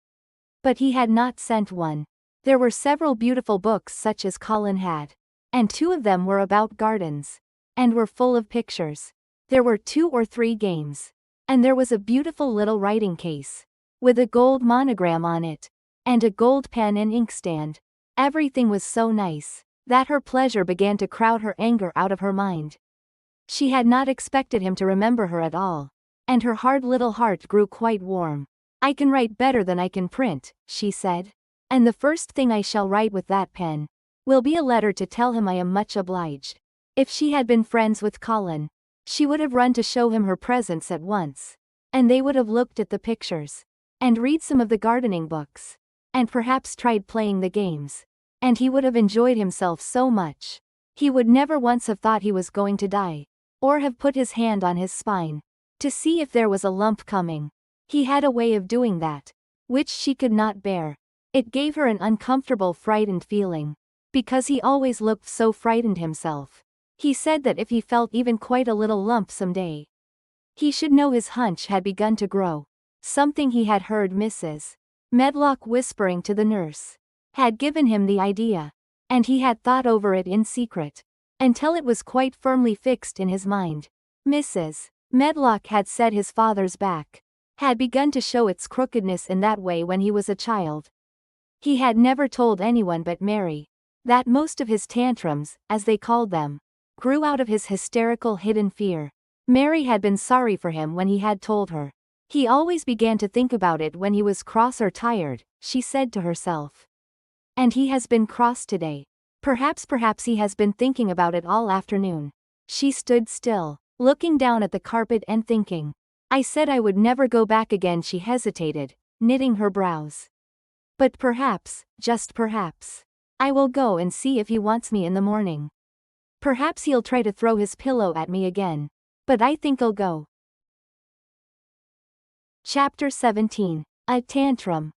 But he had not sent one. There were several beautiful books such as Colin had, and 2 of them were about gardens, and were full of pictures. There were 2 or 3 games, and there was a beautiful little writing case, with a gold monogram on it, and a gold pen and inkstand. Everything was so nice that her pleasure began to crowd her anger out of her mind. She had not expected him to remember her at all, and her hard little heart grew quite warm. I can write better than I can print, she said. And the first thing I shall write with that pen will be a letter to tell him I am much obliged. If she had been friends with Colin, she would have run to show him her presents at once, and they would have looked at the pictures, and read some of the gardening books, and perhaps tried playing the games. And he would have enjoyed himself so much. He would never once have thought he was going to die, or have put his hand on his spine to see if there was a lump coming. He had a way of doing that which she could not bear. It gave her an uncomfortable, frightened feeling. Because he always looked so frightened himself. He said that if he felt even quite a little lump someday, he should know his hunch had begun to grow. Something he had heard Mrs. Medlock whispering to the nurse had given him the idea, and he had thought over it in secret, until it was quite firmly fixed in his mind. Mrs. Medlock had said his father's back had begun to show its crookedness in that way when he was a child. He had never told anyone but Mary that most of his tantrums, as they called them, grew out of his hysterical hidden fear. Mary had been sorry for him when he had told her. He always began to think about it when he was cross or tired, she said to herself. And he has been cross today. Perhaps he has been thinking about it all afternoon. She stood still, looking down at the carpet and thinking. I said I would never go back again, she hesitated, knitting her brows. But perhaps, just perhaps, I will go and see if he wants me in the morning. Perhaps he'll try to throw his pillow at me again. But I think I'll go. Chapter 17. A Tantrum.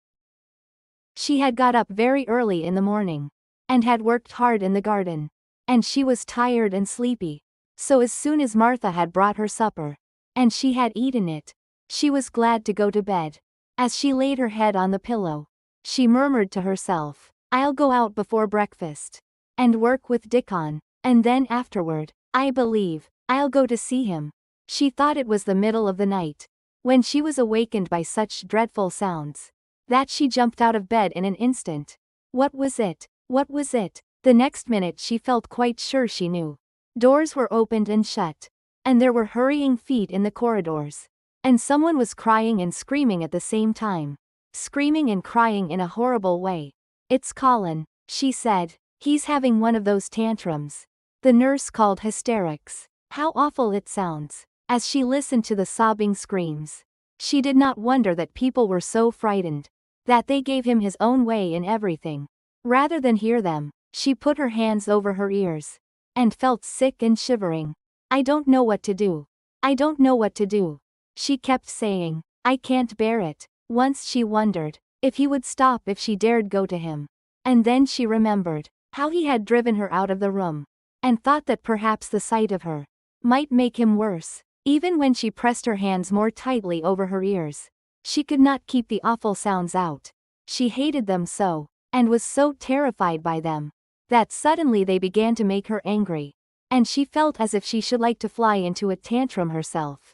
She had got up very early in the morning, and had worked hard in the garden, and she was tired and sleepy. So as soon as Martha had brought her supper, and she had eaten it, she was glad to go to bed. As she laid her head on the pillow, she murmured to herself, I'll go out before breakfast, and work with Dickon, and then afterward, I believe, I'll go to see him. She thought it was the middle of the night, when she was awakened by such dreadful sounds, that she jumped out of bed in an instant. What was it? What was it? The next minute she felt quite sure she knew. Doors were opened and shut, and there were hurrying feet in the corridors, and someone was crying and screaming at the same time. Screaming and crying in a horrible way. It's Colin, she said. He's having one of those tantrums the nurse called hysterics. How awful it sounds. As she listened to the sobbing screams, she did not wonder that people were so frightened that they gave him his own way in everything. Rather than hear them, she put her hands over her ears and felt sick and shivering. I don't know what to do. I don't know what to do. She kept saying, I can't bear it. Once she wondered if he would stop if she dared go to him. And then she remembered how he had driven her out of the room, and thought that perhaps the sight of her might make him worse. Even when she pressed her hands more tightly over her ears, she could not keep the awful sounds out. She hated them so, and was so terrified by them, that suddenly they began to make her angry, and she felt as if she should like to fly into a tantrum herself,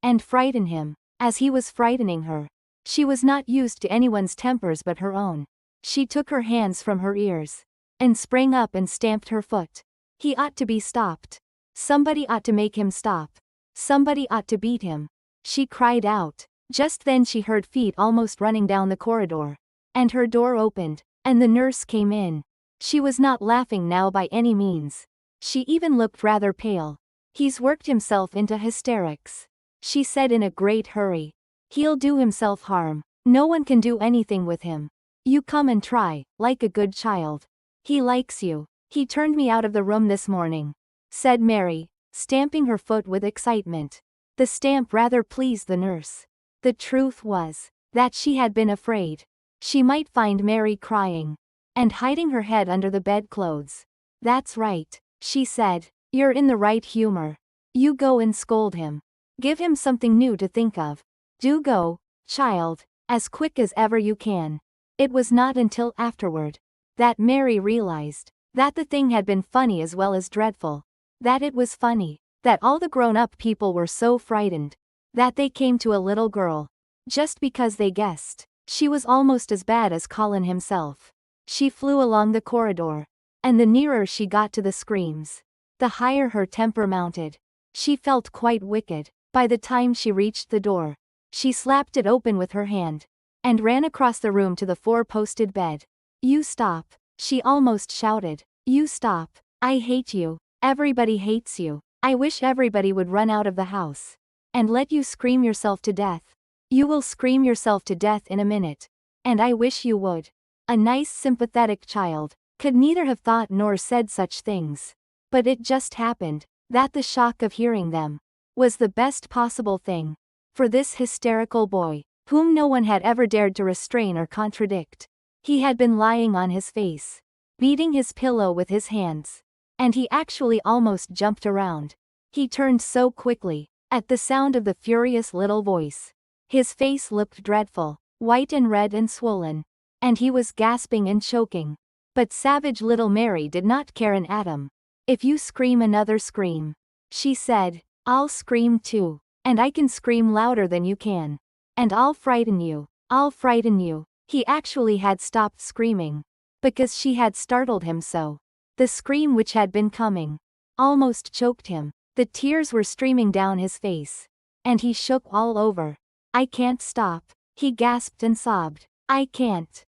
and frighten him, as he was frightening her. She was not used to anyone's tempers but her own. She took her hands from her ears, and sprang up and stamped her foot. He ought to be stopped. Somebody ought to make him stop. Somebody ought to beat him. She cried out. Just then she heard feet almost running down the corridor, and her door opened, and the nurse came in. She was not laughing now by any means. She even looked rather pale. He's worked himself into hysterics, she said in a great hurry. He'll do himself harm. No one can do anything with him. You come and try, like a good child. He likes you. He turned me out of the room this morning, said Mary, stamping her foot with excitement. The stamp rather pleased the nurse. The truth was that she had been afraid she might find Mary crying and hiding her head under the bedclothes. That's right, she said. You're in the right humor. You go and scold him. Give him something new to think of. Do go, child, as quick as ever you can. It was not until afterward that Mary realized that the thing had been funny as well as dreadful. That it was funny that all the grown-up people were so frightened that they came to a little girl just because they guessed she was almost as bad as Colin himself. She flew along the corridor, and the nearer she got to the screams, the higher her temper mounted. She felt quite wicked. By the time she reached the door, she slapped it open with her hand, and ran across the room to the four-posted bed. You stop, she almost shouted. You stop. I hate you. Everybody hates you. I wish everybody would run out of the house and let you scream yourself to death. You will scream yourself to death in a minute, and I wish you would. A nice sympathetic child could neither have thought nor said such things, but it just happened that the shock of hearing them was the best possible thing for this hysterical boy, whom no one had ever dared to restrain or contradict. He had been lying on his face, beating his pillow with his hands. And he actually almost jumped around. He turned so quickly, at the sound of the furious little voice. His face looked dreadful, white and red and swollen. And he was gasping and choking. But savage little Mary did not care an atom. "If you scream another scream," she said, "I'll scream too. And I can scream louder than you can. And I'll frighten you. I'll frighten you." He actually had stopped screaming, because she had startled him so. The scream which had been coming almost choked him. The tears were streaming down his face. And he shook all over. "I can't stop," he gasped and sobbed. I can't.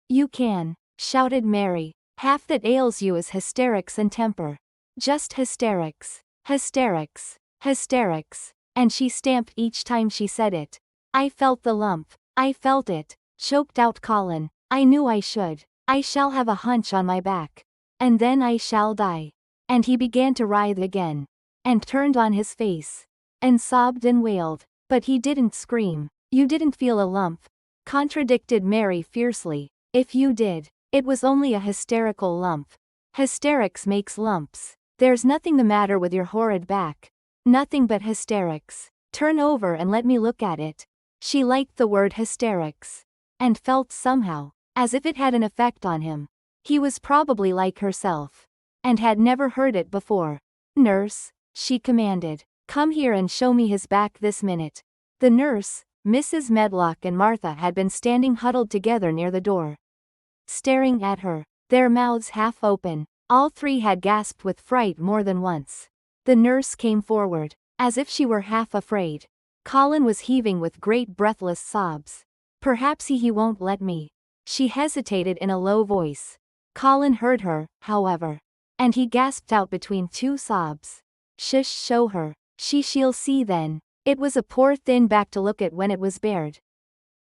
You can," shouted Mary. "Half that ails you is hysterics and temper. Just hysterics. Hysterics. Hysterics." And she stamped each time she said it. "I felt the lump. I felt it," choked out Colin. "I knew I should. I shall have a hunch on my back. And then I shall die." And he began to writhe again. And turned on his face. And sobbed and wailed. "But he didn't scream. You didn't feel a lump," contradicted Mary fiercely. "If you did, it was only a hysterical lump. Hysterics makes lumps. There's nothing the matter with your horrid back. Nothing but hysterics. Turn over and let me look at it." She liked the word hysterics. And felt somehow, as if it had an effect on him. He was probably like herself. And had never heard it before. "Nurse," she commanded. "Come here and show me his back this minute." The nurse, Mrs. Medlock and Martha had been standing huddled together near the door, staring at her, their mouths half open. All three had gasped with fright more than once. The nurse came forward, as if she were half afraid. Colin was heaving with great breathless sobs. "Perhaps he won't let me." She hesitated in a low voice. Colin heard her, however. And he gasped out between two sobs. "Shush, show her. She'll see then." It was a poor thin back to look at when it was bared.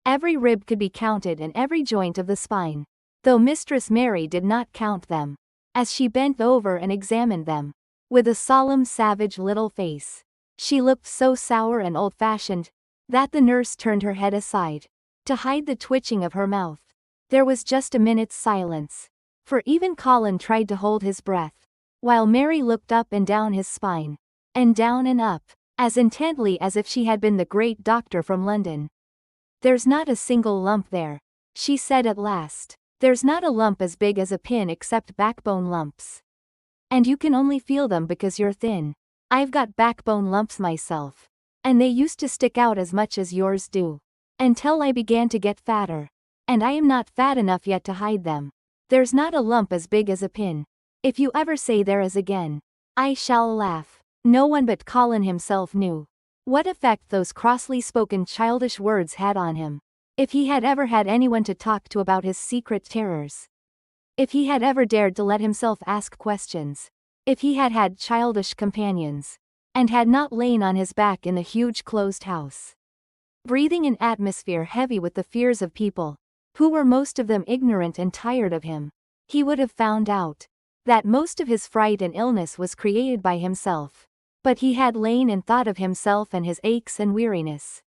Every rib could be counted and every joint of the spine. Though Mistress Mary did not count them. As she bent over and examined them. With a solemn savage little face. She looked so sour and old-fashioned, that the nurse turned her head aside, to hide the twitching of her mouth. There was just a minute's silence. For even Colin tried to hold his breath, while Mary looked up and down his spine. And down and up. As intently as if she had been the great doctor from London. "There's not a single lump there," she said at last. "There's not a lump as big as a pin except backbone lumps. And you can only feel them because you're thin. I've got backbone lumps myself. And they used to stick out as much as yours do. Until I began to get fatter. And I am not fat enough yet to hide them. There's not a lump as big as a pin. If you ever say there is again, I shall laugh." No one but Colin himself knew what effect those crossly spoken childish words had on him. If he had ever had anyone to talk to about his secret terrors. If he had ever dared to let himself ask questions. If he had had childish companions. And had not lain on his back in the huge closed house, breathing an atmosphere heavy with the fears of people, who were most of them ignorant and tired of him, he would have found out that most of his fright and illness was created by himself. But he had lain and thought of himself and his aches and weariness.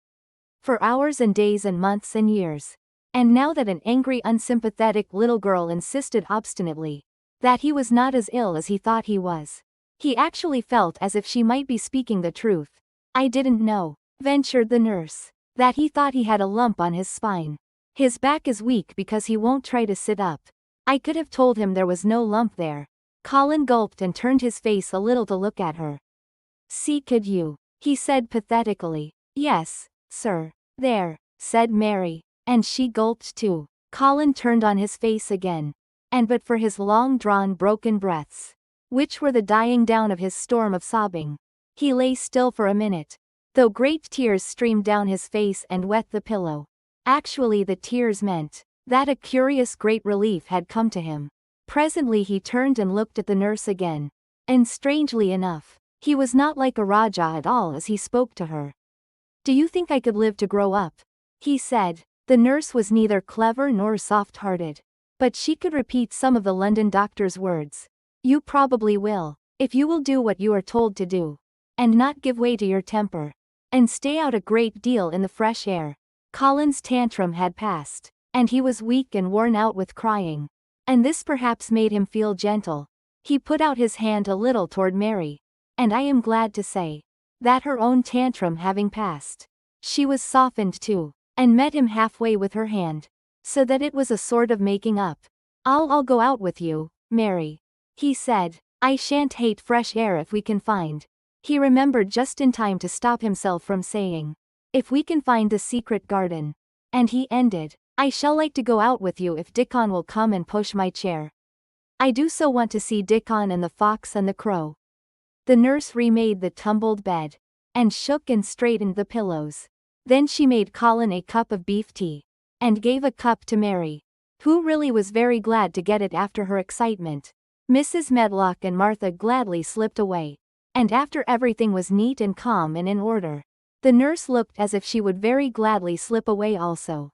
For hours and days and months and years. And now that an angry, unsympathetic little girl insisted obstinately that he was not as ill as he thought he was, he actually felt as if she might be speaking the truth. "I didn't know," ventured the nurse, "that he thought he had a lump on his spine. His back is weak because he won't try to sit up. I could have told him there was no lump there." Colin gulped and turned his face a little to look at her. "See, could you?" he said pathetically. "Yes, sir." "There," said Mary. And she gulped too. Colin turned on his face again. And but for his long-drawn broken breaths, which were the dying down of his storm of sobbing, he lay still for a minute, though great tears streamed down his face and wet the pillow. Actually the tears meant that a curious great relief had come to him. Presently he turned and looked at the nurse again. And strangely enough, he was not like a Rajah at all as he spoke to her. "Do you think I could live to grow up?" he said. The nurse was neither clever nor soft-hearted. But she could repeat some of the London doctor's words. "You probably will, if you will do what you are told to do. And not give way to your temper. And stay out a great deal in the fresh air. Colin's tantrum had passed, and he was weak and worn out with crying. And this perhaps made him feel gentle. He put out his hand a little toward Mary, and I am glad to say that her own tantrum having passed, she was softened too, and met him halfway with her hand, so that it was a sort of making up. I'll go out with you, Mary, he said. I shan't hate fresh air if we can find. He remembered just in time to stop himself from saying, if we can find the secret garden. And he ended, I shall like to go out with you if Dickon will come and push my chair. I do so want to see Dickon and the fox and the crow. The nurse remade the tumbled bed, and shook and straightened the pillows. Then she made Colin a cup of beef tea, and gave a cup to Mary, who really was very glad to get it after her excitement. Mrs. Medlock and Martha gladly slipped away, and after everything was neat and calm and in order, the nurse looked as if she would very gladly slip away also.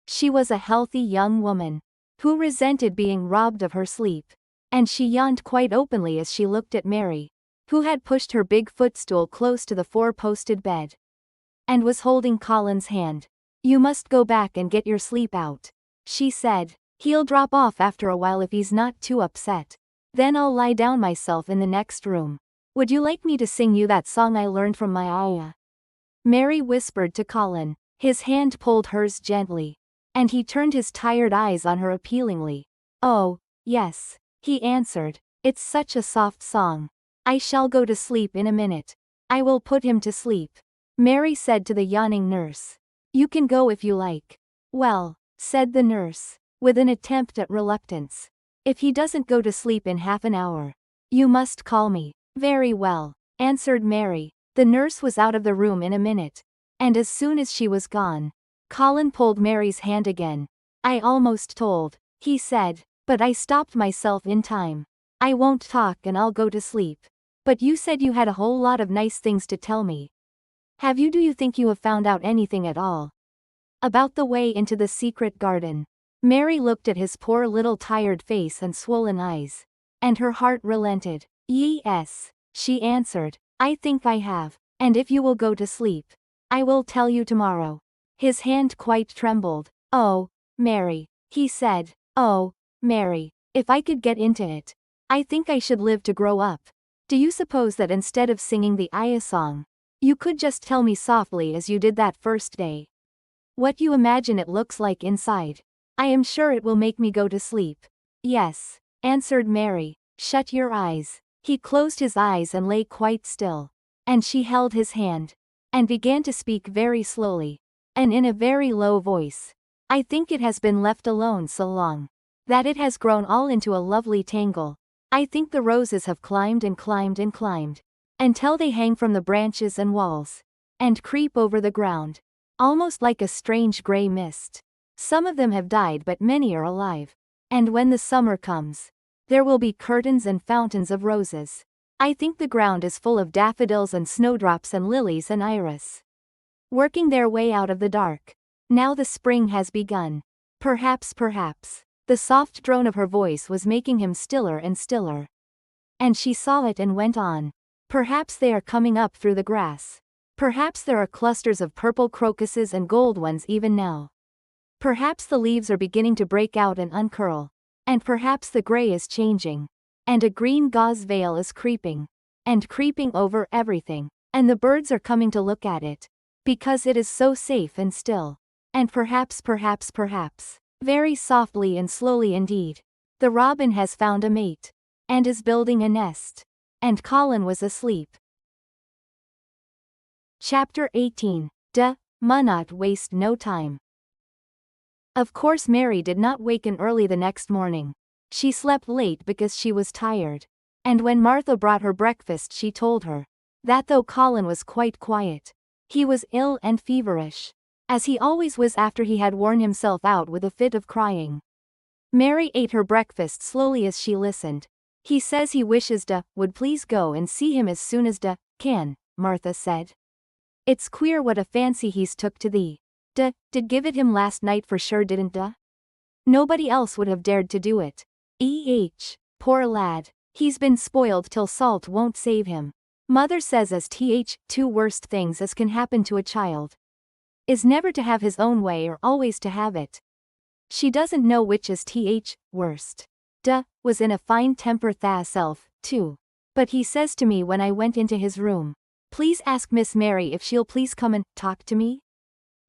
She was a healthy young woman, who resented being robbed of her sleep, and she yawned quite openly as she looked at Mary, who had pushed her big footstool close to the four-posted bed, and was holding Colin's hand. You must go back and get your sleep out, she said. He'll drop off after a while if he's not too upset. Then I'll lie down myself in the next room. Would you like me to sing you that song I learned from my ayah? Mary whispered to Colin. His hand pulled hers gently, and he turned his tired eyes on her appealingly. Oh, yes, he answered. It's such a soft song. I shall go to sleep in a minute. I will put him to sleep. Mary said to the yawning nurse. You can go if you like. Well, said the nurse, with an attempt at reluctance. If he doesn't go to sleep in half an hour, you must call me. Very well, answered Mary. The nurse was out of the room in a minute, and as soon as she was gone, Colin pulled Mary's hand again. I almost told, he said, but I stopped myself in time. I won't talk and I'll go to sleep. But you said you had a whole lot of nice things to tell me. Have you? Do you think you have found out anything at all about the way into the secret garden? Mary looked at his poor little tired face and swollen eyes, and her heart relented. Yes, she answered, I think I have, and if you will go to sleep, I will tell you tomorrow. His hand quite trembled. Oh, Mary, he said. Oh, Mary, if I could get into it, I think I should live to grow up. Do you suppose that instead of singing the ayah song, you could just tell me softly as you did that first day what you imagine it looks like inside? I am sure it will make me go to sleep. Yes, answered Mary. Shut your eyes. He closed his eyes and lay quite still, and she held his hand, and began to speak very slowly, and in a very low voice. I think it has been left alone so long, that it has grown all into a lovely tangle. I think the roses have climbed and climbed and climbed, until they hang from the branches and walls, and creep over the ground, almost like a strange gray mist. Some of them have died but many are alive, and when the summer comes, there will be curtains and fountains of roses. I think the ground is full of daffodils and snowdrops and lilies and iris, working their way out of the dark. Now the spring has begun. Perhaps. The soft drone of her voice was making him stiller and stiller. And she saw it and went on. Perhaps they are coming up through the grass. Perhaps there are clusters of purple crocuses and gold ones even now. Perhaps the leaves are beginning to break out and uncurl. And perhaps the gray is changing. And a green gauze veil is creeping. And creeping over everything. And the birds are coming to look at it. Because it is so safe and still. And perhaps, very softly and slowly indeed, the robin has found a mate, and is building a nest. And Colin was asleep. Chapter 18. Not waste no time. Of course Mary did not waken early the next morning. She slept late because she was tired. And when Martha brought her breakfast she told her that though Colin was quite quiet, he was ill and feverish, as he always was after he had worn himself out with a fit of crying. Mary ate her breakfast slowly as she listened. He says he wishes would please go and see him as soon as can, Martha said. It's queer what a fancy he's took to thee. Did give it him last night for sure, didn't Nobody else would have dared to do it. Poor lad, he's been spoiled till salt won't save him. Mother says as two worst things as can happen to a child is never to have his own way or always to have it. She doesn't know which is worst. Was in a fine temper thyself, too. But he says to me when I went into his room, please ask Miss Mary if she'll please come and talk to me?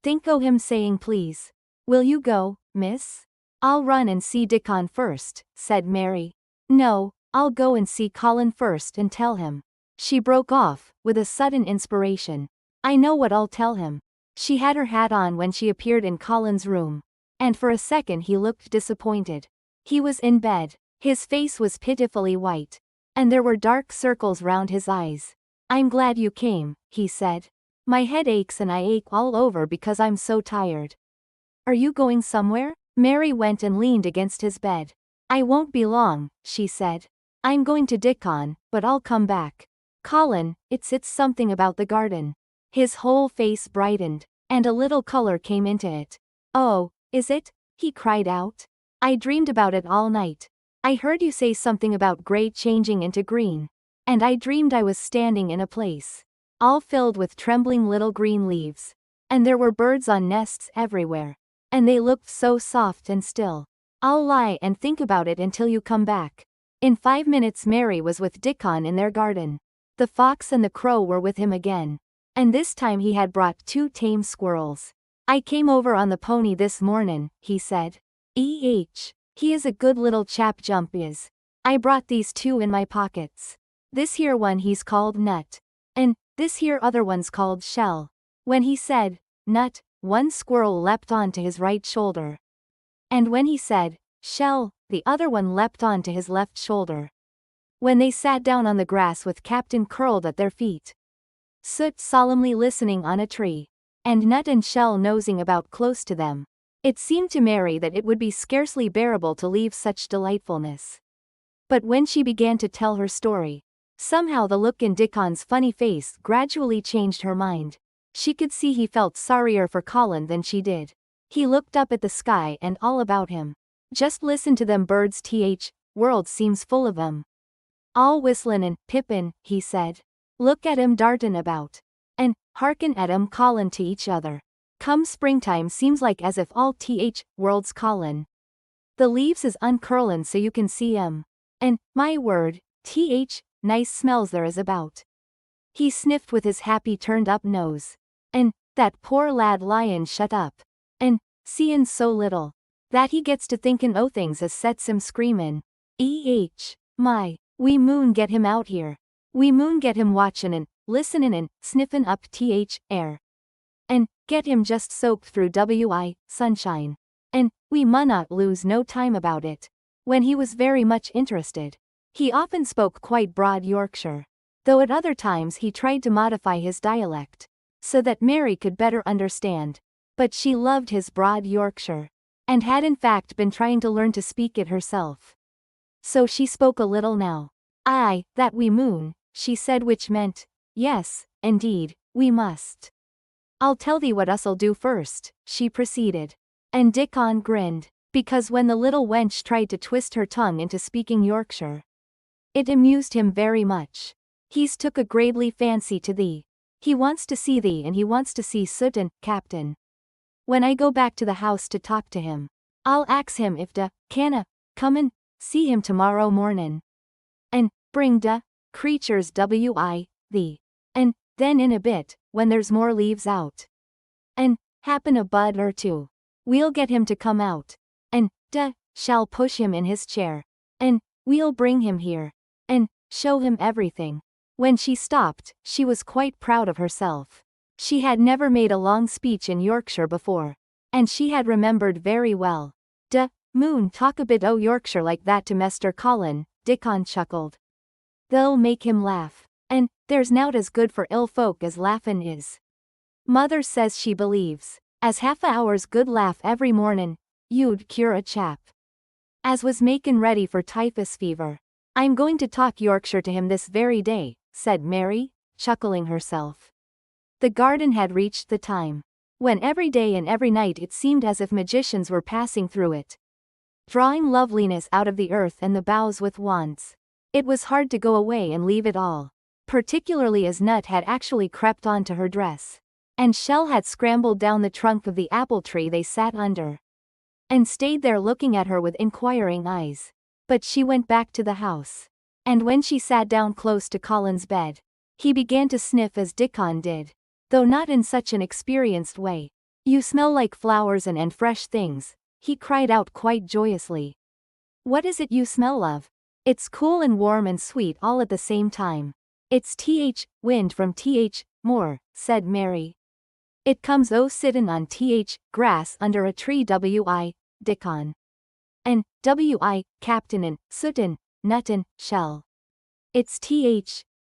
Think o' him saying please. Will you go, miss? I'll run and see Dickon first, said Mary. No, I'll go and see Colin first and tell him. She broke off, with a sudden inspiration. I know what I'll tell him. She had her hat on when she appeared in Colin's room. And for a second he looked disappointed. He was in bed. His face was pitifully white. And there were dark circles round his eyes. I'm glad you came, he said. My head aches and I ache all over because I'm so tired. Are you going somewhere? Mary went and leaned against his bed. I won't be long, she said. I'm going to Dickon, but I'll come back. Colin, it's something about the garden. His whole face brightened, and a little color came into it. Oh, is it? He cried out. I dreamed about it all night. I heard you say something about gray changing into green. And I dreamed I was standing in a place, all filled with trembling little green leaves. And there were birds on nests everywhere. And they looked so soft and still. I'll lie and think about it until you come back. In 5 minutes Mary was with Dickon in their garden. The fox and the crow were with him again. And this time he had brought 2 tame squirrels. I came over on the pony this mornin', he said. He is a good little chap Jump is. I brought these 2 in my pockets. This here one he's called Nut. And this here other one's called Shell. When he said, Nut, one squirrel leapt on to his right shoulder. And when he said, Shell, the other one leapt on to his left shoulder. When they sat down on the grass with Captain curled at their feet, Soot solemnly listening on a tree, and Nut and Shell nosing about close to them, it seemed to Mary that it would be scarcely bearable to leave such delightfulness. But when she began to tell her story, somehow the look in Dickon's funny face gradually changed her mind. She could see he felt sorrier for Colin than she did. He looked up at the sky and all about him. Just listen to them birds world seems full of 'em. All whistlin' and pippin', he said. Look at 'em dartin' about. And hearken at 'em callin' to each other. Come springtime seems like as if all world's callin'. The leaves is uncurlin' so you can see 'em. And, my word, nice smells there is about. He sniffed with his happy turned up nose. And, that poor lad lyin' shut up. And, seein' so little. That he gets to thinkin' o' things as sets him screamin'. My, we moon get him out here. We moon get him watchin' and, listenin' and, sniffin' up air. And, get him just soaked through sunshine. And, we munnot lose no time about it. When he was very much interested, he often spoke quite broad Yorkshire. Though at other times he tried to modify his dialect, so that Mary could better understand. But she loved his broad Yorkshire, and had in fact been trying to learn to speak it herself. So she spoke a little now. Aye, that we moon, she said, which meant, yes, indeed, we must. I'll tell thee what us'll do first, she proceeded. And Dickon grinned, because when the little wench tried to twist her tongue into speaking Yorkshire, it amused him very much. He's took a gravely fancy to thee. He wants to see thee and he wants to see Soot and Captain. When I go back to the house to talk to him, I'll ax him if canna come and see him tomorrow mornin'. And bring creatures thee. And then in a bit, when there's more leaves out, and happen a bud or 2, we'll get him to come out. And shall push him in his chair. And we'll bring him here. And show him everything. When she stopped, she was quite proud of herself. She had never made a long speech in Yorkshire before. And she had remembered very well. Moon talk a bit o' Yorkshire like that to Mester Colin, Dickon chuckled. They'll make him laugh. And there's nowt as good for ill folk as laughin' is. Mother says she believes, as half a hour's good laugh every mornin', you'd cure a chap as was makin' ready for typhus fever. I'm going to talk Yorkshire to him this very day, said Mary, chuckling herself. The garden had reached the time when every day and every night it seemed as if magicians were passing through it, drawing loveliness out of the earth and the boughs with wands. It was hard to go away and leave it all, particularly as Nut had actually crept onto her dress. and Shell had scrambled down the trunk of the apple tree they sat under, and stayed there looking at her with inquiring eyes. But she went back to the house. And when she sat down close to Colin's bed, he began to sniff as Dickon did, though not in such an experienced way. "You smell like flowers and fresh things," he cried out quite joyously. "What is it you smell of? It's cool and warm and sweet all at the same time." "It's wind from moor," said Mary. "It comes sittin' on grass under a tree Dickon. And captainin, sootin, nuttin, Shell. It's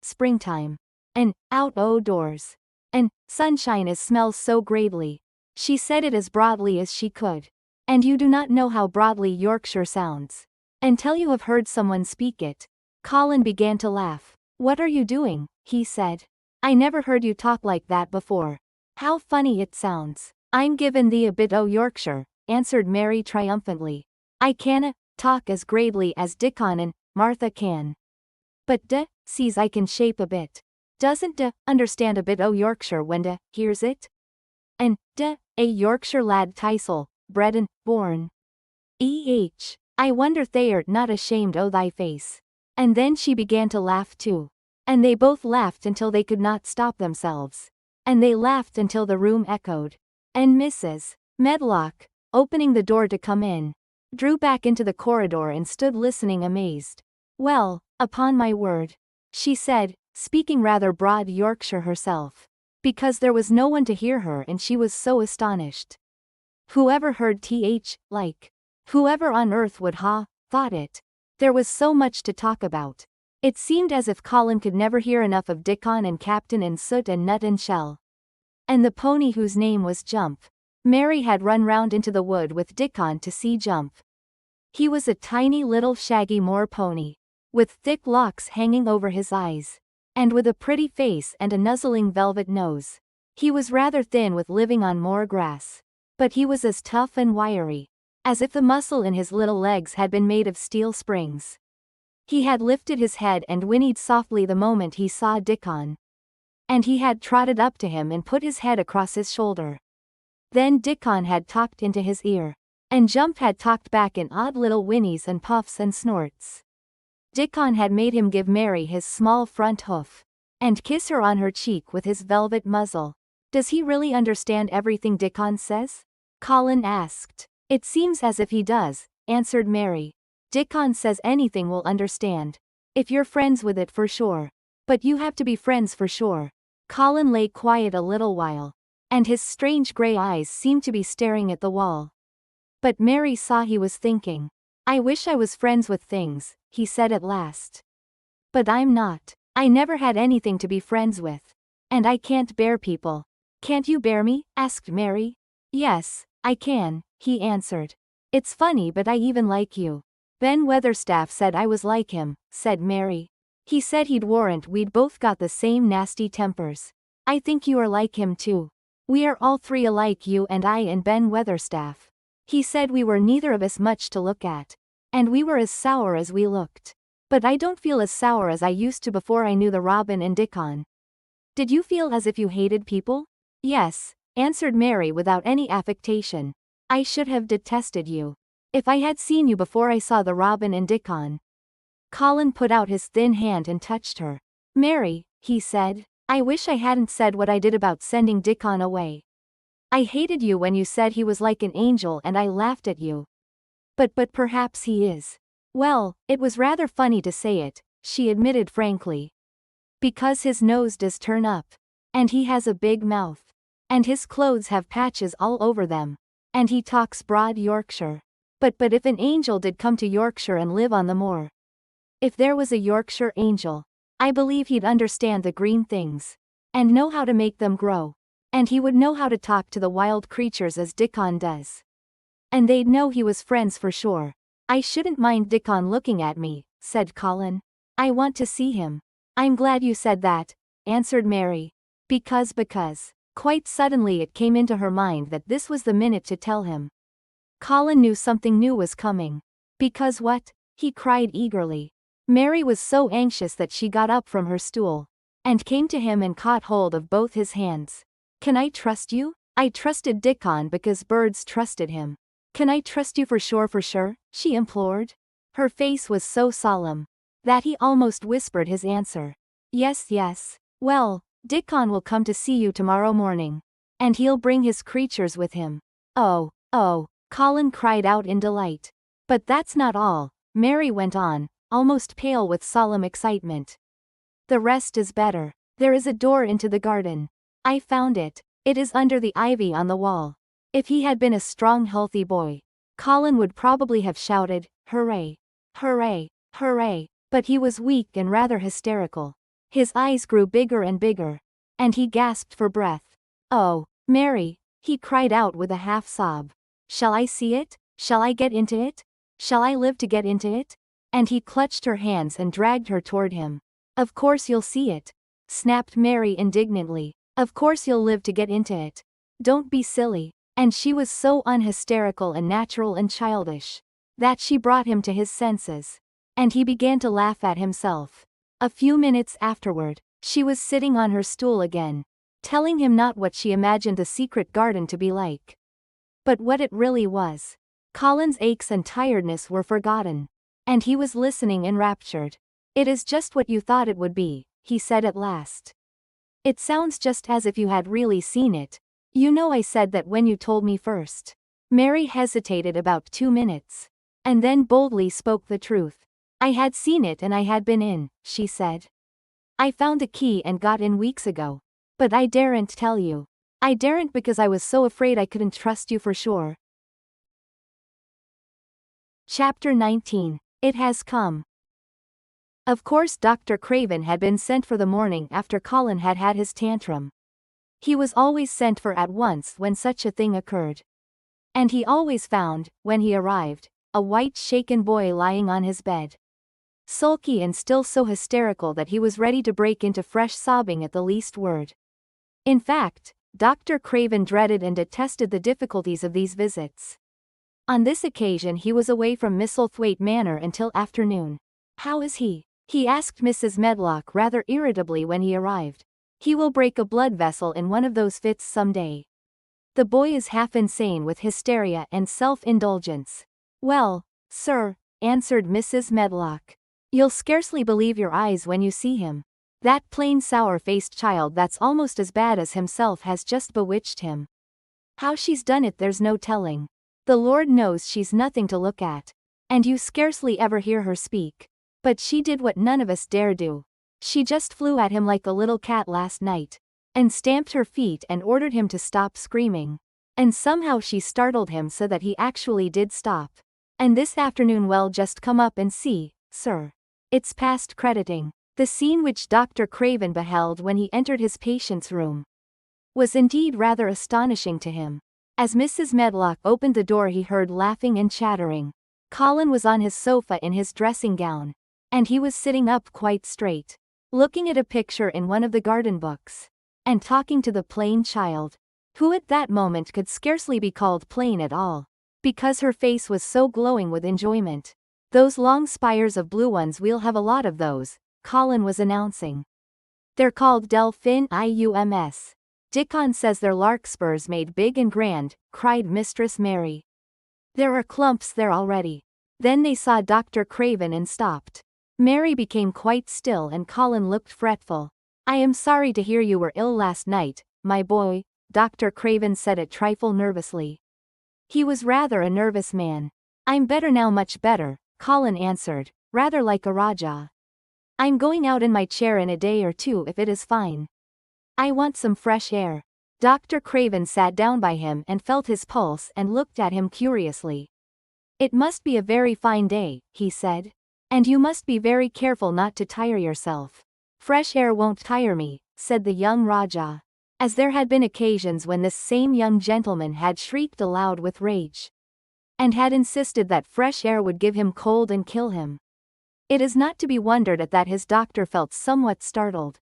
springtime. And out doors. And sunshine as smells so gravely." She said it as broadly as she could. And you do not know how broadly Yorkshire sounds until you have heard someone speak it. Colin began to laugh. "What are you doing?" he said. "I never heard you talk like that before. How funny it sounds." "I'm givin' thee a bit o' Yorkshire," answered Mary triumphantly. "I canna talk as gravely as Dickon and Martha can. But sees I can shape a bit. Doesn't understand a bit o' Yorkshire when hears it? And a Yorkshire lad Tysel, bred and born. I wonder they're not ashamed o' thy face." And then she began to laugh too. And they both laughed until they could not stop themselves. And they laughed until the room echoed. And Mrs. Medlock, opening the door to come in, drew back into the corridor and stood listening amazed. "Well, upon my word," she said, speaking rather broad Yorkshire herself, because there was no one to hear her and she was so astonished. "Whoever heard like? Whoever on earth would thought it?" There was so much to talk about. It seemed as if Colin could never hear enough of Dickon and Captain and Soot and Nut and Shell. And the pony whose name was Jump. Mary had run round into the wood with Dickon to see Jump. He was a tiny little shaggy moor pony, with thick locks hanging over his eyes, and with a pretty face and a nuzzling velvet nose. He was rather thin with living on moor grass, but he was as tough and wiry as if the muscle in his little legs had been made of steel springs. He had lifted his head and whinnied softly the moment he saw Dickon. And he had trotted up to him and put his head across his shoulder. Then Dickon had talked into his ear, and Jump had talked back in odd little whinnies and puffs and snorts. Dickon had made him give Mary his small front hoof, and kiss her on her cheek with his velvet muzzle. "Does he really understand everything Dickon says?" Colin asked. "It seems as if he does," answered Mary. "Dickon says anything we'll understand. If you're friends with it for sure. But you have to be friends for sure." Colin lay quiet a little while, and his strange grey eyes seemed to be staring at the wall. But Mary saw he was thinking. "I wish I was friends with things," he said at last. "But I'm not. I never had anything to be friends with. And I can't bear people." "Can't you bear me?" asked Mary. "Yes, I can," he answered. "It's funny but I even like you." "Ben Weatherstaff said I was like him," said Mary. "He said he'd warrant we'd both got the same nasty tempers." "I think you are like him too. We are all three alike, you and I and Ben Weatherstaff. He said we were neither of us much to look at. And we were as sour as we looked. But I don't feel as sour as I used to before I knew the Robin and Dickon." "Did you feel as if you hated people?" "Yes," answered Mary without any affectation. "I should have detested you if I had seen you before I saw the Robin and Dickon." Colin put out his thin hand and touched her. "Mary," he said, "I wish I hadn't said what I did about sending Dickon away. I hated you when you said he was like an angel and I laughed at you. But perhaps he is." "Well, it was rather funny to say it," she admitted frankly. "Because his nose does turn up. And he has a big mouth. And his clothes have patches all over them. And he talks broad Yorkshire. But if an angel did come to Yorkshire and live on the moor. If there was a Yorkshire angel, I believe he'd understand the green things. And know how to make them grow. And he would know how to talk to the wild creatures as Dickon does. And they'd know he was friends for sure." "I shouldn't mind Dickon looking at me," said Colin. "I want to see him." "I'm glad you said that," answered Mary. Because quite suddenly it came into her mind that this was the minute to tell him. Colin knew something new was coming. "Because what?" he cried eagerly. Mary was so anxious that she got up from her stool, and came to him and caught hold of both his hands. Can I trust you? I trusted Dickon because birds trusted him. Can I trust you for sure, she implored. Her face was so solemn that he almost whispered his answer. Yes, yes. Well, Dickon will come to see you tomorrow morning. And he'll bring his creatures with him. Oh, oh, Colin cried out in delight. But that's not all, Mary went on, almost pale with solemn excitement. The rest is better. There is a door into the garden. I found it. It is under the ivy on the wall. If he had been a strong, healthy boy, Colin would probably have shouted, "Hooray! Hooray! Hooray!" But he was weak and rather hysterical. His eyes grew bigger and bigger. And he gasped for breath. Oh, Mary, he cried out with a half sob. Shall I see it? Shall I get into it? Shall I live to get into it? And he clutched her hands and dragged her toward him. Of course you'll see it, snapped Mary indignantly. Of course you'll live to get into it. Don't be silly. And she was so unhysterical and natural and childish that she brought him to his senses. And he began to laugh at himself. A few minutes afterward, she was sitting on her stool again, telling him not what she imagined the secret garden to be like, but what it really was. Colin's aches and tiredness were forgotten. And he was listening enraptured. It is just what you thought it would be, he said at last. It sounds just as if you had really seen it. You know I said that when you told me first. Mary hesitated about 2 minutes. And then boldly spoke the truth. I had seen it and I had been in, she said. I found a key and got in weeks ago. But I daren't tell you. I daren't because I was so afraid I couldn't trust you for sure. Chapter 19. It has come. Of course Dr. Craven had been sent for the morning after Colin had had his tantrum. He was always sent for at once when such a thing occurred. And he always found, when he arrived, a white shaken boy lying on his bed. Sulky and still so hysterical that he was ready to break into fresh sobbing at the least word. In fact, Dr. Craven dreaded and detested the difficulties of these visits. On this occasion he was away from Misselthwaite Manor until afternoon. How is he? He asked Mrs. Medlock rather irritably when he arrived. He will break a blood vessel in one of those fits some day. The boy is half insane with hysteria and self-indulgence. Well, sir, answered Mrs. Medlock. You'll scarcely believe your eyes when you see him. That plain sour-faced child that's almost as bad as himself has just bewitched him. How she's done it there's no telling. The Lord knows she's nothing to look at. And you scarcely ever hear her speak. But she did what none of us dare do. She just flew at him like a little cat last night. And stamped her feet and ordered him to stop screaming. And somehow she startled him so that he actually did stop. And this afternoon well just come up and see, sir. It's past crediting. The scene which Dr. Craven beheld when he entered his patient's room was indeed rather astonishing to him. As Mrs. Medlock opened the door he heard laughing and chattering. Colin was on his sofa in his dressing gown. And he was sitting up quite straight, looking at a picture in one of the garden books. And talking to the plain child, who at that moment could scarcely be called plain at all, because her face was so glowing with enjoyment. Those long spires of blue ones, we'll have a lot of those, Colin was announcing. They're called delphiniums. Dickon says they're larkspurs made big and grand, cried Mistress Mary. There are clumps there already. Then they saw Dr. Craven and stopped. Mary became quite still and Colin looked fretful. I am sorry to hear you were ill last night, my boy, Dr. Craven said a trifle nervously. He was rather a nervous man. I'm better now, much better, Colin answered, rather like a Rajah. I'm going out in my chair in a day or two if it is fine. I want some fresh air. Dr. Craven sat down by him and felt his pulse and looked at him curiously. It must be a very fine day, he said. And you must be very careful not to tire yourself. Fresh air won't tire me, said the young Rajah. As there had been occasions when this same young gentleman had shrieked aloud with rage. And had insisted that fresh air would give him cold and kill him. It is not to be wondered at that his doctor felt somewhat startled.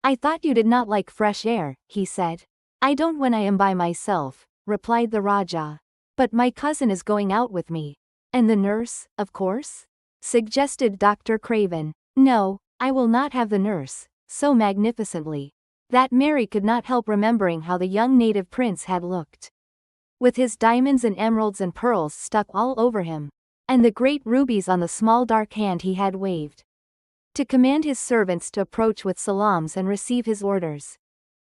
I thought you did not like fresh air, he said. I don't when I am by myself, replied the Rajah. But my cousin is going out with me. And the nurse, of course? Suggested Dr. Craven. No, I will not have the nurse, so magnificently. That Mary could not help remembering how the young native prince had looked. With his diamonds and emeralds and pearls stuck all over him, and the great rubies on the small dark hand he had waved, to command his servants to approach with salams and receive his orders.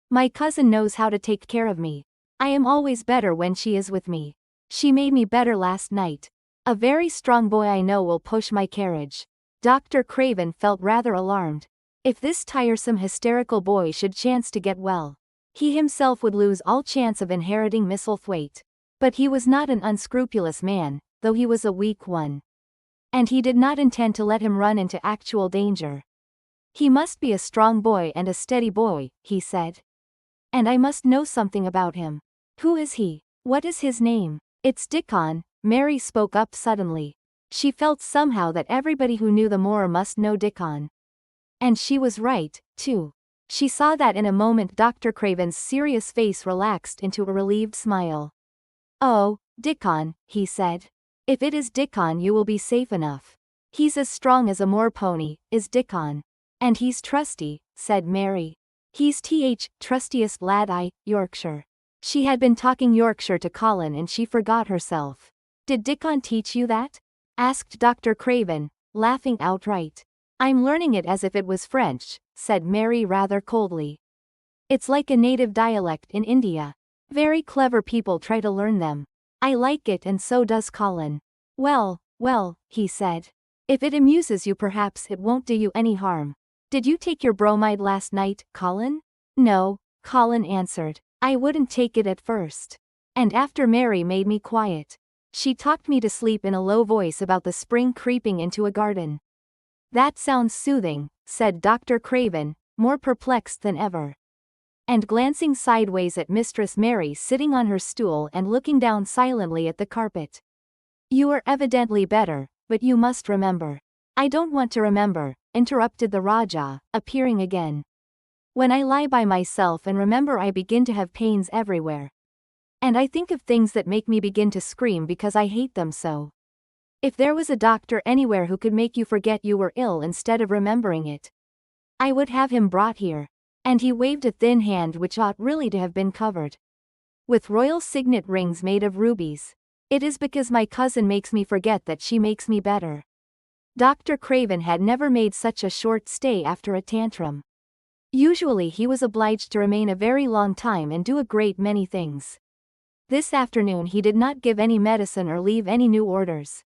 My cousin knows how to take care of me. I am always better when she is with me. She made me better last night. A very strong boy I know will push my carriage. Dr. Craven felt rather alarmed. If this tiresome hysterical boy should chance to get well, he himself would lose all chance of inheriting Misselthwaite. But he was not an unscrupulous man, though he was a weak one. And he did not intend to let him run into actual danger. He must be a strong boy and a steady boy, he said. And I must know something about him. Who is he? What is his name? It's Dickon, Mary spoke up suddenly. She felt somehow that everybody who knew the moor must know Dickon. And she was right, too. She saw that in a moment Dr. Craven's serious face relaxed into a relieved smile. Oh, Dickon, he said. If it is Dickon you will be safe enough. He's as strong as a moor pony, is Dickon. And he's trusty, said Mary. He's trustiest lad Yorkshire. She had been talking Yorkshire to Colin and she forgot herself. Did Dickon teach you that? Asked Dr. Craven, laughing outright. I'm learning it as if it was French, said Mary rather coldly. It's like a native dialect in India. Very clever people try to learn them. I like it and so does Colin. Well, he said. If it amuses you perhaps it won't do you any harm. Did you take your bromide last night, Colin? No, Colin answered. I wouldn't take it at first. And after Mary made me quiet. She talked me to sleep in a low voice about the spring creeping into a garden. That sounds soothing, said Dr. Craven, more perplexed than ever. And glancing sideways at Mistress Mary sitting on her stool and looking down silently at the carpet. You are evidently better, but you must remember. I don't want to remember, interrupted the Rajah, appearing again. When I lie by myself and remember I begin to have pains everywhere. And I think of things that make me begin to scream because I hate them so. If there was a doctor anywhere who could make you forget you were ill instead of remembering it, I would have him brought here. And he waved a thin hand which ought really to have been covered with royal signet rings made of rubies. It is because my cousin makes me forget that she makes me better. Dr. Craven had never made such a short stay after a tantrum. Usually he was obliged to remain a very long time and do a great many things. This afternoon he did not give any medicine or leave any new orders.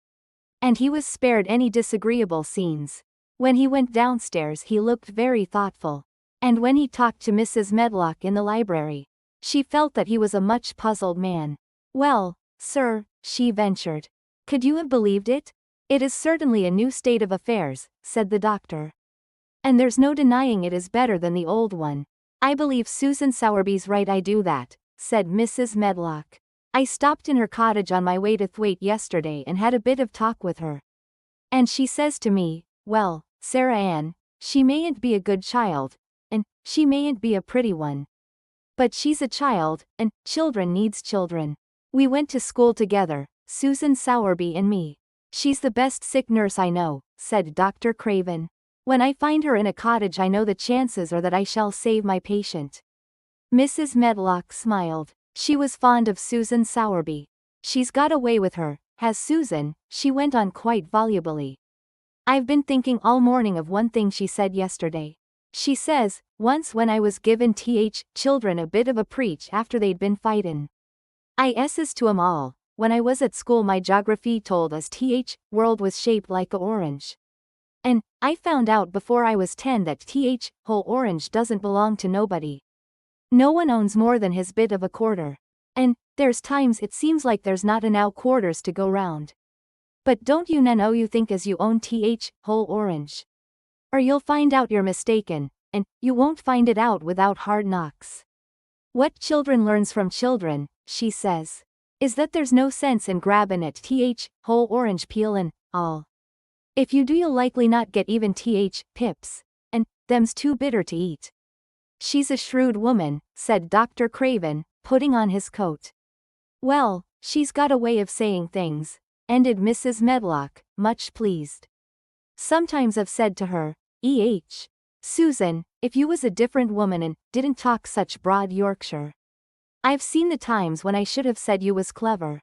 And he was spared any disagreeable scenes. When he went downstairs he looked very thoughtful. And when he talked to Mrs. Medlock in the library, she felt that he was a much puzzled man. Well, sir, she ventured. Could you have believed it? It is certainly a new state of affairs, said the doctor. And there's no denying it is better than the old one. I believe Susan Sowerby's right, I do that, said Mrs. Medlock. I stopped in her cottage on my way to Thwaite yesterday and had a bit of talk with her. And she says to me, well, Sarah Ann, she mayn't be a good child, and she mayn't be a pretty one. But she's a child, and children needs children. We went to school together, Susan Sowerby and me. She's the best sick nurse I know, said Dr. Craven. When I find her in a cottage I know the chances are that I shall save my patient. Mrs. Medlock smiled. She was fond of Susan Sowerby. She's got away with her, has Susan, she went on quite volubly. I've been thinking all morning of one thing she said yesterday. She says, once when I was given children a bit of a preach after they'd been fightin'. I esses to 'em all, when I was at school my geography told us world was shaped like a orange. And, I found out before I was 10 that whole orange doesn't belong to nobody. No one owns more than his bit of a quarter. And, there's times it seems like there's not enow quarters to go round. But don't you know you think as you own whole orange. Or you'll find out you're mistaken, and you won't find it out without hard knocks. What children learns from children, she says, is that there's no sense in grabbin' at whole orange peel and all. If you do you'll likely not get even pips, and them's too bitter to eat. She's a shrewd woman, said Dr. Craven, putting on his coat. Well, she's got a way of saying things, ended Mrs. Medlock, much pleased. Sometimes I've said to her, Susan, if you was a different woman and didn't talk such broad Yorkshire. I've seen the times when I should have said you was clever.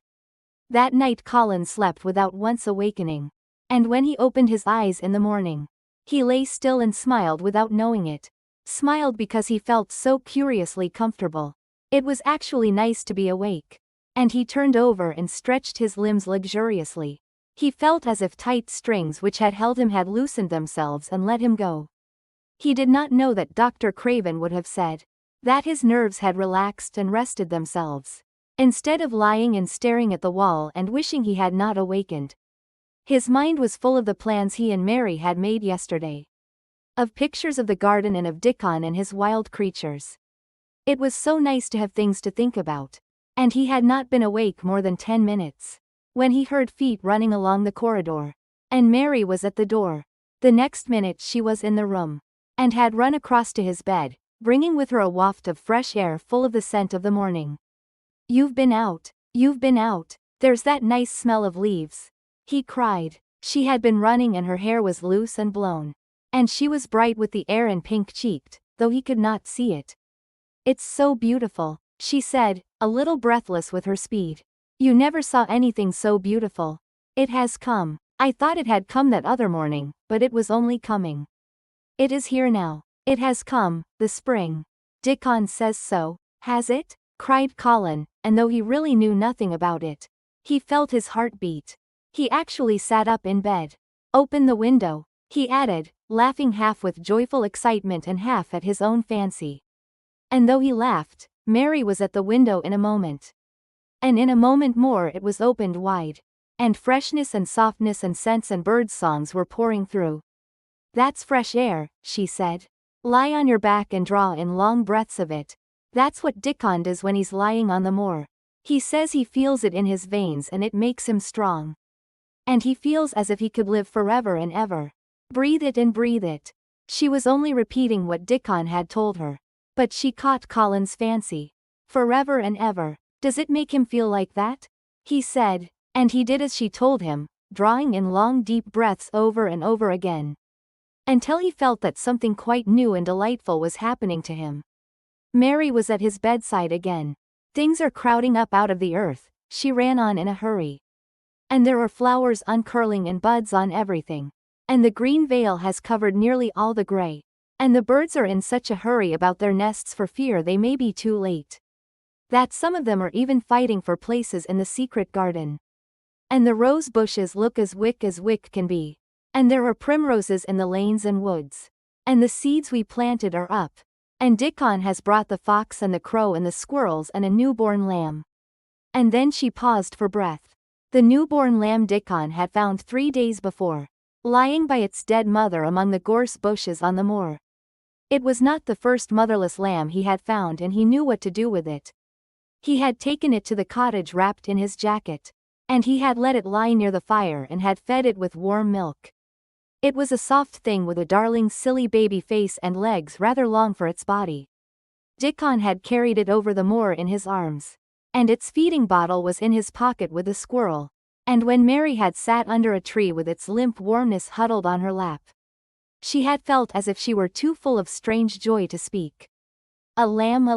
That night Colin slept without once awakening. And when he opened his eyes in the morning, he lay still and smiled without knowing it. Smiled because he felt so curiously comfortable. It was actually nice to be awake. And he turned over and stretched his limbs luxuriously. He felt as if tight strings which had held him had loosened themselves and let him go. He did not know that Dr. Craven would have said that his nerves had relaxed and rested themselves, instead of lying and staring at the wall and wishing he had not awakened. His mind was full of the plans he and Mary had made yesterday. Of pictures of the garden and of Dickon and his wild creatures. It was so nice to have things to think about. And he had not been awake more than 10 minutes, when he heard feet running along the corridor. And Mary was at the door. The next minute she was in the room, and had run across to his bed, bringing with her a waft of fresh air full of the scent of the morning. You've been out, there's that nice smell of leaves, he cried. She had been running and her hair was loose and blown. And she was bright with the air and pink-cheeked, though he could not see it. It's so beautiful, she said, a little breathless with her speed. You never saw anything so beautiful. It has come. I thought it had come that other morning, but it was only coming. It is here now. It has come, the spring. Dickon says so, has it? Cried Colin, and though he really knew nothing about it, he felt his heart beat. He actually sat up in bed. Open the window, he added, laughing half with joyful excitement and half at his own fancy. And though he laughed, Mary was at the window in a moment. And in a moment more it was opened wide. And freshness and softness and scents and bird songs were pouring through. That's fresh air, she said. Lie on your back and draw in long breaths of it. That's what Dickon does when he's lying on the moor. He says he feels it in his veins and it makes him strong. And he feels as if he could live forever and ever. Breathe it and breathe it. She was only repeating what Dickon had told her. But she caught Colin's fancy. Forever and ever. Does it make him feel like that? He said, and he did as she told him, drawing in long deep breaths over and over again. Until he felt that something quite new and delightful was happening to him. Mary was at his bedside again. Things are crowding up out of the earth, she ran on in a hurry. And there are flowers uncurling and buds on everything. And the green veil has covered nearly all the gray. And the birds are in such a hurry about their nests for fear they may be too late. That some of them are even fighting for places in the secret garden. And the rose bushes look as wick can be. And there are primroses in the lanes and woods. And the seeds we planted are up. And Dickon has brought the fox and the crow and the squirrels and a newborn lamb. And then she paused for breath. The newborn lamb Dickon had found 3 days before, lying by its dead mother among the gorse bushes on the moor. It was not the first motherless lamb he had found and he knew what to do with it. He had taken it to the cottage wrapped in his jacket. And he had let it lie near the fire and had fed it with warm milk. It was a soft thing with a darling silly baby face and legs rather long for its body. Dickon had carried it over the moor in his arms. And its feeding bottle was in his pocket with the squirrel. And when Mary had sat under a tree with its limp warmness huddled on her lap, she had felt as if she were too full of strange joy to speak. A lamb,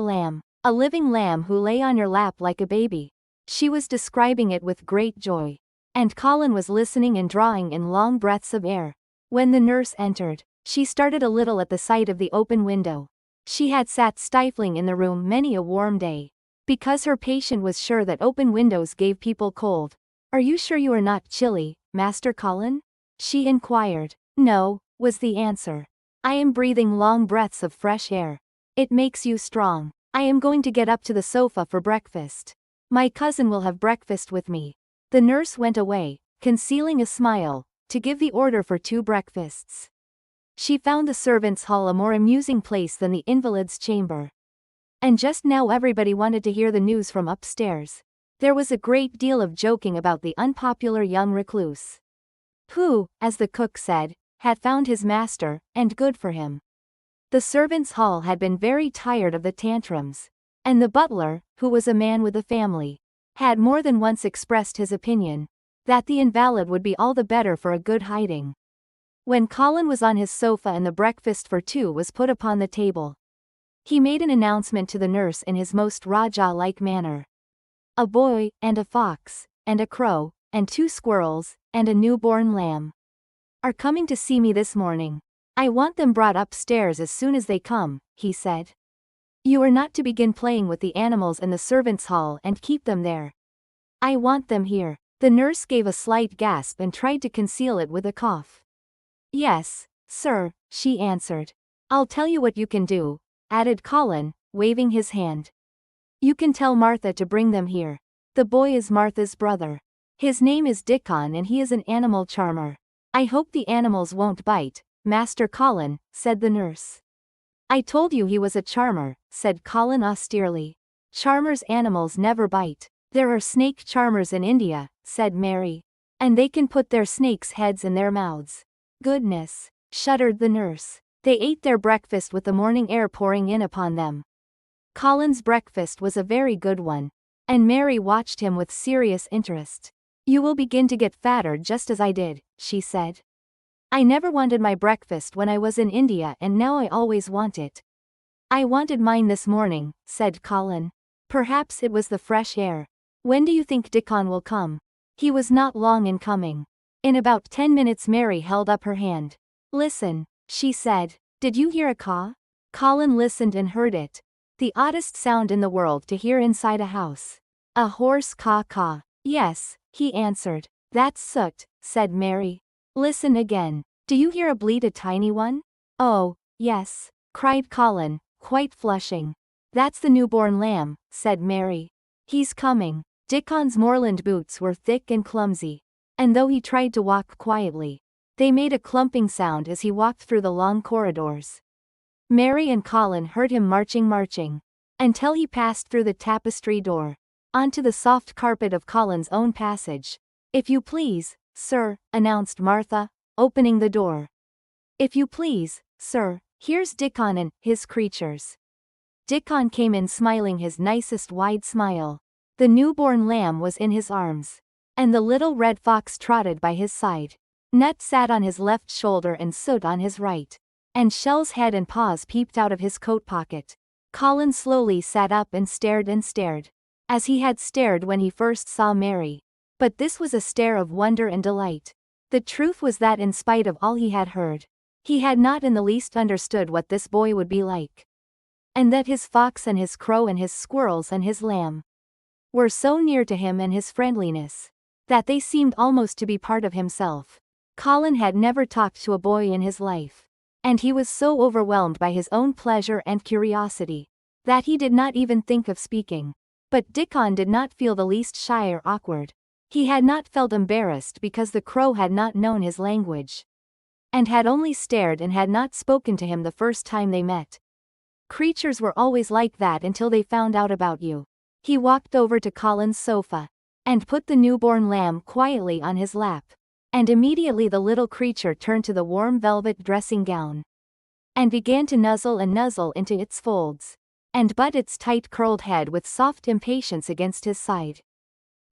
a living lamb who lay on your lap like a baby. She was describing it with great joy. And Colin was listening and drawing in long breaths of air. When the nurse entered, she started a little at the sight of the open window. She had sat stifling in the room many a warm day. Because her patient was sure that open windows gave people cold. Are you sure you are not chilly, Master Colin? She inquired. No, was the answer. I am breathing long breaths of fresh air. It makes you strong. I am going to get up to the sofa for breakfast. My cousin will have breakfast with me. The nurse went away, concealing a smile, to give the order for 2 breakfasts. She found the servants' hall a more amusing place than the invalid's chamber. And just now everybody wanted to hear the news from upstairs. There was a great deal of joking about the unpopular young recluse, who, as the cook said, had found his master, and good for him. The servants' hall had been very tired of the tantrums. And the butler, who was a man with a family, had more than once expressed his opinion that the invalid would be all the better for a good hiding. When Colin was on his sofa and the breakfast for two was put upon the table, he made an announcement to the nurse in his most Rajah-like manner. A boy, and a fox, and a crow, and 2 squirrels, and a newborn lamb are coming to see me this morning. I want them brought upstairs as soon as they come, he said. You are not to begin playing with the animals in the servants' hall and keep them there. I want them here. The nurse gave a slight gasp and tried to conceal it with a cough. Yes, sir, she answered. I'll tell you what you can do, added Colin, waving his hand. You can tell Martha to bring them here. The boy is Martha's brother. His name is Dickon and he is an animal charmer. I hope the animals won't bite, Master Colin, said the nurse. I told you he was a charmer, said Colin austerely. Charmers' animals never bite. There are snake charmers in India, said Mary. And they can put their snakes' heads in their mouths. Goodness, shuddered the nurse. They ate their breakfast with the morning air pouring in upon them. Colin's breakfast was a very good one, and Mary watched him with serious interest. You will begin to get fatter just as I did, she said. I never wanted my breakfast when I was in India and now I always want it. I wanted mine this morning, said Colin. Perhaps it was the fresh air. When do you think Dickon will come? He was not long in coming. In about 10 minutes. Mary held up her hand. Listen, she said. Did you hear a caw? Colin listened and heard it. The oddest sound in the world to hear inside a house. A hoarse caw-caw. Yes, he answered. That's Soot, said Mary. Listen again. Do you hear a bleat, a tiny one? Oh, yes, cried Colin, quite flushing. That's the newborn lamb, said Mary. He's coming. Dickon's moorland boots were thick and clumsy, and though he tried to walk quietly, they made a clumping sound as he walked through the long corridors. Mary and Colin heard him marching, until he passed through the tapestry door, onto the soft carpet of Colin's own passage. If you please, sir, announced Martha, opening the door. If you please, sir, here's Dickon and his creatures. Dickon came in smiling his nicest wide smile. The newborn lamb was in his arms, and the little red fox trotted by his side. Nut sat on his left shoulder and Soot on his right, and Shell's head and paws peeped out of his coat pocket. Colin slowly sat up and stared, as he had stared when he first saw Mary. But this was a stare of wonder and delight. The truth was that in spite of all he had heard, he had not in the least understood what this boy would be like. And that his fox and his crow and his squirrels and his lamb were so near to him and his friendliness, that they seemed almost to be part of himself. Colin had never talked to a boy in his life, and he was so overwhelmed by his own pleasure and curiosity, that he did not even think of speaking. But Dickon did not feel the least shy or awkward. He had not felt embarrassed because the crow had not known his language, and had only stared and had not spoken to him the first time they met. Creatures were always like that until they found out about you. He walked over to Colin's sofa, and put the newborn lamb quietly on his lap, and immediately the little creature turned to the warm velvet dressing gown, and began to nuzzle into its folds, and butt its tight curled head with soft impatience against his side.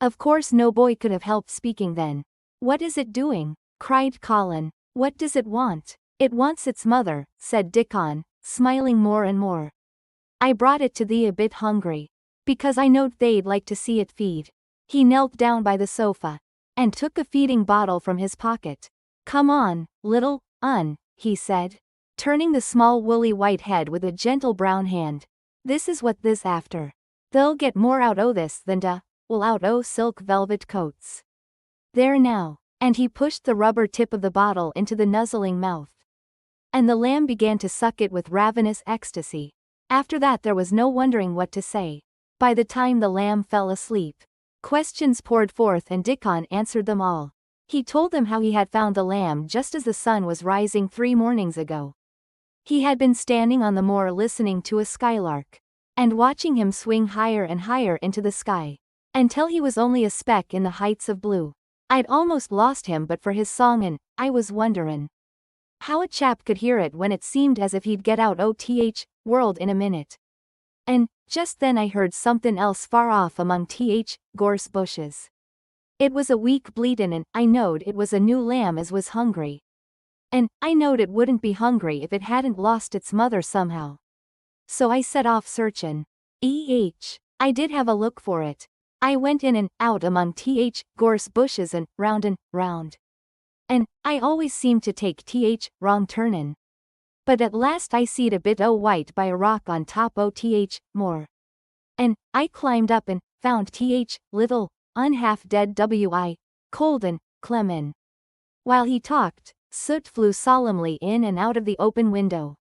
Of course no boy could have helped speaking then. What is it doing? Cried Colin. What does it want? It wants its mother, said Dickon, smiling more and more. I brought it to thee a bit hungry, because I knowed they'd like to see it feed. He knelt down by the sofa, and took a feeding bottle from his pocket. Come on, little un, he said, turning the small woolly white head with a gentle brown hand. This is what this after. They'll get more out o' this than will out o' silk velvet coats. There now, and he pushed the rubber tip of the bottle into the nuzzling mouth, and the lamb began to suck it with ravenous ecstasy. After that there was no wondering what to say. By the time the lamb fell asleep, questions poured forth and Dickon answered them all. He told them how he had found the lamb just as the sun was rising 3 mornings ago. He had been standing on the moor listening to a skylark, and watching him swing higher and higher into the sky, until he was only a speck in the heights of blue. I'd almost lost him but for his song, and I was wonderin' how a chap could hear it when it seemed as if he'd get out o' world in a minute. And just then I heard somethin' else far off among gorse bushes. It was a weak bleatin' and I knowed it was a new lamb as was hungry. and I knowed it wouldn't be hungry if it hadn't lost its mother somehow. So I set off searchin'. I did have a look for it. I went in and out among gorse bushes and round and round. And I always seemed to take wrong turnin'. But at last I seed a bit o' white by a rock on top o' more. And I climbed up and found little, unhalf dead cold and clemin'. While he talked, soot flew solemnly in and out of the open window.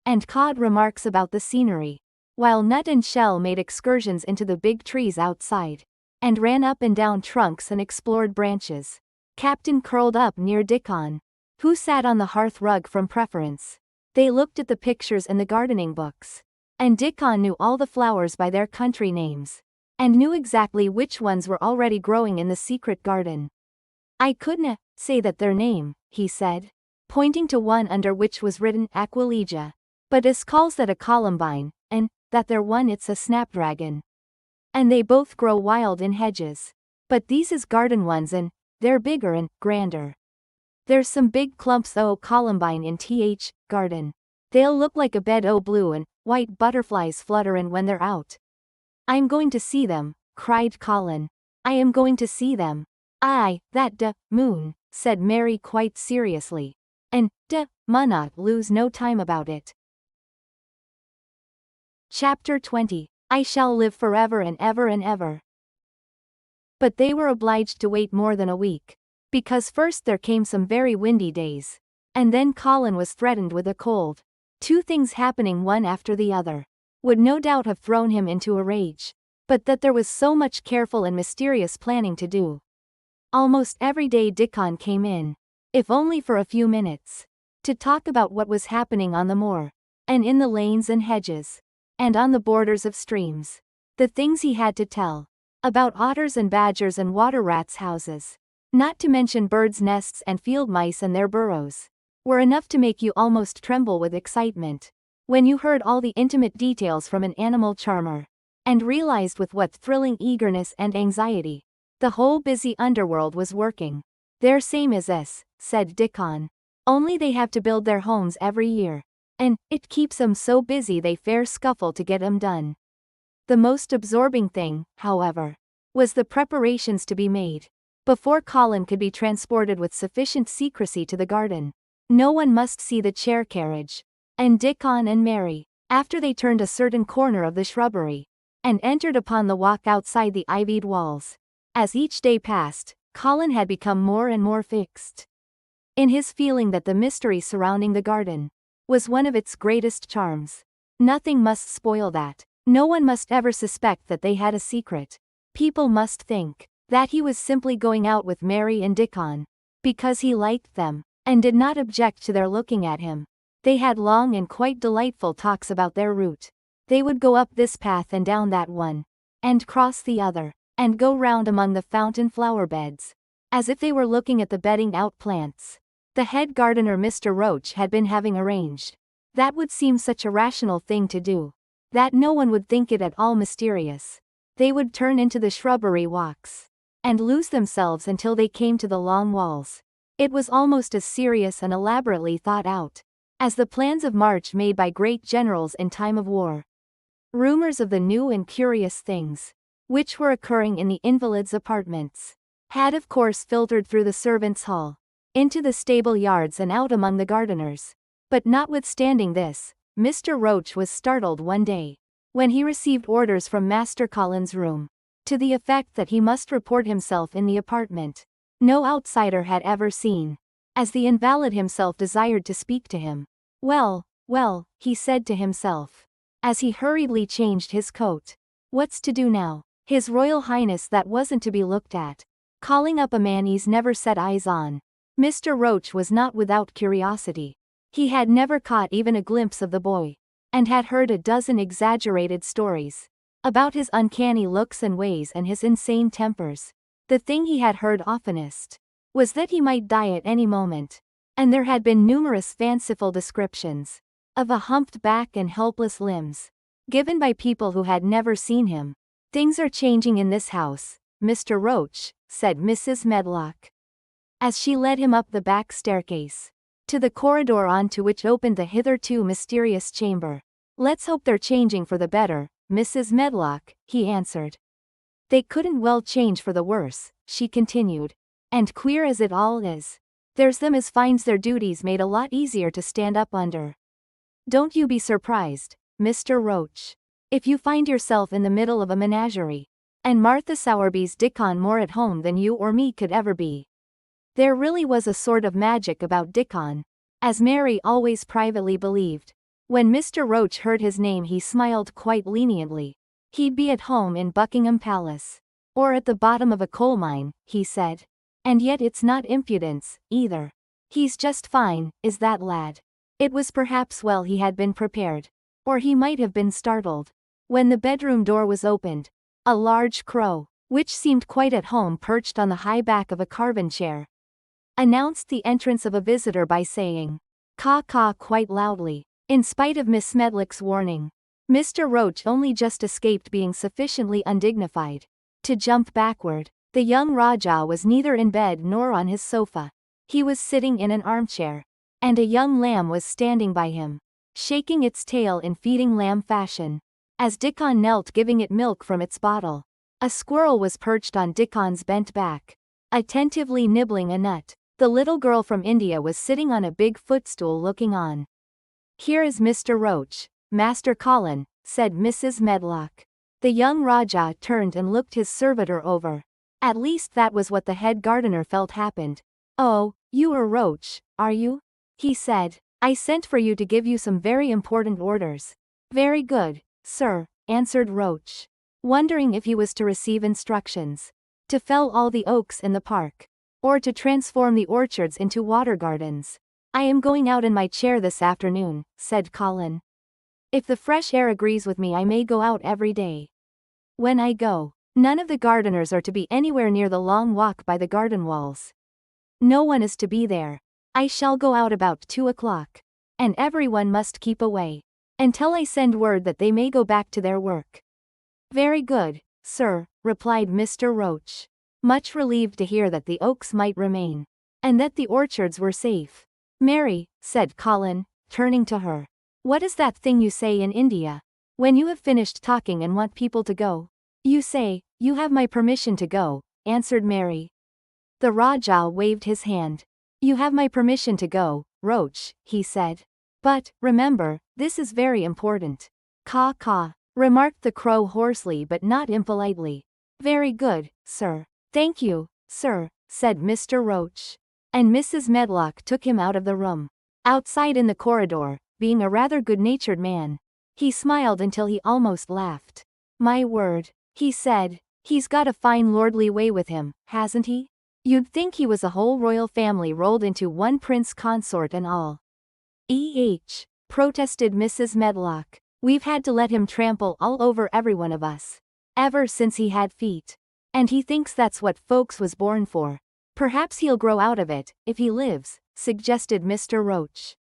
And cawed remarks about the scenery, while Nut and Shell made excursions into the big trees outside, and ran up and down trunks and explored branches. Captain curled up near Dickon, who sat on the hearth rug from preference. They looked at the pictures in the gardening books, and Dickon knew all the flowers by their country names, and knew exactly which ones were already growing in the secret garden. I couldna say that their name, he said, pointing to one under which was written Aquilegia, but is calls that a columbine, and that their one it's a snapdragon. And they both grow wild in hedges. But these is garden ones and they're bigger and grander. There's some big clumps o' columbine in garden. They'll look like a bed o' blue and white butterflies flutterin' when they're out. I'm going to see them, cried Colin. I am going to see them. Aye, that moon, said Mary quite seriously. And munnot lose no time about it. Chapter 20. I shall live forever and ever and ever. But they were obliged to wait more than a week, because first there came some very windy days, and then Colin was threatened with a cold. Two things happening one after the other would no doubt have thrown him into a rage, but that there was so much careful and mysterious planning to do. Almost every day Dickon came in, if only for a few minutes, to talk about what was happening on the moor, and in the lanes and hedges, and on the borders of streams. The things he had to tell, about otters and badgers and water rats' houses, not to mention birds' nests and field mice and their burrows, were enough to make you almost tremble with excitement, when you heard all the intimate details from an animal charmer, and realized with what thrilling eagerness and anxiety the whole busy underworld was working. They're same as us, said Dickon. Only they have to build their homes every year, and it keeps 'em so busy they fair scuffle to get 'em done. The most absorbing thing, however, was the preparations to be made. Before Colin could be transported with sufficient secrecy to the garden, no one must see the chair carriage, and Dickon and Mary, after they turned a certain corner of the shrubbery, and entered upon the walk outside the ivied walls. As each day passed, Colin had become more and more fixed in his feeling that the mystery surrounding the garden was one of its greatest charms. Nothing must spoil that. No one must ever suspect that they had a secret. People must think that he was simply going out with Mary and Dickon because he liked them, and did not object to their looking at him. They had long and quite delightful talks about their route. They would go up this path and down that one, and cross the other, and go round among the fountain flower beds, as if they were looking at the bedding out plants the head gardener Mr. Roach had been having arranged. That would seem such a rational thing to do, that no one would think it at all mysterious. They would turn into the shrubbery walks, and lose themselves until they came to the long walls. It was almost as serious and elaborately thought out as the plans of march made by great generals in time of war. Rumors of the new and curious things which were occurring in the invalids' apartments had of course filtered through the servants' hall, into the stable yards and out among the gardeners. But notwithstanding this, Mr. Roach was startled one day, when he received orders from Master Colin's room, to the effect that he must report himself in the apartment no outsider had ever seen, as the invalid himself desired to speak to him. Well, he said to himself, as he hurriedly changed his coat. What's to do now? His Royal Highness that wasn't to be looked at, calling up a man he's never set eyes on. Mr. Roach was not without curiosity. He had never caught even a glimpse of the boy, and had heard a dozen exaggerated stories about his uncanny looks and ways and his insane tempers. The thing he had heard oftenest was that he might die at any moment, and there had been numerous fanciful descriptions of a humped back and helpless limbs, given by people who had never seen him. Things are changing in this house, Mr. Roach, said Mrs. Medlock, as she led him up the back staircase. to the corridor onto which opened the hitherto mysterious chamber. "Let's hope they're changing for the better, Mrs. Medlock," he answered. "They couldn't well change for the worse," she continued. "And queer as it all is, there's them as finds their duties made a lot easier to stand up under. Don't you be surprised, Mr. Roach, if you find yourself in the middle of a menagerie, and Martha Sowerby's Dickon more at home than you or me could ever be." There really was a sort of magic about Dickon, as Mary always privately believed. When Mr. Roach heard his name he smiled quite leniently. He'd be at home in Buckingham Palace, or at the bottom of a coal mine, he said. And yet it's not impudence, either. He's just fine, is that lad. It was perhaps well he had been prepared, or he might have been startled, when the bedroom door was opened. A large crow, which seemed quite at home perched on the high back of a carven chair, announced the entrance of a visitor by saying, "Caw caw," quite loudly. In spite of Miss Medlock's warning, Mr. Roach only just escaped being sufficiently undignified to jump backward. The young Rajah was neither in bed nor on his sofa. He was sitting in an armchair, and a young lamb was standing by him, shaking its tail in feeding lamb fashion, as Dickon knelt giving it milk from its bottle. A squirrel was perched on Dickon's bent back, attentively nibbling a nut. The little girl from India was sitting on a big footstool looking on. "Here is Mr. Roach, Master Colin," said Mrs. Medlock. The young Rajah turned and looked his servitor over. At least that was what the head gardener felt happened. "Oh, you are Roach, are you?" he said. "I sent for you to give you some very important orders." "Very good, sir," answered Roach, wondering if he was to receive instructions to fell all the oaks in the park, or to transform the orchards into water gardens. "I am going out in my chair this afternoon," said Colin. "If the fresh air agrees with me I may go out every day. When I go, none of the gardeners are to be anywhere near the long walk by the garden walls. No one is to be there. I shall go out about 2 o'clock. And everyone must keep away until I send word that they may go back to their work." "Very good, sir," replied Mr. Roach, much relieved to hear that the oaks might remain, and that the orchards were safe. "Mary," said Colin, turning to her, "what is that thing you say in India, when you have finished talking and want people to go?" "You say, 'You have my permission to go,'" answered Mary. The Rajah waved his hand. "You have my permission to go, Roach," he said. "But, remember, this is very important." "Caw caw," remarked the crow hoarsely but not impolitely. "Very good, sir." "Thank you, sir," said Mr. Roach. And Mrs. Medlock took him out of the room. Outside in the corridor, being a rather good-natured man, he smiled until he almost laughed. "My word," he said, "he's got a fine lordly way with him, hasn't he? You'd think he was a whole royal family rolled into one prince consort and all." Protested Mrs. Medlock. "We've had to let him trample all over every one of us, ever since he had feet. And he thinks that's what folks was born for." "Perhaps he'll grow out of it, if he lives," suggested Mr. Roach.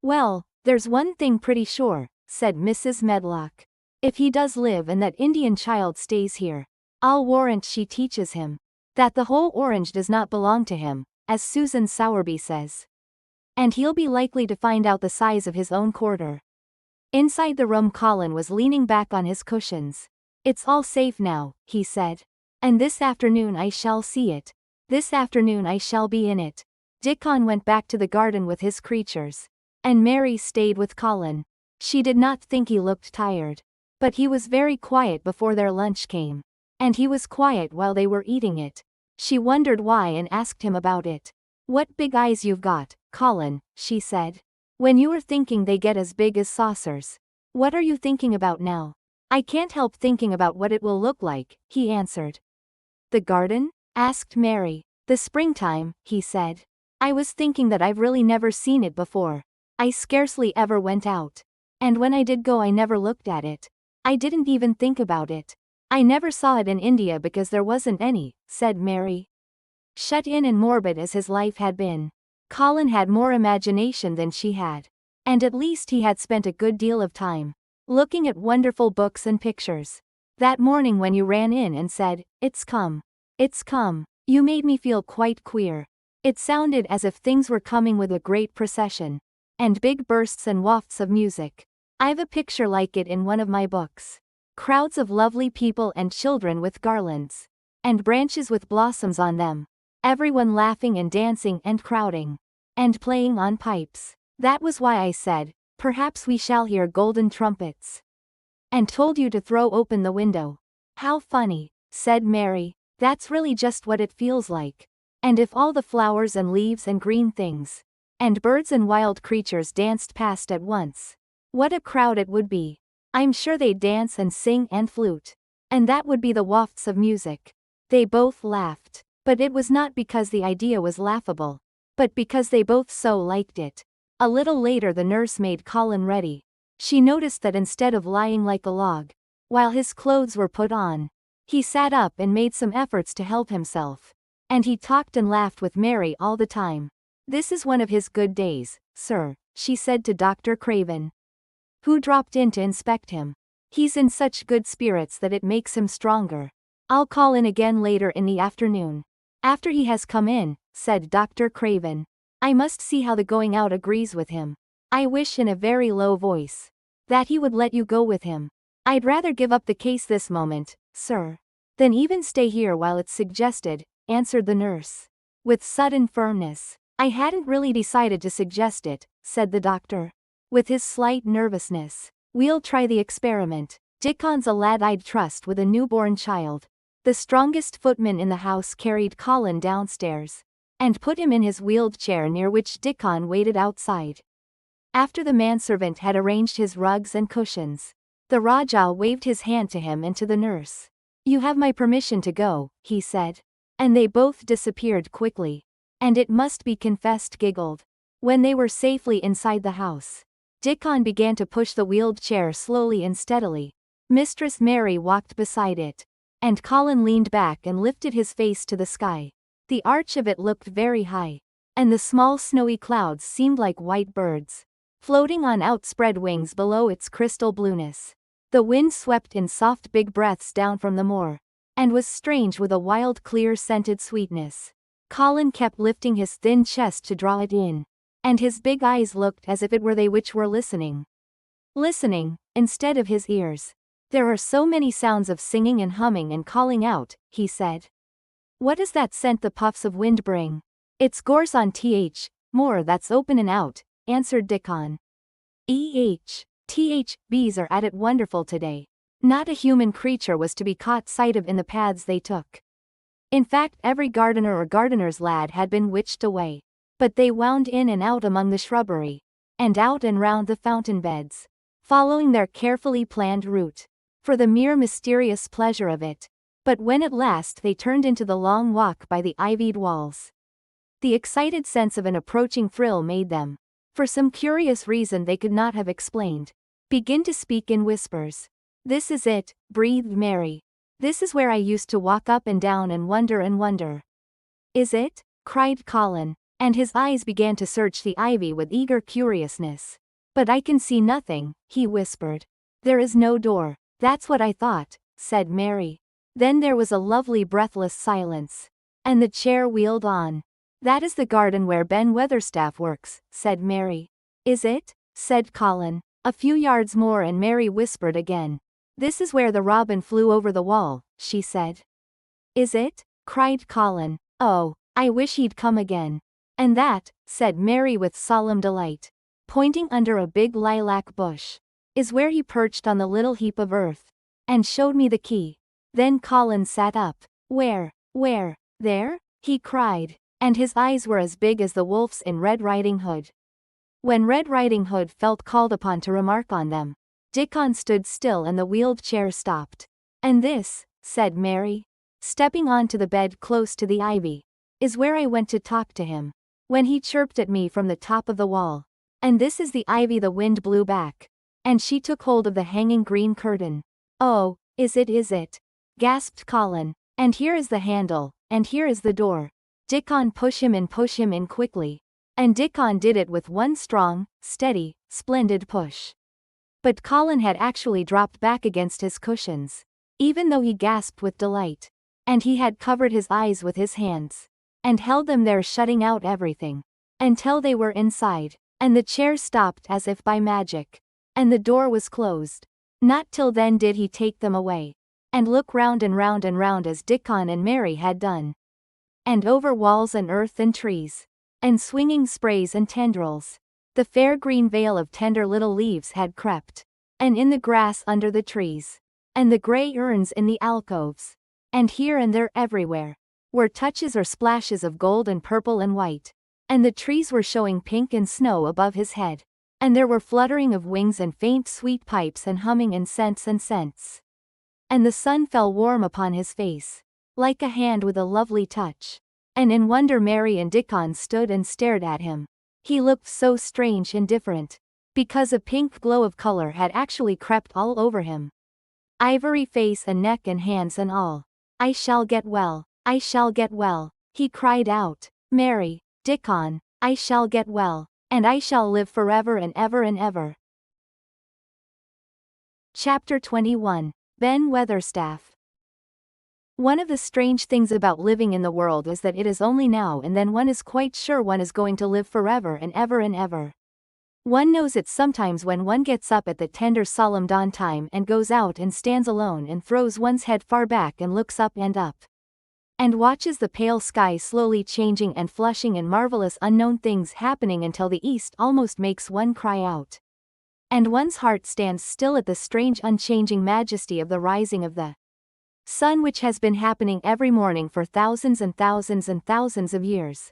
"Well, there's one thing pretty sure," said Mrs. Medlock. "If he does live and that Indian child stays here, I'll warrant she teaches him that the whole orange does not belong to him, as Susan Sowerby says. And he'll be likely to find out the size of his own quarter." Inside the room Colin was leaning back on his cushions. "It's all safe now," he said. "And this afternoon I shall see it. This afternoon I shall be in it." Dickon went back to the garden with his creatures, and Mary stayed with Colin. She did not think he looked tired, but he was very quiet before their lunch came, and he was quiet while they were eating it. She wondered why and asked him about it. "What big eyes you've got, Colin," she said. "When you were thinking they get as big as saucers. What are you thinking about now?" "I can't help thinking about what it will look like," he answered. "The garden?" asked Mary. "The springtime," he said. "I was thinking that I've really never seen it before. I scarcely ever went out. And when I did go I never looked at it. I didn't even think about it. I never saw it in India because there wasn't any," said Mary. Shut in and morbid as his life had been, Colin had more imagination than she had. And at least he had spent a good deal of time looking at wonderful books and pictures. "That morning when you ran in and said, 'It's come. It's come,' you made me feel quite queer. It sounded as if things were coming with a great procession. And big bursts and wafts of music. I've a picture like it in one of my books. Crowds of lovely people and children with garlands. And branches with blossoms on them. Everyone laughing and dancing and crowding. And playing on pipes. That was why I said, perhaps we shall hear golden trumpets. And told you to throw open the window. How funny, said Mary. That's really just what it feels like. And if all the flowers and leaves and green things, and birds and wild creatures danced past at once, what a crowd it would be. I'm sure they'd dance and sing and flute. And that would be the wafts of music. They both laughed. But it was not because the idea was laughable, but because they both so liked it. A little later the nurse made Colin ready. She noticed that instead of lying like a log, while his clothes were put on, he sat up and made some efforts to help himself. And he talked and laughed with Mary all the time. This is one of his good days, sir, she said to Dr. Craven, who dropped in to inspect him. He's in such good spirits that it makes him stronger. I'll call in again later in the afternoon. After he has come in, said Dr. Craven. I must see how the going out agrees with him. I wish in a very low voice that he would let you go with him. I'd rather give up the case this moment, sir, than even stay here while it's suggested, answered the nurse. With sudden firmness. I hadn't really decided to suggest it, said the doctor. With his slight nervousness. We'll try the experiment. Dickon's a lad I'd trust with a newborn child. The strongest footman in the house carried Colin downstairs, and put him in his wheeled chair near which Dickon waited outside. After the manservant had arranged his rugs and cushions, the Rajah waved his hand to him and to the nurse. You have my permission to go, he said. And they both disappeared quickly. And it must be confessed giggled. When they were safely inside the house, Dickon began to push the wheeled chair slowly and steadily. Mistress Mary walked beside it. And Colin leaned back and lifted his face to the sky. The arch of it looked very high. And the small snowy clouds seemed like white birds, floating on outspread wings below its crystal blueness. The wind swept in soft big breaths down from the moor, and was strange with a wild clear scented sweetness. Colin kept lifting his thin chest to draw it in, and his big eyes looked as if it were they which were listening. Listening, instead of his ears. There are so many sounds of singing and humming and calling out, he said. What does that scent the puffs of wind bring? It's gorse on moor that's open and out, answered Dickon. Bees are at it wonderful today. Not a human creature was to be caught sight of in the paths they took. In fact every gardener or gardener's lad had been witched away. But they wound in and out among the shrubbery, and out and round the fountain beds, following their carefully planned route, for the mere mysterious pleasure of it. But when at last they turned into the long walk by the ivied walls, the excited sense of an approaching thrill made them, for some curious reason they could not have explained, begin to speak in whispers. This is it, breathed Mary. This is where I used to walk up and down and wonder and wonder. Is it? Cried Colin, and his eyes began to search the ivy with eager curiousness. But I can see nothing, he whispered. There is no door. That's what I thought, said Mary. Then there was a lovely breathless silence. And the chair wheeled on. That is the garden where Ben Weatherstaff works, said Mary. Is it? Said Colin. A few yards more and Mary whispered again. This is where the robin flew over the wall, she said. Is it? Cried Colin. Oh, I wish he'd come again. And that, said Mary with solemn delight, pointing under a big lilac bush, is where he perched on the little heap of earth, and showed me the key. Then Colin sat up. Where? There? He cried, and his eyes were as big as the wolf's in Red Riding Hood. When Red Riding Hood felt called upon to remark on them, Dickon stood still and the wheeled chair stopped. And this, said Mary, stepping onto the bed close to the ivy, is where I went to talk to him, when he chirped at me from the top of the wall. And this is the ivy the wind blew back. And she took hold of the hanging green curtain. Oh, is it? Gasped Colin. And here is the handle, and here is the door. Dickon push him in quickly. And Dickon did it with one strong, steady, splendid push. But Colin had actually dropped back against his cushions, even though he gasped with delight. And he had covered his eyes with his hands. and held them there, shutting out everything. Until they were inside. And the chair stopped as if by magic. And the door was closed. Not till then did he take them away. And look round and round and round as Dickon and Mary had done. And over walls and earth and trees. And swinging sprays and tendrils. The fair green veil of tender little leaves had crept. And in the grass under the trees. And the grey urns in the alcoves. And here and there everywhere. Were touches or splashes of gold and purple and white. And the trees were showing pink and snow above his head. And there were fluttering of wings and faint sweet pipes and humming and scents. And the sun fell warm upon his face. Like a hand with a lovely touch. And in wonder Mary and Dickon stood and stared at him. He looked so strange and different. Because a pink glow of color had actually crept all over him. Ivory face and neck and hands and all. I shall get well, I shall get well, he cried out. Mary, Dickon, I shall get well, and I shall live forever and ever and ever. Chapter 21. Ben Weatherstaff. One of the strange things about living in the world is that it is only now and then one is quite sure one is going to live forever and ever and ever. One knows it sometimes when one gets up at the tender solemn dawn time and goes out and stands alone and throws one's head far back and looks up, and watches the pale sky slowly changing and flushing and marvelous unknown things happening until the east almost makes one cry out. And one's heart stands still at the strange unchanging majesty of the rising of the sun, which has been happening every morning for thousands and thousands and thousands of years.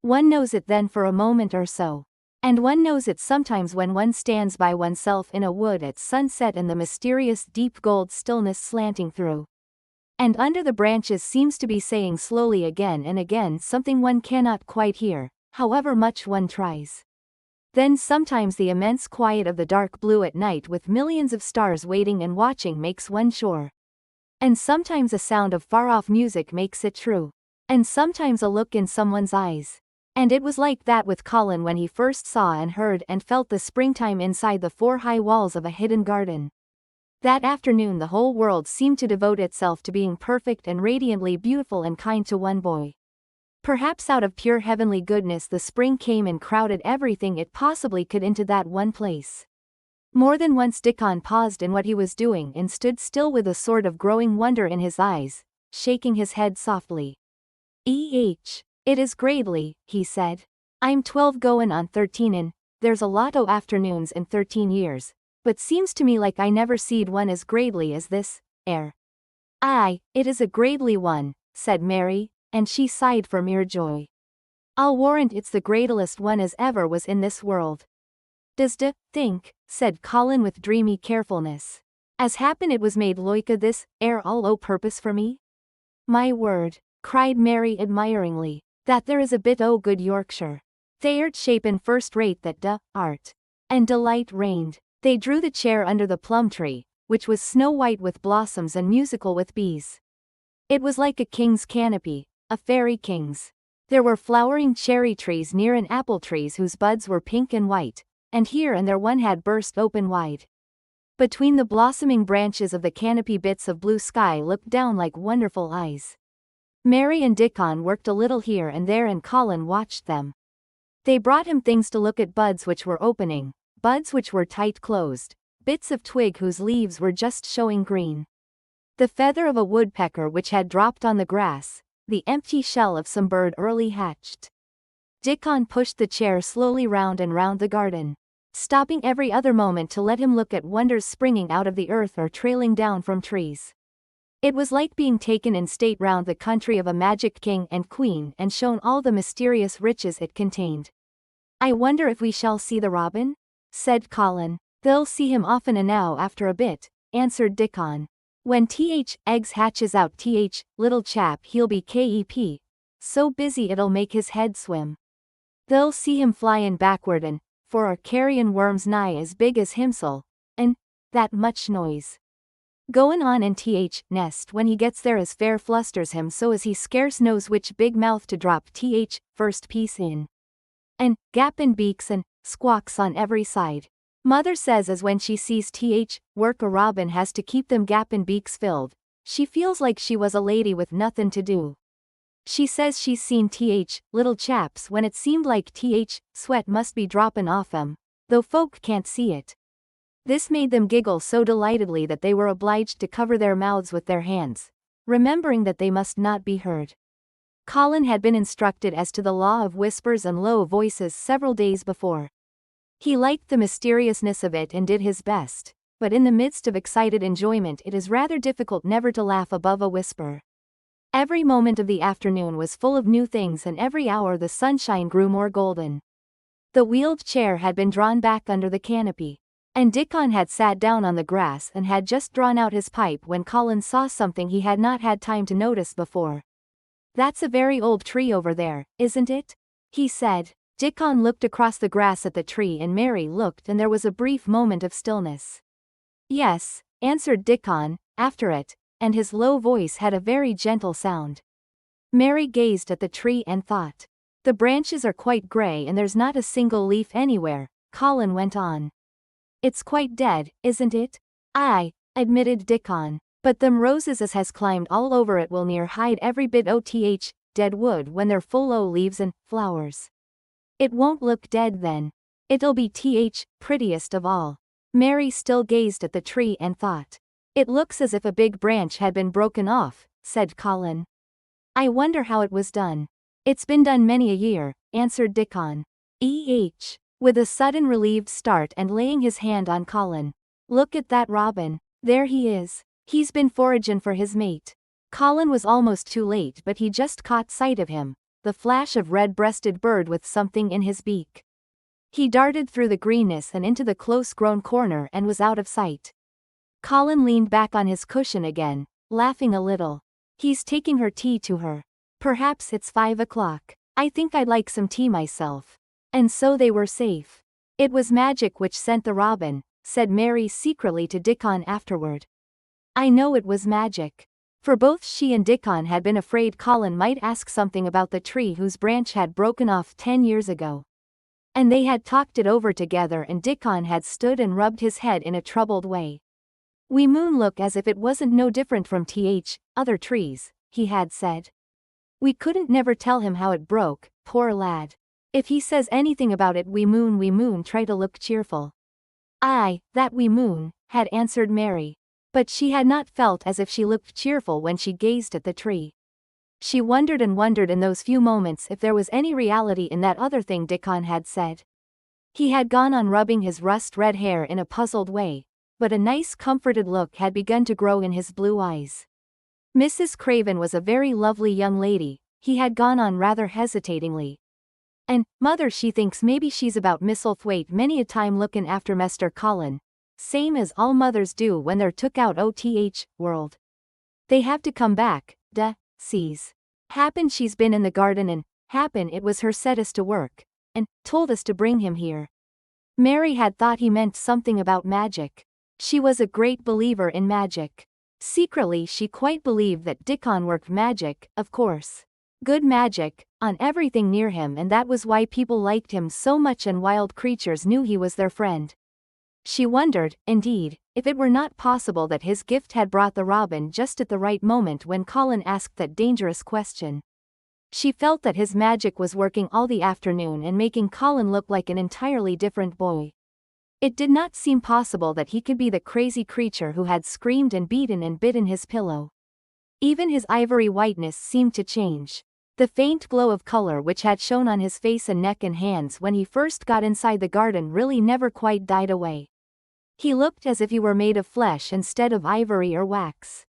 One knows it then for a moment or so. And one knows it sometimes when one stands by oneself in a wood at sunset and the mysterious deep gold stillness slanting through. And under the branches seems to be saying slowly again and again something one cannot quite hear, however much one tries. Then sometimes the immense quiet of the dark blue at night with millions of stars waiting and watching makes one sure. And sometimes a sound of far-off music makes it true. And sometimes a look in someone's eyes. And it was like that with Colin when he first saw and heard and felt the springtime inside the four high walls of a hidden garden. That afternoon the whole world seemed to devote itself to being perfect and radiantly beautiful and kind to one boy. Perhaps out of pure heavenly goodness the spring came and crowded everything it possibly could into that one place. More than once Dickon paused in what he was doing and stood still with a sort of growing wonder in his eyes, shaking his head softly. It is gradely, he said. I'm 12 goin' on 13 and there's a lot o' afternoons in 13 years, but seems to me like I never seed one as gradely as this, Aye, it is a gradely one, said Mary, and she sighed for mere joy. I'll warrant it's the gradliest one as ever was in this world. Does think, said Colin with dreamy carefulness. As happen it was made loika this, all o' purpose for me? My word, cried Mary admiringly, that there is a bit o' good Yorkshire. They'rt shapen first rate that art. And delight reigned. They drew the chair under the plum tree, which was snow white with blossoms and musical with bees. It was like a king's canopy, a fairy king's. There were flowering cherry trees near and apple trees whose buds were pink and white, and here and there one had burst open wide. Between the blossoming branches of the canopy bits of blue sky looked down like wonderful eyes. Mary and Dickon worked a little here and there and Colin watched them. They brought him things to look at, buds which were opening, buds which were tight closed, bits of twig whose leaves were just showing green. The feather of a woodpecker which had dropped on the grass, the empty shell of some bird early hatched. Dickon pushed the chair slowly round and round the garden, stopping every other moment to let him look at wonders springing out of the earth or trailing down from trees. It was like being taken in state round the country of a magic king and queen and shown all the mysterious riches it contained. I wonder if we shall see the robin? Said Colin. They'll see him often enow after a bit, answered Dickon. When eggs hatches out little chap he'll be kep, so busy it'll make his head swim. They'll see him flyin' backward and, for a carryin' worms nigh as big as himsel, and, that much noise. Goin' on in nest when he gets there as fair flusters him so as he scarce knows which big mouth to drop first piece in. And, gappin' beaks and, squawks on every side. Mother says as when she sees work a robin has to keep them gappin' beaks filled, she feels like she was a lady with nothin' to do. She says she's seen little chaps when it seemed like sweat must be droppin' off 'em, though folk can't see it. This made them giggle so delightedly that they were obliged to cover their mouths with their hands, remembering that they must not be heard. Colin had been instructed as to the law of whispers and low voices several days before. He liked the mysteriousness of it and did his best, but in the midst of excited enjoyment it is rather difficult never to laugh above a whisper. Every moment of the afternoon was full of new things, and every hour the sunshine grew more golden. The wheeled chair had been drawn back under the canopy, and Dickon had sat down on the grass and had just drawn out his pipe when Colin saw something he had not had time to notice before. "That's a very old tree over there, isn't it?" he said. Dickon looked across the grass at the tree and Mary looked, and there was a brief moment of stillness. "Yes," answered Dickon, after it, and his low voice had a very gentle sound. Mary gazed at the tree and thought. "The branches are quite grey and there's not a single leaf anywhere," Colin went on. "It's quite dead, isn't it?" "Aye," admitted Dickon, "but them roses as has climbed all over it will near hide every bit o' dead wood when they're full o' leaves and flowers." "It won't look dead then. It'll be prettiest of all." Mary still gazed at the tree and thought. "It looks as if a big branch had been broken off," said Colin. "I wonder how it was done." "It's been done many a year," answered Dickon. With a sudden relieved start and laying his hand on Colin. "Look at that robin, there he is. He's been foragin' for his mate." Colin was almost too late, but he just caught sight of him, the flash of red-breasted bird with something in his beak. He darted through the greenness and into the close-grown corner and was out of sight. Colin leaned back on his cushion again, laughing a little. "He's taking her tea to her. Perhaps it's 5 o'clock. I think I'd like some tea myself." And so they were safe. "It was magic which sent the robin," said Mary secretly to Dickon afterward. "I know it was magic." For both she and Dickon had been afraid Colin might ask something about the tree whose branch had broken off 10 years ago. And they had talked it over together, and Dickon had stood and rubbed his head in a troubled way. "We moon look as if it wasn't no different from other trees," he had said. "We couldn't never tell him how it broke, poor lad. If he says anything about it we moon try to look cheerful." "Aye, that we moon," had answered Mary. But she had not felt as if she looked cheerful when she gazed at the tree. She wondered and wondered in those few moments if there was any reality in that other thing Dickon had said. He had gone on rubbing his rust-red hair in a puzzled way, but a nice comforted look had begun to grow in his blue eyes. "Mrs. Craven was a very lovely young lady," he had gone on rather hesitatingly. "And, mother she thinks maybe she's about Misselthwaite many a time lookin' after Mester Colin, same as all mothers do when they're took out o' world. They have to come back, sees. Happen she's been in the garden and, happen it was her set us to work, and, told us to bring him here." Mary had thought he meant something about magic. She was a great believer in magic. Secretly she quite believed that Dickon worked magic, of course. Good magic, on everything near him, and that was why people liked him so much and wild creatures knew he was their friend. She wondered, indeed, if it were not possible that his gift had brought the robin just at the right moment when Colin asked that dangerous question. She felt that his magic was working all the afternoon and making Colin look like an entirely different boy. It did not seem possible that he could be the crazy creature who had screamed and beaten and bitten his pillow. Even his ivory whiteness seemed to change. The faint glow of color which had shone on his face and neck and hands when he first got inside the garden really never quite died away. He looked as if he were made of flesh instead of ivory or wax.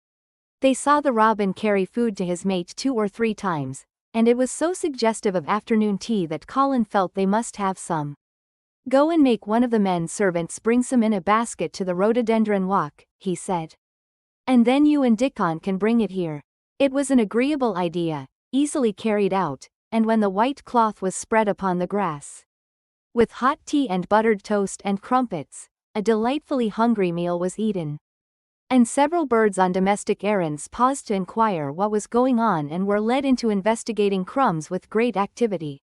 They saw the robin carry food to his mate 2 or 3 times, and it was so suggestive of afternoon tea that Colin felt they must have some. "Go and make one of the men servants bring some in a basket to the rhododendron walk," he said. "And then you and Dickon can bring it here." It was an agreeable idea, easily carried out, and when the white cloth was spread upon the grass, with hot tea and buttered toast and crumpets, a delightfully hungry meal was eaten. And several birds on domestic errands paused to inquire what was going on and were led into investigating crumbs with great activity.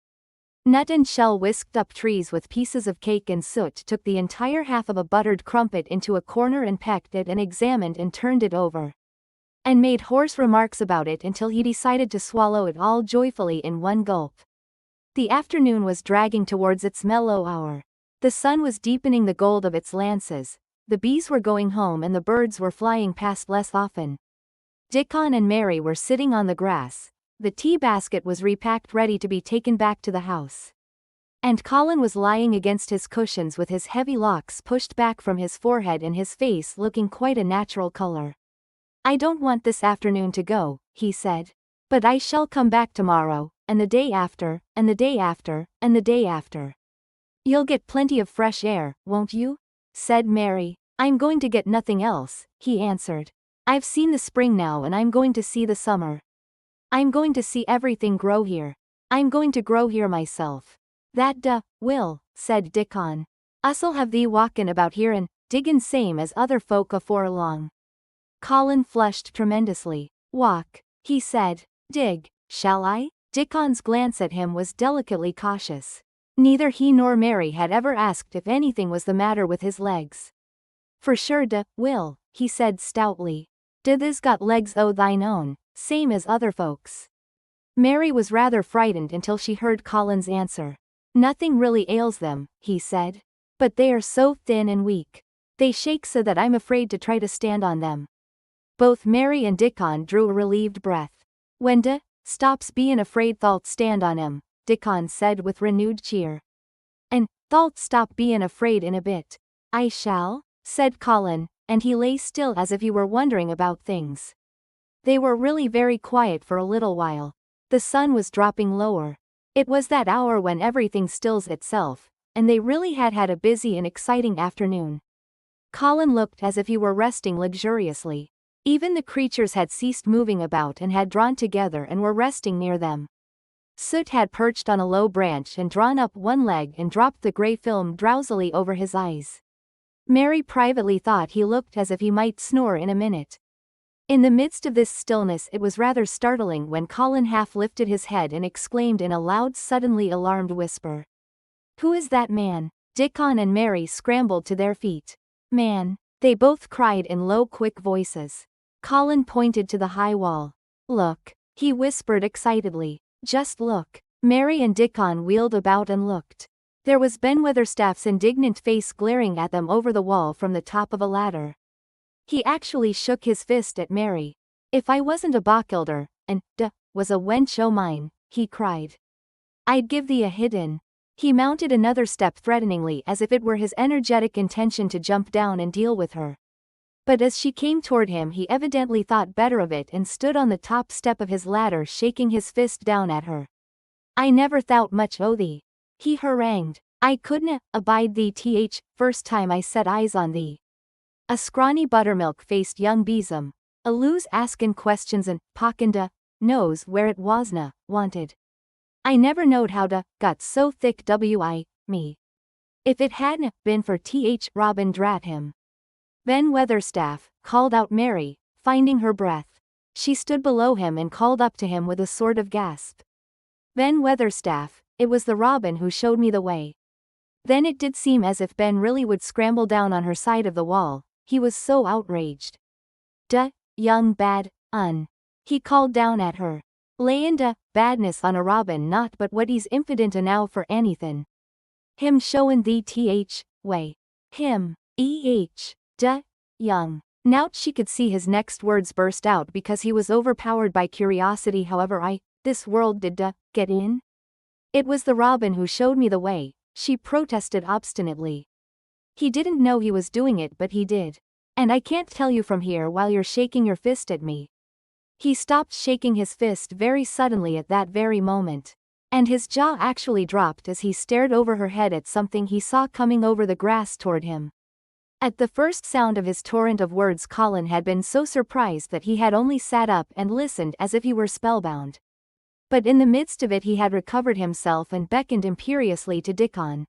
Nut and Shell whisked up trees with pieces of cake, and Soot took the entire half of a buttered crumpet into a corner and pecked it and examined and turned it over. and made hoarse remarks about it until he decided to swallow it all joyfully in one gulp. The afternoon was dragging towards its mellow hour. The sun was deepening the gold of its lances, the bees were going home and the birds were flying past less often. Dickon and Mary were sitting on the grass, the tea basket was repacked ready to be taken back to the house. And Colin was lying against his cushions with his heavy locks pushed back from his forehead and his face looking quite a natural color. "I don't want this afternoon to go," he said. "But I shall come back tomorrow, and the day after, and the day after, and the day after." "You'll get plenty of fresh air, won't you?" said Mary. "I'm going to get nothing else," he answered. "I've seen the spring now and I'm going to see the summer. I'm going to see everything grow here. I'm going to grow here myself." "That will," said Dickon. "Us'll have thee walkin' about here and diggin' same as other folk afore long." Colin flushed tremendously. "Walk," he said. "Dig, shall I?" Dickon's glance at him was delicately cautious. Neither he nor Mary had ever asked if anything was the matter with his legs. "For sure will," he said stoutly. "Tha's got legs o' thine own, same as other folks." Mary was rather frightened until she heard Colin's answer. "Nothing really ails them," he said. "But they are so thin and weak. They shake so that I'm afraid to try to stand on them." Both Mary and Dickon drew a relieved breath. "When stops bein' afraid thou'lt stand on 'em," Dickon said with renewed cheer. "And thou'lt stop bein' afraid in a bit." "I shall," said Colin, and he lay still as if he were wondering about things. They were really very quiet for a little while. The sun was dropping lower. It was that hour when everything stills itself, and they really had had a busy and exciting afternoon. Colin looked as if he were resting luxuriously. Even the creatures had ceased moving about and had drawn together and were resting near them. Soot had perched on a low branch and drawn up one leg and dropped the grey film drowsily over his eyes. Mary privately thought he looked as if he might snore in a minute. In the midst of this stillness it was rather startling when Colin half lifted his head and exclaimed in a loud suddenly alarmed whisper. "Who is that man?" Dickon and Mary scrambled to their feet. "Man," they both cried in low quick voices. Colin pointed to the high wall. "Look," he whispered excitedly. "Just look." Mary and Dickon wheeled about and looked. There was Ben Weatherstaff's indignant face glaring at them over the wall from the top of a ladder. He actually shook his fist at Mary. "If I wasn't a bochilder, and was a wench o' mine," he cried, "I'd give thee a hidden." He mounted another step threateningly as if it were his energetic intention to jump down and deal with her. But as she came toward him he evidently thought better of it and stood on the top step of his ladder shaking his fist down at her. "I never thowt much o' thee," he harangued. "I couldna abide thee first time I set eyes on thee." A scrawny buttermilk-faced young besom, a loose askin' questions and pockin' knows where it wasna wanted. "I never knowed how got so thick me. If it hadna been for Robin drat him." "Ben Weatherstaff," called out Mary, finding her breath. She stood below him and called up to him with a sort of gasp. "Ben Weatherstaff, it was the Robin who showed me the way." Then it did seem as if Ben really would scramble down on her side of the wall, he was so outraged. Young bad he called down at her. "Layin' badness on a Robin not but what he's impident enow for anythin'. Him showin' thee way. Him, young." Now she could see his next words burst out because he was overpowered by curiosity. "However this world did get in?" "It was the Robin who showed me the way," she protested obstinately. "He didn't know he was doing it but he did. And I can't tell you from here while you're shaking your fist at me." He stopped shaking his fist very suddenly at that very moment. And his jaw actually dropped as he stared over her head at something he saw coming over the grass toward him. At the first sound of his torrent of words Colin had been so surprised that he had only sat up and listened as if he were spellbound. But in the midst of it he had recovered himself and beckoned imperiously to Dickon.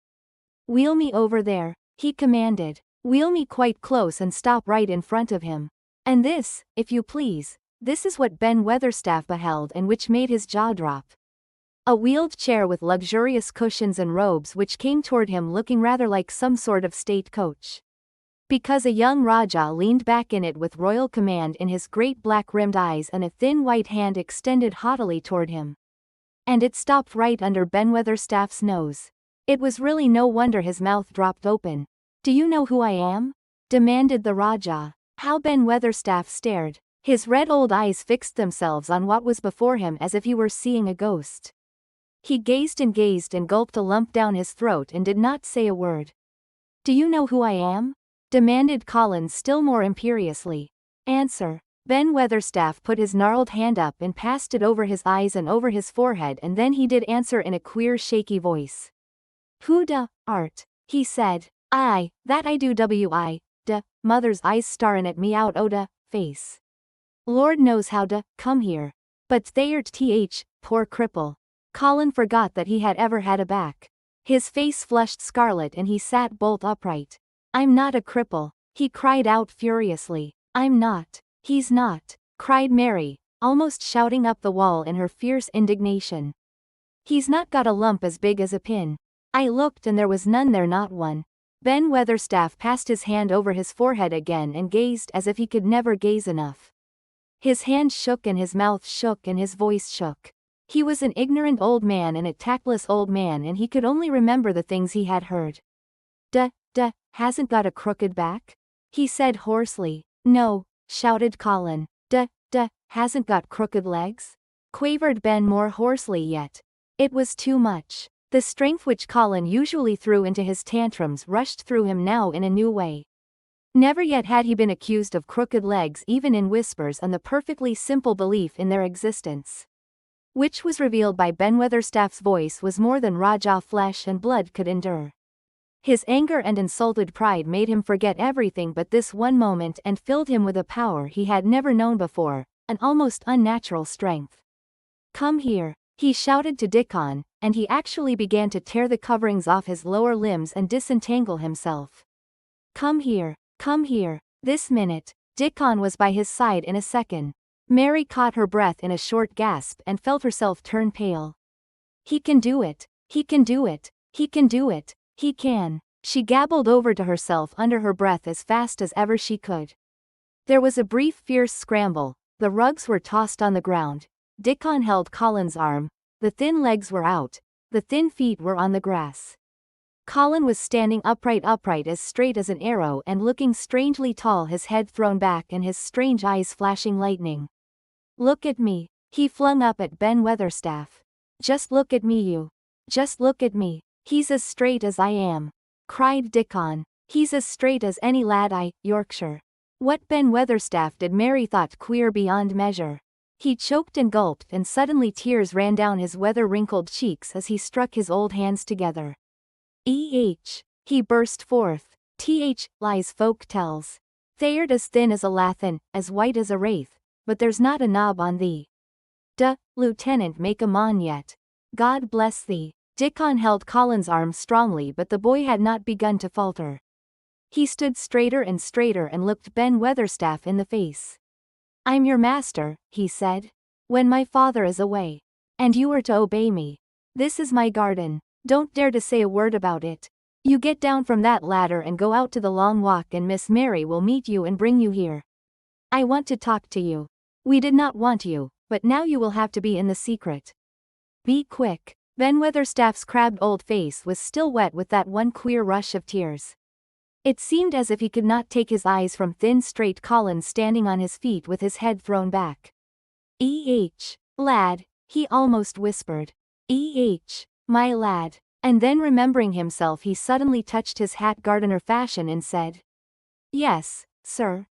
"Wheel me over there," he commanded. "Wheel me quite close and stop right in front of him. And this, if you please." This is what Ben Weatherstaff beheld and which made his jaw drop. A wheeled chair with luxurious cushions and robes which came toward him looking rather like some sort of state coach. Because a young Rajah leaned back in it with royal command in his great black-rimmed eyes and a thin white hand extended haughtily toward him. And it stopped right under Ben Weatherstaff's nose. It was really no wonder his mouth dropped open. "Do you know who I am?" demanded the Rajah. How Ben Weatherstaff stared. His red old eyes fixed themselves on what was before him as if he were seeing a ghost. He gazed and gulped a lump down his throat and did not say a word. "Do you know who I am?" demanded Colin still more imperiously. "Answer." Ben Weatherstaff put his gnarled hand up and passed it over his eyes and over his forehead, and then he did answer in a queer shaky voice. "Who da, art?" he said. "Aye, that I do wi, da." Mother's eyes starin' at me out o' da face. "Lord knows how da, come here. But they'rt poor cripple." Colin forgot that he had ever had a back. His face flushed scarlet and he sat bolt upright. "I'm not a cripple," he cried out furiously. "I'm not." "He's not," cried Mary, almost shouting up the wall in her fierce indignation. "He's not got a lump as big as a pin. I looked and there was none there, not one." Ben Weatherstaff passed his hand over his forehead again and gazed as if he could never gaze enough. His hand shook and his mouth shook and his voice shook. He was an ignorant old man and a tactless old man, and he could only remember the things he had heard. Hasn't got a crooked back?" he said hoarsely. "No," shouted Colin. Hasn't got crooked legs?" quavered Ben more hoarsely yet. It was too much. The strength which Colin usually threw into his tantrums rushed through him now in a new way. Never yet had he been accused of crooked legs, even in whispers, and the perfectly simple belief in their existence, which was revealed by Ben Weatherstaff's voice, was more than Rajah flesh and blood could endure. His anger and insulted pride made him forget everything but this one moment and filled him with a power he had never known before, an almost unnatural strength. "Come here," he shouted to Dickon, and he actually began to tear the coverings off his lower limbs and disentangle himself. Come here, this minute." Dickon was by his side in a second. Mary caught her breath in a short gasp and felt herself turn pale. "He can do it, he can do it, he can do it. He can," she gabbled over to herself under her breath as fast as ever she could. There was a brief fierce scramble, the rugs were tossed on the ground, Dickon held Colin's arm, the thin legs were out, the thin feet were on the grass. Colin was standing upright as straight as an arrow and looking strangely tall, his head thrown back and his strange eyes flashing lightning. "Look at me," he flung up at Ben Weatherstaff. "Just look at me, you. Just look at me. He's as straight as I am," cried Dickon. "He's as straight as any lad I, Yorkshire." What Ben Weatherstaff did, Mary thought queer beyond measure. He choked and gulped, and suddenly tears ran down his weather-wrinkled cheeks as he struck his old hands together. He burst forth. "Lies folk tells. They'rt as thin as a lathan, as white as a wraith, but there's not a knob on thee. Lieutenant, make a mon yet. God bless thee." Dickon held Colin's arm strongly, but the boy had not begun to falter. He stood straighter and looked Ben Weatherstaff in the face. "I'm your master," he said. "When my father is away. And you are to obey me. This is my garden. Don't dare to say a word about it. You get down from that ladder and go out to the long walk, and Miss Mary will meet you and bring you here. I want to talk to you. We did not want you, but now you will have to be in the secret. Be quick." Ben Weatherstaff's crabbed old face was still wet with that one queer rush of tears. It seemed as if he could not take his eyes from thin straight Colin standing on his feet with his head thrown back. Lad," he almost whispered. My lad." And then remembering himself, he suddenly touched his hat gardener fashion and said, Yes, sir,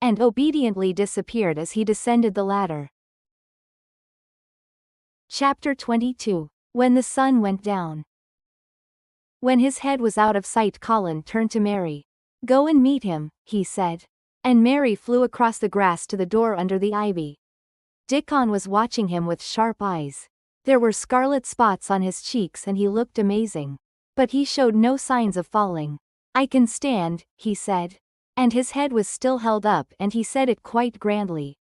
and obediently disappeared as he descended the ladder. Chapter 22. When the sun went down. When his head was out of sight, Colin turned to Mary. "Go and meet him," he said. And Mary flew across the grass to the door under the ivy. Dickon was watching him with sharp eyes. There were scarlet spots on his cheeks and he looked amazing. But he showed no signs of falling. "I can stand," he said. And his head was still held up, and he said it quite grandly.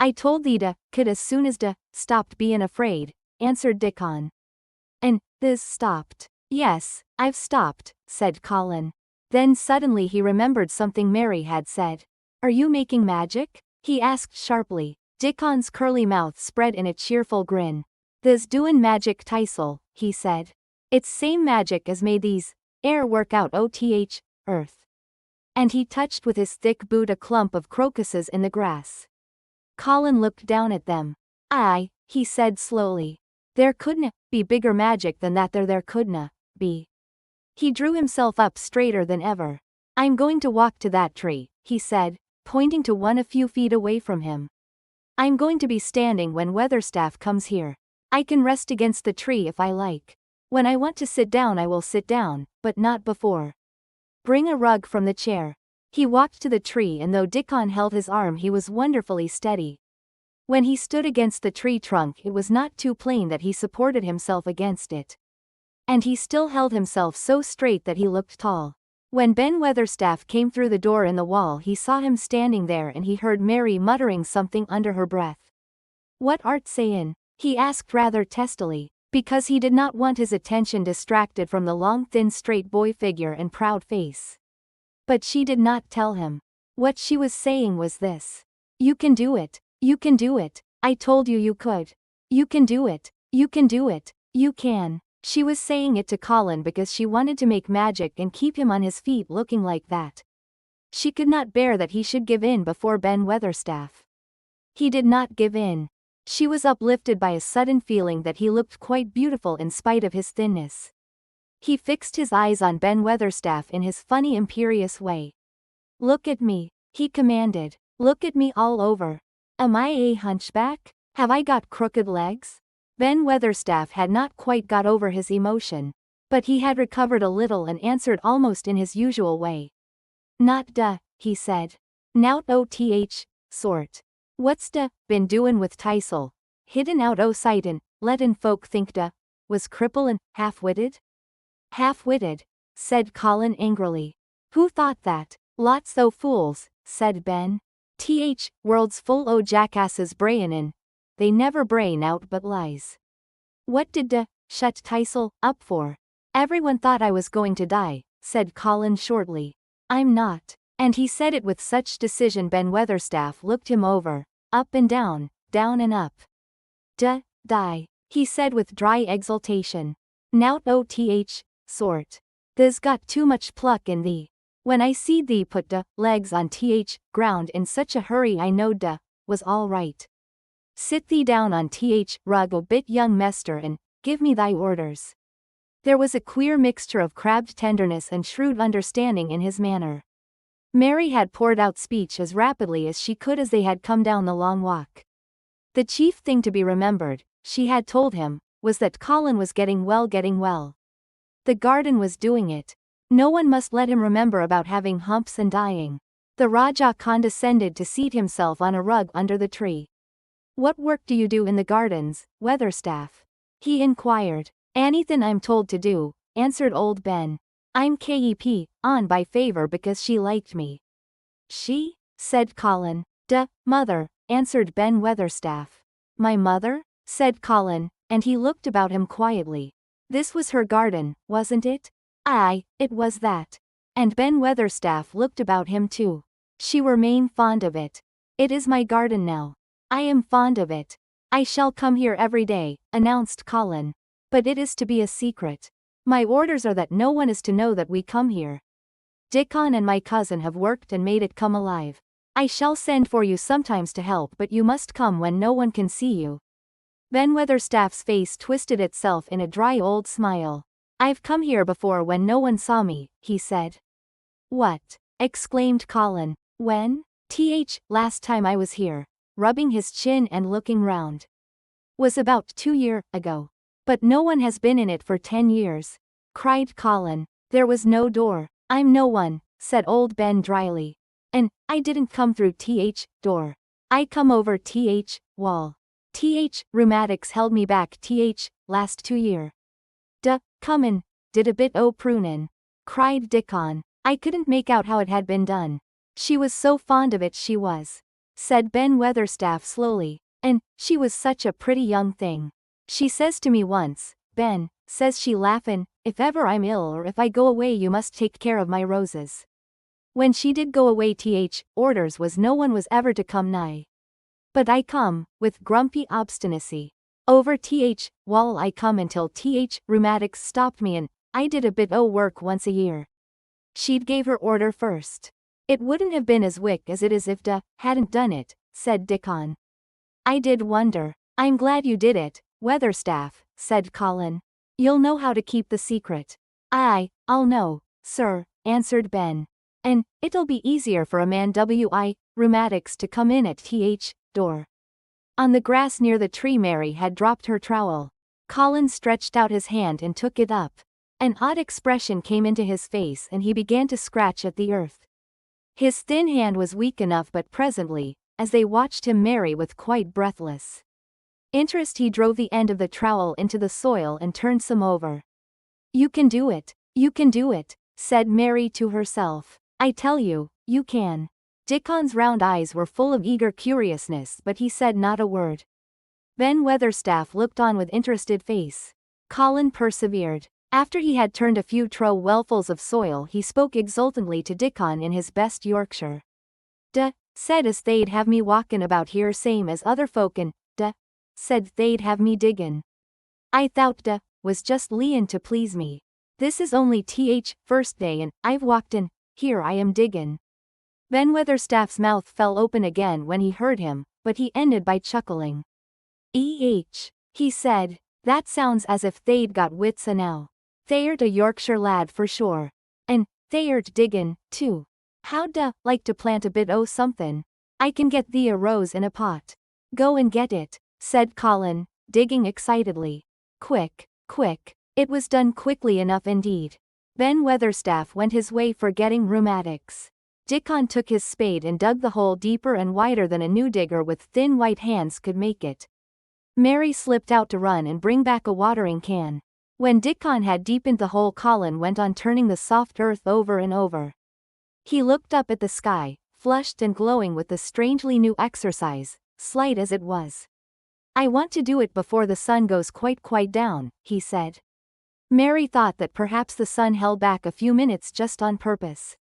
"I told thee could as soon as stopped bein' afraid," answered Dickon. "And this stopped?" "Yes, I've stopped," said Colin. Then suddenly he remembered something Mary had said. Are you making magic? He asked sharply. Dickon's curly mouth spread in a cheerful grin. This doin' magic Teisel, he said. It's same magic as made these air work out earth. And he touched with his thick boot a clump of crocuses in the grass. Colin looked down at them. Aye, he said slowly. There couldna be bigger magic than that there couldna be. He drew himself up straighter than ever. I'm going to walk to that tree, he said, pointing to one a few feet away from him. I'm going to be standing when Weatherstaff comes here. I can rest against the tree if I like. When I want to sit down I will sit down, but not before. Bring a rug from the chair. He walked to the tree and though Dickon held his arm he was wonderfully steady. When he stood against the tree trunk it was not too plain that he supported himself against it. And he still held himself so straight that he looked tall. When Ben Weatherstaff came through the door in the wall he saw him standing there and he heard Mary muttering something under her breath. What art sayin'? He asked rather testily, because he did not want his attention distracted from the long thin straight boy figure and proud face. But she did not tell him. What she was saying was this. You can do it. You can do it. I told you you could. You can do it. You can do it. You can. She was saying it to Colin because she wanted to make magic and keep him on his feet looking like that. She could not bear that he should give in before Ben Weatherstaff. He did not give in. She was uplifted by a sudden feeling that he looked quite beautiful in spite of his thinness. He fixed his eyes on Ben Weatherstaff in his funny imperious way. Look at me, he commanded. Look at me all over. Am I a hunchback? Have I got crooked legs? Ben Weatherstaff had not quite got over his emotion, but he had recovered a little and answered almost in his usual way. Not duh, he said. Nout sort. What's duh been doin' with Teisel? Hidden out sight and lettin' folk think duh was cripple and half-witted? Half-witted, said Colin angrily. Who thought that? Lots o' fools, said Ben. World's full o' jackasses brayin' they never brain out but lies. What did shut Teisel up for? Everyone thought I was going to die, said Colin shortly. I'm not. And he said it with such decision Ben Weatherstaff looked him over, up and down and up. Die, he said with dry exultation. Nout sort. There's got too much pluck in thee. When I seed thee put legs on ground in such a hurry I knowed was all right. Sit thee down on rug a bit young mester and give me thy orders. There was a queer mixture of crabbed tenderness and shrewd understanding in his manner. Mary had poured out speech as rapidly as she could as they had come down the long walk. The chief thing to be remembered, she had told him, was that Colin was getting well. The garden was doing it. No one must let him remember about having humps and dying. The Rajah condescended to seat himself on a rug under the tree. What work do you do in the gardens, Weatherstaff? He inquired. Anything I'm told to do, answered old Ben. I'm on by favor because she liked me. She? Said Colin. Mother, answered Ben Weatherstaff. My mother? Said Colin, and he looked about him quietly. This was her garden, wasn't it? Aye, it was that. And Ben Weatherstaff looked about him too. She were main fond of it. It is my garden now. I am fond of it. I shall come here every day, announced Colin. But it is to be a secret. My orders are that no one is to know that we come here. Dickon and my cousin have worked and made it come alive. I shall send for you sometimes to help but you must come when no one can see you. Ben Weatherstaff's face twisted itself in a dry old smile. I've come here before when no one saw me, he said. What? Exclaimed Colin. When? Last time I was here. Rubbing his chin and looking round. Was about 2 years ago. But no one has been in it for 10 years. Cried Colin. There was no door. I'm no one, said old Ben dryly. And I didn't come through door. I come over wall. Rheumatics held me back last 2 year. Comin', did a bit o' prunin'. Cried Dickon. I couldn't make out how it had been done. She was so fond of it she was. Said Ben Weatherstaff slowly. And she was such a pretty young thing. She says to me once, Ben, says she laughin', if ever I'm ill or if I go away you must take care of my roses. When she did go away orders was no one was ever to come nigh. But I come, with grumpy obstinacy. Over while I come until rheumatics stopped me and I did a bit o' work once a year. She'd gave her order first. It wouldn't have been as wick as it is if hadn't done it, said Dickon. I did wonder. I'm glad you did it, Weatherstaff, said Colin. You'll know how to keep the secret. Aye, I'll know, sir, answered Ben. And it'll be easier for a man rheumatics to come in at door. On the grass near the tree Mary had dropped her trowel. Colin stretched out his hand and took it up. An odd expression came into his face and he began to scratch at the earth. His thin hand was weak enough, but presently, as they watched him Mary with quite breathless interest, he drove the end of the trowel into the soil and turned some over. You can do it, said Mary to herself. I tell you, you can. Dickon's round eyes were full of eager curiousness, but he said not a word. Ben Weatherstaff looked on with interested face. Colin persevered. After he had turned a few trowelfuls of soil he spoke exultantly to Dickon in his best Yorkshire. Said as they'd have me walkin' about here same as other folk and said they'd have me diggin'. I thought was just leein' to please me. This is only first day and I've walked in, here I am diggin'. Ben Weatherstaff's mouth fell open again when he heard him, but he ended by chuckling. He said, that sounds as if they'd got wits enow. They'rt a Yorkshire lad for sure. And they'rt diggin', too. How'd like to plant a bit o' somethin'? I can get thee a rose in a pot. Go and get it, said Colin, digging excitedly. Quick. It was done quickly enough indeed. Ben Weatherstaff went his way forgetting rheumatics. Dickon took his spade and dug the hole deeper and wider than a new digger with thin white hands could make it. Mary slipped out to run and bring back a watering can. When Dickon had deepened the hole Colin went on turning the soft earth over and over. He looked up at the sky, flushed and glowing with the strangely new exercise, slight as it was. I want to do it before the sun goes quite down, he said. Mary thought that perhaps the sun held back a few minutes just on purpose.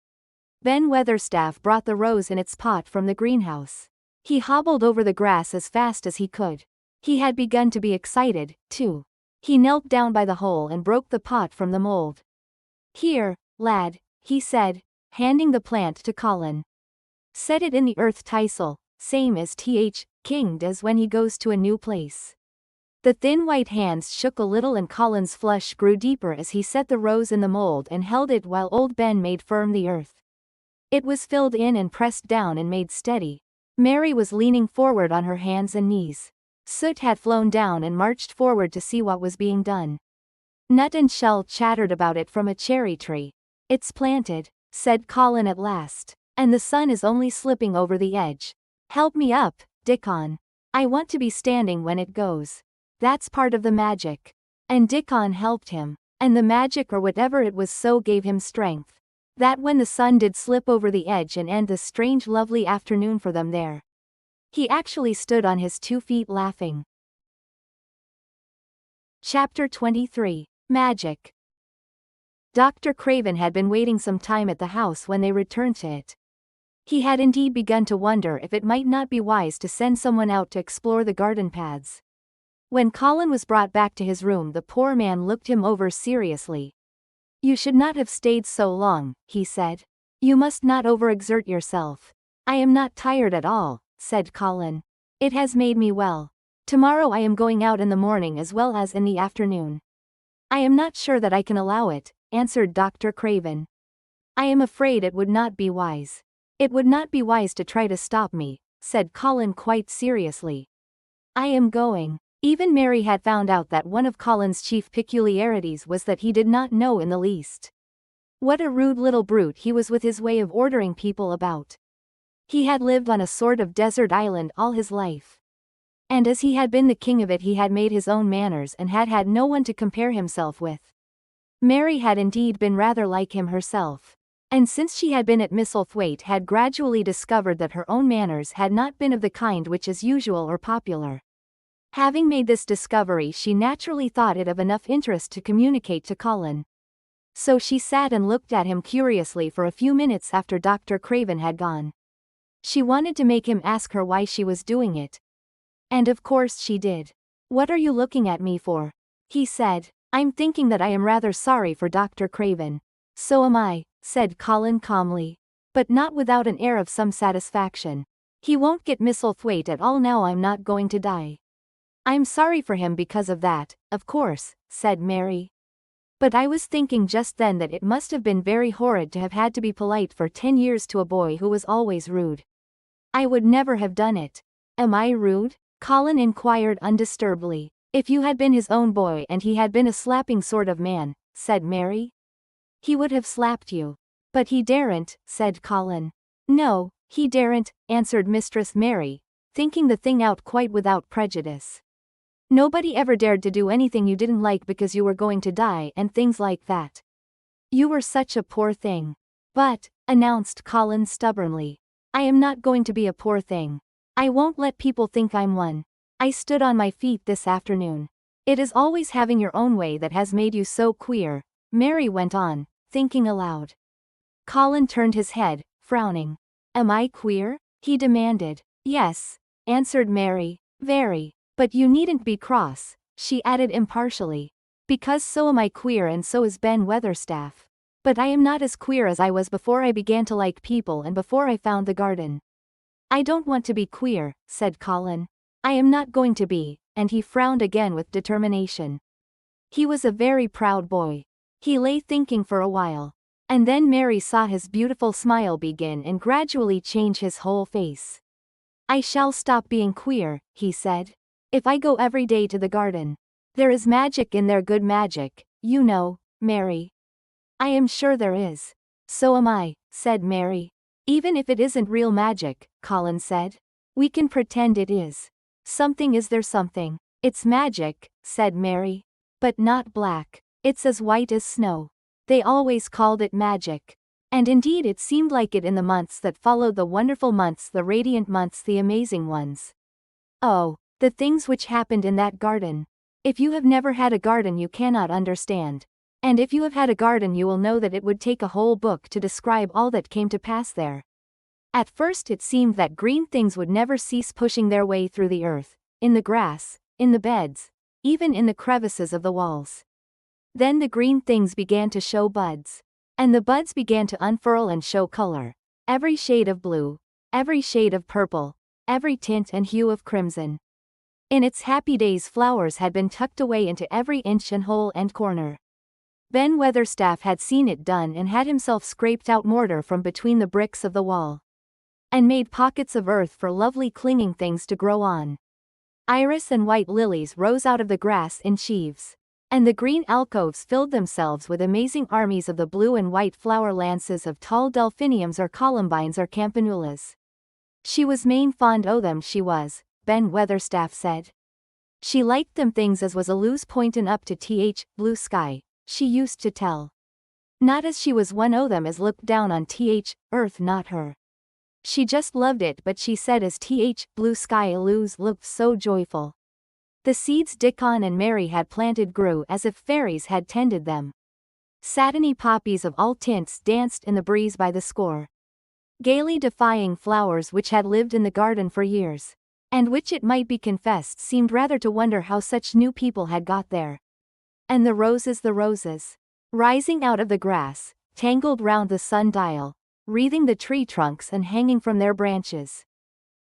Ben Weatherstaff brought the rose in its pot from the greenhouse. He hobbled over the grass as fast as he could. He had begun to be excited, too. He knelt down by the hole and broke the pot from the mold. Here, lad, he said, handing the plant to Colin. Set it in the earth Teisel, same as King does when he goes to a new place. The thin white hands shook a little and Colin's flush grew deeper as he set the rose in the mold and held it while old Ben made firm the earth. It was filled in and pressed down and made steady. Mary was leaning forward on her hands and knees. Soot had flown down and marched forward to see what was being done. Nut and Shell chattered about it from a cherry tree. It's planted, said Colin at last, and the sun is only slipping over the edge. Help me up, Dickon. I want to be standing when it goes. That's part of the magic. And Dickon helped him, and the magic or whatever it was so gave him strength. That when the sun did slip over the edge and end the strange lovely afternoon for them there, he actually stood on his 2 feet laughing. Chapter 23. Magic. Dr. Craven had been waiting some time at the house when they returned to it. He had indeed begun to wonder if it might not be wise to send someone out to explore the garden paths. When Colin was brought back to his room the poor man looked him over seriously. You should not have stayed so long, he said. You must not overexert yourself. I am not tired at all, said Colin. It has made me well. Tomorrow I am going out in the morning as well as in the afternoon. I am not sure that I can allow it, answered Dr. Craven. I am afraid it would not be wise. It would not be wise to try to stop me, said Colin quite seriously. I am going. Even Mary had found out that one of Colin's chief peculiarities was that he did not know in the least what a rude little brute he was with his way of ordering people about. He had lived on a sort of desert island all his life. And as he had been the king of it he had made his own manners and had had no one to compare himself with. Mary had indeed been rather like him herself. And since she had been at Misselthwaite had gradually discovered that her own manners had not been of the kind which is usual or popular. Having made this discovery, she naturally thought it of enough interest to communicate to Colin. So she sat and looked at him curiously for a few minutes after Dr. Craven had gone. She wanted to make him ask her why she was doing it. And of course she did. "What are you looking at me for?" he said. "I'm thinking that I am rather sorry for Dr. Craven." "So am I," said Colin calmly. But not without an air of some satisfaction. "He won't get Misselthwaite at all now. I'm not going to die." "I'm sorry for him because of that, of course," said Mary. "But I was thinking just then that it must have been very horrid to have had to be polite for 10 years to a boy who was always rude. I would never have done it." "Am I rude?" Colin inquired undisturbedly. "If you had been his own boy and he had been a slapping sort of man," said Mary, "he would have slapped you." "But he daren't," said Colin. "No, he daren't," answered Mistress Mary, thinking the thing out quite without prejudice. "Nobody ever dared to do anything you didn't like because you were going to die and things like that. You were such a poor thing." "But," announced Colin stubbornly, "I am not going to be a poor thing. I won't let people think I'm one. I stood on my feet this afternoon." "It is always having your own way that has made you so queer," Mary went on, thinking aloud. Colin turned his head, frowning. "Am I queer?" he demanded. "Yes," answered Mary, "very. But you needn't be cross," she added impartially. "Because so am I queer and so is Ben Weatherstaff. But I am not as queer as I was before I began to like people and before I found the garden." "I don't want to be queer," said Colin. "I am not going to be," and he frowned again with determination. He was a very proud boy. He lay thinking for a while. And then Mary saw his beautiful smile begin and gradually change his whole face. "I shall stop being queer," he said, "if I go every day to the garden. There is magic in there, good magic, you know, Mary." "I am sure there is." "So am I," said Mary. "Even if it isn't real magic," Colin said, "we can pretend it is. Something is there something." "It's magic," said Mary. "But not black. It's as white as snow." They always called it magic. And indeed it seemed like it in the months that followed, the wonderful months, the radiant months, the amazing ones. Oh, the things which happened in that garden. If you have never had a garden you cannot understand. And if you have had a garden you will know that it would take a whole book to describe all that came to pass there. At first it seemed that green things would never cease pushing their way through the earth, in the grass, in the beds, even in the crevices of the walls. Then the green things began to show buds. And the buds began to unfurl and show color. Every shade of blue, every shade of purple, every tint and hue of crimson. In its happy days flowers had been tucked away into every inch and hole and corner. Ben Weatherstaff had seen it done and had himself scraped out mortar from between the bricks of the wall. And made pockets of earth for lovely clinging things to grow on. Iris and white lilies rose out of the grass in sheaves. And the green alcoves filled themselves with amazing armies of the blue and white flower lances of tall delphiniums or columbines or campanulas. She was main fond o' them, she was, Ben Weatherstaff said. She liked them things as was a loose pointin' up to blue sky, she used to tell. Not as she was one o' them as looked down on earth, not her. She just loved it, but she said as blue sky alus looked so joyful. The seeds Dickon and Mary had planted grew as if fairies had tended them. Satiny poppies of all tints danced in the breeze by the score. Gaily defying flowers which had lived in the garden for years. And which, it might be confessed, seemed rather to wonder how such new people had got there. And the roses, rising out of the grass, tangled round the sun-dial, wreathing the tree trunks and hanging from their branches.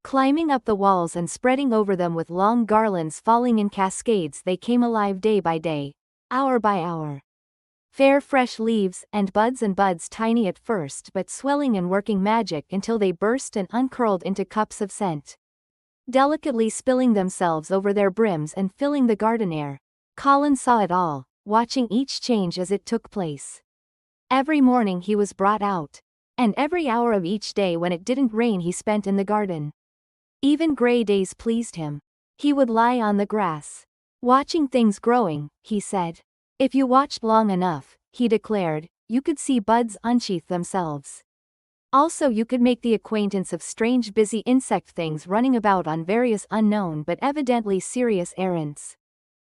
Climbing up the walls and spreading over them with long garlands falling in cascades, they came alive day by day, hour by hour. Fair fresh leaves and buds tiny at first but swelling and working magic until they burst and uncurled into cups of scent. Delicately spilling themselves over their brims and filling the garden air. Colin saw it all, watching each change as it took place. Every morning he was brought out. And every hour of each day when it didn't rain he spent in the garden. Even grey days pleased him. He would lie on the grass. Watching things growing, he said. If you watched long enough, he declared, you could see buds unsheath themselves. Also, you could make the acquaintance of strange busy insect things running about on various unknown but evidently serious errands.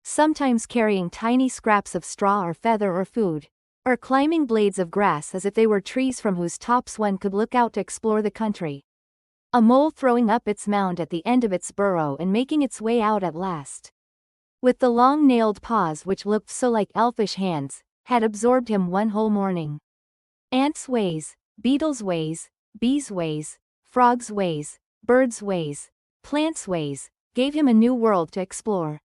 Sometimes carrying tiny scraps of straw or feather or food, or climbing blades of grass as if they were trees from whose tops one could look out to explore the country. A mole throwing up its mound at the end of its burrow and making its way out at last. With the long nailed paws which looked so like elfish hands, had absorbed him one whole morning. Ants' ways, beetles' ways, bees' ways, frogs' ways, birds' ways, plants' ways, gave him a new world to explore.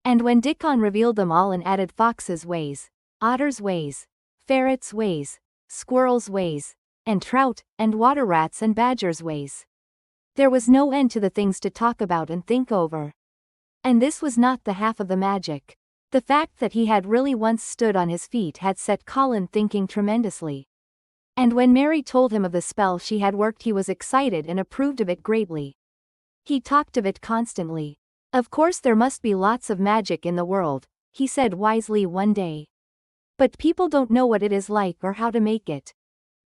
And when Dickon revealed them all and added foxes' ways, otters' ways, ferrets' ways, squirrels' ways, and trout, and water rats and badgers' ways, there was no end to the things to talk about and think over. And this was not the half of the magic. The fact that he had really once stood on his feet had set Colin thinking tremendously. And when Mary told him of the spell she had worked, he was excited and approved of it greatly. He talked of it constantly. Of course there must be lots of magic in the world, he said wisely one day. But people don't know what it is like or how to make it.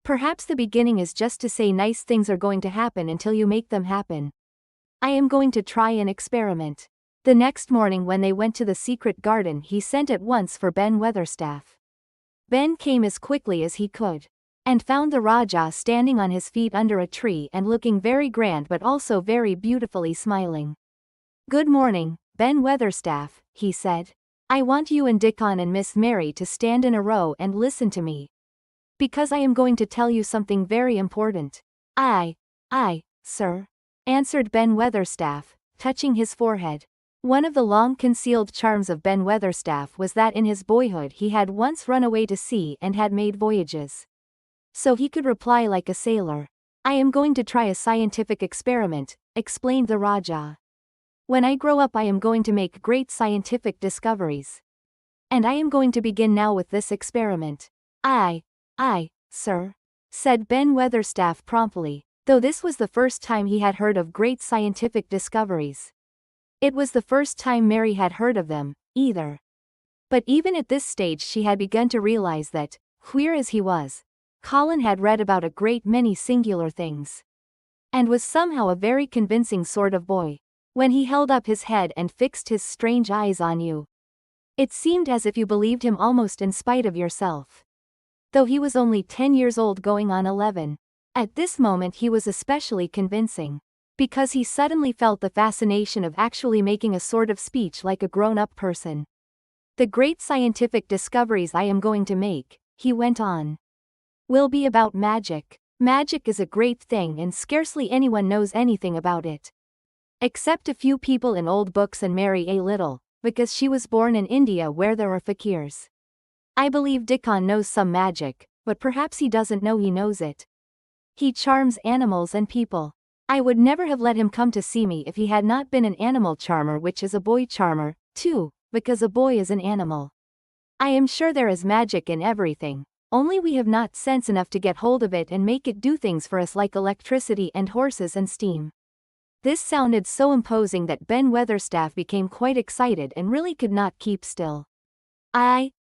Perhaps the beginning is just to say nice things are going to happen until you make them happen. I am going to try an experiment. The next morning when they went to the secret garden, he sent at once for Ben Weatherstaff. Ben came as quickly as he could, and found the Rajah standing on his feet under a tree and looking very grand but also very beautifully smiling. "Good morning, Ben Weatherstaff," he said. "I want you and Dickon and Miss Mary to stand in a row and listen to me. Because I am going to tell you something very important." Aye, sir," answered Ben Weatherstaff, touching his forehead. One of the long-concealed charms of Ben Weatherstaff was that in his boyhood he had once run away to sea and had made voyages. So he could reply like a sailor. "I am going to try a scientific experiment," explained the Rajah. "When I grow up I am going to make great scientific discoveries. And I am going to begin now with this experiment." Aye, sir," said Ben Weatherstaff promptly, though this was the first time he had heard of great scientific discoveries. It was the first time Mary had heard of them, either. But even at this stage she had begun to realize that, queer as he was, Colin had read about a great many singular things. And was somehow a very convincing sort of boy. When he held up his head and fixed his strange eyes on you, it seemed as if you believed him almost in spite of yourself. Though he was only 10 years old going on 11. At this moment he was especially convincing. Because he suddenly felt the fascination of actually making a sort of speech like a grown-up person. "The great scientific discoveries I am going to make," he went on, "will be about magic. Magic is a great thing and scarcely anyone knows anything about it. Except a few people in old books and Mary a little, because she was born in India where there are fakirs. I believe Dickon knows some magic, but perhaps he doesn't know he knows it. He charms animals and people. I would never have let him come to see me if he had not been an animal charmer, which is a boy charmer, too, because a boy is an animal. I am sure there is magic in everything, only we have not sense enough to get hold of it and make it do things for us like electricity and horses and steam." This sounded so imposing that Ben Weatherstaff became quite excited and really could not keep still. Aye,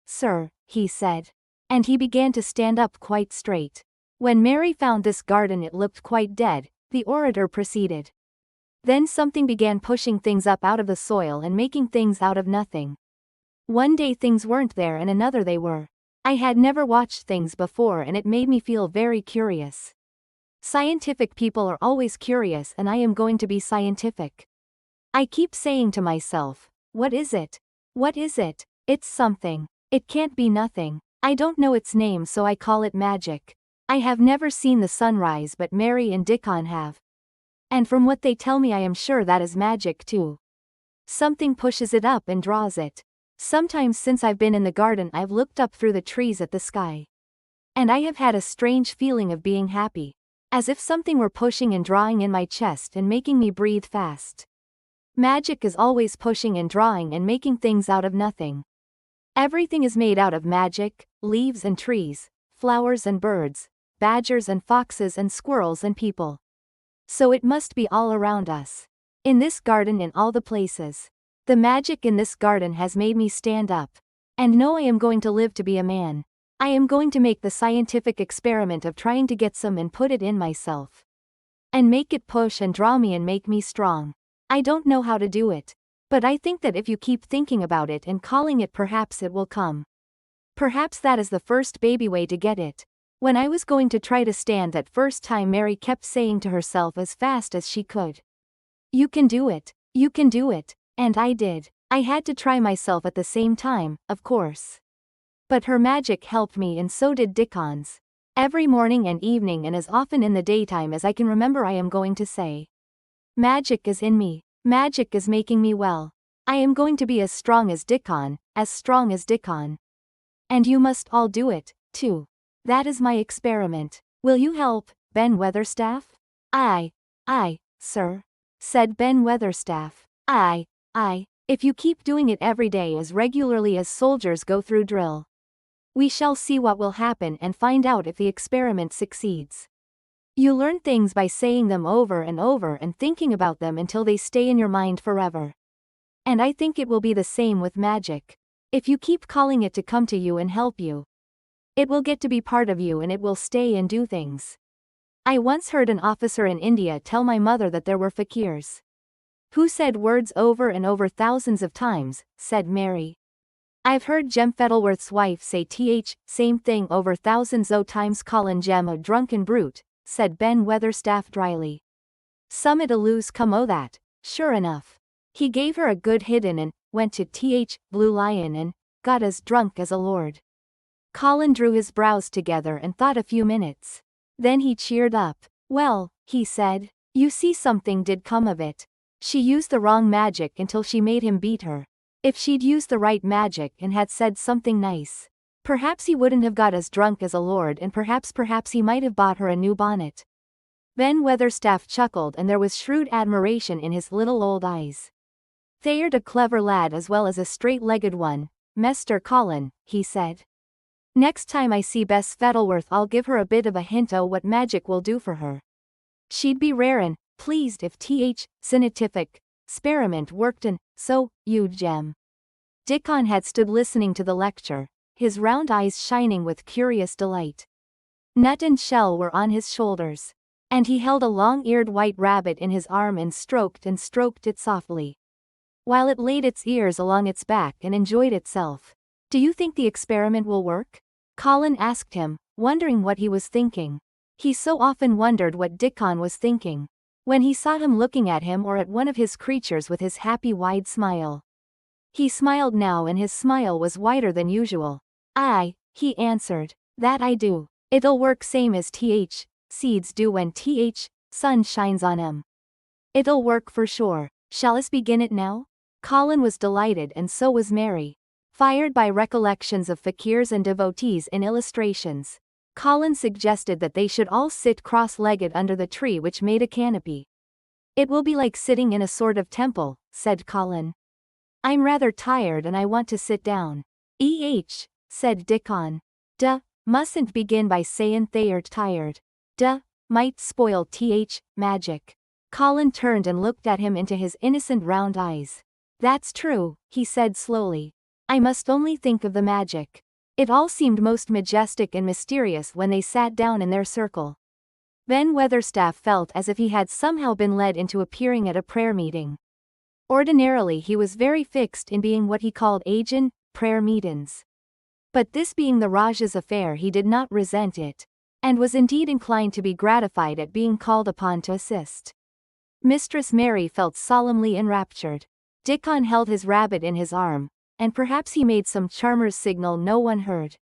sir," he said. And he began to stand up quite straight. "When Mary found this garden it looked quite dead," the orator proceeded. "Then something began pushing things up out of the soil and making things out of nothing. One day things weren't there and another they were. I had never watched things before and it made me feel very curious. Scientific people are always curious and I am going to be scientific. I keep saying to myself, what is it? What is it? It's something. It can't be nothing. I don't know its name so I call it magic. I have never seen the sunrise but Mary and Dickon have. And from what they tell me I am sure that is magic too. Something pushes it up and draws it. Sometimes since I've been in the garden I've looked up through the trees at the sky. And I have had a strange feeling of being happy. As if something were pushing and drawing in my chest and making me breathe fast. Magic is always pushing and drawing and making things out of nothing. Everything is made out of magic, leaves and trees, flowers and birds, badgers and foxes and squirrels and people. So it must be all around us. In this garden, in all the places. The magic in this garden has made me stand up. And know I am going to live to be a man. I am going to make the scientific experiment of trying to get some and put it in myself. And make it push and draw me and make me strong. I don't know how to do it. But I think that if you keep thinking about it and calling it, perhaps it will come. Perhaps that is the first baby way to get it. When I was going to try to stand that first time, Mary kept saying to herself as fast as she could, "You can do it, you can do it," and I did. I had to try myself at the same time, of course. But her magic helped me, and so did Dickon's. Every morning and evening and as often in the daytime as I can remember, I am going to say, "Magic is in me, magic is making me well. I am going to be as strong as Dickon, as strong as Dickon. And you must all do it, too. That is my experiment. Will you help, Ben Weatherstaff?" "Aye, sir," said Ben Weatherstaff. "Aye, if you keep doing it every day as regularly as soldiers go through drill. We shall see what will happen and find out if the experiment succeeds. You learn things by saying them over and over and thinking about them until they stay in your mind forever. And I think it will be the same with magic. If you keep calling it to come to you and help you, it will get to be part of you and it will stay and do things. I once heard an officer in India tell my mother that there were fakirs who said words over and over thousands of times," said Mary. "I've heard Jem Fettleworth's wife say same thing over thousands o' times, callin' Jem a drunken brute," said Ben Weatherstaff dryly. "Some it a lose come o' that, sure enough. He gave her a good hidden and went to Blue Lion and got as drunk as a lord." Colin drew his brows together and thought a few minutes. Then he cheered up. "Well," he said, "you see, something did come of it. She used the wrong magic until she made him beat her. If she'd used the right magic and had said something nice, perhaps he wouldn't have got as drunk as a lord, and perhaps he might have bought her a new bonnet." Ben Weatherstaff chuckled, and there was shrewd admiration in his little old eyes. "Thay'rt a clever lad as well as a straight-legged one, Mester Colin," he said. "Next time I see Bess Fettleworth I'll give her a bit of a hint o' what magic will do for her. She'd be rarin' pleased if scientific experiment worked, and so, you Jem." Dickon had stood listening to the lecture, his round eyes shining with curious delight. Nut and Shell were on his shoulders, and he held a long-eared white rabbit in his arm and stroked it softly, while it laid its ears along its back and enjoyed itself. "Do you think the experiment will work?" Colin asked him, wondering what he was thinking. He so often wondered what Dickon was thinking when he saw him looking at him or at one of his creatures with his happy wide smile. He smiled now, and his smile was wider than usual. "Aye," he answered, "that I do. It'll work same as seeds do when sun shines on 'em. It'll work for sure. Shall us begin it now?" Colin was delighted, and so was Mary. Fired by recollections of fakirs and devotees in illustrations, Colin suggested that they should all sit cross-legged under the tree which made a canopy. "It will be like sitting in a sort of temple," said Colin. "I'm rather tired and I want to sit down." Said Dickon. "Duh, mustn't begin by sayin' they'rt tired. Duh, might spoil magic." Colin turned and looked at him into his innocent round eyes. "That's true," he said slowly. "I must only think of the magic." It all seemed most majestic and mysterious when they sat down in their circle. Ben Weatherstaff felt as if he had somehow been led into appearing at a prayer meeting. Ordinarily he was very fixed in being what he called agin' prayer meetins. But this being the Rajah's affair, he did not resent it, and was indeed inclined to be gratified at being called upon to assist. Mistress Mary felt solemnly enraptured. Dickon held his rabbit in his arm, and perhaps he made some charmer's signal no one heard.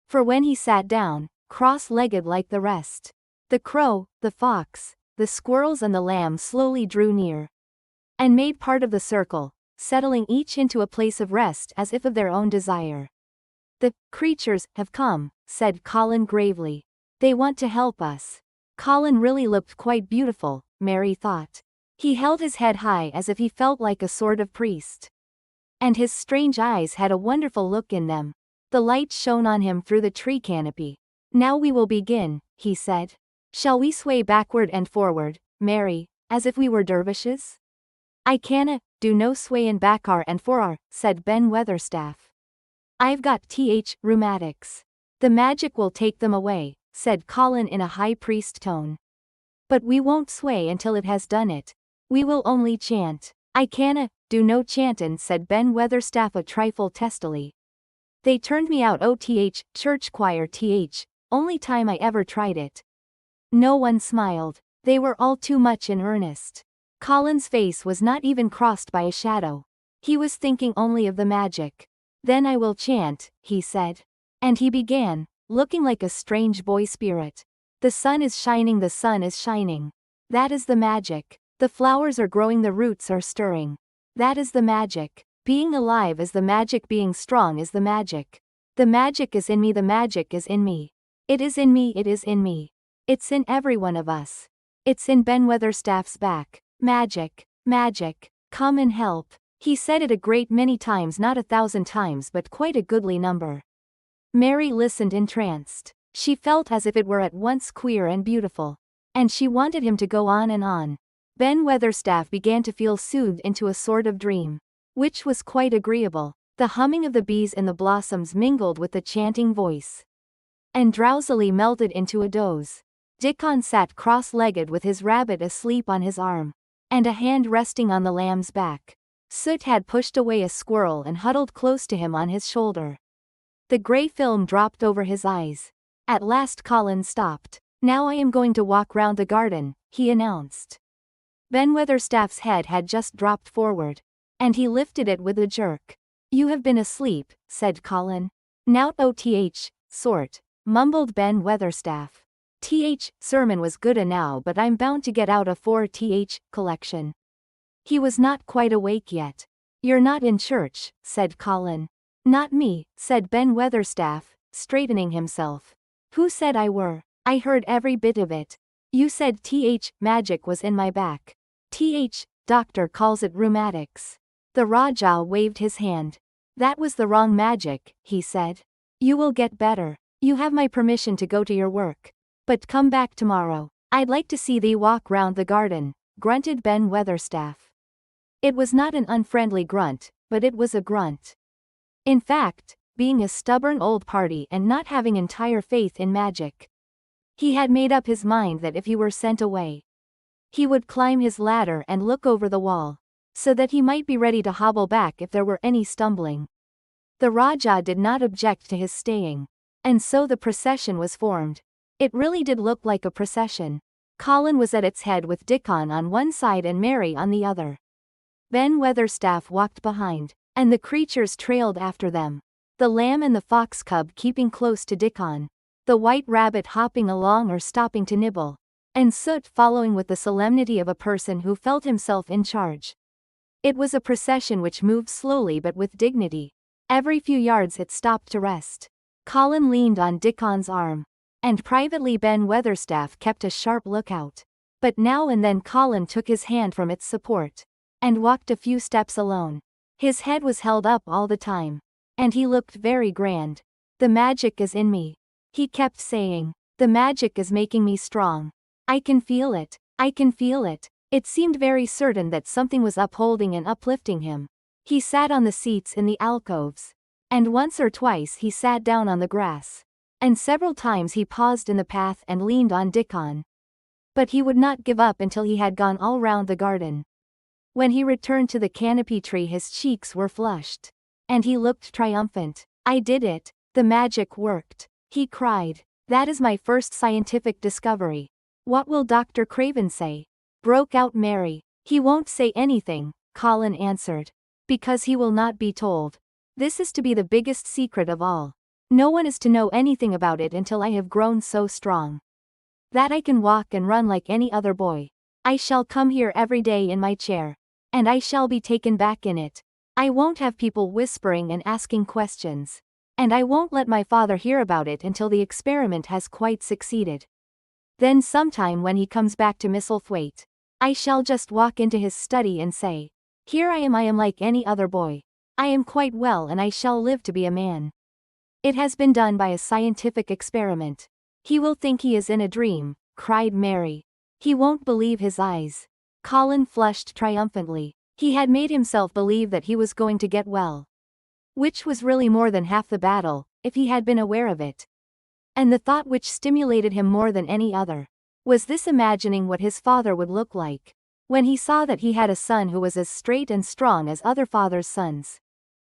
For when he sat down, cross-legged like the rest, the crow, the fox, the squirrels and the lamb slowly drew near, and made part of the circle, settling each into a place of rest as if of their own desire. "The creatures have come," said Colin gravely. "They want to help us." Colin really looked quite beautiful, Mary thought. He held his head high as if he felt like a sort of priest, and his strange eyes had a wonderful look in them. The light shone on him through the tree canopy. "Now we will begin," he said. "Shall we sway backward and forward, Mary, as if we were dervishes?" "I canna do no swayin' backar and forrar," said Ben Weatherstaff. "I've got rheumatics." The magic will take them away, said Colin in a high priest tone. But we won't sway until it has done it. We will only chant. I canna do no chantin', said Ben Weatherstaff a trifle testily. They turned me out church choir only time I ever tried it. No one smiled. They were all too much in earnest. Colin's face was not even crossed by a shadow. He was thinking only of the magic. Then I will chant, he said. And he began, looking like a strange boy spirit. The sun is shining, the sun is shining. That is the magic. The flowers are growing, the roots are stirring. That is the magic. Being alive is the magic, being strong is the magic. The magic is in me, the magic is in me. It is in me, it is in me. It's in every one of us. It's in Ben Weatherstaff's back. Magic, magic, come and help. He said it a great many times, not 1,000 times, but quite a goodly number. Mary listened entranced. She felt as if it were at once queer and beautiful. And she wanted him to go on and on. Ben Weatherstaff began to feel soothed into a sort of dream, which was quite agreeable. The humming of the bees in the blossoms mingled with the chanting voice, and drowsily melted into a doze. Dickon sat cross-legged with his rabbit asleep on his arm, and a hand resting on the lamb's back. Soot had pushed away a squirrel and huddled close to him on his shoulder. The grey film dropped over his eyes. At last Colin stopped. Now I am going to walk round the garden, he announced. Ben Weatherstaff's head had just dropped forward, and he lifted it with a jerk. You have been asleep, said Colin. Nout sort, mumbled Ben Weatherstaff. Sermon was good enow, but I'm bound to get out a 4th collection. He was not quite awake yet. You're not in church, said Colin. Not me, said Ben Weatherstaff, straightening himself. Who said I were? I heard every bit of it. You said magic was in my back. Doctor calls it rheumatics. The Rajah waved his hand. That was the wrong magic, he said. You will get better. You have my permission to go to your work. But come back tomorrow. I'd like to see thee walk round the garden, grunted Ben Weatherstaff. It was not an unfriendly grunt, but it was a grunt. In fact, being a stubborn old party and not having entire faith in magic, he had made up his mind that if he were sent away, he would climb his ladder and look over the wall, so that he might be ready to hobble back if there were any stumbling. The Rajah did not object to his staying, and so the procession was formed. It really did look like a procession. Colin was at its head with Dickon on one side and Mary on the other. Ben Weatherstaff walked behind, and the creatures trailed after them. The lamb and the fox cub keeping close to Dickon, the white rabbit hopping along or stopping to nibble, and Soot following with the solemnity of a person who felt himself in charge. It was a procession which moved slowly but with dignity. Every few yards it stopped to rest. Colin leaned on Dickon's arm, and privately Ben Weatherstaff kept a sharp lookout. But now and then Colin took his hand from its support, and walked a few steps alone. His head was held up all the time, and he looked very grand. The magic is in me, he kept saying. The magic is making me strong. I can feel it. I can feel it. It seemed very certain that something was upholding and uplifting him. He sat on the seats in the alcoves, and once or twice he sat down on the grass, and several times he paused in the path and leaned on Dickon. But he would not give up until he had gone all round the garden. When he returned to the canopy tree his cheeks were flushed, and he looked triumphant. I did it. The magic worked, he cried. That is my first scientific discovery. What will Dr. Craven say? Broke out Mary. He won't say anything, Colin answered. Because he will not be told. This is to be the biggest secret of all. No one is to know anything about it until I have grown so strong that I can walk and run like any other boy. I shall come here every day in my chair, and I shall be taken back in it. I won't have people whispering and asking questions, and I won't let my father hear about it until the experiment has quite succeeded. Then sometime when he comes back to Misselthwaite, I shall just walk into his study and say, here I am like any other boy. I am quite well and I shall live to be a man. It has been done by a scientific experiment. He will think he is in a dream, cried Mary. He won't believe his eyes. Colin flushed triumphantly. He had made himself believe that he was going to get well, which was really more than half the battle, if he had been aware of it. And the thought which stimulated him more than any other was this: imagining what his father would look like when he saw that he had a son who was as straight and strong as other fathers' sons.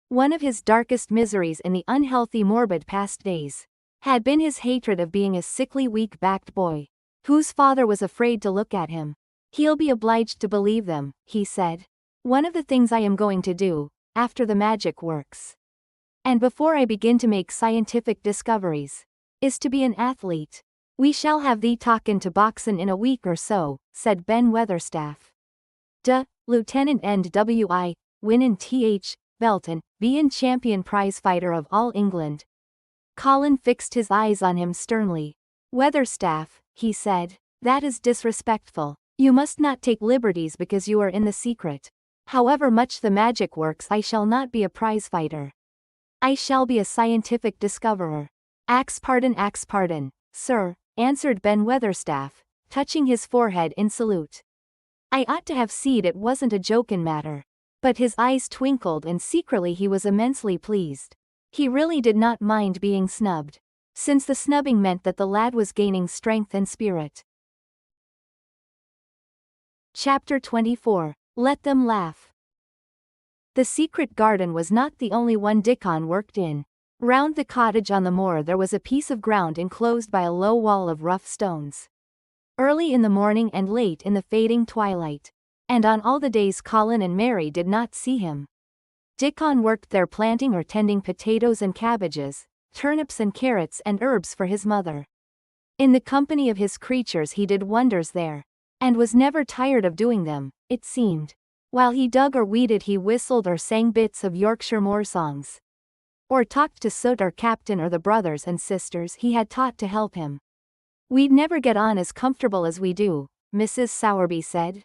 One of his darkest miseries in the unhealthy, morbid past days had been his hatred of being a sickly, weak-backed boy whose father was afraid to look at him. "He'll be obliged to believe them," he said. "One of the things I am going to do, after the magic works, and before I begin to make scientific discoveries, is to be an athlete." "We shall have thee talkin' to boxin' in a week or so," said Ben Weatherstaff. Lieutenant N.W.I. winnin' Th. Belton, bein' champion prize fighter of all England. Colin fixed his eyes on him sternly. "Weatherstaff," he said, "that is disrespectful. You must not take liberties because you are in the secret. However much the magic works, I shall not be a prize fighter. I shall be a scientific discoverer." Axe pardon, sir," answered Ben Weatherstaff, touching his forehead in salute. "I ought to have seed it wasn't a jokin' matter." But his eyes twinkled, and secretly he was immensely pleased. He really did not mind being snubbed, since the snubbing meant that the lad was gaining strength and spirit. Chapter 24. Let Them Laugh. The secret garden was not the only one Dickon worked in. Round the cottage on the moor there was a piece of ground enclosed by a low wall of rough stones. Early in the morning and late in the fading twilight, and on all the days Colin and Mary did not see him, Dickon worked there, planting or tending potatoes and cabbages, turnips and carrots and herbs for his mother. In the company of his creatures he did wonders there, and was never tired of doing them, it seemed. While he dug or weeded he whistled or sang bits of Yorkshire moor songs, or talked to Soot or Captain or the brothers and sisters he had taught to help him. "We'd never get on as comfortable as we do," Mrs. Sowerby said,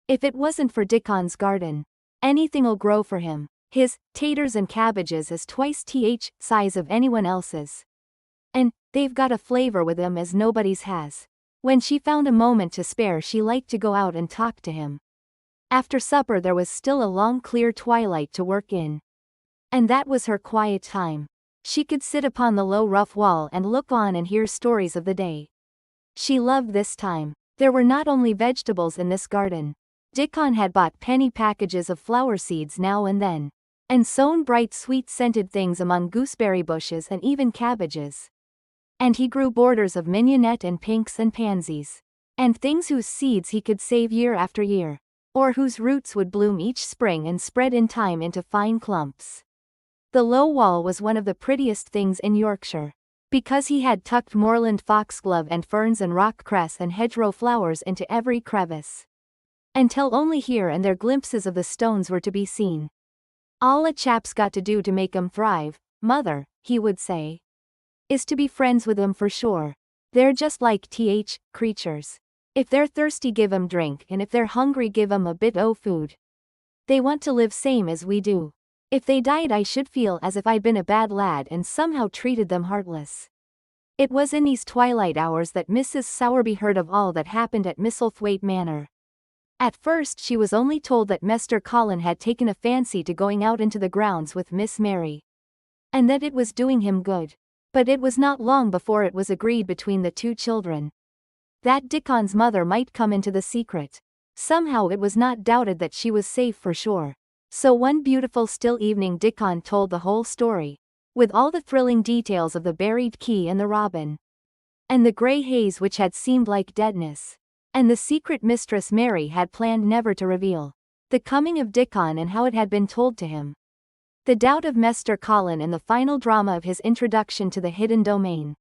"if it wasn't for Dickon's garden. Anything'll grow for him. His taters and cabbages is twice th size of anyone else's. And they've got a flavor with them as nobody's has." When she found a moment to spare she liked to go out and talk to him. After supper there was still a long clear twilight to work in, and that was her quiet time. She could sit upon the low rough wall and look on and hear stories of the day. She loved this time. There were not only vegetables in this garden. Dickon had bought penny packages of flower seeds now and then, and sown bright sweet-scented things among gooseberry bushes and even cabbages. And he grew borders of mignonette and pinks and pansies, and things whose seeds he could save year after year, or whose roots would bloom each spring and spread in time into fine clumps. The low wall was one of the prettiest things in Yorkshire, because he had tucked moorland foxglove and ferns and rock cress and hedgerow flowers into every crevice, until only here and there glimpses of the stones were to be seen. "All a chap's got to do to make 'em thrive, mother," he would say, "is to be friends with 'em for sure. They're just like th creatures. If they're thirsty give 'em drink, and if they're hungry give 'em a bit o' food. They want to live same as we do. If they died I should feel as if I'd been a bad lad and somehow treated them heartless." It was in these twilight hours that Mrs. Sowerby heard of all that happened at Misselthwaite Manor. At first she was only told that Mester Colin had taken a fancy to going out into the grounds with Miss Mary, and that it was doing him good. But it was not long before it was agreed between the two children that Dickon's mother might come into the secret. Somehow it was not doubted that she was safe for sure. So one beautiful still evening Dickon told the whole story, with all the thrilling details of the buried key and the robin, and the grey haze which had seemed like deadness, and the secret Mistress Mary had planned never to reveal, the coming of Dickon and how it had been told to him, the doubt of Mester Colin and the final drama of his introduction to the hidden domain,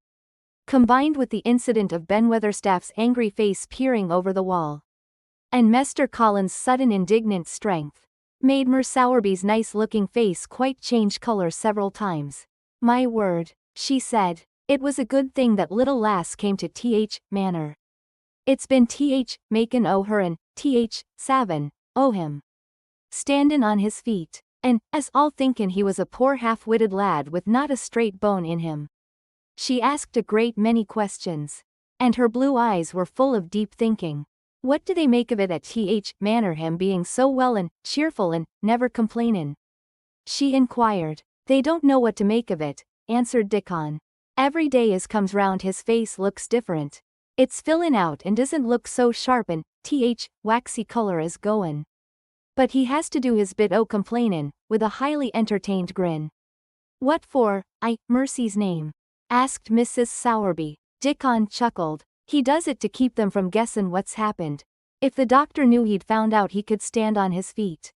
combined with the incident of Ben Weatherstaff's angry face peering over the wall, and Mester Colin's sudden indignant strength, made Mer Sowerby's nice-looking face quite change colour several times. "My word," she said, "it was a good thing that little lass came to th Manor. It's been makin' o' her and savin' o' him, standin' on his feet, and us all thinkin' he was a poor half-witted lad with not a straight bone in him." She asked a great many questions, and her blue eyes were full of deep thinking. "What do they make of it at th Manor, him being so well and cheerful and never complainin'?" she inquired. "They don't know what to make of it," answered Dickon. Every day as comes round his face looks different. It's fillin' out and doesn't look so sharp and waxy color is goin'. But he has to do his bit o' complainin', with a highly entertained grin. What for, mercy's name? Asked Mrs. Sowerby. Dickon chuckled. He does it to keep them from guessin' what's happened. If the doctor knew he'd found out he could stand on his feet,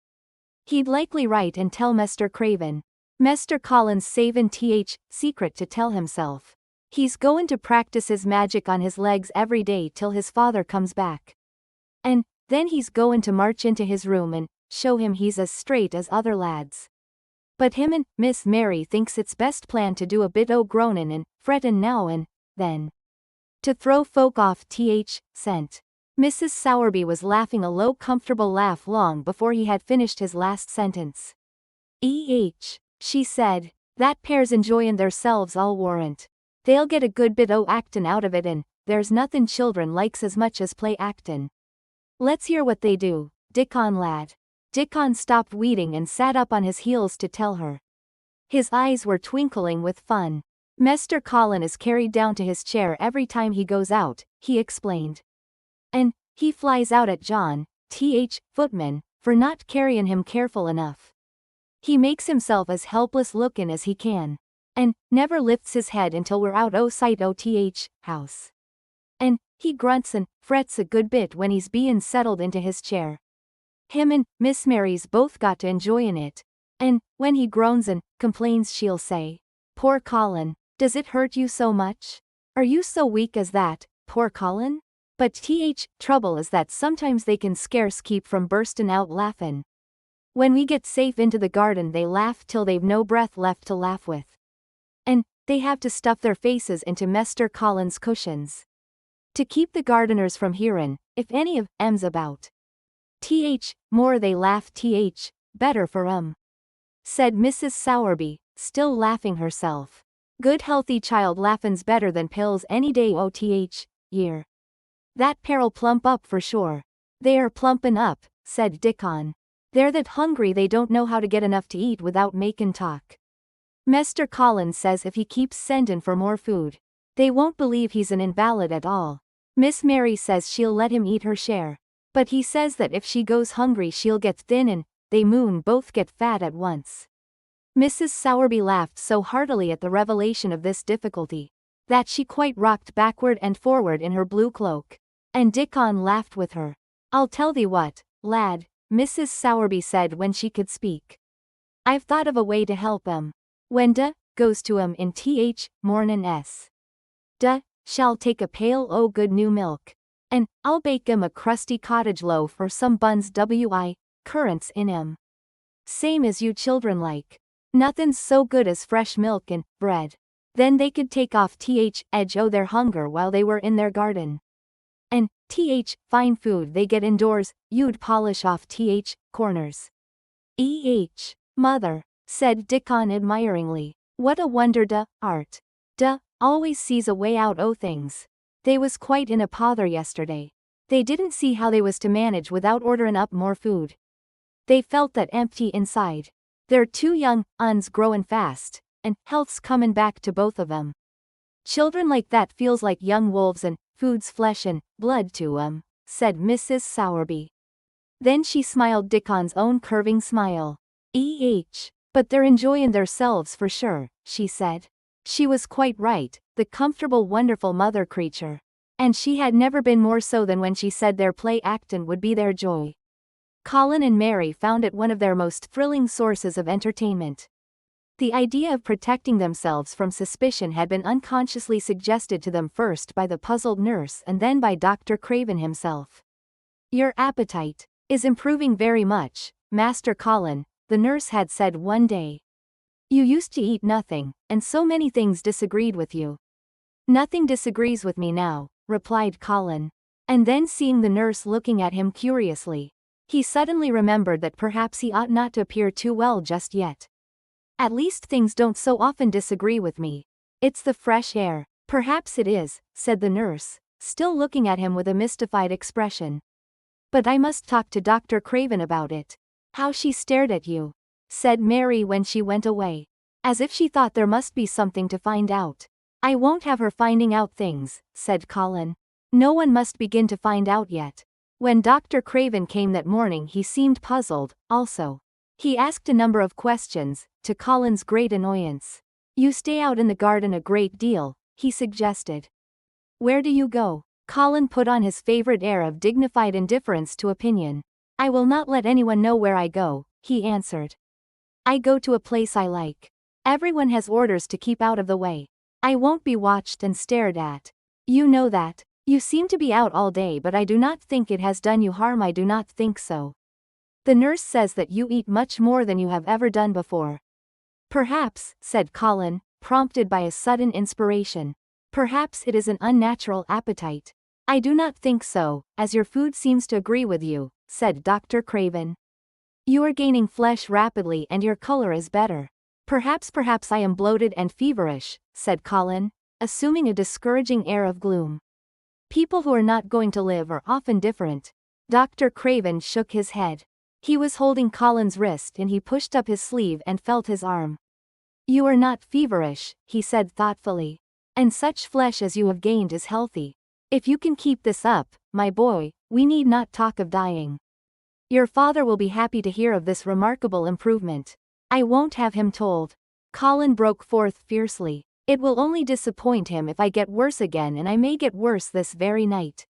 he'd likely write and tell Mr. Craven. Mr. Colin's savin' secret to tell himself. He's goin' to practice his magic on his legs every day till his father comes back. And then he's goin' to march into his room and show him he's as straight as other lads. But him and Miss Mary thinks it's best plan to do a bit o' groanin' and frettin' now and then, to throw folk off scent. Mrs. Sowerby was laughing a low comfortable laugh long before he had finished his last sentence. She said, that pair's enjoyin' theirselves I'll warrant. They'll get a good bit o' actin' out of it and there's nothin' children likes as much as play actin'. Let's hear what they do, Dickon lad. Dickon stopped weeding and sat up on his heels to tell her. His eyes were twinkling with fun. Mr. Colin is carried down to his chair every time he goes out, he explained. And he flies out at John, footman, for not carryin' him careful enough. He makes himself as helpless lookin' as he can. And never lifts his head until we're out o' sight o' house. And he grunts and frets a good bit when he's bein' settled into his chair. Him and Miss Mary's both got to enjoyin' it. And when he groans and complains she'll say, poor Colin, does it hurt you so much? Are you so weak as that, poor Colin? But trouble is that sometimes they can scarce keep from burstin' out laughin'. When we get safe into the garden they laugh till they've no breath left to laugh with. And they have to stuff their faces into Mr. Colin's cushions, to keep the gardeners from hearin', if any of 'em's about. More they laugh better for 'em, said Mrs. Sowerby, still laughing herself. Good healthy child laughin's better than pills any day o' year. That pair'll plump up for sure. They are plumpin' up, said Dickon. They're that hungry they don't know how to get enough to eat without makin' talk. Mr. Colin says if he keeps sendin' for more food, they won't believe he's an invalid at all. Miss Mary says she'll let him eat her share. But he says that if she goes hungry she'll get thin and they both get fat at once. Mrs. Sowerby laughed so heartily at the revelation of this difficulty, that she quite rocked backward and forward in her blue cloak. And Dickon laughed with her. I'll tell thee what, lad, Mrs. Sowerby said when she could speak. I've thought of a way to help 'em. When goes to 'em in mornin' shall take a pail o' good new milk. And I'll bake 'em a crusty cottage loaf or some buns currants in 'em. Same as you children like. Nothin's so good as fresh milk and bread. Then they could take off edge o' their hunger while they were in their garden. And fine food they get indoors, you'd polish off corners. Mother, said Dickon admiringly. What a wonder art. Always sees a way out o' things. They was quite in a pother yesterday. They didn't see how they was to manage without orderin' up more food. They felt that empty inside. They're 2 young uns growin' fast, and health's comin' back to both of 'em. Children like that feels like young wolves and food's flesh and blood to 'em, said Mrs. Sowerby. Then she smiled Dickon's own curving smile. But they're enjoyin' theirselves for sure, she said. She was quite right, the comfortable wonderful mother creature. And she had never been more so than when she said their play actin' would be their joy. Colin and Mary found it one of their most thrilling sources of entertainment. The idea of protecting themselves from suspicion had been unconsciously suggested to them first by the puzzled nurse and then by Dr. Craven himself. Your appetite is improving very much, Master Colin, the nurse had said one day. You used to eat nothing, and so many things disagreed with you. Nothing disagrees with me now, replied Colin. And then seeing the nurse looking at him curiously, he suddenly remembered that perhaps he ought not to appear too well just yet. At least things don't so often disagree with me. It's the fresh air. Perhaps it is, said the nurse, still looking at him with a mystified expression. But I must talk to Dr. Craven about it. How she stared at you, said Mary when she went away. As if she thought there must be something to find out. I won't have her finding out things, said Colin. No one must begin to find out yet. When Dr. Craven came that morning he seemed puzzled, also. He asked a number of questions, to Colin's great annoyance. You stay out in the garden a great deal, he suggested. Where do you go? Colin put on his favorite air of dignified indifference to opinion. I will not let anyone know where I go, he answered. I go to a place I like. Everyone has orders to keep out of the way. I won't be watched and stared at. You know that. You seem to be out all day, but I do not think it has done you harm. I do not think so. The nurse says that you eat much more than you have ever done before. Perhaps, said Colin, prompted by a sudden inspiration. Perhaps it is an unnatural appetite. I do not think so, as your food seems to agree with you, said Dr. Craven. You are gaining flesh rapidly and your color is better. Perhaps I am bloated and feverish, said Colin, assuming a discouraging air of gloom. People who are not going to live are often different. Dr. Craven shook his head. He was holding Colin's wrist and he pushed up his sleeve and felt his arm. You are not feverish, he said thoughtfully. And such flesh as you have gained is healthy. If you can keep this up, my boy, we need not talk of dying. Your father will be happy to hear of this remarkable improvement. I won't have him told. Colin broke forth fiercely. It will only disappoint him if I get worse again, and I may get worse this very night.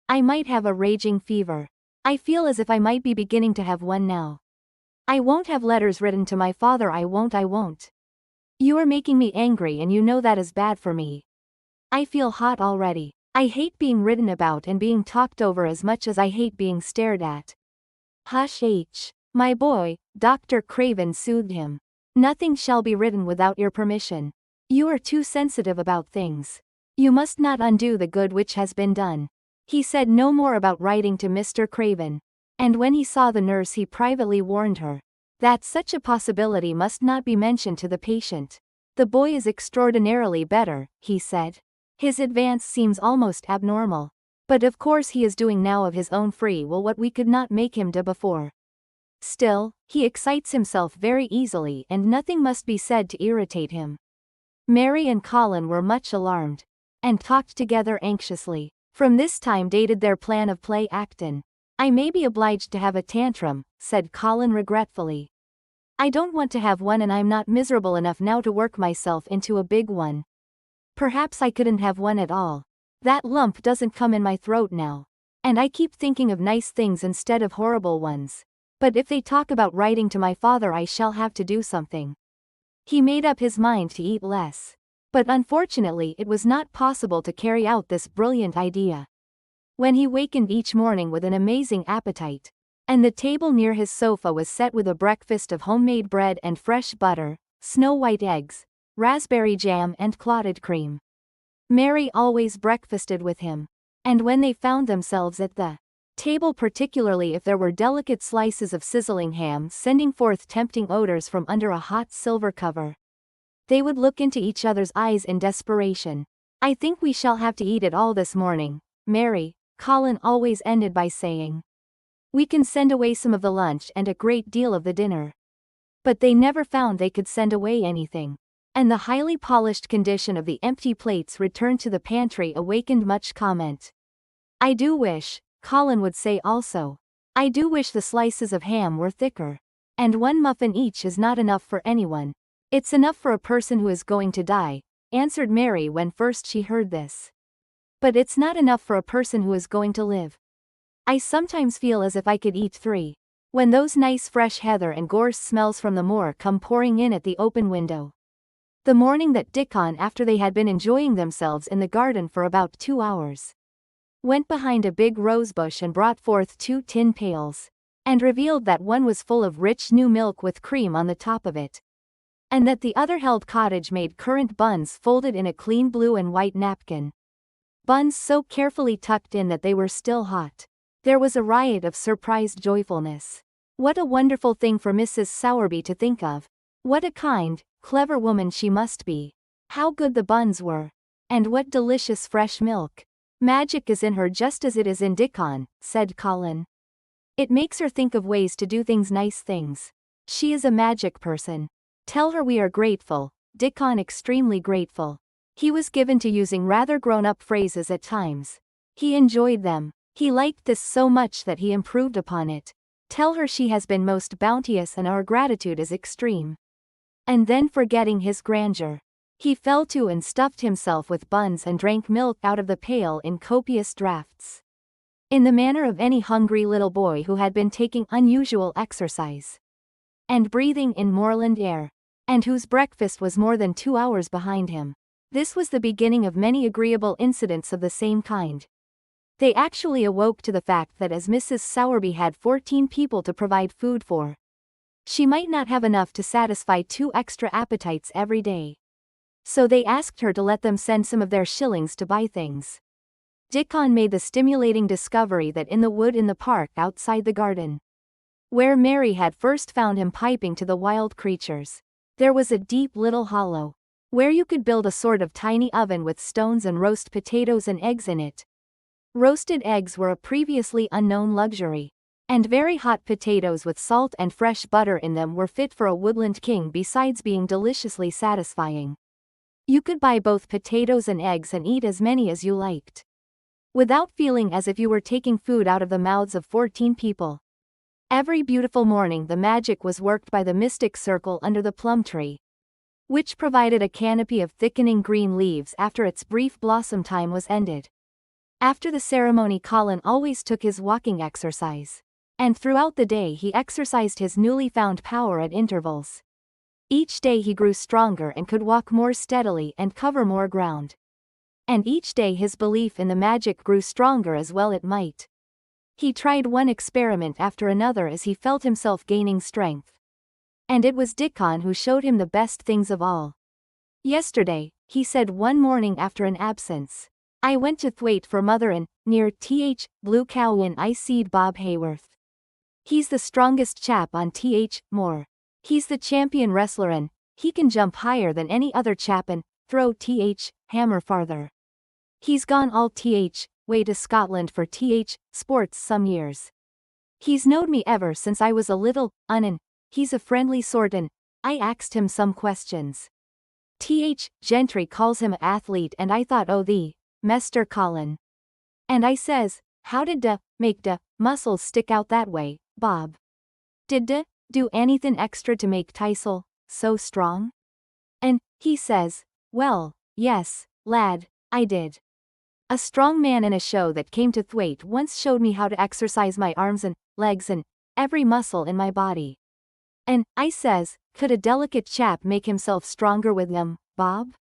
I might have a raging fever. I feel as if I might be beginning to have one now. I won't have letters written to my father. I won't. You are making me angry and you know that is bad for me. I feel hot already. I hate being written about and being talked over as much as I hate being stared at. Hush, my boy, Dr. Craven soothed him. Nothing shall be written without your permission. You are too sensitive about things. You must not undo the good which has been done. He said no more about writing to Mr. Craven. And when he saw the nurse he privately warned her that such a possibility must not be mentioned to the patient. The boy is extraordinarily better, he said. His advance seems almost abnormal. But of course he is doing now of his own free will what we could not make him do before. Still, he excites himself very easily and nothing must be said to irritate him. Mary and Colin were much alarmed, and talked together anxiously. From this time dated their plan of play actin. I may be obliged to have a tantrum, said Colin regretfully. I don't want to have one and I'm not miserable enough now to work myself into a big one. Perhaps I couldn't have one at all. That lump doesn't come in my throat now. And I keep thinking of nice things instead of horrible ones. But if they talk about writing to my father I shall have to do something. He made up his mind to eat less. But unfortunately it was not possible to carry out this brilliant idea. When he wakened each morning with an amazing appetite, and the table near his sofa was set with a breakfast of homemade bread and fresh butter, snow-white eggs, raspberry jam and clotted cream. Mary always breakfasted with him. And when they found themselves at the table, particularly if there were delicate slices of sizzling ham sending forth tempting odors from under a hot silver cover, they would look into each other's eyes in desperation. I think we shall have to eat it all this morning, Mary, Colin always ended by saying. We can send away some of the lunch and a great deal of the dinner. But they never found they could send away anything. And the highly polished condition of the empty plates returned to the pantry awakened much comment. I do wish, Colin would say also. I do wish the slices of ham were thicker. And one muffin each is not enough for anyone. It's enough for a person who is going to die, answered Mary when first she heard this. But it's not enough for a person who is going to live. I sometimes feel as if I could eat 3. When those nice fresh heather and gorse smells from the moor come pouring in at the open window. The morning that Dickon, after they had been enjoying themselves in the garden for about 2 hours, went behind a big rosebush and brought forth 2 tin pails, and revealed that one was full of rich new milk with cream on the top of it, and that the other held cottage-made currant buns folded in a clean blue and white napkin. Buns so carefully tucked in that they were still hot. There was a riot of surprised joyfulness. What a wonderful thing for Mrs. Sowerby to think of. What a kind, clever woman she must be. How good the buns were. And what delicious fresh milk. Magic is in her just as it is in Dickon, said Colin. It makes her think of ways to do nice things. She is a magic person. Tell her we are grateful, Dickon, extremely grateful. He was given to using rather grown-up phrases at times. He enjoyed them. He liked this so much that he improved upon it. Tell her she has been most bounteous and our gratitude is extreme. And then forgetting his grandeur, he fell to and stuffed himself with buns and drank milk out of the pail in copious draughts, in the manner of any hungry little boy who had been taking unusual exercise, and breathing in moorland air, and whose breakfast was more than 2 hours behind him. This was the beginning of many agreeable incidents of the same kind. They actually awoke to the fact that as Mrs. Sowerby had 14 people to provide food for, she might not have enough to satisfy 2 extra appetites every day. So they asked her to let them send some of their shillings to buy things. Dickon made the stimulating discovery that in the wood in the park outside the garden, where Mary had first found him piping to the wild creatures, there was a deep little hollow, where you could build a sort of tiny oven with stones and roast potatoes and eggs in it. Roasted eggs were a previously unknown luxury, and very hot potatoes with salt and fresh butter in them were fit for a woodland king besides being deliciously satisfying. You could buy both potatoes and eggs and eat as many as you liked, without feeling as if you were taking food out of the mouths of 14 people. Every beautiful morning the magic was worked by the mystic circle under the plum tree, which provided a canopy of thickening green leaves after its brief blossom time was ended. After the ceremony Colin always took his walking exercise, and throughout the day he exercised his newly found power at intervals. Each day he grew stronger and could walk more steadily and cover more ground. And each day his belief in the magic grew stronger as well it might. He tried one experiment after another as he felt himself gaining strength. And it was Dickon who showed him the best things of all. Yesterday, he said one morning after an absence, I went to Thwaite for mother and, near Blue Cow Inn I seed Bob Hayworth. He's the strongest chap on Moor. He's the champion wrestler and, he can jump higher than any other chap and, throw hammer farther. He's gone all way to Scotland for sports some years. He's knowed me ever since I was a little and he's a friendly sort and, I axed him some questions. Gentry calls him a athlete and I thought Mester Colin. And I says, how did make muscles stick out that way, Bob? Did do anything extra to make Teisel so strong? And he says, well, yes, lad, I did. A strong man in a show that came to Thwaite once showed me how to exercise my arms and legs and every muscle in my body. And, I says, could a delicate chap make himself stronger with them, Bob?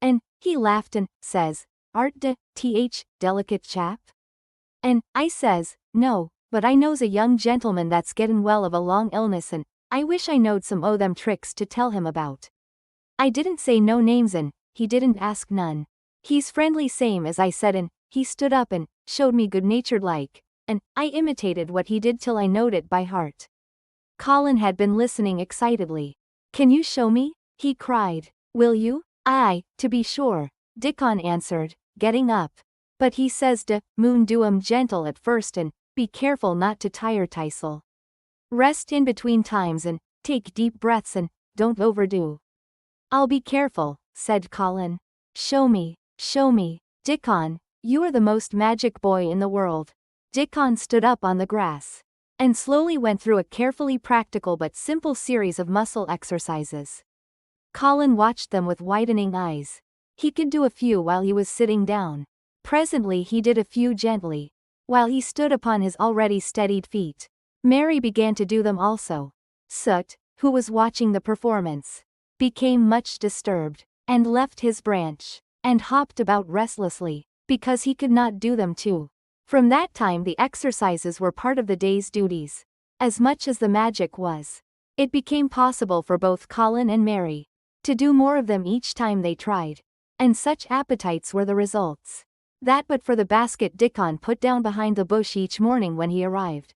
And, he laughed and, says, art delicate chap? And, I says, no, but I knows a young gentleman that's gettin' well of a long illness and, I wish I knowed some o' them tricks to tell him about. I didn't say no names and, he didn't ask none. He's friendly same as I said and, he stood up and, showed me good-natured like, and, I imitated what he did till I knowed it by heart. Colin had been listening excitedly. Can you show me? He cried. Will you? Aye, to be sure, Dickon answered, getting up. But he says moon do 'em gentle at first and, be careful not to tire Teisel. Rest in between times and, take deep breaths and, don't overdo. I'll be careful, said Colin. Show me, Dickon, you are the most magic boy in the world. Dickon stood up on the grass, and slowly went through a carefully practical but simple series of muscle exercises. Colin watched them with widening eyes. He could do a few while he was sitting down. Presently he did a few gently, while he stood upon his already steadied feet. Mary began to do them also. Soot, who was watching the performance, became much disturbed, and left his branch, and hopped about restlessly, because he could not do them too. From that time the exercises were part of the day's duties, as much as the magic was. It became possible for both Colin and Mary to do more of them each time they tried, and such appetites were the results, that but for the basket Dickon put down behind the bush each morning when he arrived,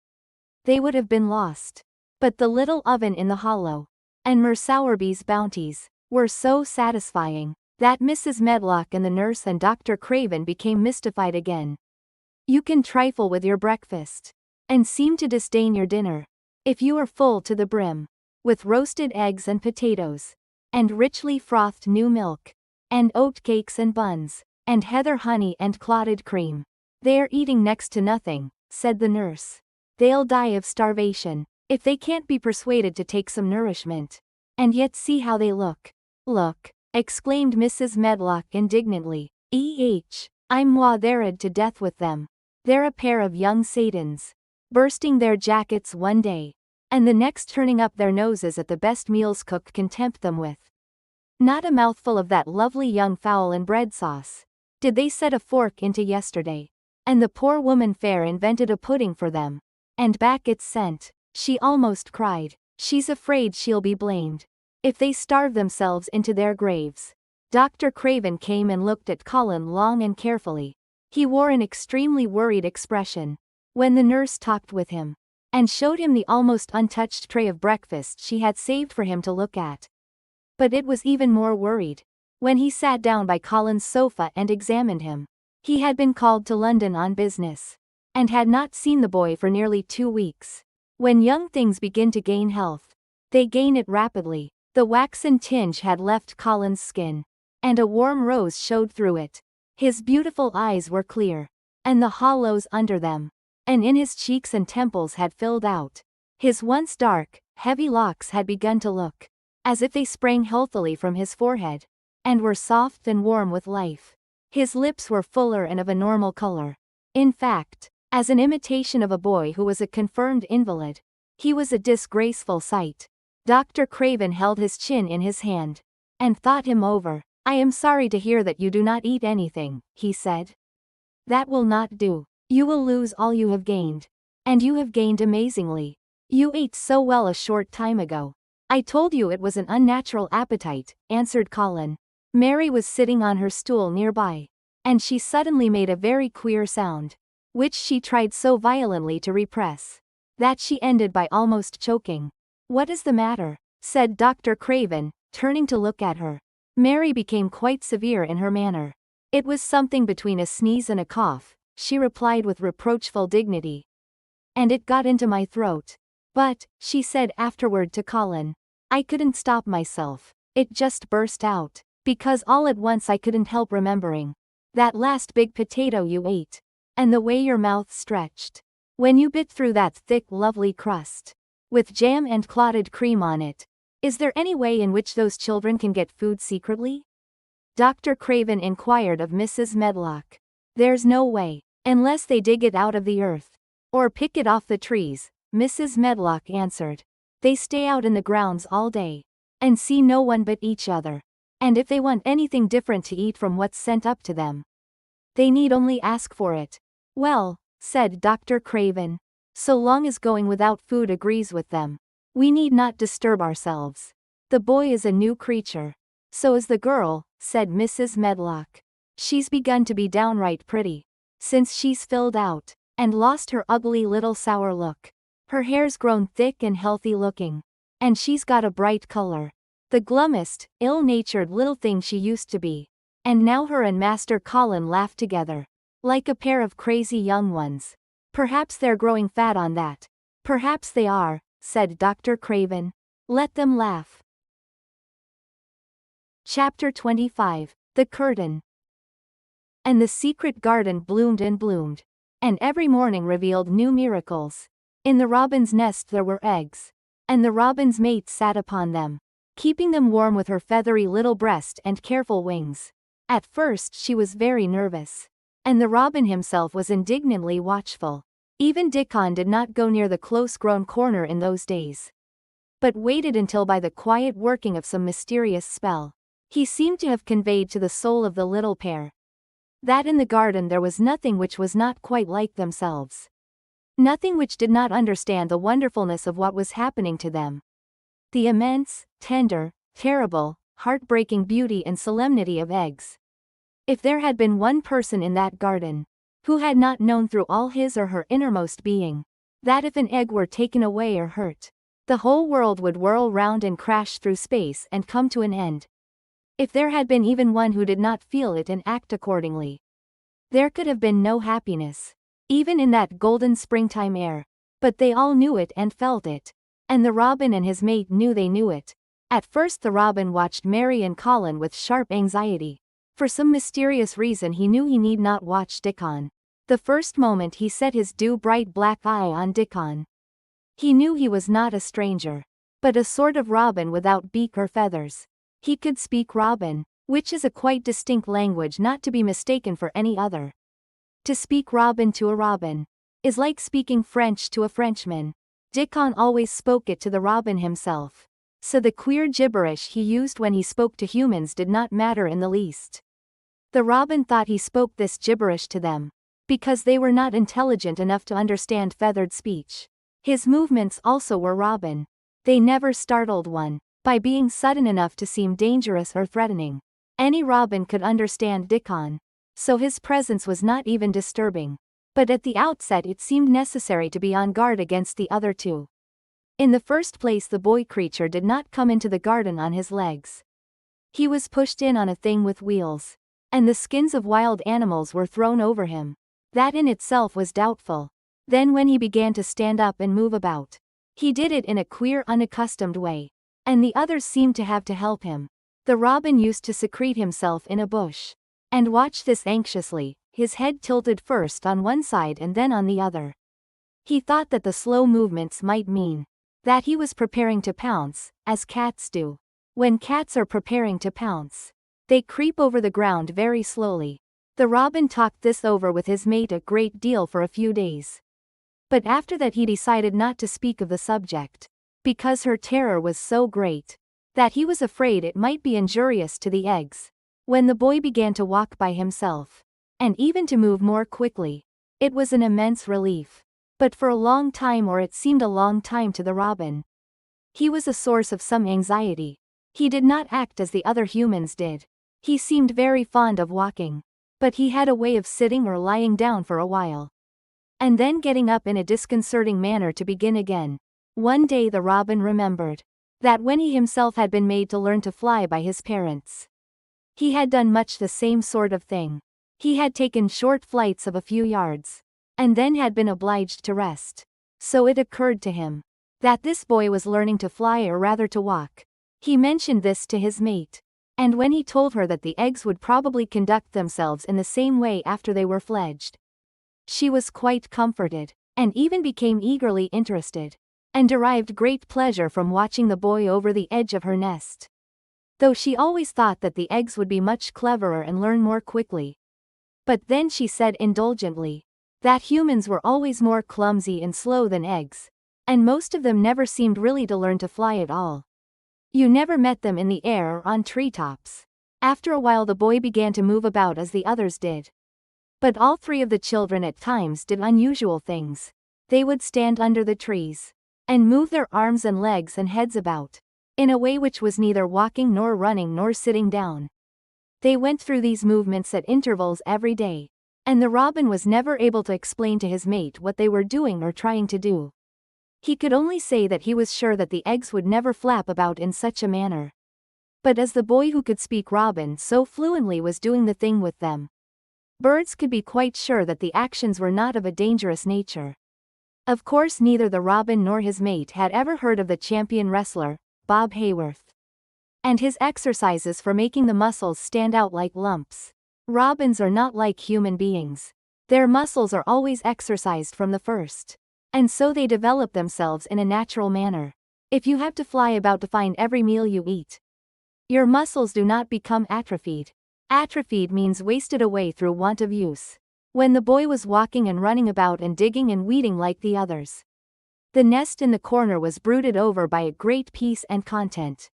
they would have been lost. But the little oven in the hollow, and Mer Sowerby's bounties, were so satisfying, that Mrs. Medlock and the nurse and Dr. Craven became mystified again. You can trifle with your breakfast, and seem to disdain your dinner, if you are full to the brim, with roasted eggs and potatoes, and richly frothed new milk. and oat cakes and buns, and heather honey and clotted cream. They are eating next to nothing, said the nurse. They'll die of starvation, if they can't be persuaded to take some nourishment. And yet see how they look. Look, exclaimed Mrs. Medlock indignantly. I'm moithered to death with them. They're a pair of young Satans, bursting their jackets one day, and the next turning up their noses at the best meals cook can tempt them with. Not a mouthful of that lovely young fowl and bread sauce did they set a fork into yesterday, and the poor woman fair invented a pudding for them, and back it's sent. She almost cried. She's afraid she'll be blamed if they starve themselves into their graves. Dr. Craven came and looked at Colin long and carefully. He wore an extremely worried expression when the nurse talked with him, and showed him the almost untouched tray of breakfast she had saved for him to look at. But it was even more worried when he sat down by Colin's sofa and examined him. He had been called to London on business, and had not seen the boy for nearly 2 weeks. When young things begin to gain health, they gain it rapidly. The waxen tinge had left Colin's skin, and a warm rose showed through it. His beautiful eyes were clear, and the hollows under them, and in his cheeks and temples had filled out. His once dark, heavy locks had begun to look as if they sprang healthily from his forehead, and were soft and warm with life. His lips were fuller and of a normal color. In fact, as an imitation of a boy who was a confirmed invalid, he was a disgraceful sight. Dr. Craven held his chin in his hand, and thought him over. I am sorry to hear that you do not eat anything, he said. That will not do. You will lose all you have gained. And you have gained amazingly. You ate so well a short time ago. I told you it was an unnatural appetite, answered Colin. Mary was sitting on her stool nearby, and she suddenly made a very queer sound, which she tried so violently to repress, that she ended by almost choking. What is the matter? Said Dr. Craven, turning to look at her. Mary became quite severe in her manner. It was something between a sneeze and a cough, she replied with reproachful dignity. And it got into my throat. But, she said afterward to Colin, I couldn't stop myself. It just burst out. Because all at once I couldn't help remembering that last big potato you ate, and the way your mouth stretched when you bit through that thick lovely crust, with jam and clotted cream on it. Is there any way in which those children can get food secretly? Dr. Craven inquired of Mrs. Medlock. There's no way, unless they dig it out of the earth, or pick it off the trees, Mrs. Medlock answered. They stay out in the grounds all day, and see no one but each other. And if they want anything different to eat from what's sent up to them, they need only ask for it. Well, said Dr. Craven, so long as going without food agrees with them, we need not disturb ourselves. The boy is a new creature. So is the girl, said Mrs. Medlock. She's begun to be downright pretty, since she's filled out, and lost her ugly little sour look. Her hair's grown thick and healthy looking, and she's got a bright color. The glummest, ill-natured little thing she used to be. And now her and Master Colin laugh together, like a pair of crazy young ones. Perhaps they're growing fat on that. Perhaps they are, said Dr. Craven. Let them laugh. Chapter 25. The Curtain. And the secret garden bloomed and bloomed, and every morning revealed new miracles. In the robin's nest there were eggs, and the robin's mate sat upon them, keeping them warm with her feathery little breast and careful wings. At first she was very nervous, and the robin himself was indignantly watchful. Even Dickon did not go near the close-grown corner in those days, but waited until by the quiet working of some mysterious spell, he seemed to have conveyed to the soul of the little pair that in the garden there was nothing which was not quite like themselves. Nothing which did not understand the wonderfulness of what was happening to them. The immense, tender, terrible, heartbreaking beauty and solemnity of eggs. If there had been one person in that garden who had not known through all his or her innermost being that if an egg were taken away or hurt, the whole world would whirl round and crash through space and come to an end. If there had been even one who did not feel it and act accordingly, there could have been no happiness, even in that golden springtime air. But they all knew it and felt it, and the robin and his mate knew they knew it, At first the robin watched Mary and Colin with sharp anxiety. For some mysterious reason he knew he need not watch Dickon. The first moment he set his bright black eye on Dickon, he knew he was not a stranger, but a sort of robin without beak or feathers. He could speak robin, which is a quite distinct language not to be mistaken for any other. To speak robin to a robin is like speaking French to a Frenchman. Dickon always spoke it to the robin himself, so the queer gibberish he used when he spoke to humans did not matter in the least. The robin thought he spoke this gibberish to them, because they were not intelligent enough to understand feathered speech. His movements also were robin. They never startled one, by being sudden enough to seem dangerous or threatening. Any robin could understand Dickon, so his presence was not even disturbing. But at the outset it seemed necessary to be on guard against the other two. In the first place, the boy creature did not come into the garden on his legs. He was pushed in on a thing with wheels, and the skins of wild animals were thrown over him. That in itself was doubtful. Then when he began to stand up and move about, he did it in a queer unaccustomed way, and the others seemed to have to help him. The robin used to secrete himself in a bush, and watch this anxiously, his head tilted first on one side and then on the other. He thought that the slow movements might mean that he was preparing to pounce, as cats do. When cats are preparing to pounce, they creep over the ground very slowly. The robin talked this over with his mate a great deal for a few days. But after that he decided not to speak of the subject, because her terror was so great that he was afraid it might be injurious to the eggs. When the boy began to walk by himself, and even to move more quickly, it was an immense relief. But for a long time, or it seemed a long time to the robin, he was a source of some anxiety. He did not act as the other humans did. He seemed very fond of walking, but he had a way of sitting or lying down for a while, and then getting up in a disconcerting manner to begin again. One day the robin remembered that when he himself had been made to learn to fly by his parents, he had done much the same sort of thing. He had taken short flights of a few yards, and then had been obliged to rest. So it occurred to him that this boy was learning to fly, or rather to walk. He mentioned this to his mate, and when he told her that the eggs would probably conduct themselves in the same way after they were fledged, she was quite comforted, and even became eagerly interested, and derived great pleasure from watching the boy over the edge of her nest. Though she always thought that the eggs would be much cleverer and learn more quickly. But then she said indulgently that humans were always more clumsy and slow than eggs, and most of them never seemed really to learn to fly at all. You never met them in the air or on treetops. After a while the boy began to move about as the others did. But all three of the children at times did unusual things. They would stand under the trees, and move their arms and legs and heads about, in a way which was neither walking nor running nor sitting down. They went through these movements at intervals every day, and the robin was never able to explain to his mate what they were doing or trying to do. He could only say that he was sure that the eggs would never flap about in such a manner. But as the boy who could speak robin so fluently was doing the thing with them, birds could be quite sure that the actions were not of a dangerous nature. Of course neither the robin nor his mate had ever heard of the champion wrestler, Bob Hayworth, and his exercises for making the muscles stand out like lumps. Robins are not like human beings. Their muscles are always exercised from the first, and so they develop themselves in a natural manner. If you have to fly about to find every meal you eat, your muscles do not become atrophied. Atrophied means wasted away through want of use. When the boy was walking and running about and digging and weeding like the others, the nest in the corner was brooded over by a great peace and content.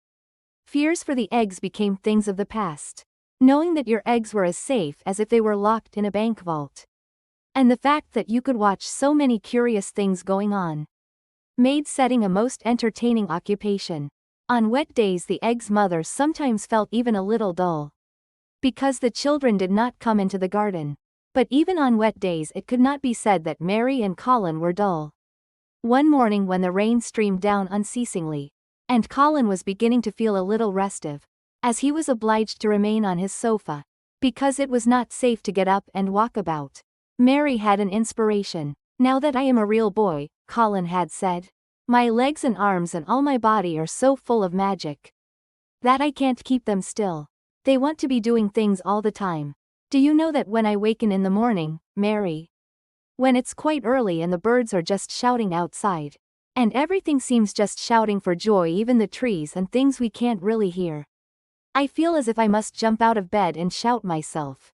Fears for the eggs became things of the past. Knowing that your eggs were as safe as if they were locked in a bank vault, and the fact that you could watch so many curious things going on, made setting a most entertaining occupation. On wet days the eggs' mothers sometimes felt even a little dull, because the children did not come into the garden. But even on wet days it could not be said that Mary and Colin were dull. One morning when the rain streamed down unceasingly, and Colin was beginning to feel a little restive, as he was obliged to remain on his sofa, because it was not safe to get up and walk about, Mary had an inspiration. "Now that I am a real boy," Colin had said, "my legs and arms and all my body are so full of magic, That I can't keep them still. They want to be doing things all the time. Do you know that when I waken in the morning, Mary? When it's quite early and the birds are just shouting outside. And everything seems just shouting for joy, even the trees and things we can't really hear. I feel as if I must jump out of bed and shout myself.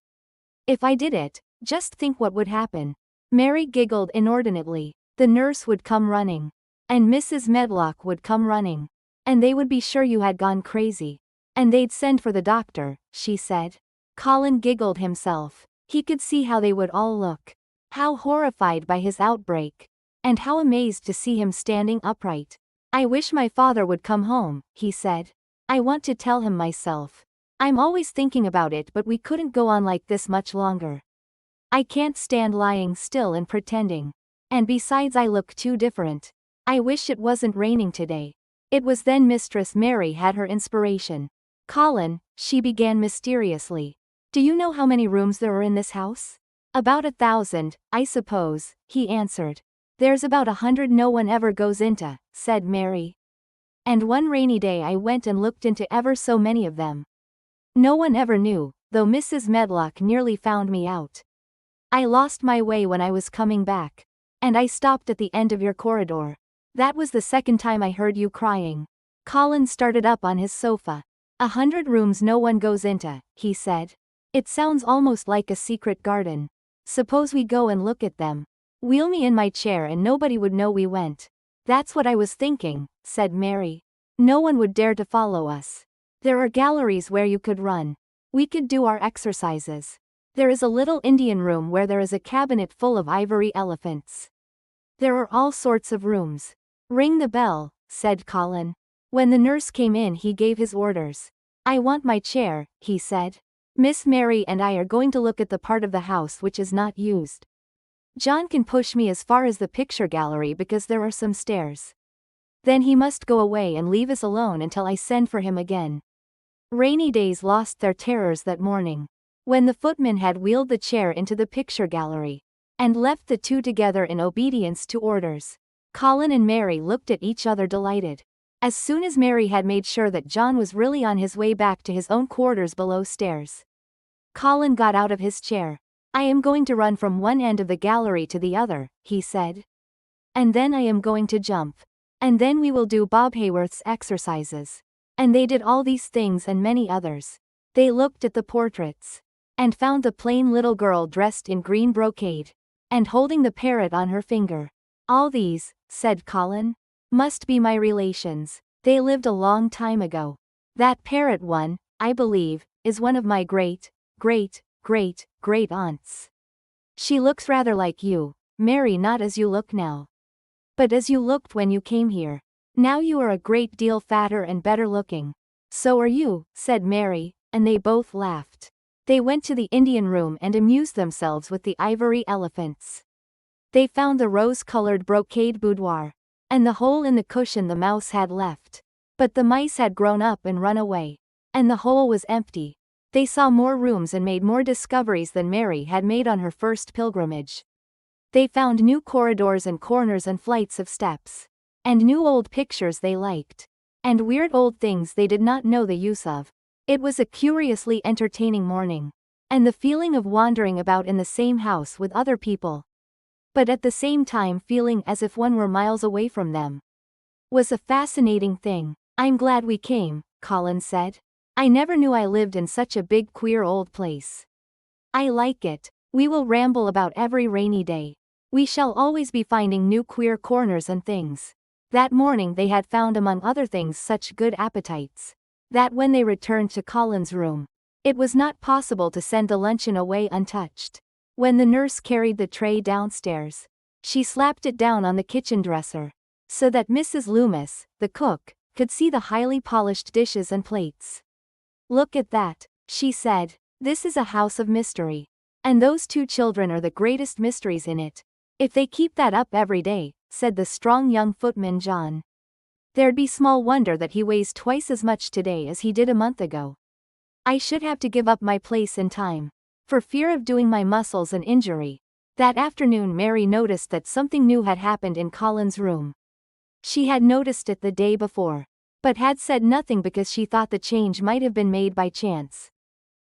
If I did it, just think what would happen. Mary giggled inordinately. The nurse would come running. And Mrs. Medlock would come running. And they would be sure you had gone crazy. And they'd send for the doctor, she said. Colin giggled himself. He could see how they would all look. How horrified by his outbreak. And how amazed to see him standing upright. I wish my father would come home, he said. I want to tell him myself. I'm always thinking about it, but we couldn't go on like this much longer. I can't stand lying still and pretending. And besides, I look too different. I wish it wasn't raining today. It was then Mistress Mary had her inspiration. Colin, she began mysteriously. Do you know how many rooms there are in this house? About 1,000, I suppose, he answered. There's about 100 no one ever goes into, said Mary. And one rainy day I went and looked into ever so many of them. No one ever knew, though Mrs. Medlock nearly found me out. I lost my way when I was coming back. And I stopped at the end of your corridor. That was the second time I heard you crying. Colin started up on his sofa. 100 rooms no one goes into, he said. It sounds almost like a secret garden. Suppose we go and look at them. Wheel me in my chair and nobody would know we went. That's what I was thinking, said Mary. No one would dare to follow us. There are galleries where you could run. We could do our exercises. There is a little Indian room where there is a cabinet full of ivory elephants. There are all sorts of rooms. Ring the bell, said Colin. When the nurse came in, he gave his orders. I want my chair, he said. Miss Mary and I are going to look at the part of the house which is not used. John can push me as far as the picture gallery because there are some stairs. Then he must go away and leave us alone until I send for him again. Rainy days lost their terrors that morning. When the footman had wheeled the chair into the picture gallery, and left the two together in obedience to orders, Colin and Mary looked at each other delighted. As soon as Mary had made sure that John was really on his way back to his own quarters below stairs, Colin got out of his chair. I am going to run from one end of the gallery to the other, he said. And then I am going to jump. And then we will do Bob Hayworth's exercises. And they did all these things and many others. They looked at the portraits. And found the plain little girl dressed in green brocade. And holding the parrot on her finger. All these, said Colin, must be my relations. They lived a long time ago. That parrot one, I believe, is one of my great aunts. She looks rather like you, Mary, not as you look now, but as you looked when you came here. Now you are a great deal fatter and better looking. So are you, said Mary, and they both laughed. They went to the Indian room and amused themselves with the ivory elephants. They found the rose-colored brocade boudoir, and the hole in the cushion the mouse had left. But the mice had grown up and run away, and the hole was empty. They saw more rooms and made more discoveries than Mary had made on her first pilgrimage. They found new corridors and corners and flights of steps. And new old pictures they liked. And weird old things they did not know the use of. It was a curiously entertaining morning. And the feeling of wandering about in the same house with other people, but at the same time feeling as if one were miles away from them, was a fascinating thing. I'm glad we came, Colin said. I never knew I lived in such a big queer old place. I like it. We will ramble about every rainy day. We shall always be finding new queer corners and things. That morning they had found among other things such good appetites, that when they returned to Colin's room, it was not possible to send the luncheon away untouched. When the nurse carried the tray downstairs, she slapped it down on the kitchen dresser, so that Mrs. Loomis, the cook, could see the highly polished dishes and plates. Look at that, she said. This is a house of mystery. And those two children are the greatest mysteries in it. If they keep that up every day, said the strong young footman John, there'd be small wonder that he weighs twice as much today as he did a month ago. I should have to give up my place in time, for fear of doing my muscles an injury. That afternoon Mary noticed that something new had happened in Colin's room. She had noticed it the day before. but had said nothing because she thought the change might have been made by chance.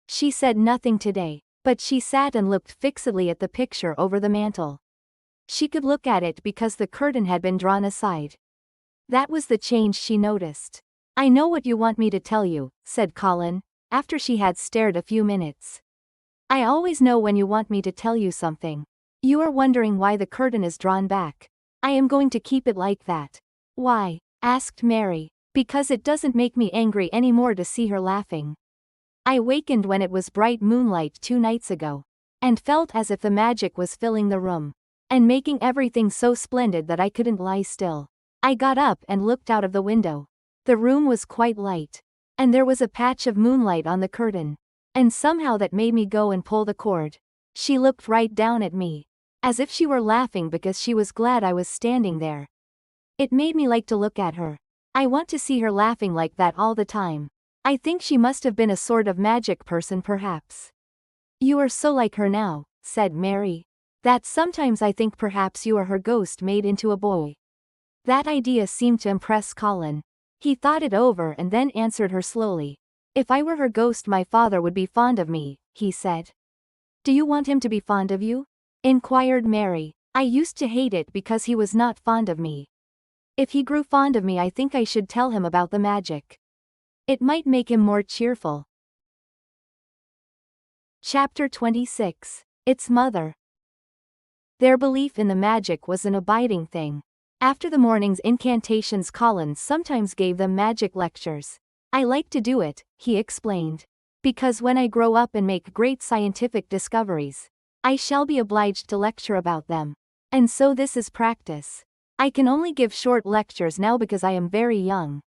She said nothing today, but she sat and looked fixedly at the picture over the mantel. She could look at it because the curtain had been drawn aside. That was the change she noticed. "I know what you want me to tell you," said Colin, after she had stared a few minutes. "I always know when you want me to tell you something. You are wondering why the curtain is drawn back. I am going to keep it like that." "Why?" asked Mary. "Because it doesn't make me angry anymore to see her laughing. I wakened when it was bright moonlight 2 nights ago, and felt as if the magic was filling the room, and making everything so splendid that I couldn't lie still. I got up and looked out of the window. The room was quite light, and there was a patch of moonlight on the curtain, and somehow that made me go and pull the cord." She looked right down at me, as if she were laughing because she was glad I was standing there. "It made me like to look at her. I want to see her laughing like that all the time. I think she must have been a sort of magic person perhaps." "You are so like her now," said Mary, "that sometimes I think perhaps you are her ghost made into a boy." That idea seemed to impress Colin. He thought it over and then answered her slowly. "If I were her ghost my father would be fond of me," he said. "Do you want him to be fond of you?" inquired Mary. "I used to hate it because he was not fond of me. If he grew fond of me I think I should tell him about the magic. It might make him more cheerful." Chapter 26. Its Mother. Their belief in the magic was an abiding thing. After the morning's incantations Colin sometimes gave them magic lectures. "I like to do it," he explained, "because when I grow up and make great scientific discoveries, I shall be obliged to lecture about them. And so this is practice. I can only give short lectures now because I am very young.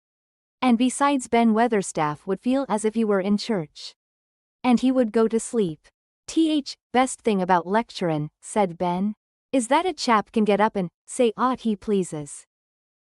And besides Ben Weatherstaff would feel as if he were in church. And he would go to sleep." Best thing about lecturin'," said Ben, "is that a chap can get up and say aught he pleases.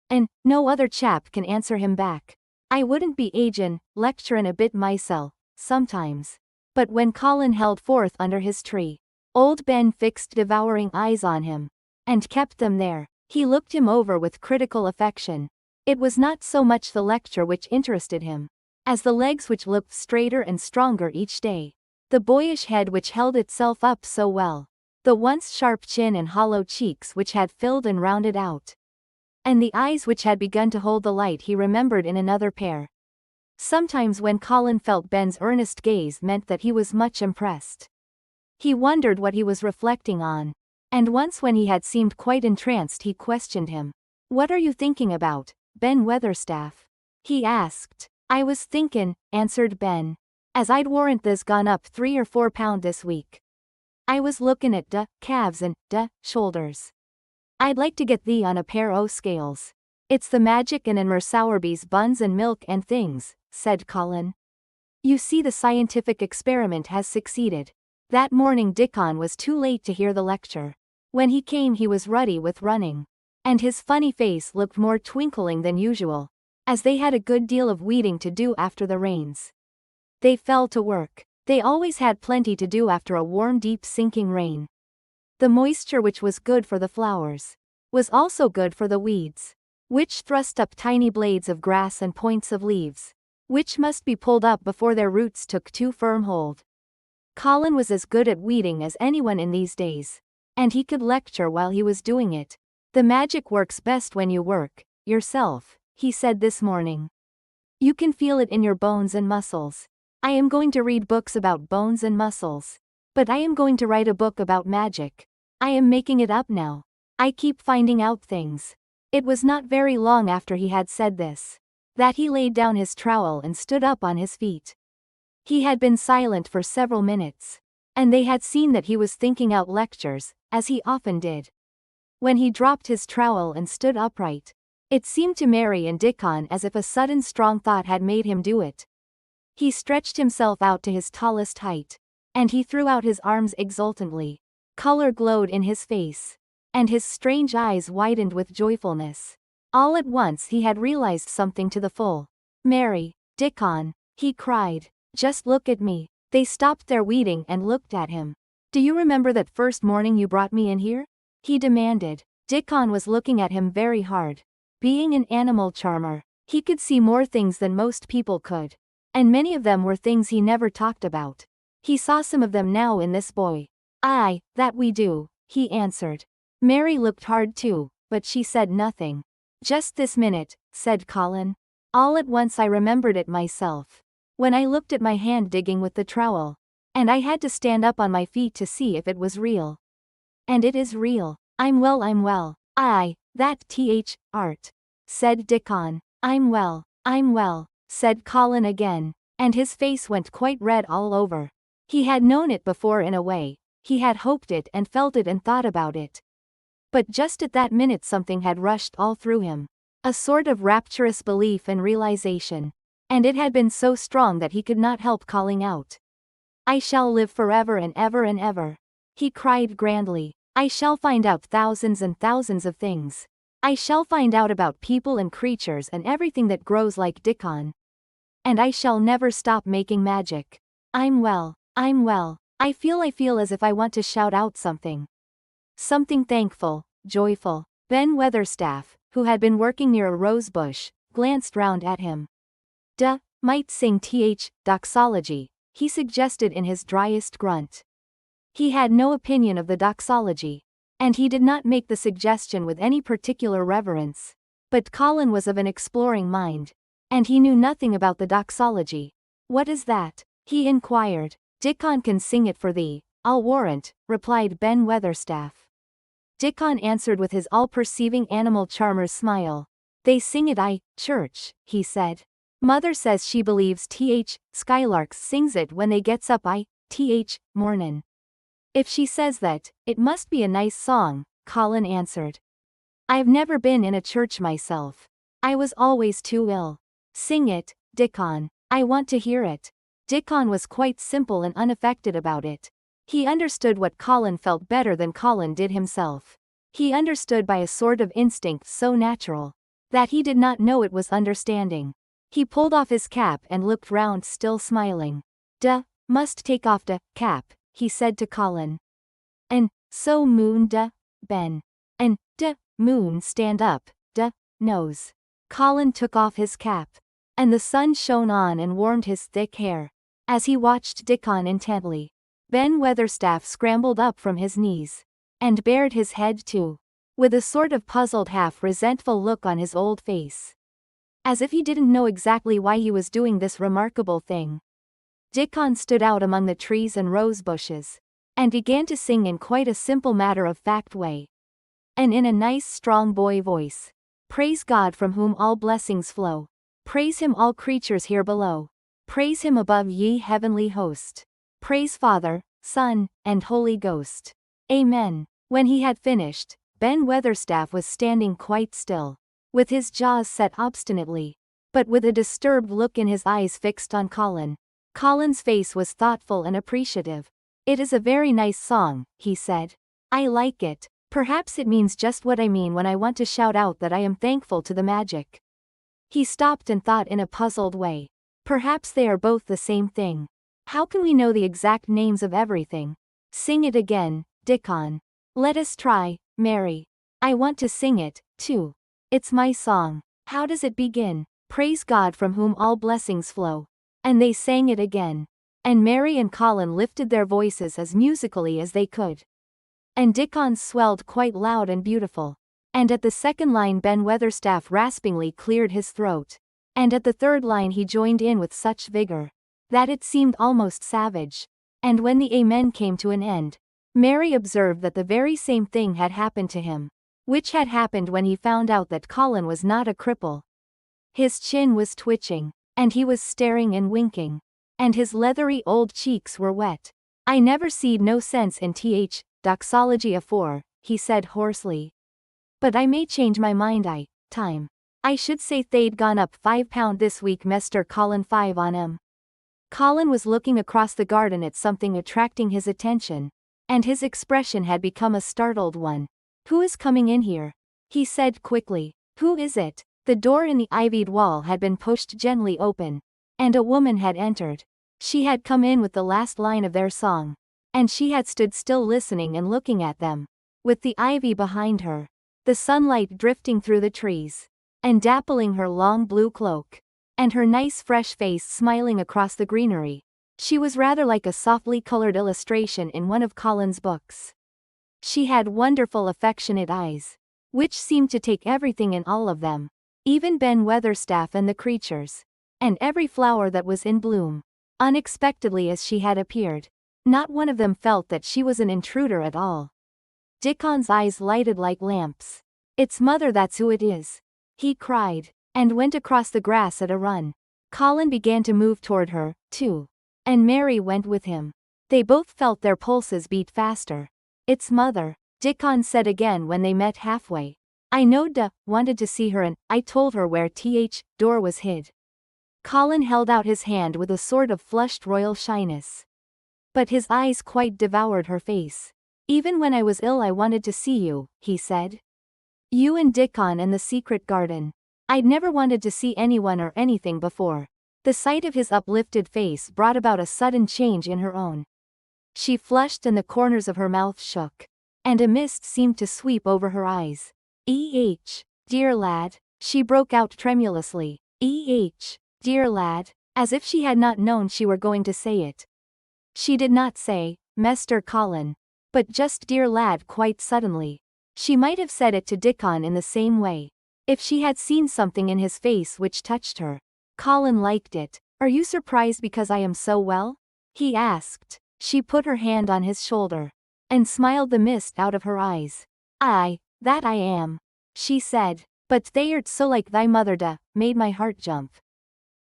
And no other chap can answer him back. I wouldn't be agin' lecturin' a bit mysel', sometimes." But when Colin held forth under his tree, old Ben fixed devouring eyes on him, and kept them there. He looked him over with critical affection. It was not so much the lecture which interested him, as the legs which looked straighter and stronger each day, the boyish head which held itself up so well, the once sharp chin and hollow cheeks which had filled and rounded out, and the eyes which had begun to hold the light he remembered in another pair. Sometimes when Colin felt Ben's earnest gaze meant that he was much impressed. He wondered what he was reflecting on, and once when he had seemed quite entranced he questioned him. "What are you thinking about, Ben Weatherstaff?" he asked. "I was thinkin'," answered Ben, "as I'd warrant tha's gone up 3 or 4 pound this week. I was lookin' at calves and shoulders. I'd like to get thee on a pair o' scales. It's the magic and in Sowerby's buns and milk and things," said Colin. "You see the scientific experiment has succeeded." That morning Dickon was too late to hear the lecture. When he came he was ruddy with running, and his funny face looked more twinkling than usual, as they had a good deal of weeding to do after the rains. They fell to work. They always had plenty to do after a warm deep sinking rain. The moisture which was good for the flowers was also good for the weeds, which thrust up tiny blades of grass and points of leaves, which must be pulled up before their roots took too firm hold. Colin was as good at weeding as anyone in these days, and he could lecture while he was doing it. "The magic works best when you work yourself," he said this morning. "You can feel it in your bones and muscles. I am going to read books about bones and muscles. But I am going to write a book about magic. I am making it up now. I keep finding out things." It was not very long after he had said this, that he laid down his trowel and stood up on his feet. He had been silent for several minutes, and they had seen that he was thinking out lectures, as he often did. When he dropped his trowel and stood upright, it seemed to Mary and Dickon as if a sudden strong thought had made him do it. He stretched himself out to his tallest height, and he threw out his arms exultantly. Color glowed in his face, and his strange eyes widened with joyfulness. All at once he had realized something to the full. "Mary, Dickon," he cried, "just look at me." They stopped their weeding and looked at him. "Do you remember that first morning you brought me in here?" he demanded. Dickon was looking at him very hard. Being an animal charmer, He could see more things than most people could. And many of them were things he never talked about. He saw some of them now in this boy. "Aye, that we do," he answered. Mary looked hard too, but she said nothing. "Just this minute," said Colin. "All at once I remembered it myself. When I looked at my hand digging with the trowel. And I had to stand up on my feet to see if it was real. And it is real. I'm well. Aye, that art," said Dickon. I'm well, said Colin again, and his face went quite red all over. He had known it before in a way, he had hoped it and felt it and thought about it. But just at that minute something had rushed all through him. A sort of rapturous belief and realization. And it had been so strong that he could not help calling out. "I shall live forever and ever," he cried grandly. "I shall find out thousands and thousands of things. I shall find out about people and creatures and everything that grows like Dickon. And I shall never stop making magic. I'm well. I feel as if I want to shout out something. Something thankful, joyful." Ben Weatherstaff, who had been working near a rose bush, glanced round at him. Might sing doxology, he suggested in his driest grunt. He had no opinion of the doxology. And he did not make the suggestion with any particular reverence. But Colin was of an exploring mind. And he knew nothing about the doxology. "What is that?" he inquired. "Dickon can sing it for thee, I'll warrant," replied Ben Weatherstaff. Dickon answered with his all-perceiving animal charmer's smile. "They sing it church," he said. "Mother says she believes Skylarks sings it when they gets up mornin'. If she says that, it must be a nice song," Colin answered. "I've never been in a church myself. I was always too ill. Sing it, Dickon. I want to hear it." Dickon was quite simple and unaffected about it. He understood what Colin felt better than Colin did himself. He understood by a sort of instinct so natural that he did not know it was understanding. He pulled off his cap and looked round still smiling. Must take off cap," he said to Colin. "And so moon Ben. And moon stand up nose." Colin took off his cap. And the sun shone on and warmed his thick hair. As he watched Dickon intently, Ben Weatherstaff scrambled up from his knees. And bared his head too. With a sort of puzzled half-resentful look on his old face. As if he didn't know exactly why he was doing this remarkable thing. Dickon stood out among the trees and rose bushes. And began to sing in quite a simple matter-of-fact way. And in a nice strong boy voice. "Praise God from whom all blessings flow. Praise him all creatures here below. Praise him above ye heavenly host. Praise Father, Son, and Holy Ghost. Amen." When he had finished, Ben Weatherstaff was standing quite still. With his jaws set obstinately. But with a disturbed look in his eyes fixed on Colin. Colin's face was thoughtful and appreciative. "It is a very nice song," he said. "I like it. Perhaps it means just what I mean when I want to shout out that I am thankful to the magic." He stopped and thought in a puzzled way. Perhaps they are both the same thing. How can we know the exact names of everything? "Sing it again, Dickon." "Let us try, Mary. I want to sing it, too. It's my song. How does it begin?" "Praise God from whom all blessings flow." And they sang it again. And Mary and Colin lifted their voices as musically as they could. And Dickon swelled quite loud and beautiful. And at the second line Ben Weatherstaff raspingly cleared his throat. And at the third line he joined in with such vigor that it seemed almost savage. And when the amen came to an end, Mary observed that the very same thing had happened to him, which had happened when he found out that Colin was not a cripple. His chin was twitching, and he was staring and winking, and his leathery old cheeks were wet. "I never seed no sense in doxology afore," he said hoarsely. "But I may change my mind time. I should say they'd gone up £5 this week, Mester Colin 5 on 'em." Colin was looking across the garden at something attracting his attention, and his expression had become a startled one. "Who is coming in here?" he said quickly. "Who is it?" The door in the ivied wall had been pushed gently open, and a woman had entered. She had come in with the last line of their song, and she had stood still listening and looking at them, with the ivy behind her, the sunlight drifting through the trees. and dappling her long blue cloak, and her nice fresh face smiling across the greenery. She was rather like a softly colored illustration in one of Colin's books. She had wonderful affectionate eyes, which seemed to take everything in all of them, even Ben Weatherstaff and the creatures, and every flower that was in bloom. Unexpectedly as she had appeared, not one of them felt that she was an intruder at all. Dickon's eyes lighted like lamps. "It's mother, that's who it is," he cried, and went across the grass at a run. Colin began to move toward her, too, and Mary went with him. They both felt their pulses beat faster. "It's mother," Dickon said again when they met halfway. "I knowed wanted to see her and I told her where door was hid." Colin held out his hand with a sort of flushed royal shyness, but his eyes quite devoured her face. "Even when I was ill I wanted to see you," he said. "You and Dickon and the secret garden. I'd never wanted to see anyone or anything before." The sight of his uplifted face brought about a sudden change in her own. She flushed and the corners of her mouth shook, and a mist seemed to sweep over her eyes. Dear lad," she broke out tremulously. Dear lad," as if she had not known she were going to say it. She did not say, "Mester Colin," but just "dear lad" quite suddenly. She might have said it to Dickon in the same way, if she had seen something in his face which touched her. Colin liked it. "Are you surprised because I am so well?" he asked. She put her hand on his shoulder, and smiled the mist out of her eyes. "Aye, that I am," she said, "but they'rt so like thy mother made my heart jump."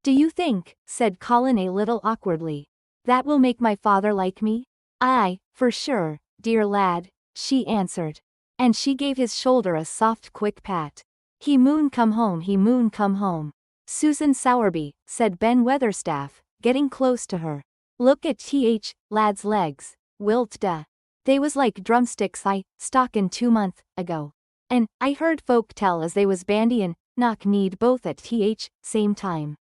"Do you think," said Colin a little awkwardly, "that will make my father like me?" "Aye, for sure, dear lad," she answered, and she gave his shoulder a soft quick pat. He moon come home." "Susan Sowerby," said Ben Weatherstaff, getting close to her. "Look at lad's legs, wilt they was like drumsticks I stockin' 2 month ago. And I heard folk tell as they was bandy and knock-kneed both at same time.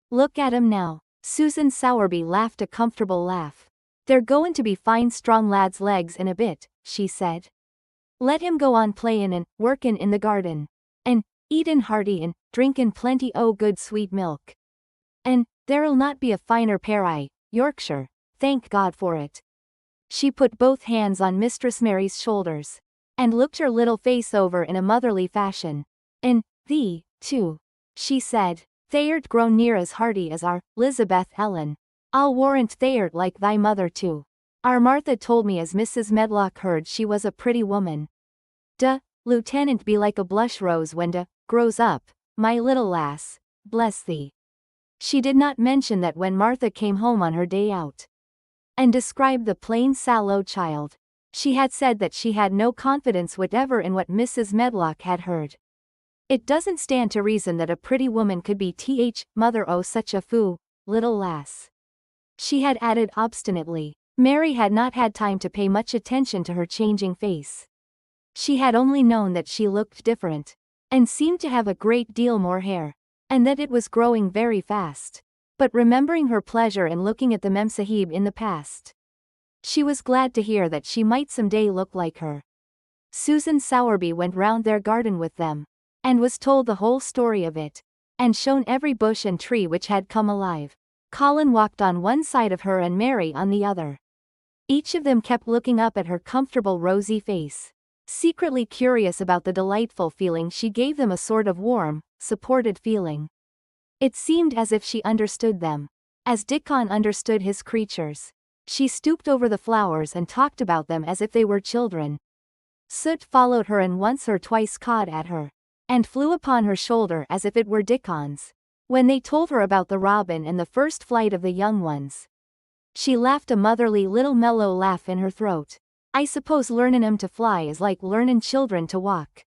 Look at 'em now." Susan Sowerby laughed a comfortable laugh. "They're goin' to be fine strong lad's legs in a bit," she said. "Let him go on playin' and workin' in the garden, and eatin' hearty and drinkin' plenty o' good sweet milk. And there'll not be a finer pair Yorkshire, thank God for it." She put both hands on Mistress Mary's shoulders, and looked her little face over in a motherly fashion. "And thee, too," she said. "They'rt grown near as hearty as our Lizabeth Ellen. I'll warrant they'rt like thy mother too. Our Martha told me as Mrs. Medlock heard she was a pretty woman. Lieutenant be like a blush rose when grows up, my little lass, bless thee." She did not mention that when Martha came home on her day out, and described the plain sallow child, she had said that she had no confidence whatever in what Mrs. Medlock had heard. "It doesn't stand to reason that a pretty woman could be mother o' such a little lass," she had added obstinately. Mary had not had time to pay much attention to her changing face. She had only known that she looked different, and seemed to have a great deal more hair, and that it was growing very fast. But remembering her pleasure in looking at the Memsahib in the past, she was glad to hear that she might some day look like her. Susan Sowerby went round their garden with them, and was told the whole story of it, and shown every bush and tree which had come alive. Colin walked on one side of her and Mary on the other. Each of them kept looking up at her comfortable rosy face, secretly curious about the delightful feeling she gave them, a sort of warm, supported feeling. It seemed as if she understood them, as Dickon understood his creatures. She stooped over the flowers and talked about them as if they were children. Soot followed her and once or twice cawed at her, and flew upon her shoulder as if it were Dickon's. When they told her about the robin and the first flight of the young ones, she laughed a motherly little mellow laugh in her throat. "I suppose learnin' 'em to fly is like learnin' children to walk.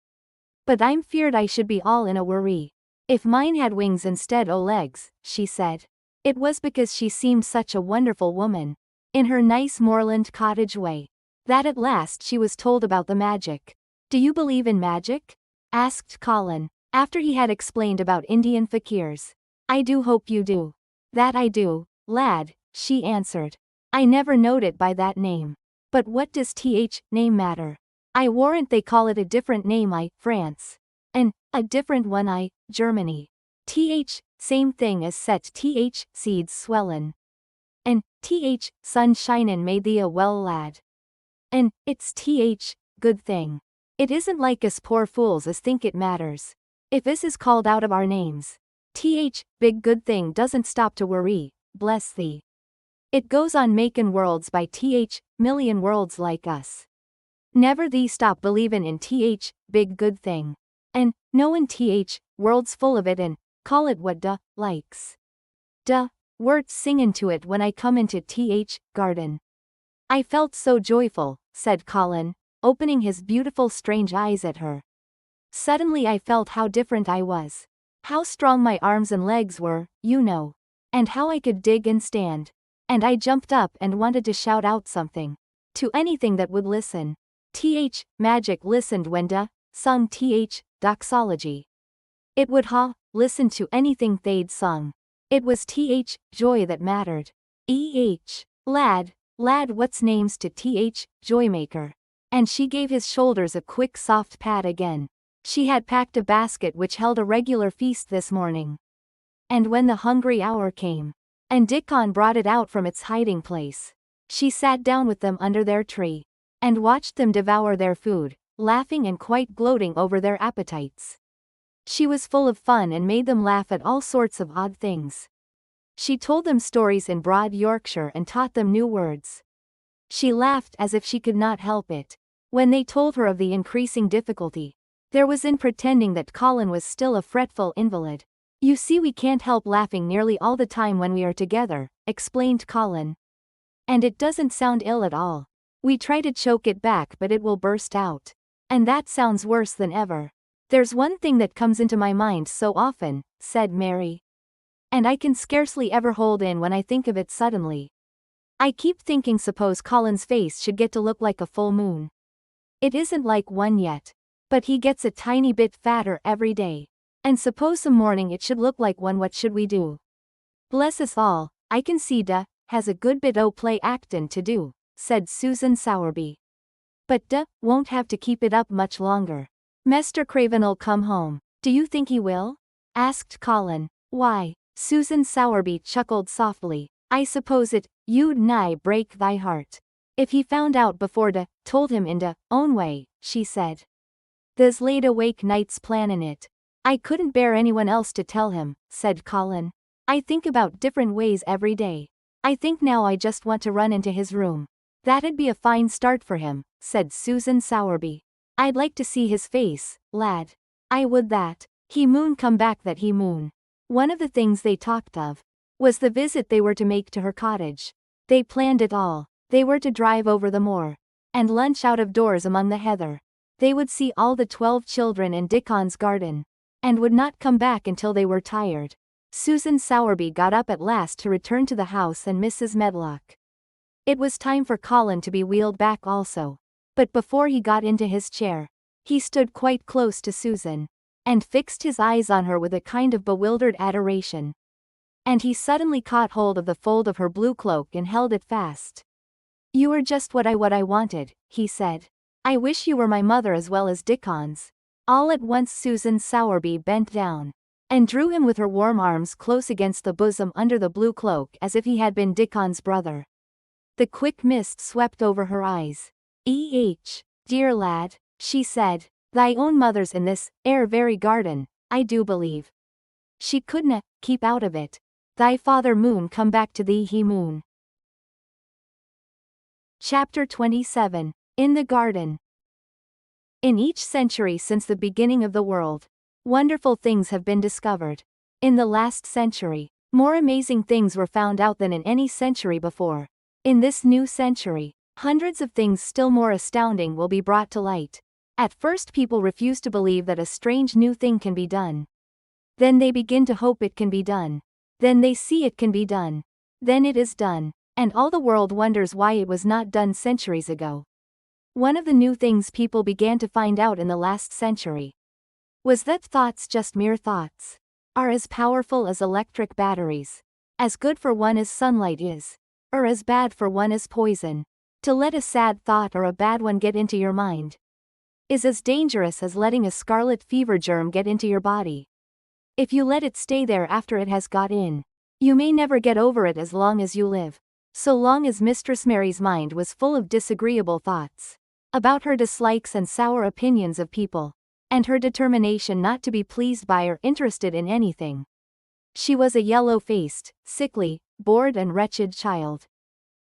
But I'm feared I should be all in a worry if mine had wings instead o' legs," she said. It was because she seemed such a wonderful woman, in her nice moorland cottage way, that at last she was told about the magic. "Do you believe in magic?" asked Colin, after he had explained about Indian fakirs. "I do hope you do." "That I do, lad," she answered. "I never knowed it by that name. But what does name matter? I warrant they call it a different name France. And A different one Germany. Same thing as set seeds swellin'. And sun shinin' made thee a well lad. And it's good thing. It isn't like us poor fools as think it matters. If this is called out of our names. Big good thing doesn't stop to worry, bless thee. It goes on makin' worlds by million worlds like us. Never thee stop believin' in big good thing. And, knowin' worlds full of it and, call it what likes. Wert singin' to it when I come into garden. I felt so joyful, said Colin, opening his beautiful strange eyes at her. Suddenly I felt how different I was. How strong my arms and legs were, you know. And how I could dig and stand. And I jumped up and wanted to shout out something. To anything that would listen. Magic listened when sung doxology. It would listen to anything they'd sung. It was joy that mattered. Lad, what's names to Joymaker. And she gave his shoulders a quick soft pat again. She had packed a basket which held a regular feast this morning. And when the hungry hour came, and Dickon brought it out from its hiding place, she sat down with them under their tree, and watched them devour their food, laughing and quite gloating over their appetites. She was full of fun and made them laugh at all sorts of odd things. She told them stories in broad Yorkshire and taught them new words. She laughed as if she could not help it. When they told her of the increasing difficulty there was in pretending that Colin was still a fretful invalid. You see, we can't help laughing nearly all the time when we are together, explained Colin. And it doesn't sound ill at all. We try to choke it back but it will burst out. And that sounds worse than ever. There's one thing that comes into my mind so often, said Mary. And I can scarcely ever hold in when I think of it suddenly. I keep thinking suppose Colin's face should get to look like a full moon. It isn't like one yet. But he gets a tiny bit fatter every day. And suppose some morning it should look like one, what should we do? Bless us all, I can see has a good bit o' play actin' to do, said Susan Sowerby. But won't have to keep it up much longer. Mr. Craven'll come home. Do you think he will? Asked Colin. Why, Susan Sowerby chuckled softly, I suppose you'd nigh break thy heart. If he found out before told him in own way, she said. There's laid awake nights plannin' it. I couldn't bear anyone else to tell him, said Colin. I think about different ways every day. I think now I just want to run into his room. That'd be a fine start for him, said Susan Sowerby. I'd like to see his face, lad. I would that. He moon come back that he moon. One of the things they talked of was the visit they were to make to her cottage. They planned it all. They were to drive over the moor and lunch out of doors among the heather. They would see all the 12 children in Dickon's garden, and would not come back until they were tired. Susan Sowerby got up at last to return to the house and Mrs. Medlock. It was time for Colin to be wheeled back also. But before he got into his chair, he stood quite close to Susan, and fixed his eyes on her with a kind of bewildered adoration. And he suddenly caught hold of the fold of her blue cloak and held it fast. You are just what I wanted, he said. I wish you were my mother as well as Dickon's. All at once Susan Sowerby bent down, and drew him with her warm arms close against the bosom under the blue cloak as if he had been Dickon's brother. The quick mist swept over her eyes. Dear lad, she said, thy own mother's in this very garden, I do believe. She couldna keep out of it. Thy father moon come back to thee he moon. Chapter 27. In the Garden. In each century since the beginning of the world, wonderful things have been discovered. In the last century, more amazing things were found out than in any century before. In this new century, hundreds of things still more astounding will be brought to light. At first people refuse to believe that a strange new thing can be done. Then they begin to hope it can be done. Then they see it can be done. Then it is done. And all the world wonders why it was not done centuries ago. One of the new things people began to find out in the last century was that thoughts, just mere thoughts, are as powerful as electric batteries, as good for one as sunlight is, or as bad for one as poison. To let a sad thought or a bad one get into your mind is as dangerous as letting a scarlet fever germ get into your body. If you let it stay there after it has got in, you may never get over it as long as you live. So long as Mistress Mary's mind was full of disagreeable thoughts about her dislikes and sour opinions of people, and her determination not to be pleased by or interested in anything. She was a yellow-faced, sickly, bored and wretched child.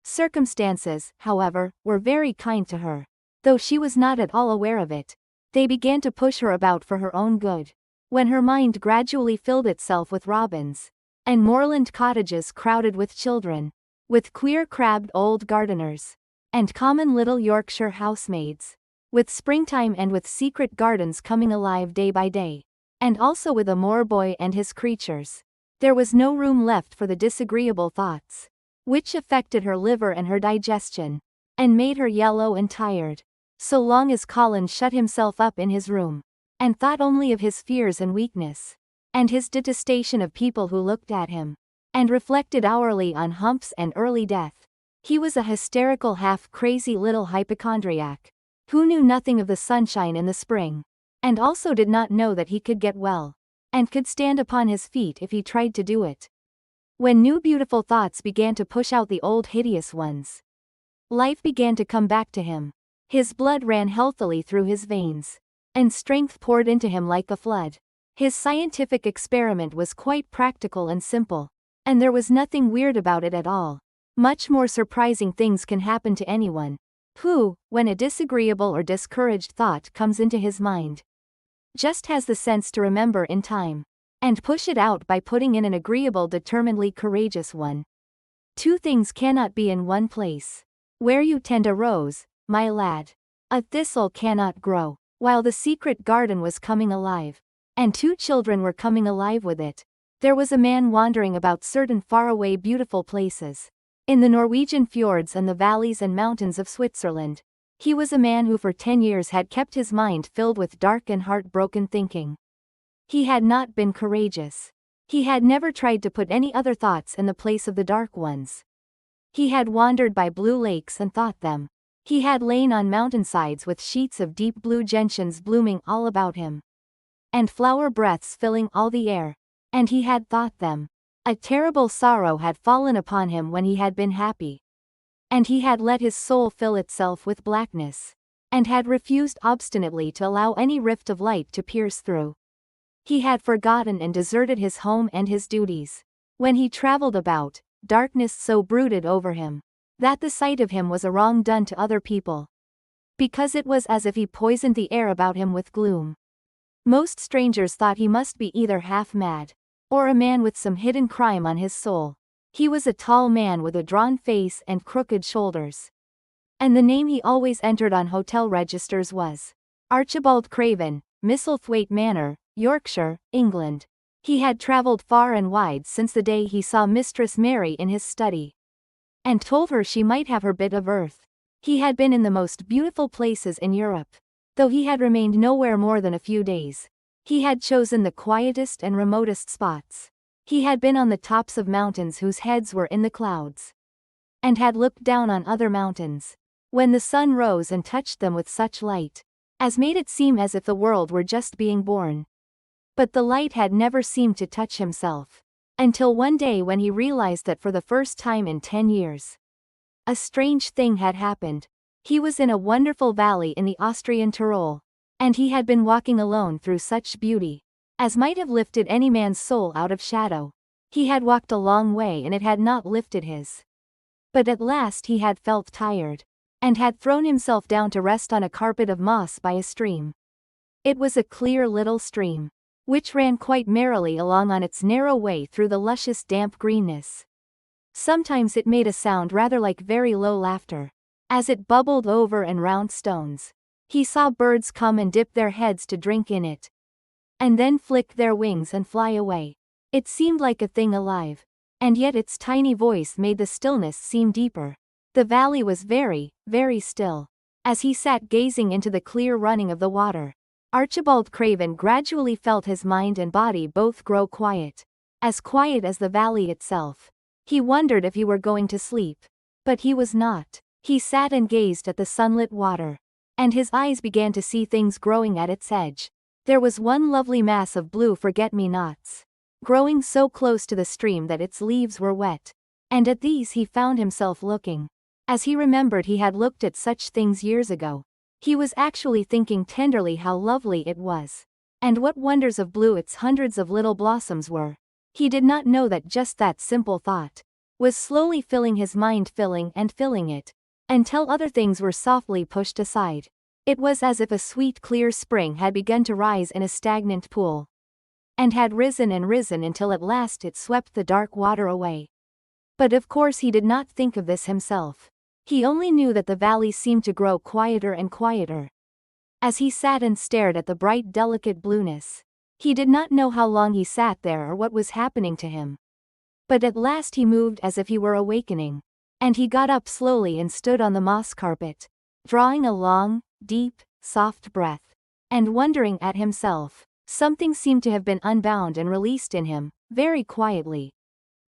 Circumstances, however, were very kind to her. Though she was not at all aware of it, they began to push her about for her own good. When her mind gradually filled itself with robins, and moorland cottages crowded with children, with queer crabbed old gardeners, and common little Yorkshire housemaids, with springtime and with secret gardens coming alive day by day, and also with a moor boy and his creatures, there was no room left for the disagreeable thoughts, which affected her liver and her digestion, and made her yellow and tired. So long as Colin shut himself up in his room, and thought only of his fears and weakness, and his detestation of people who looked at him, and reflected hourly on humps and early death, he was a hysterical half-crazy little hypochondriac, who knew nothing of the sunshine in the spring, and also did not know that he could get well, and could stand upon his feet if he tried to do it. When new beautiful thoughts began to push out the old hideous ones, life began to come back to him. His blood ran healthily through his veins, and strength poured into him like a flood. His scientific experiment was quite practical and simple, and there was nothing weird about it at all. Much more surprising things can happen to anyone who, when a disagreeable or discouraged thought comes into his mind, just has the sense to remember in time, and push it out by putting in an agreeable, determinedly courageous one. Two things cannot be in one place. Where you tend a rose, my lad, a thistle cannot grow. While the secret garden was coming alive, and two children were coming alive with it, there was a man wandering about certain faraway beautiful places, in the Norwegian fjords and the valleys and mountains of Switzerland. He was a man who for 10 years had kept his mind filled with dark and heartbroken thinking. He had not been courageous. He had never tried to put any other thoughts in the place of the dark ones. He had wandered by blue lakes and thought them. He had lain on mountainsides with sheets of deep blue gentians blooming all about him, and flower breaths filling all the air, and he had thought them. A terrible sorrow had fallen upon him when he had been happy, and he had let his soul fill itself with blackness, and had refused obstinately to allow any rift of light to pierce through. He had forgotten and deserted his home and his duties. When he traveled about, darkness so brooded over him, that the sight of him was a wrong done to other people, because it was as if he poisoned the air about him with gloom. Most strangers thought he must be either half mad, or a man with some hidden crime on his soul. He was a tall man with a drawn face and crooked shoulders, and the name he always entered on hotel registers was Archibald Craven, Misselthwaite Manor, Yorkshire, England. He had travelled far and wide since the day he saw Mistress Mary in his study, and told her she might have her bit of earth. He had been in the most beautiful places in Europe, though he had remained nowhere more than a few days. He had chosen the quietest and remotest spots. He had been on the tops of mountains whose heads were in the clouds, and had looked down on other mountains, when the sun rose and touched them with such light, as made it seem as if the world were just being born. But the light had never seemed to touch himself, until one day when he realized that for the first time in 10 years, a strange thing had happened. He was in a wonderful valley in the Austrian Tyrol, and he had been walking alone through such beauty as might have lifted any man's soul out of shadow. He had walked a long way and it had not lifted his. But at last he had felt tired, and had thrown himself down to rest on a carpet of moss by a stream. It was a clear little stream, which ran quite merrily along on its narrow way through the luscious damp greenness. Sometimes it made a sound rather like very low laughter, as it bubbled over and round stones. He saw birds come and dip their heads to drink in it, and then flick their wings and fly away. It seemed like a thing alive, and yet its tiny voice made the stillness seem deeper. The valley was very, very still. As he sat gazing into the clear running of the water, Archibald Craven gradually felt his mind and body both grow quiet as the valley itself. He wondered if he were going to sleep, but he was not. He sat and gazed at the sunlit water, and his eyes began to see things growing at its edge. There was one lovely mass of blue forget-me-nots, growing so close to the stream that its leaves were wet. And at these he found himself looking. As he remembered he had looked at such things years ago. He was actually thinking tenderly how lovely it was. And what wonders of blue its hundreds of little blossoms were. He did not know that just that simple thought was slowly filling his mind, filling it, until other things were softly pushed aside. It was as if a sweet clear spring had begun to rise in a stagnant pool, and had risen and risen until at last it swept the dark water away. But of course he did not think of this himself. He only knew that the valley seemed to grow quieter and quieter. As he sat and stared at the bright delicate blueness, he did not know how long he sat there or what was happening to him. But at last he moved as if he were awakening, and he got up slowly and stood on the moss carpet, drawing a long, deep, soft breath, and wondering at himself. Something seemed to have been unbound and released in him, very quietly.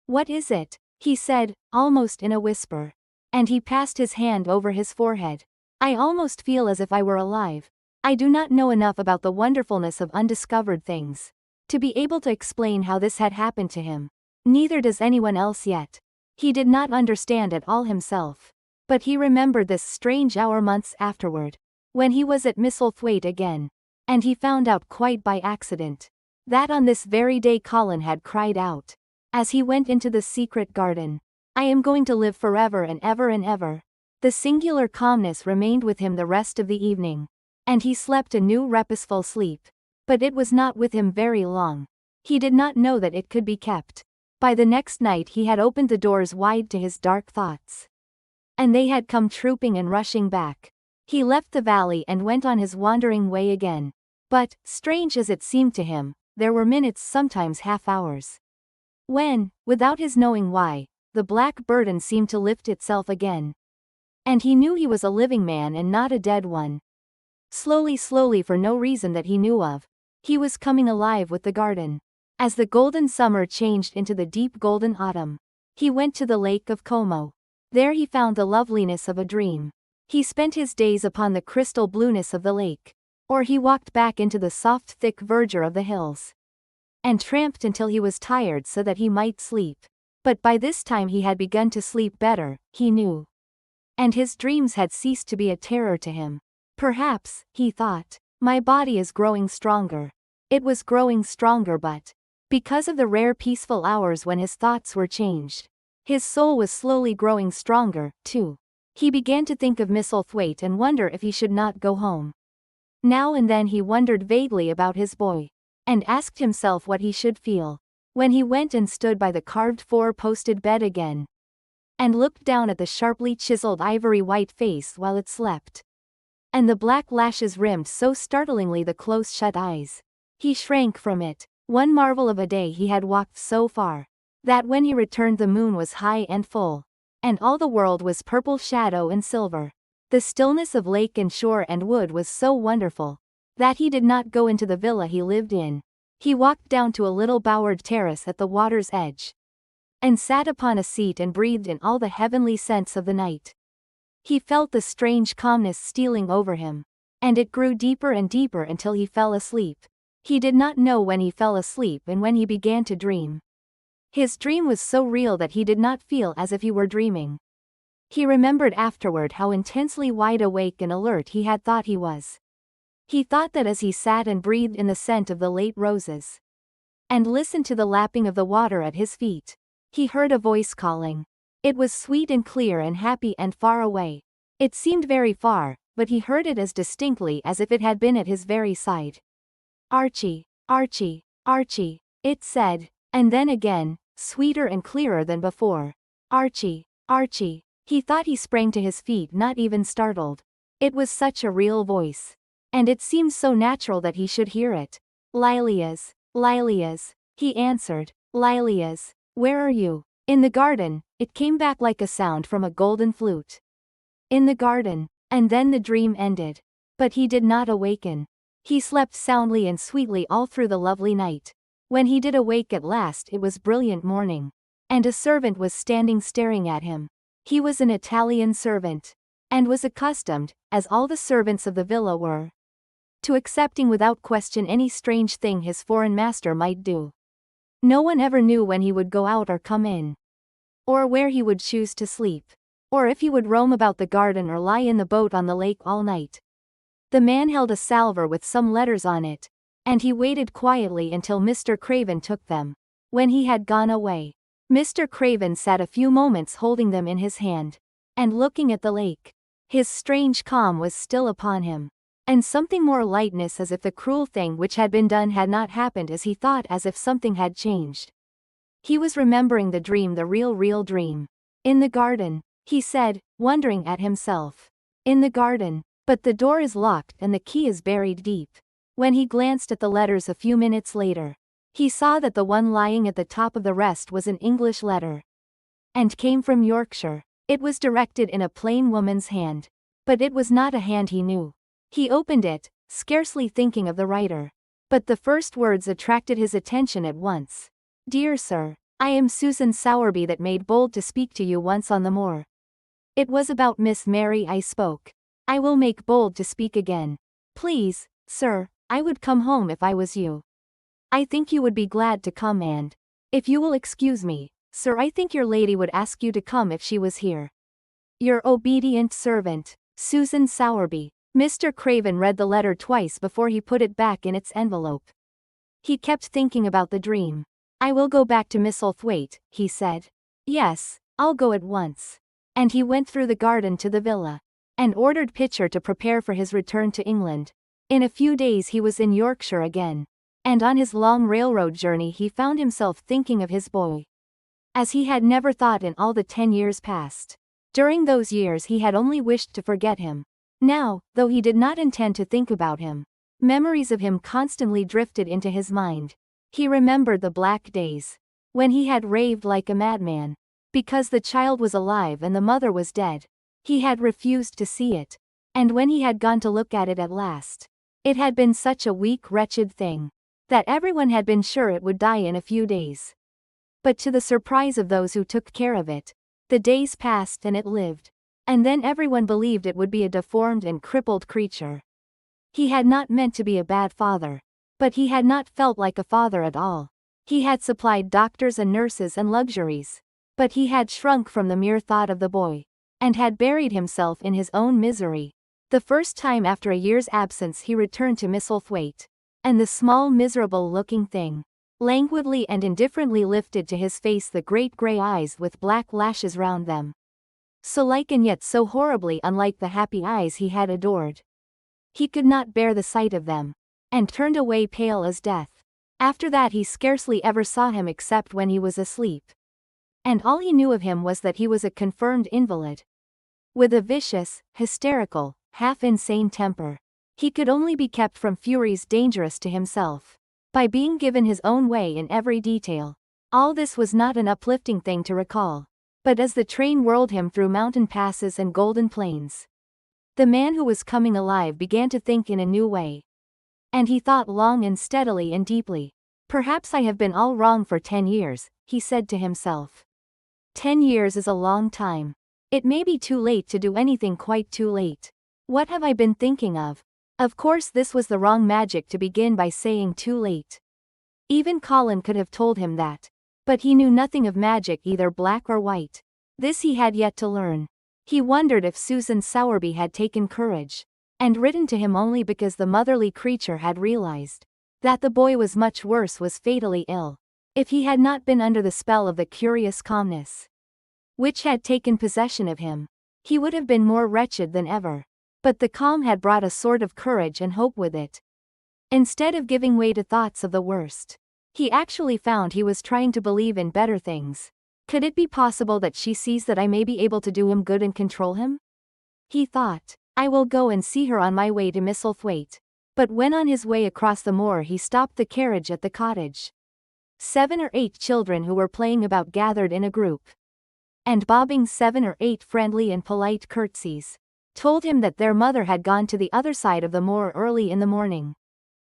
"What is it?" he said, almost in a whisper. And he passed his hand over his forehead. "I almost feel as if I were alive. I do not know enough about the wonderfulness of undiscovered things to be able to explain how this had happened to him. Neither does anyone else yet. He did not understand at all himself. But he remembered this strange hour months afterward, when he was at Misselthwaite again. And he found out quite by accident that on this very day Colin had cried out, as he went into the secret garden, 'I am going to live forever and ever and ever.' The singular calmness remained with him the rest of the evening, and he slept a new reposeful sleep. But it was not with him very long. He did not know that it could be kept. By the next night he had opened the doors wide to his dark thoughts, and they had come trooping and rushing back. He left the valley and went on his wandering way again. But, strange as it seemed to him, there were minutes, sometimes half hours, when, without his knowing why, the black burden seemed to lift itself again. And he knew he was a living man and not a dead one. Slowly, for no reason that he knew of, he was coming alive with the garden. As the golden summer changed into the deep golden autumn, he went to the Lake of Como. There he found the loveliness of a dream. He spent his days upon the crystal blueness of the lake, or he walked back into the soft thick verdure of the hills, and tramped until he was tired so that he might sleep. But by this time he had begun to sleep better, he knew. And his dreams had ceased to be a terror to him. Perhaps, he thought, my body is growing stronger. It was growing stronger, but because of the rare peaceful hours when his thoughts were changed, his soul was slowly growing stronger, too. He began to think of Misselthwaite and wonder if he should not go home. Now and then he wondered vaguely about his boy, and asked himself what he should feel when he went and stood by the carved four-posted bed again, and looked down at the sharply chiseled ivory white face while it slept, and the black lashes rimmed so startlingly the close-shut eyes. He shrank from it. One marvel of a day he had walked so far, that when he returned the moon was high and full, and all the world was purple shadow and silver. The stillness of lake and shore and wood was so wonderful, that he did not go into the villa he lived in. He walked down to a little bowered terrace at the water's edge, and sat upon a seat and breathed in all the heavenly scents of the night. He felt the strange calmness stealing over him, and it grew deeper and deeper until he fell asleep. He did not know when he fell asleep and when he began to dream. His dream was so real that he did not feel as if he were dreaming. He remembered afterward how intensely wide awake and alert he had thought he was. He thought that as he sat and breathed in the scent of the late roses, and listened to the lapping of the water at his feet, he heard a voice calling. It was sweet and clear and happy and far away. It seemed very far, but he heard it as distinctly as if it had been at his very side. "Archie, Archie, Archie," it said, and then again, sweeter and clearer than before. "Archie, Archie." He thought he sprang to his feet, not even startled. It was such a real voice, and it seemed so natural that he should hear it. "Lilias, Lilias," he answered. "Lilias, where are you?" "In the garden," it came back like a sound from a golden flute. "In the garden." And then the dream ended. But he did not awaken. He slept soundly and sweetly all through the lovely night. When he did awake at last it was brilliant morning, and a servant was standing staring at him. He was an Italian servant. and was accustomed, as all the servants of the villa were, to accepting without question any strange thing his foreign master might do. No one ever knew when he would go out or come in, or where he would choose to sleep, or if he would roam about the garden or lie in the boat on the lake all night. The man held a salver with some letters on it, and he waited quietly until Mr. Craven took them. When he had gone away, Mr. Craven sat a few moments holding them in his hand, and looking at the lake. His strange calm was still upon him, and something more lightness, as if the cruel thing which had been done had not happened, as he thought, as if something had changed. He was remembering the dream, the real dream. In the garden, he said, wondering at himself. In the garden, but the door is locked and the key is buried deep. When he glanced at the letters a few minutes later, he saw that the one lying at the top of the rest was an English letter, and came from Yorkshire. It was directed in a plain woman's hand, but it was not a hand he knew. He opened it, scarcely thinking of the writer, but the first words attracted his attention at once. Dear Sir, I am Susan Sowerby, that made bold to speak to you once on the moor. It was about Miss Mary I spoke. I will make bold to speak again. Please, sir, I would come home if I was you. I think you would be glad to come, and, if you will excuse me, sir, I think your lady would ask you to come if she was here. Your obedient servant, Susan Sowerby. Mr. Craven read the letter twice before he put it back in its envelope. He kept thinking about the dream. I will go back to Misselthwaite, he said. Yes, I'll go at once. And he went through the garden to the villa, and ordered Pitcher to prepare for his return to England. In a few days he was in Yorkshire again, and on his long railroad journey he found himself thinking of his boy, as he had never thought in all the 10 years past. During those years he had only wished to forget him. Now, though he did not intend to think about him, memories of him constantly drifted into his mind. He remembered the black days, when he had raved like a madman, because the child was alive and the mother was dead. He had refused to see it, and when he had gone to look at it at last, it had been such a weak, wretched thing, that everyone had been sure it would die in a few days. But to the surprise of those who took care of it, the days passed and it lived, and then everyone believed it would be a deformed and crippled creature. He had not meant to be a bad father, but he had not felt like a father at all. He had supplied doctors and nurses and luxuries, but he had shrunk from the mere thought of the boy, and had buried himself in his own misery. The first time after a year's absence he returned to Misselthwaite, and the small miserable-looking thing languidly and indifferently lifted to his face the great grey eyes with black lashes round them, so like and yet so horribly unlike the happy eyes he had adored. He could not bear the sight of them, and turned away pale as death. After that he scarcely ever saw him except when he was asleep, and all he knew of him was that he was a confirmed invalid, with a vicious, hysterical, half-insane temper. He could only be kept from furies dangerous to himself, by being given his own way in every detail. All this was not an uplifting thing to recall, but as the train whirled him through mountain passes and golden plains, the man who was coming alive began to think in a new way. And he thought long and steadily and deeply. Perhaps I have been all wrong for 10 years, he said to himself. 10 years is a long time. It may be too late to do anything, quite too late. What have I been thinking of? Of course this was the wrong magic to begin by saying too late. Even Colin could have told him that. But he knew nothing of magic, either black or white. This he had yet to learn. He wondered if Susan Sowerby had taken courage, and written to him only because the motherly creature had realized that the boy was much worse, was fatally ill. If he had not been under the spell of the curious calmness which had taken possession of him, he would have been more wretched than ever. But the calm had brought a sort of courage and hope with it. Instead of giving way to thoughts of the worst, he actually found he was trying to believe in better things. Could it be possible that she sees that I may be able to do him good and control him? He thought, I will go and see her on my way to Misselthwaite. But when on his way across the moor he stopped the carriage at the cottage. 7 or 8 children who were playing about gathered in a group, and bobbing 7 or 8 friendly and polite curtsies, told him that their mother had gone to the other side of the moor early in the morning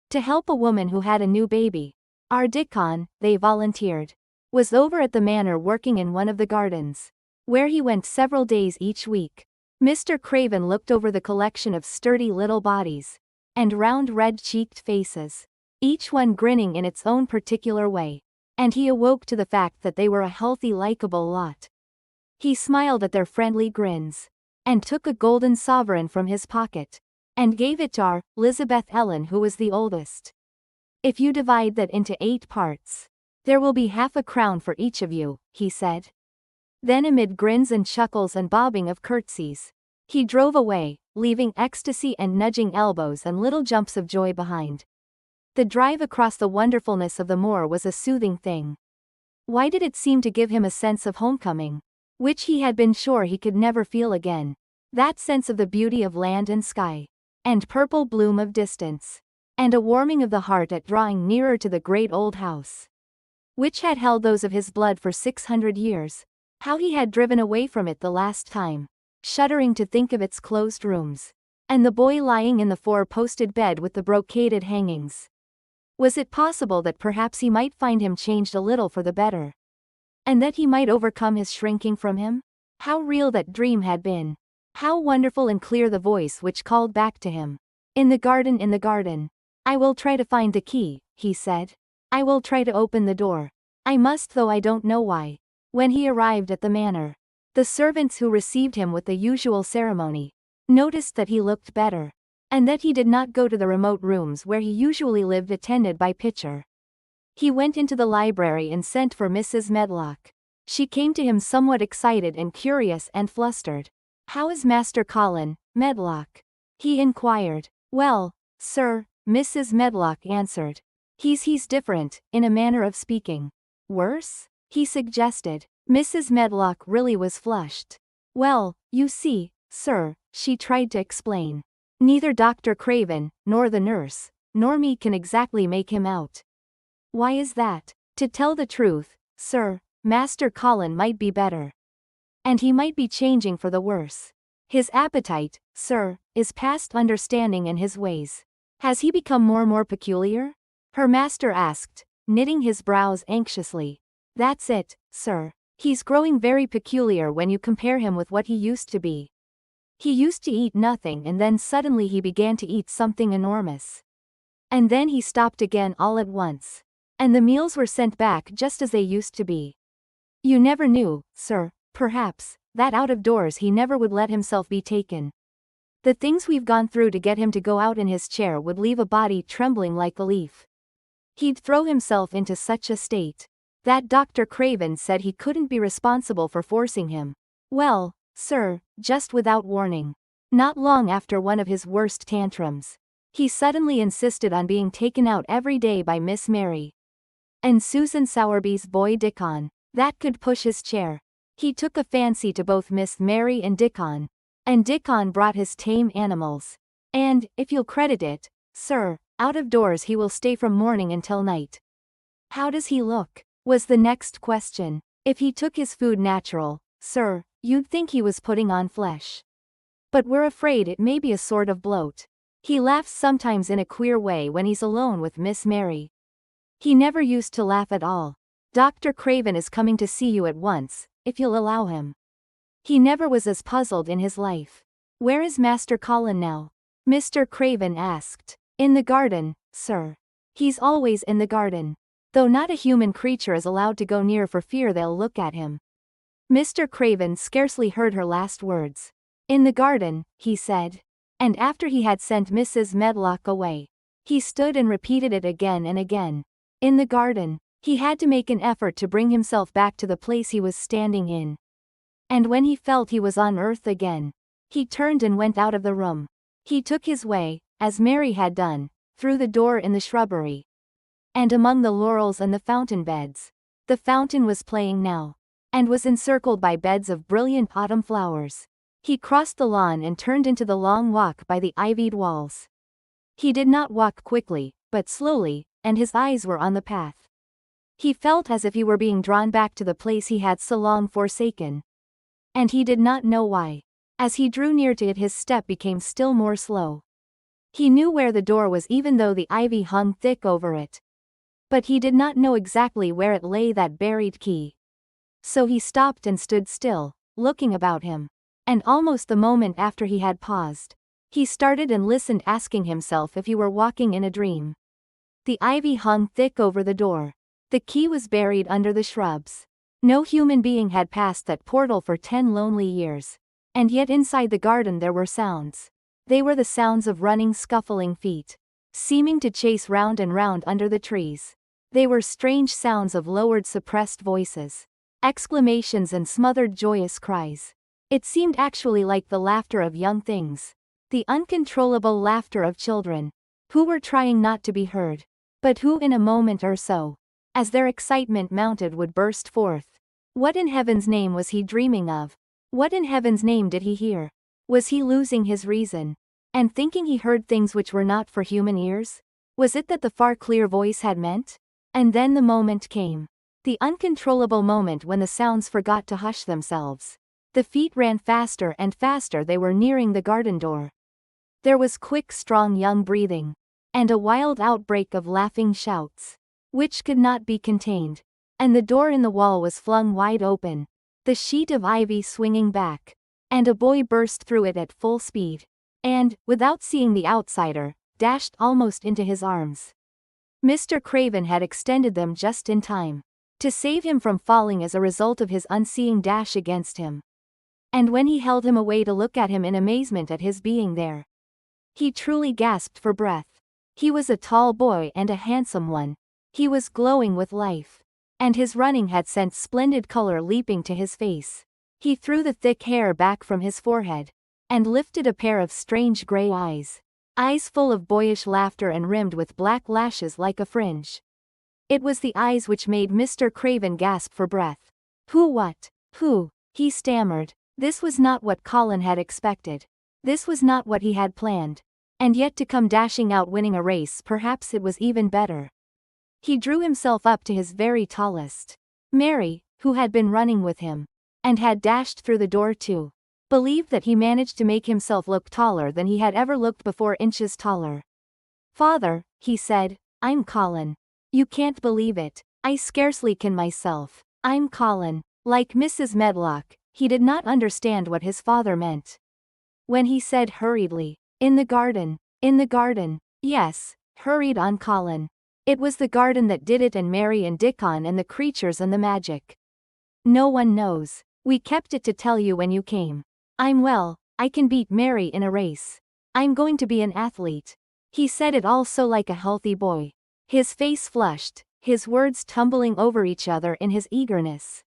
to help a woman who had a new baby. Our Dickon, they volunteered, was over at the manor working in one of the gardens, where he went several days each week. Mr. Craven looked over the collection of sturdy little bodies and round red-cheeked faces, each one grinning in its own particular way, and he awoke to the fact that they were a healthy, likable lot. He smiled at their friendly grins and took a golden sovereign from his pocket and gave it to our Elizabeth Ellen, who was the oldest. "If you divide that into 8 parts, there will be half a crown for each of you," he said. Then amid grins and chuckles and bobbing of curtsies, he drove away, leaving ecstasy and nudging elbows and little jumps of joy behind. The drive across the wonderfulness of the moor was a soothing thing. Why did it seem to give him a sense of homecoming, which he had been sure he could never feel again? That sense of the beauty of land and sky, and purple bloom of distance, and a warming of the heart at drawing nearer to the great old house, which had held those of his blood for 600 years. How he had driven away from it the last time, shuddering to think of its closed rooms, and the boy lying in the 4-posted bed with the brocaded hangings. Was it possible that perhaps he might find him changed a little for the better, and that he might overcome his shrinking from him? How real that dream had been! How wonderful and clear the voice which called back to him. In the garden, in the garden. "I will try to find the key," he said. "I will try to open the door. I must, though I don't know why." When he arrived at the manor, the servants who received him with the usual ceremony noticed that he looked better, and that he did not go to the remote rooms where he usually lived attended by Pitcher. He went into the library and sent for Mrs. Medlock. She came to him somewhat excited and curious and flustered. "How is Master Colin, Medlock?" he inquired. "Well, sir," Mrs. Medlock answered. He's different, in a manner of speaking." "Worse?" he suggested. Mrs. Medlock really was flushed. "Well, you see, sir," she tried to explain, "neither Dr. Craven, nor the nurse, nor me can exactly make him out." "Why is that?" "To tell the truth, sir, Master Colin might be better. And he might be changing for the worse. His appetite, sir, is past understanding, and his ways." "Has he become more peculiar?" her master asked, knitting his brows anxiously. "That's it, sir. He's growing very peculiar when you compare him with what he used to be. He used to eat nothing, and then suddenly he began to eat something enormous. And then he stopped again all at once. And the meals were sent back just as they used to be. You never knew, sir, perhaps, that out of doors he never would let himself be taken. The things we've gone through to get him to go out in his chair would leave a body trembling like a leaf. He'd throw himself into such a state that Dr. Craven said he couldn't be responsible for forcing him. Well, sir, just without warning, not long after one of his worst tantrums, he suddenly insisted on being taken out every day by Miss Mary and Susan Sowerby's boy Dickon, that could push his chair. He took a fancy to both Miss Mary and Dickon brought his tame animals. And, if you'll credit it, sir, out of doors he will stay from morning until night." "How does he look?" was the next question. "If he took his food natural, sir, you'd think he was putting on flesh. But we're afraid it may be a sort of bloat. He laughs sometimes in a queer way when he's alone with Miss Mary. He never used to laugh at all. Dr. Craven is coming to see you at once, if you'll allow him. He never was as puzzled in his life." "Where is Master Colin now?" Mr. Craven asked. "In the garden, sir. He's always in the garden. Though not a human creature is allowed to go near for fear they'll look at him." Mr. Craven scarcely heard her last words. "In the garden," he said. And after he had sent Mrs. Medlock away, he stood and repeated it again and again. "In the garden." He had to make an effort to bring himself back to the place he was standing in. And when he felt he was on earth again, he turned and went out of the room. He took his way, as Mary had done, through the door in the shrubbery, and among the laurels and the fountain beds. The fountain was playing now, and was encircled by beds of brilliant autumn flowers. He crossed the lawn and turned into the long walk by the ivied walls. He did not walk quickly, but slowly, and his eyes were on the path. He felt as if he were being drawn back to the place he had so long forsaken. And he did not know why. As he drew near to it, his step became still more slow. He knew where the door was, even though the ivy hung thick over it. But he did not know exactly where it lay, that buried key. So he stopped and stood still, looking about him. And almost the moment after he had paused, he started and listened, asking himself if he were walking in a dream. The ivy hung thick over the door. The key was buried under the shrubs. No human being had passed that portal for 10 lonely years. And yet inside the garden there were sounds. They were the sounds of running, scuffling feet, seeming to chase round and round under the trees. They were strange sounds of lowered, suppressed voices, exclamations and smothered joyous cries. It seemed actually like the laughter of young things. The uncontrollable laughter of children, who were trying not to be heard, but who in a moment or so, as their excitement mounted, would burst forth. What in heaven's name was he dreaming of? What in heaven's name did he hear? Was he losing his reason, and thinking he heard things which were not for human ears? Was it that the far clear voice had meant? And then the moment came. The uncontrollable moment when the sounds forgot to hush themselves. The feet ran faster and faster. They were nearing the garden door. There was quick, strong young breathing, and a wild outbreak of laughing shouts, which could not be contained. And the door in the wall was flung wide open, the sheet of ivy swinging back, and a boy burst through it at full speed, and, without seeing the outsider, dashed almost into his arms. Mr. Craven had extended them just in time to save him from falling as a result of his unseeing dash against him. And when he held him away to look at him in amazement at his being there, he truly gasped for breath. He was a tall boy and a handsome one. He was glowing with life, and his running had sent splendid color leaping to his face. He threw the thick hair back from his forehead, and lifted a pair of strange gray eyes. Eyes full of boyish laughter and rimmed with black lashes like a fringe. It was the eyes which made Mr. Craven gasp for breath. Who? He stammered. This was not what Colin had expected. This was not what he had planned. And yet to come dashing out winning a race, perhaps it was even better. He drew himself up to his very tallest. Mary, who had been running with him, and had dashed through the door too, believed that he managed to make himself look taller than he had ever looked before, inches taller. "Father," he said, "I'm Colin. You can't believe it. I scarcely can myself. I'm Colin." Like Mrs. Medlock, he did not understand what his father meant. When he said hurriedly, "In the garden, in the garden." Yes, hurried on Colin. It was the garden that did it, and Mary and Dickon and the creatures and the magic. No one knows. We kept it to tell you when you came. I can beat Mary in a race. I'm going to be an athlete. He said it all so like a healthy boy. His face flushed, his words tumbling over each other in his eagerness,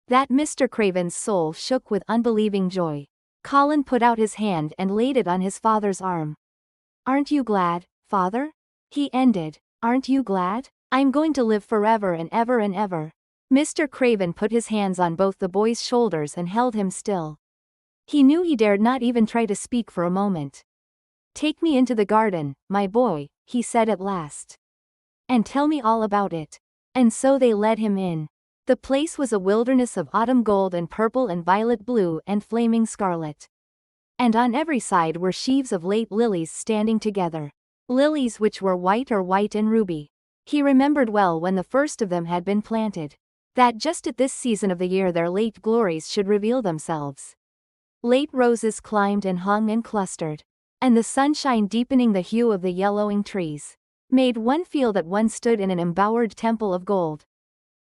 that Mr. Craven's soul shook with unbelieving joy. Colin put out his hand and laid it on his father's arm. "Aren't you glad, father?" he ended. "Aren't you glad? I'm going to live forever and ever and ever." Mr. Craven put his hands on both the boy's shoulders and held him still. He knew he dared not even try to speak for a moment. "Take me into the garden, my boy," he said at last, "and tell me all about it." And so they led him in. The place was a wilderness of autumn gold and purple and violet blue and flaming scarlet. And on every side were sheaves of late lilies standing together. Lilies which were white and ruby. He remembered well when the first of them had been planted, that just at this season of the year their late glories should reveal themselves. Late roses climbed and hung and clustered, and the sunshine, deepening the hue of the yellowing trees, made one feel that one stood in an embowered temple of gold.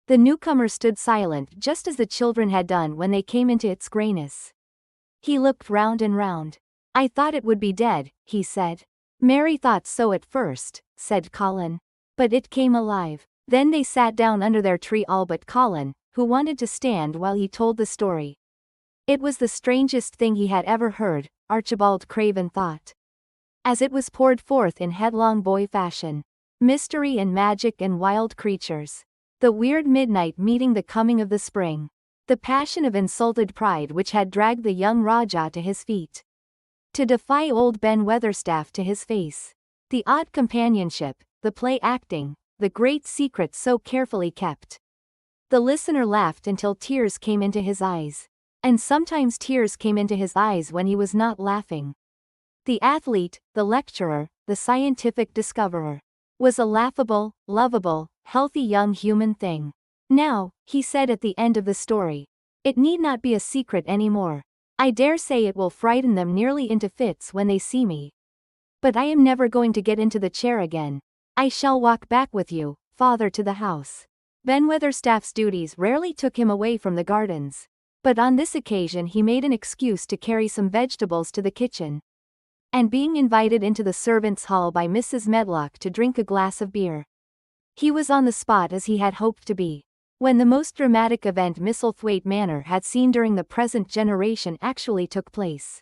The newcomer stood silent, just as the children had done when they came into its grayness. He looked round and round. "I thought it would be dead," he said. "Mary thought so at first," said Colin. "But it came alive." Then they sat down under their tree, all but Colin, who wanted to stand while he told the story. It was the strangest thing he had ever heard, Archibald Craven thought, as it was poured forth in headlong boy fashion. Mystery and magic and wild creatures. The weird midnight meeting, the coming of the spring. The passion of insulted pride which had dragged the young Rajah to his feet, to defy old Ben Weatherstaff to his face. The odd companionship, the play acting, the great secret so carefully kept. The listener laughed until tears came into his eyes. And sometimes tears came into his eyes when he was not laughing. The athlete, the lecturer, the scientific discoverer, was a laughable, lovable, healthy young human thing. "Now," he said at the end of the story, "it need not be a secret any more. I dare say it will frighten them nearly into fits when they see me. But I am never going to get into the chair again. I shall walk back with you, father, to the house. Ben Weatherstaff's duties rarely took him away from the gardens. But on this occasion he made an excuse to carry some vegetables to the kitchen. And being invited into the servants' hall by Mrs. Medlock to drink a glass of beer, he was on the spot as he had hoped to be, when the most dramatic event Misselthwaite Manor had seen during the present generation actually took place.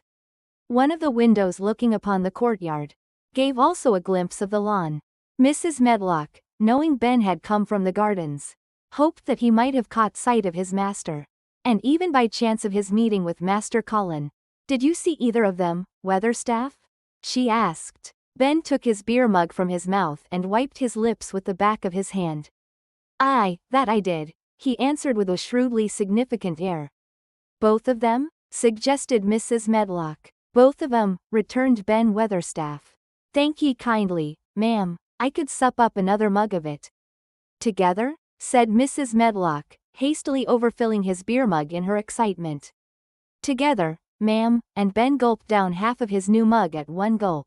One of the windows looking upon the courtyard gave also a glimpse of the lawn. Mrs. Medlock, knowing Ben had come from the gardens, hoped that he might have caught sight of his master, and even by chance of his meeting with Master Colin. "Did you see either of them, Weatherstaff?" she asked. Ben took his beer mug from his mouth and wiped his lips with the back of his hand. "Aye, that I did," he answered with a shrewdly significant air. "Both of them?" suggested Mrs. Medlock. "Both of 'em," returned Ben Weatherstaff. "Thank ye kindly, ma'am, I could sup up another mug of it." "Together?" said Mrs. Medlock, hastily overfilling his beer mug in her excitement. "Together, ma'am," and Ben gulped down half of his new mug at one gulp.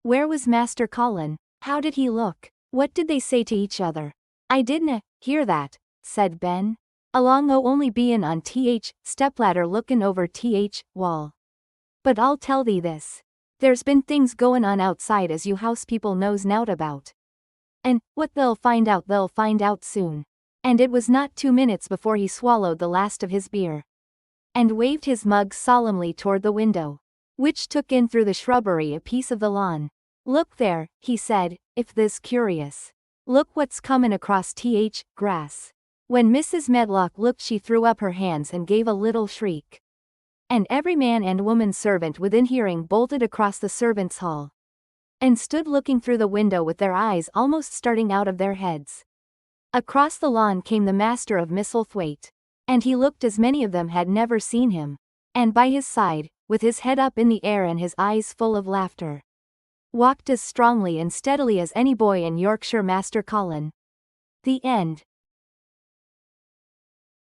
"Where was Master Colin? How did he look? What did they say to each other?" "I didna hear that," said Ben. "Along o' only bein' on th stepladder lookin' over th wall. But I'll tell thee this. There's been things goin' on outside as you house people knows nowt about. And, what they'll find out soon." And it was not 2 minutes before he swallowed the last of his beer, and waved his mug solemnly toward the window, which took in through the shrubbery a piece of the lawn. "Look there," he said, "if they's curious. Look what's comin' across th grass." When Mrs. Medlock looked she threw up her hands and gave a little shriek. And every man and woman servant within hearing bolted across the servants' hall, and stood looking through the window with their eyes almost starting out of their heads. Across the lawn came the master of Misselthwaite, and he looked as many of them had never seen him, and by his side, with his head up in the air and his eyes full of laughter, walked as strongly and steadily as any boy in Yorkshire Master Colin. The end.